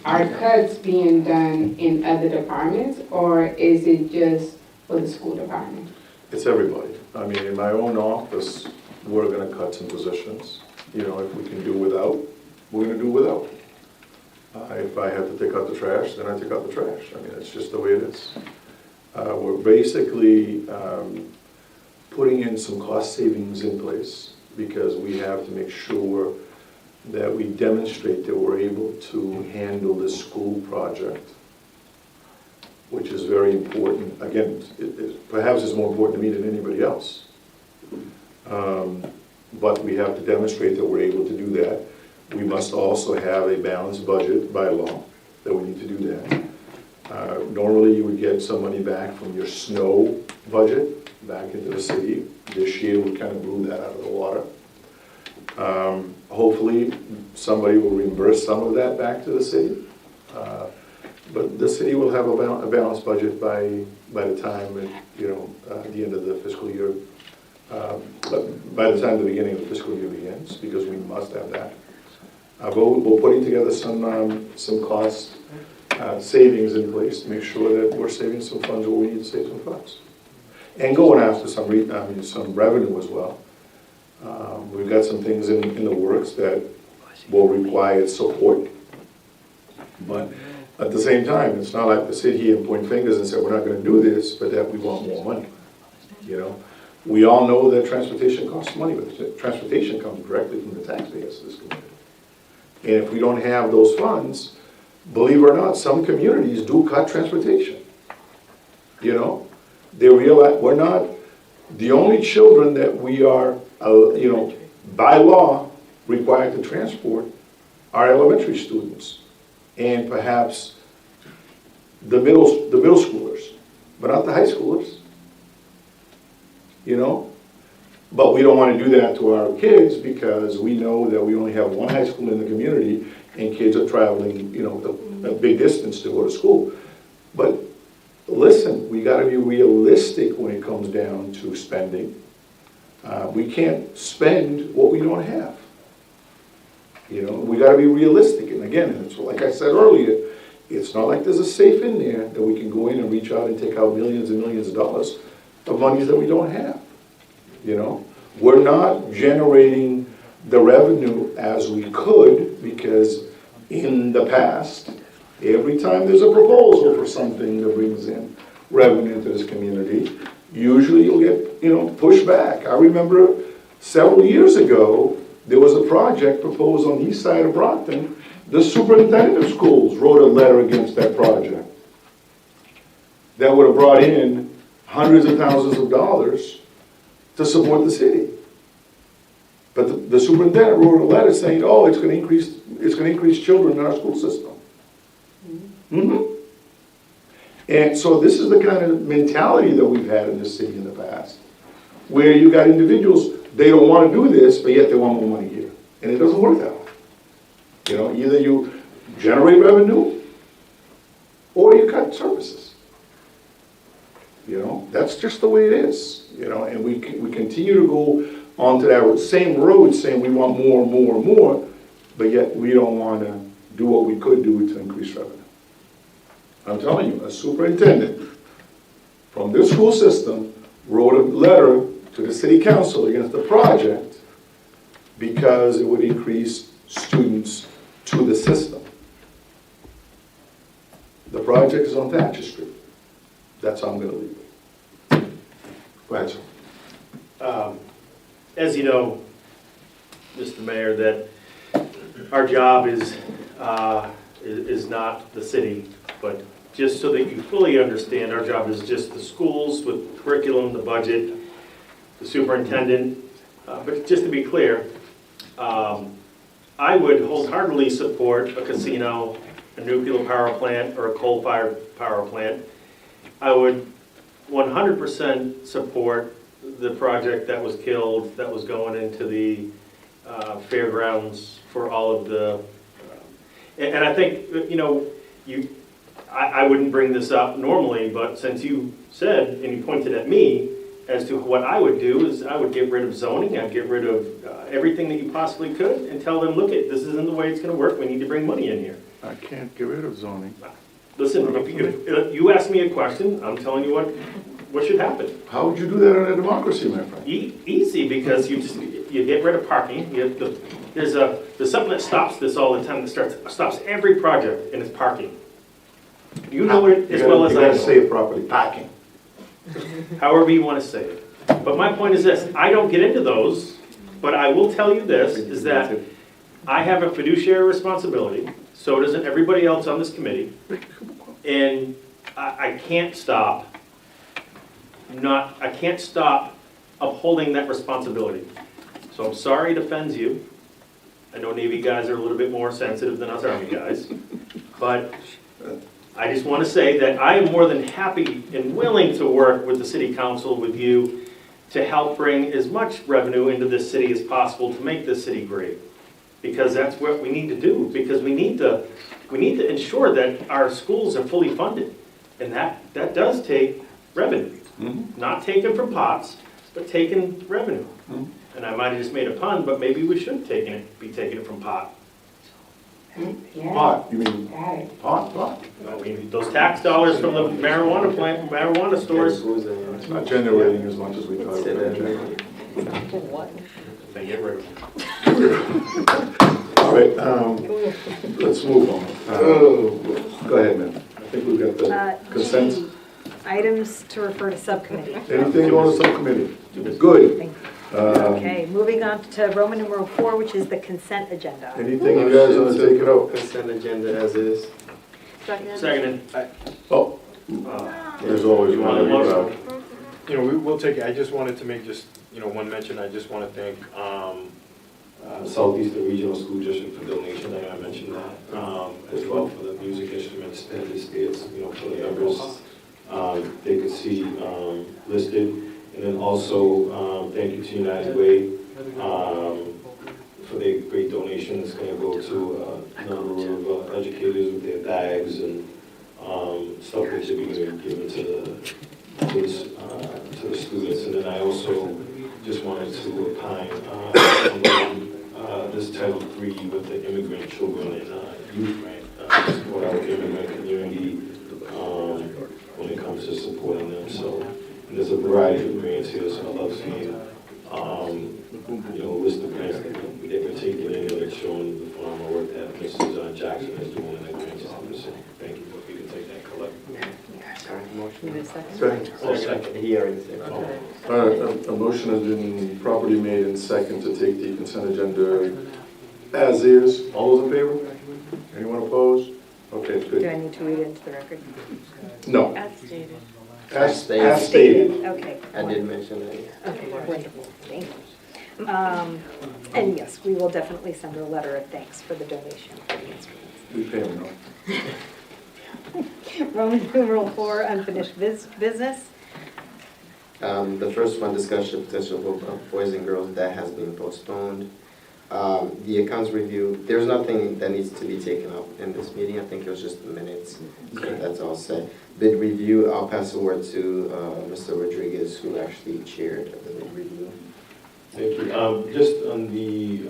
are cuts being done in other departments, or is it just for the school department? It's everybody. I mean, in my own office, we're gonna cut some positions. You know, if we can do without, we're gonna do without. If I have to take out the trash, then I take out the trash. I mean, it's just the way it is. We're basically putting in some cost savings in place because we have to make sure that we demonstrate that we're able to handle this school project, which is very important. Again, perhaps it's more important to me than anybody else. But we have to demonstrate that we're able to do that. We must also have a balanced budget by law, that we need to do that. Normally you would get some money back from your snow budget back into the city. This year we kind of blew that out of the water. Hopefully somebody will reimburse some of that back to the city. But the city will have a balanced budget by the time, at the end of the fiscal year. But by the time the beginning of the fiscal year begins, because we must have that. We're putting together some cost savings in place to make sure that we're saving some funds where we need to save some funds. And going after some revenue as well. We've got some things in the works that will require support. But at the same time, it's not like to sit here and point fingers and say, we're not going to do this, but that we want more money. We all know that transportation costs money, but transportation comes directly from the taxpayers of this community. And if we don't have those funds, believe it or not, some communities do cut transportation. They realize we're not the only children that we are, by law required to transport are elementary students and perhaps the middle schoolers, but not the high schoolers. But we don't want to do that to our kids because we know that we only have one high school in the community and kids are traveling, a big distance to go to school. But listen, we got to be realistic when it comes down to spending. We can't spend what we don't have. We got to be realistic. And again, it's like I said earlier, it's not like there's a safe in there that we can go in and reach out and take out millions and millions of dollars of monies that we don't have. We're not generating the revenue as we could because in the past, every time there's a proposal for something that brings in revenue into this community, usually you'll get, pushback. I remember several years ago, there was a project proposed on the east side of Brockton. The superintendent of schools wrote a letter against that project that would have brought in hundreds of thousands of dollars to support the city. But the superintendent wrote a letter saying, oh, it's going to increase children in our school system. Mm-hmm. And so this is the kind of mentality that we've had in this city in the past, where you got individuals, they don't want to do this, but yet they want more money here. And it doesn't work that way. Either you generate revenue or you cut services. That's just the way it is. And we continue to go onto that same road saying we want more and more and more, but yet we don't want to do what we could do to increase revenue. I'm telling you, a superintendent from this school system wrote a letter to the city council against the project because it would increase students to the system. The project is on Thatcher Street. That's how I'm going to leave it. Go ahead, sir. As you know, Mr. Mayor, that our job is not the city, but just so that you fully understand, our job is just the schools with curriculum, the budget, the superintendent. But just to be clear, I would wholeheartedly support a casino, a nuclear power plant, or a coal-fired power plant. I would 100% support the project that was killed, that was going into the fairgrounds for all of the, and I think, I wouldn't bring this up normally, but since you said, and you pointed at me, as to what I would do is I would get rid of zoning, I'd get rid of everything that you possibly could and tell them, look, this isn't the way it's going to work, we need to bring money in here. I can't get rid of zoning. Listen, if you ask me a question, I'm telling you what should happen? How would you do that in a democracy, my friend? Easy, because you get rid of parking, there's something that stops this all the time, that stops every project, and it's parking. You know it as well as I You gotta know. say it properly, parking. However you want to say it. But my point is this, I don't get into those, but I will tell you this, is that I have a fiduciary responsibility, so doesn't everybody else on this committee, and I can't stop upholding that responsibility. So I'm sorry it offends you. I know Navy guys are a little bit more sensitive than us Army guys, but I just want to say that I am more than happy and willing to work with the city council, with you, to help bring as much revenue into this city as possible to make this city great. Because that's what we need to do, because we need to ensure that our schools are fully funded. And that does take revenue. Not taken from pots, but taking revenue. And I might have just made a pun, but maybe we should be taking it from pot. Pot, you mean pot? I mean, those tax dollars from the marijuana stores. It's not generating as much as we thought it would generate. They get rid of All right, let's move on. Go ahead, man. I think we've got the consent. G, items to refer to subcommittee. Anything going to subcommittee? Good. Okay, moving on to Roman numeral 4, which is the consent agenda. Anything you guys want to take it out? Consent agenda as is. Seconded. Oh, there's always one. You know, we'll take it. I just wanted to make one mention. I just want to thank Southeastern Regional School District for donation. I know I mentioned that as well for the music instruments that is for the members. They could see listed. And then also, thank you to United Way for their great donation. It's going to go to a number of educators with their bags and stuff that should be given to the students. And then I also just wanted to opine on this Title III with the immigrant children and youth grant, support our immigrant community when it comes to supporting them. So. And there's a variety of grants here, so I love seeing, a list of grants that they're taking in there, showing the farm or work that Mrs. Jackson is doing in that grant system. So thank you if you can take that Second. He already said. All right, a motion has been properly made and second to take the consent agenda as is. All those in favor? Anyone opposed? Okay, good. Do I need to read it into the record? No. As stated. As stated. Okay. I did mention that. Okay, wonderful, thank you. And yes, we will definitely send her a letter of thanks for the donation for the instruments. We pay them, no? Roman numeral 4, unfinished business. The first one, discussion potential vote of boys and girls, that has been postponed. The accounts review, there's nothing that needs to be taken up in this meeting. I think it was just the minutes. So that's all set. Bid review, I'll pass the word to Mr. Rodriguez, who actually chaired the bid review. Thank you. Just on the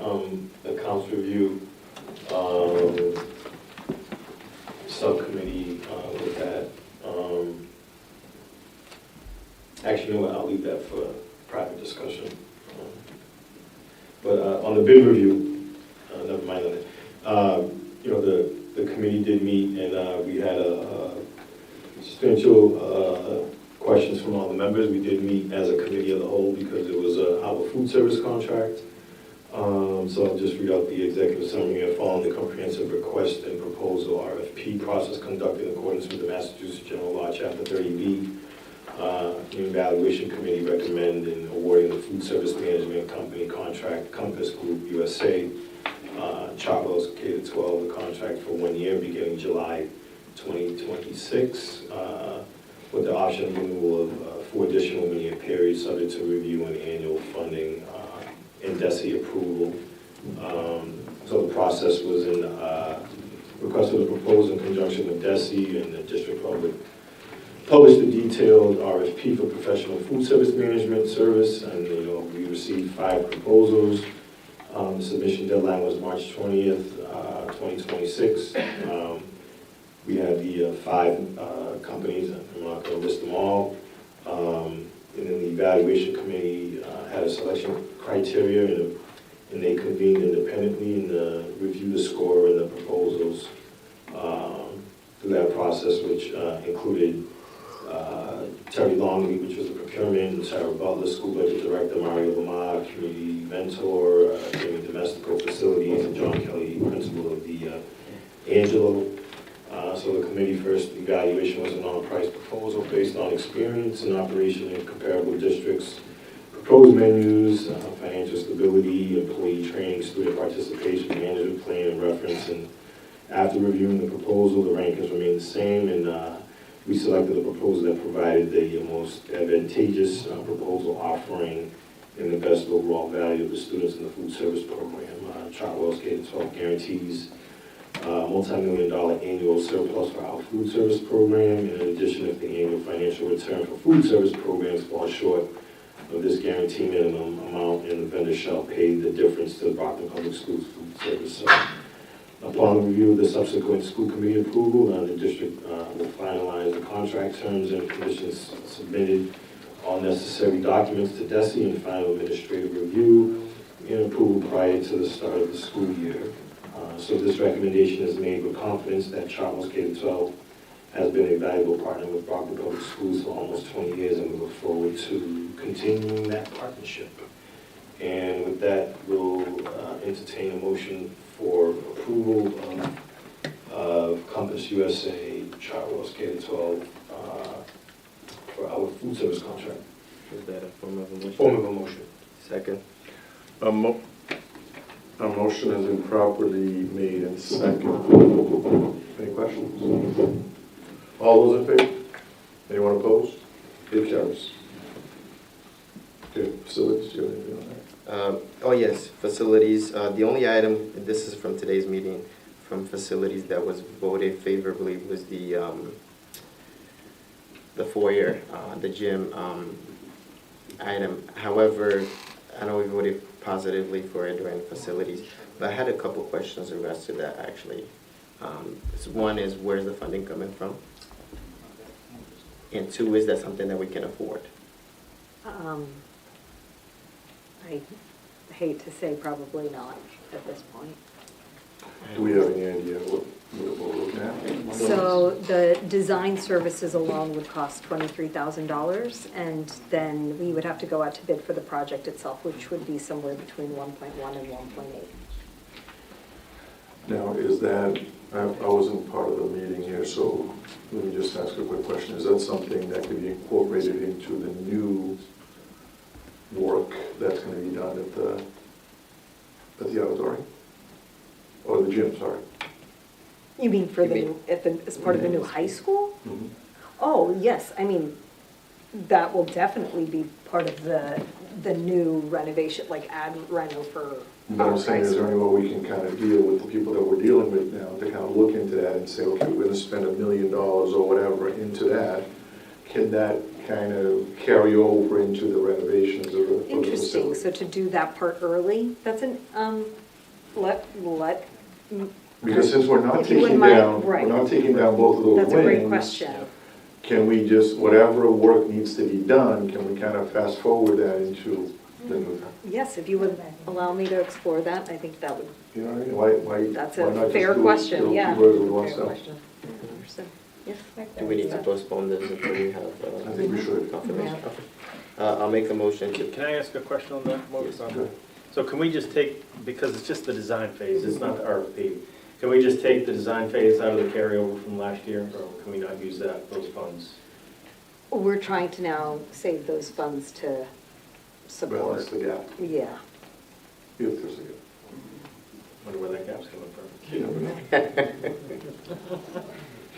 accounts review subcommittee with that. Actually, you know what? I'll leave that for private discussion. But on the bid review, never mind on it. The committee did meet, and we had substantial questions from all the members. We did meet as a committee of the whole because it was our food service contract. So I'll just read out the executive summary. Following the comprehensive request and proposal RFP process conducted in accordance with the Massachusetts General Law, Chapter 30B, the Evaluation Committee recommend in awarding the food service management company contract Compass Group USA, Chartwell's K-12, the contract for 1 year beginning July 2026, with the option of renewal of 4 additional 1-year periods subject to review and annual funding and DESI approval. So the process was in request of the proposal in conjunction with DESI, and the district published a detailed RFP for professional food service management service, and we received 5 proposals. The submission deadline was March 20th, 2026. We had the 5 companies. I'm not going to list them all. And then the evaluation committee had a selection criteria, and they convened independently and reviewed the score and the proposals through that process, which included Terry Longley, which was the procurement, Sarah Butler, school budget director, Mario Lamar, community mentor, Jimmy Domestico facilities, and John Kelly, principal of the Angelo. So the committee first evaluation was a non-price proposal based on experience and operation in comparable districts, proposed menus, financial stability, employee training, student participation, management plan, and reference. And after reviewing the proposal, the rankings remained the same, and we selected a proposal that provided the most advantageous proposal offering and the best overall value of the students in the food service program. Chartwell's K-12 guarantees multi-million-dollar annual surplus for our food service program. In addition, if the annual financial return for food service programs falls short of this guarantee minimum amount, and the vendor shall pay the difference to the Brockton Public Schools food service. So, upon review of the subsequent school committee approval, the district will finalize the contract terms and conditions, submitted all necessary documents to DESE and final administrative review and approval prior to the start of the school year. So this recommendation is made with confidence that Chartwell's K-12 has been a valuable partner with Brockton Public Schools for almost 20 years, and we look forward to continuing that partnership. And with that, we'll entertain a motion for approval of Compass USA Chartwell's K-12 for our food service contract. Is that a form of a motion? Form of a motion. Second. A motion has been properly made and second. Any questions? All those in favor? Anyone opposed? It carries. Okay, facilities, do you have anything on that? Oh yes, facilities. The only item, this is from today's meeting, from facilities that was voted favorably was the foyer, the gym item. However, I know we voted positively for it during facilities, but I had a couple questions in regards to that actually. So one is, where's the funding coming from? And two, is that something that we can afford? I hate to say probably not at this point. Do we have any idea what we're looking at? So the design services alone would cost $23,000, and then we would have to go out to bid for the project itself, which would be somewhere between 1.1 and 1.8. Now, is that, I wasn't part of the meeting here, so let me just ask a quick question. Is that something that could be incorporated into the new work that's going to be done at the auditorium? Or the gym, sorry. You mean for as part of the new high school? Mm-hmm. Oh, yes, I mean, that will definitely be part of the new renovation, like ad reno for But I'm saying, is there any way we can kind of deal with the people that we're dealing with now to kind of look into that and say, okay, we're going to spend $1 million or whatever into that. Can that kind of carry over into the renovations of the Interesting, facility? so to do that part early, that's an, Because since we're not If you taking wouldn't mind, down, right. we're not taking down both of those That's a great wings, question. can we just, whatever work needs to be done, can we kind of fast forward that into the new? Yes, if you would allow me to explore that, I think that would, You know what I mean? Why that's why a not just fair do it, question, kill yeah. two birds with one Fair stone? question. Understood. Yes. Do we need to postpone this until we have I think we should. confirmation? Okay. I'll make a motion to. Can I ask a question on that? Yes. Okay. So can we just take, because it's just the design phase, it's not the RFP, can we just take the design phase out of the carryover from last year, or can we not use those funds? We're trying to now save those funds to support. Balance the gap, Yeah. if there's a gap. Wonder where that gap's coming from. You never know.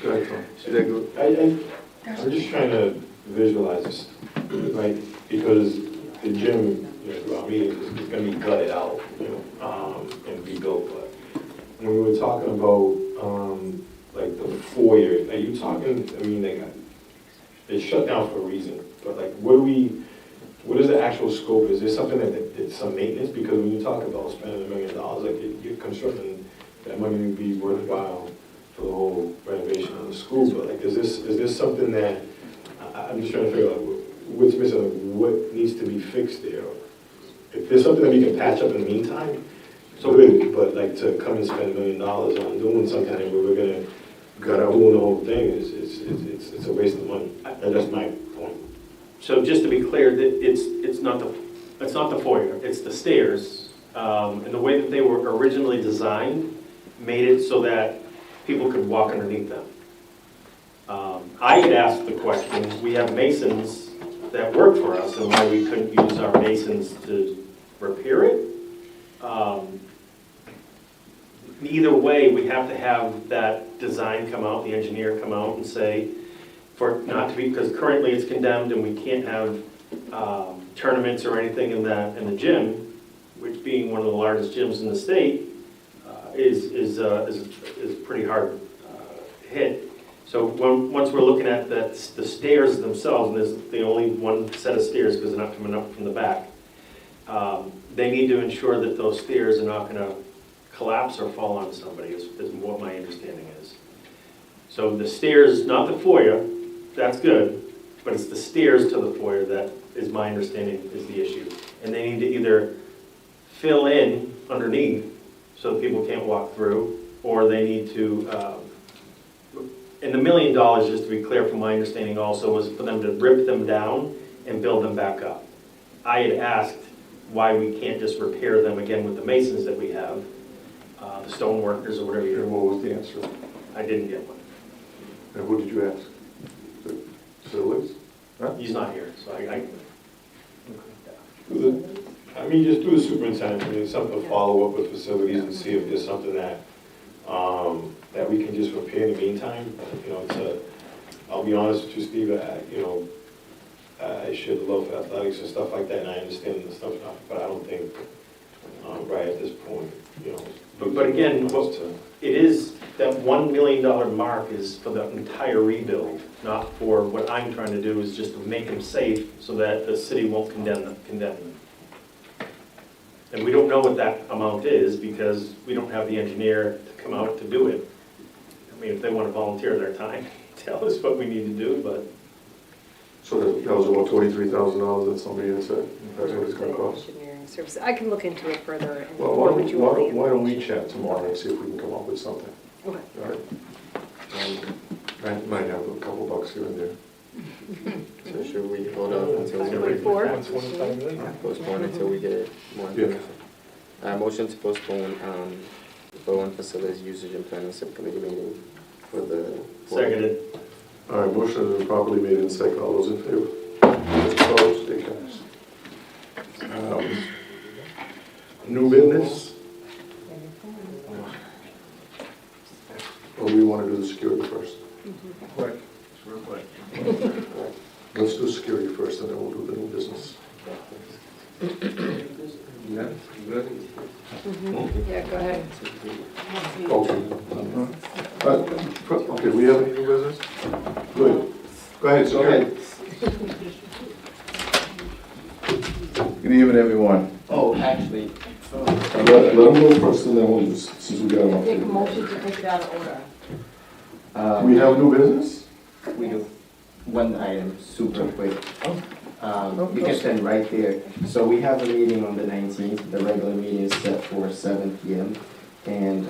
Go ahead, Tom. Should I go? I'm just trying to visualize this, right? Because the gym, through our meetings, is going to be gutted out, and rebuilt. But when we were talking about, like the foyer, are you talking? I mean, it's shut down for a reason. But like, what is the actual scope? Is there something that it's some maintenance? Because when you talk about spending $1 million, like you're constructing, that money would be worthwhile for the whole renovation of the school. But like, is this something that I'm just trying to figure out? what's missing, like, what needs to be fixed there? If there's something that we can patch up in the meantime, so good, but like to come and spend $1 million on doing something where we're gonna gut out doing the whole thing it's a waste of money. And that's my point. So just to be clear, that it's not the foyer, it's the stairs. And the way that they were originally designed made it so that people could walk underneath them. I had asked the question, we have masons that work for us, and why we couldn't use our masons to repair it. Either way, we have to have that design come out, the engineer come out and say, for it not to be, because currently it's condemned and we can't have tournaments or anything in the gym, which being one of the largest gyms in the state, is pretty hard hit. So once we're looking at the stairs themselves, and there's the only one set of stairs because they're not coming up from the back, they need to ensure that those stairs are not going to collapse or fall on somebody, is what my understanding is. So the stairs, not the foyer, that's good, but it's the stairs to the foyer that is my understanding is the issue. And they need to either fill in underneath so that people can't walk through, or they need to, and the $1 million, just to be clear from my understanding also, was for them to rip them down and build them back up. I had asked why we can't just repair them again with the masons that we have, the stone workers or whatever. And what was the answer? I didn't get one. And who did you ask? Facilities? Huh? He's not here, so I Just through the superintendent, I mean, something to follow up with facilities and see if there's something that, that we can just repair in the meantime. You know, I'll be honest with you, Steve, I should love athletics and stuff like that, and I understand the stuff, but I don't think, right at this point, you know. But again, it is, that $1 million mark is for the entire rebuild, not for what I'm trying to do is just to make them safe so that the city won't condemn them. And we don't know what that amount is because we don't have the engineer to come out to do it. I mean, if they want to volunteer their time, tell us what we need to do, but. So that was about $23,000 that somebody had said, that's what it's going to cost? Engineering services. I can look into it further and Well, forward you all the why don't we chat tomorrow and see if we can come up with something? Okay. All right? I might have a couple bucks here and there. So should we hold off until we get postpone until we get more information? Motion to postpone Bowen Facilities Usage and Planning Subcommittee meeting for the. Seconded. All right, motion has been properly made in second. All those in favor? Those opposed? It carries. New business? Or we want to do the security first? Quick, real quick. Let's do security first, and then we'll do the new business. Yeah, good. Yeah, go ahead. Okay. Okay, we have any new business? Good. Go ahead, security. Good evening, everyone. Oh, actually. Let them go first, and then we'll just, since we got them up Take a here. motion to take it out of order. We have new business? We do. One item, super quick. You can stand right there. So we have a meeting on the 19th. The regular meeting is set for 7 p.m. And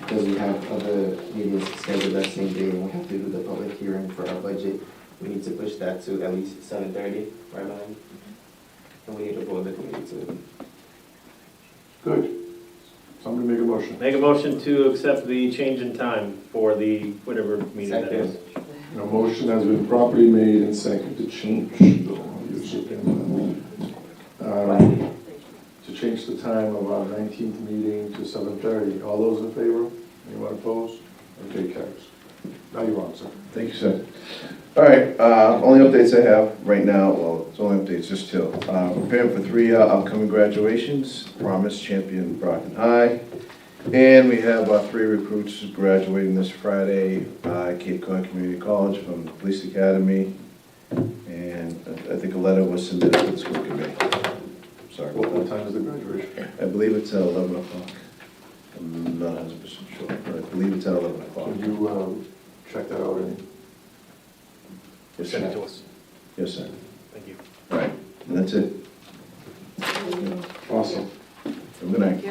because we have other meetings scheduled that same day, and we have to do the public hearing for our budget, we need to push that to at least 7:30, right, Madam? And we need to vote the committee too. Good. Somebody make a motion. Make a motion to accept the change in time for the whatever meeting that is. A motion has been properly made and second to change the time of our 19th meeting to 7:30. All those in favor? Anyone opposed? Okay, carries. Now you're on, sir. Thank you, sir. All right, only updates I have right now, well, it's only updates just till. Preparing for 3 upcoming graduations, Promise Champion Brockton High. And we have 3 recruits graduating this Friday, Cape Cod Community College from the Police Academy. And I think a letter was submitted to the school committee. Sorry. What time is the graduation? I believe it's at 11 o'clock. I'm not 100% sure, but I believe it's at 11 o'clock. Can you check that out? Yes, Send it sir. to us. Yes, sir. Thank you. All right, and that's it. Awesome. Good night.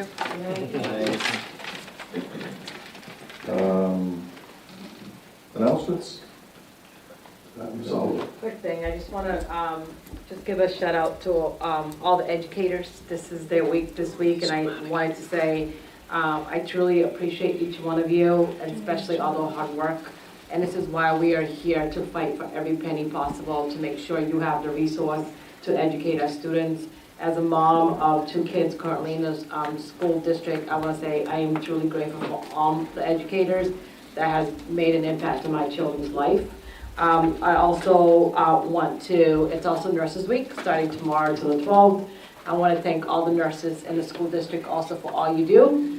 Announcements? Ms. Oliver. Quick thing, I just want to just give a shout out to all the educators. This is their week this week, and I wanted to say I truly appreciate each one of you, and especially all the hard work. And this is why we are here to fight for every penny possible to make sure you have the resource to educate our students. As a mom of 2 kids currently in the school district, I want to say I am truly grateful for all the educators that has made an impact on my children's life. I also want to, it's also Nurses Week, starting tomorrow to the 12th. I want to thank all the nurses in the school district also for all you do.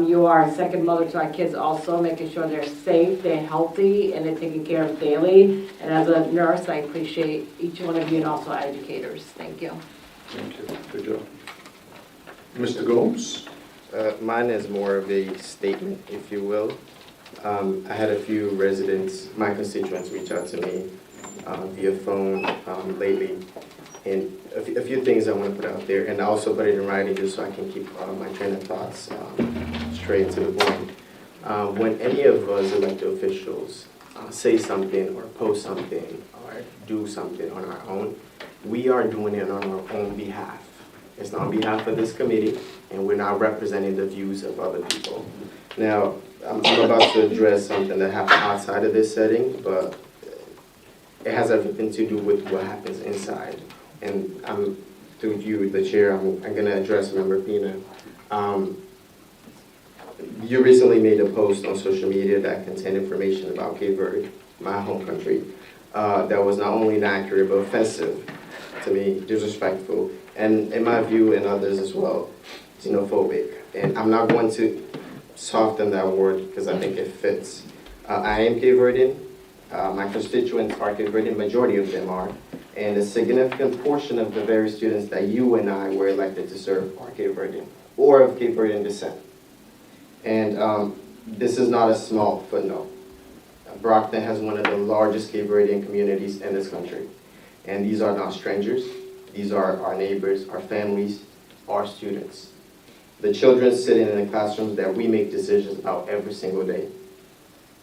You are a second mother to our kids also, making sure they're safe, they're healthy, and they're taken care of daily. And as a nurse, I appreciate each one of you and also our educators. Thank you. Thank you. Good job. Mr. Gomes? Mine is more of a statement, if you will. I had a few residents, my constituents, reach out to me via phone lately, and a few things I want to put out there, and I also put it in writing just so I can keep my train of thoughts straight to the point. When any of us elected officials say something or post something or do something on our own, we are doing it on our own behalf. It's not on behalf of this committee, and we're not representing the views of other people. Now, I'm about to address something that happened outside of this setting, but it has everything to do with what happens inside. And through you, the chair, I'm going to address Member Pina. You recently made a post on social media that contained information about Cape Verde, my home country, that was not only inaccurate but offensive to me, disrespectful, and in my view and others as well, xenophobic. And I'm not going to soften that word because I think it fits. I am Cape Verdean. My constituents are Cape Verdean, majority of them are, and a significant portion of the very students that you and I were elected to serve are Cape Verdean or of Cape Verdean descent. And this is not a small footnote. Brockton has one of the largest Cape Verdean communities in this country. And these are not strangers. These are our neighbors, our families, our students. The children sitting in the classrooms that we make decisions about every single day.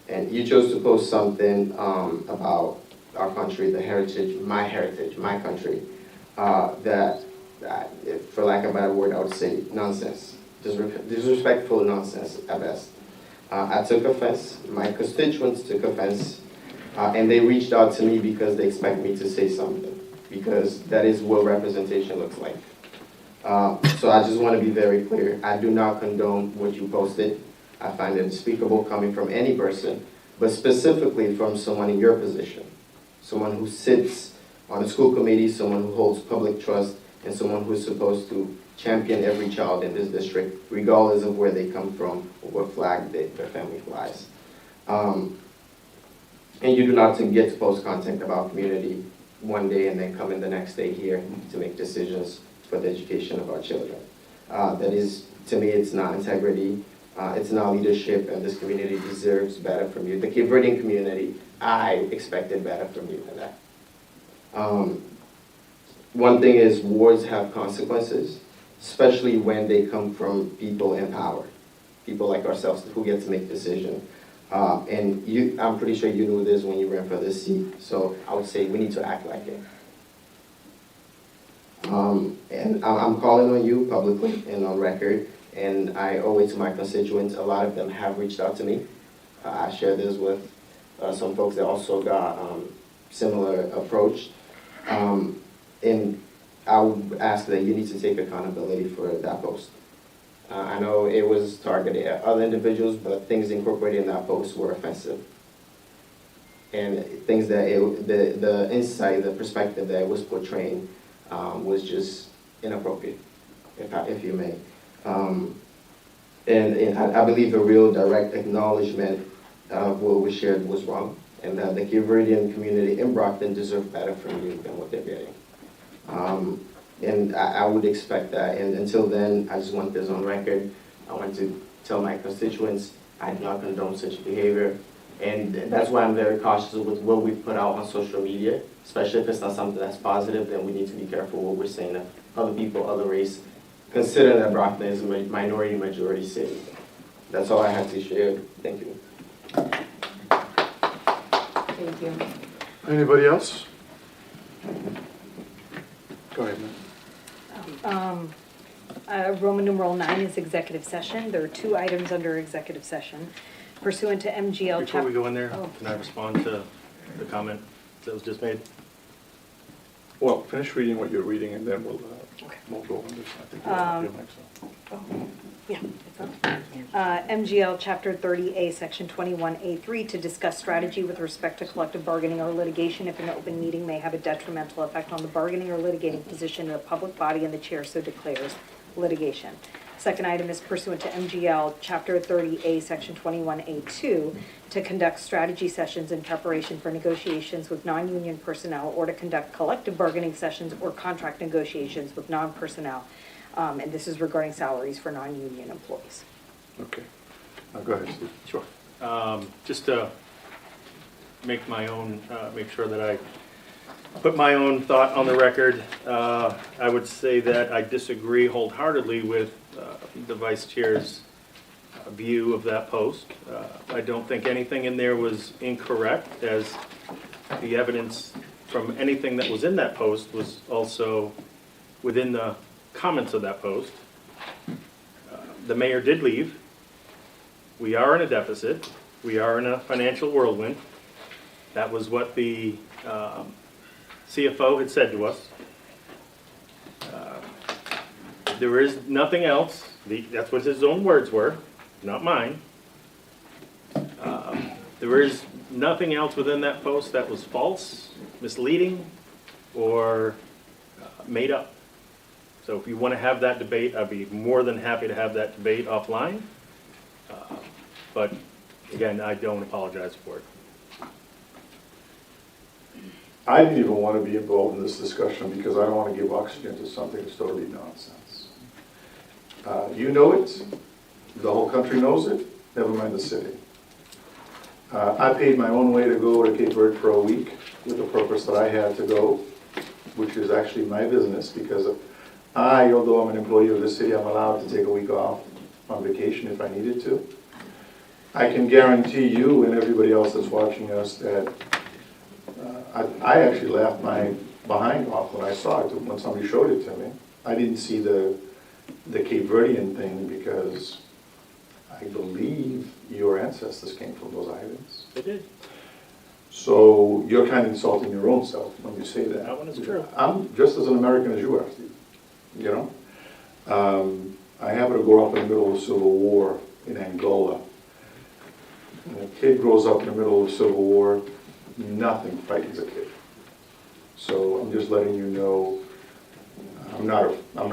And you chose to post something about our country, the heritage, my country, that, for lack of a better word, I would say nonsense. Disrespectful nonsense at best. I took offense, my constituents took offense, and they reached out to me because they expect me to say something, because that is what representation looks like. So I just want to be very clear. I do not condone what you posted. I find it despicable coming from any person, but specifically from someone in your position, someone who sits on a school committee, someone who holds public trust, and someone who is supposed to champion every child in this district, regardless of where they come from or what flag their family flies. And you do not get to post content about community one day and then come in the next day here to make decisions for the education of our children. That is, to me, it's not integrity, it's not leadership, and this community deserves better from you. The Cape Verdean community, I expected better from you than that. One thing is words have consequences, especially when they come from people in power, people like ourselves who get to make decisions. And I'm pretty sure you knew this when you ran for this seat, so I would say we need to act like it. And I'm calling on you publicly and on record, and I owe it to my constituents. A lot of them have reached out to me. I share this with some folks that also got similar approach. And I would ask that you need to take accountability for that post. I know it was targeted at other individuals, but things incorporated in that post were offensive. And things that the insight, the perspective that it was portraying was just inappropriate, if you may. And I believe a real direct acknowledgement of what was shared was wrong, and that the Cape Verdean community in Brockton deserve better from you than what they're getting. And I would expect that, and until then, I just want this on record. I want to tell my constituents I do not condone such behavior, And that's why I'm very cautious with what we put out on social media, especially if it's not something that's positive, then we need to be careful what we're saying to other people, other race, considering that Brockton is a minority majority city. That's all I have to share. Thank you. Thank you. Anybody else? Go ahead, ma'am. Roman numeral 9 is executive session. There are 2 items under executive session. Pursuant to MGL Before we go in there, Oh. can I respond to the comment that was just made? Well, finish reading what you're reading and then we'll go on this. I think you'll have your mic, so. Yeah, it's on. MGL Chapter 30A, Section 21A3, to discuss strategy with respect to collective bargaining or litigation if an open meeting may have a detrimental effect on the bargaining or litigating position of a public body and the chair so declares litigation. Second item is pursuant to MGL Chapter 30A, Section 21A2, to conduct strategy sessions in preparation for negotiations with non-union personnel or to conduct collective bargaining sessions or contract negotiations with non-personnel. And this is regarding salaries for non-union employees. Okay. Now go ahead, Steve. Sure. Just to make my own, make sure that I put my own thought on the record, I would say that I disagree wholeheartedly with the Vice Chair's view of that post. I don't think anything in there was incorrect, as the evidence from anything that was in that post was also within the comments of that post. The mayor did leave. We are in a deficit. We are in a financial whirlwind. That was what the CFO had said to us. There is nothing else. That's what his own words were, not mine. There is nothing else within that post that was false, misleading, or made up. So if you want to have that debate, I'd be more than happy to have that debate offline. But again, I don't apologize for it. I didn't even want to be involved in this discussion because I don't want to give oxygen to something that's totally nonsense. You know it. The whole country knows it. Never mind the city. I paid my own way to go to Cape Verde for a week with the purpose that I had to go, which is actually my business because although I'm an employee of the city, I'm allowed to take a week off on vacation if I needed to. I can guarantee you and everybody else that's watching us that I actually laughed my behind off when I saw it, when somebody showed it to me. I didn't see the Cape Verdean thing because I believe your ancestors came from those islands. They did. So you're kind of insulting your own self when you say that. That one is true. I'm just as an American as you are, Steve. You know? I happened to grow up in the middle of the Civil War in Angola. When a kid grows up in the middle of the Civil War, nothing frightens a kid. So I'm just letting you know, I'm not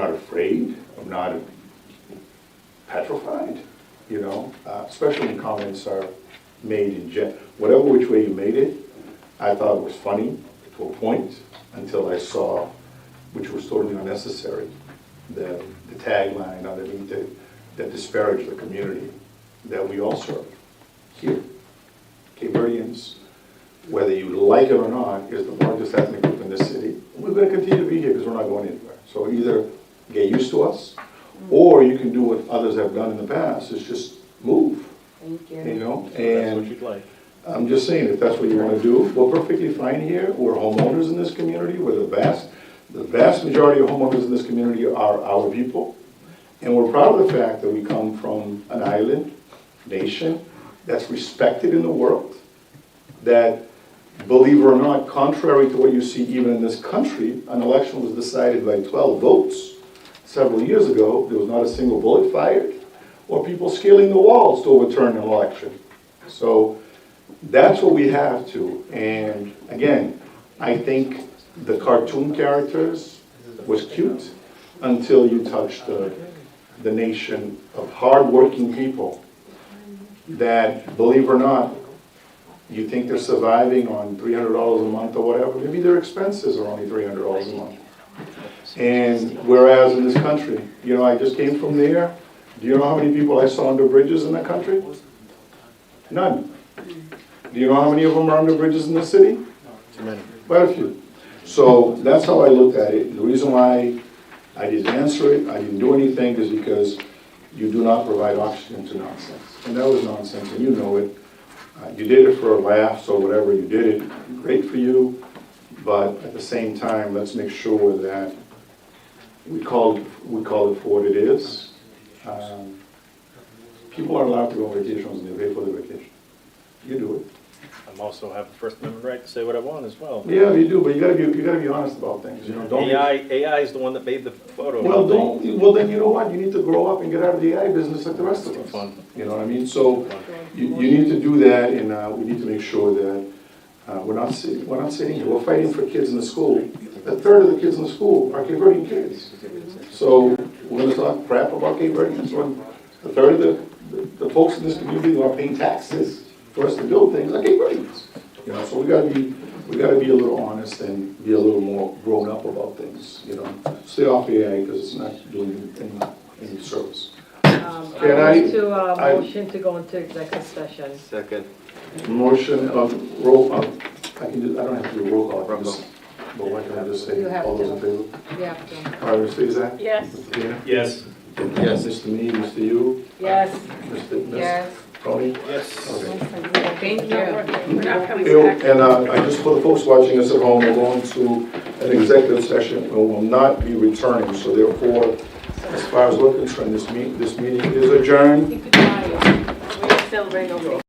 afraid. I'm not petrified. You know, especially when comments are made in whatever which way you made it. I thought it was funny to a point until I saw, which was totally unnecessary, the tagline underneath it that disparaged the community that we all serve here. Cape Verdeans, whether you like it or not, is the largest ethnic group in this city. We're going to continue to be here because we're not going anywhere. So either get used to us, or you can do what others have done in the past, is just move. Thank you. You know, That's and what you'd like. I'm just saying, if that's what you want to do, we're perfectly fine here. We're homeowners in this community. We're the vast majority of homeowners in this community are our people. And we're proud of the fact that we come from an island nation that's respected in the world, that, believe it or not, contrary to what you see even in this country, an election was decided by 12 votes several years ago. There was not a single bullet fired or people scaling the walls to overturn an election. So that's what we have to. And again, I think the cartoon characters was cute until you touched the nation of hardworking people that, believe it or not, you think they're surviving on $300 a month or whatever. Maybe their expenses are only $300 a month. And whereas in this country, you know, I just came from there. Do you know how many people I saw under bridges in that country? None. Do you know how many of them are under bridges in the city? Too many. Quite a few. So that's how I looked at it. The reason why I didn't answer it, I didn't do anything, is because you do not provide oxygen to nonsense. And that was nonsense, and you know it. You did it for a laugh, so whatever, you did it, great for you. But at the same time, let's make sure that we call it for what it is. People are allowed to go on vacations and they pay for their vacation. You do it. I also have the First Amendment right to say what I want as well. Yeah, you do, but you gotta be honest about things. You know, don't. AI is the one that made the photo. Well, well, then you know what? You need to grow up and get out of the AI business like the rest of us. Fun. You know what I mean? So you need to do that, and we need to make sure that we're not sitting here. We're fighting for kids in the school. A third of the kids in the school are Cape Verdean kids. So we're going to talk crap about Cape Verdeans when a third of the folks in this community who are paying taxes for us to build things are Cape Verdeans. You know, so we got to be a little honest and be a little more grown up about things. You know, stay off the AI because it's not doing any service. Motion to go into executive session. Second. Motion of roll. I don't have to do roll call. But why can I just say You have all those to. in favor? You have to. All right, Mr. Isaac? Yes. Mr. Tina? Yes. Yes. Mr. Me, Mr. You? Yes. Mr. Miss? Yes. Tony? Yes. Okay. Thank you. We're not coming Ew, back. and I just, for the folks watching us at home, we're going to an executive session and will not be returning. So therefore, as far as we're concerned, this meeting is adjourned. We're celebrating over.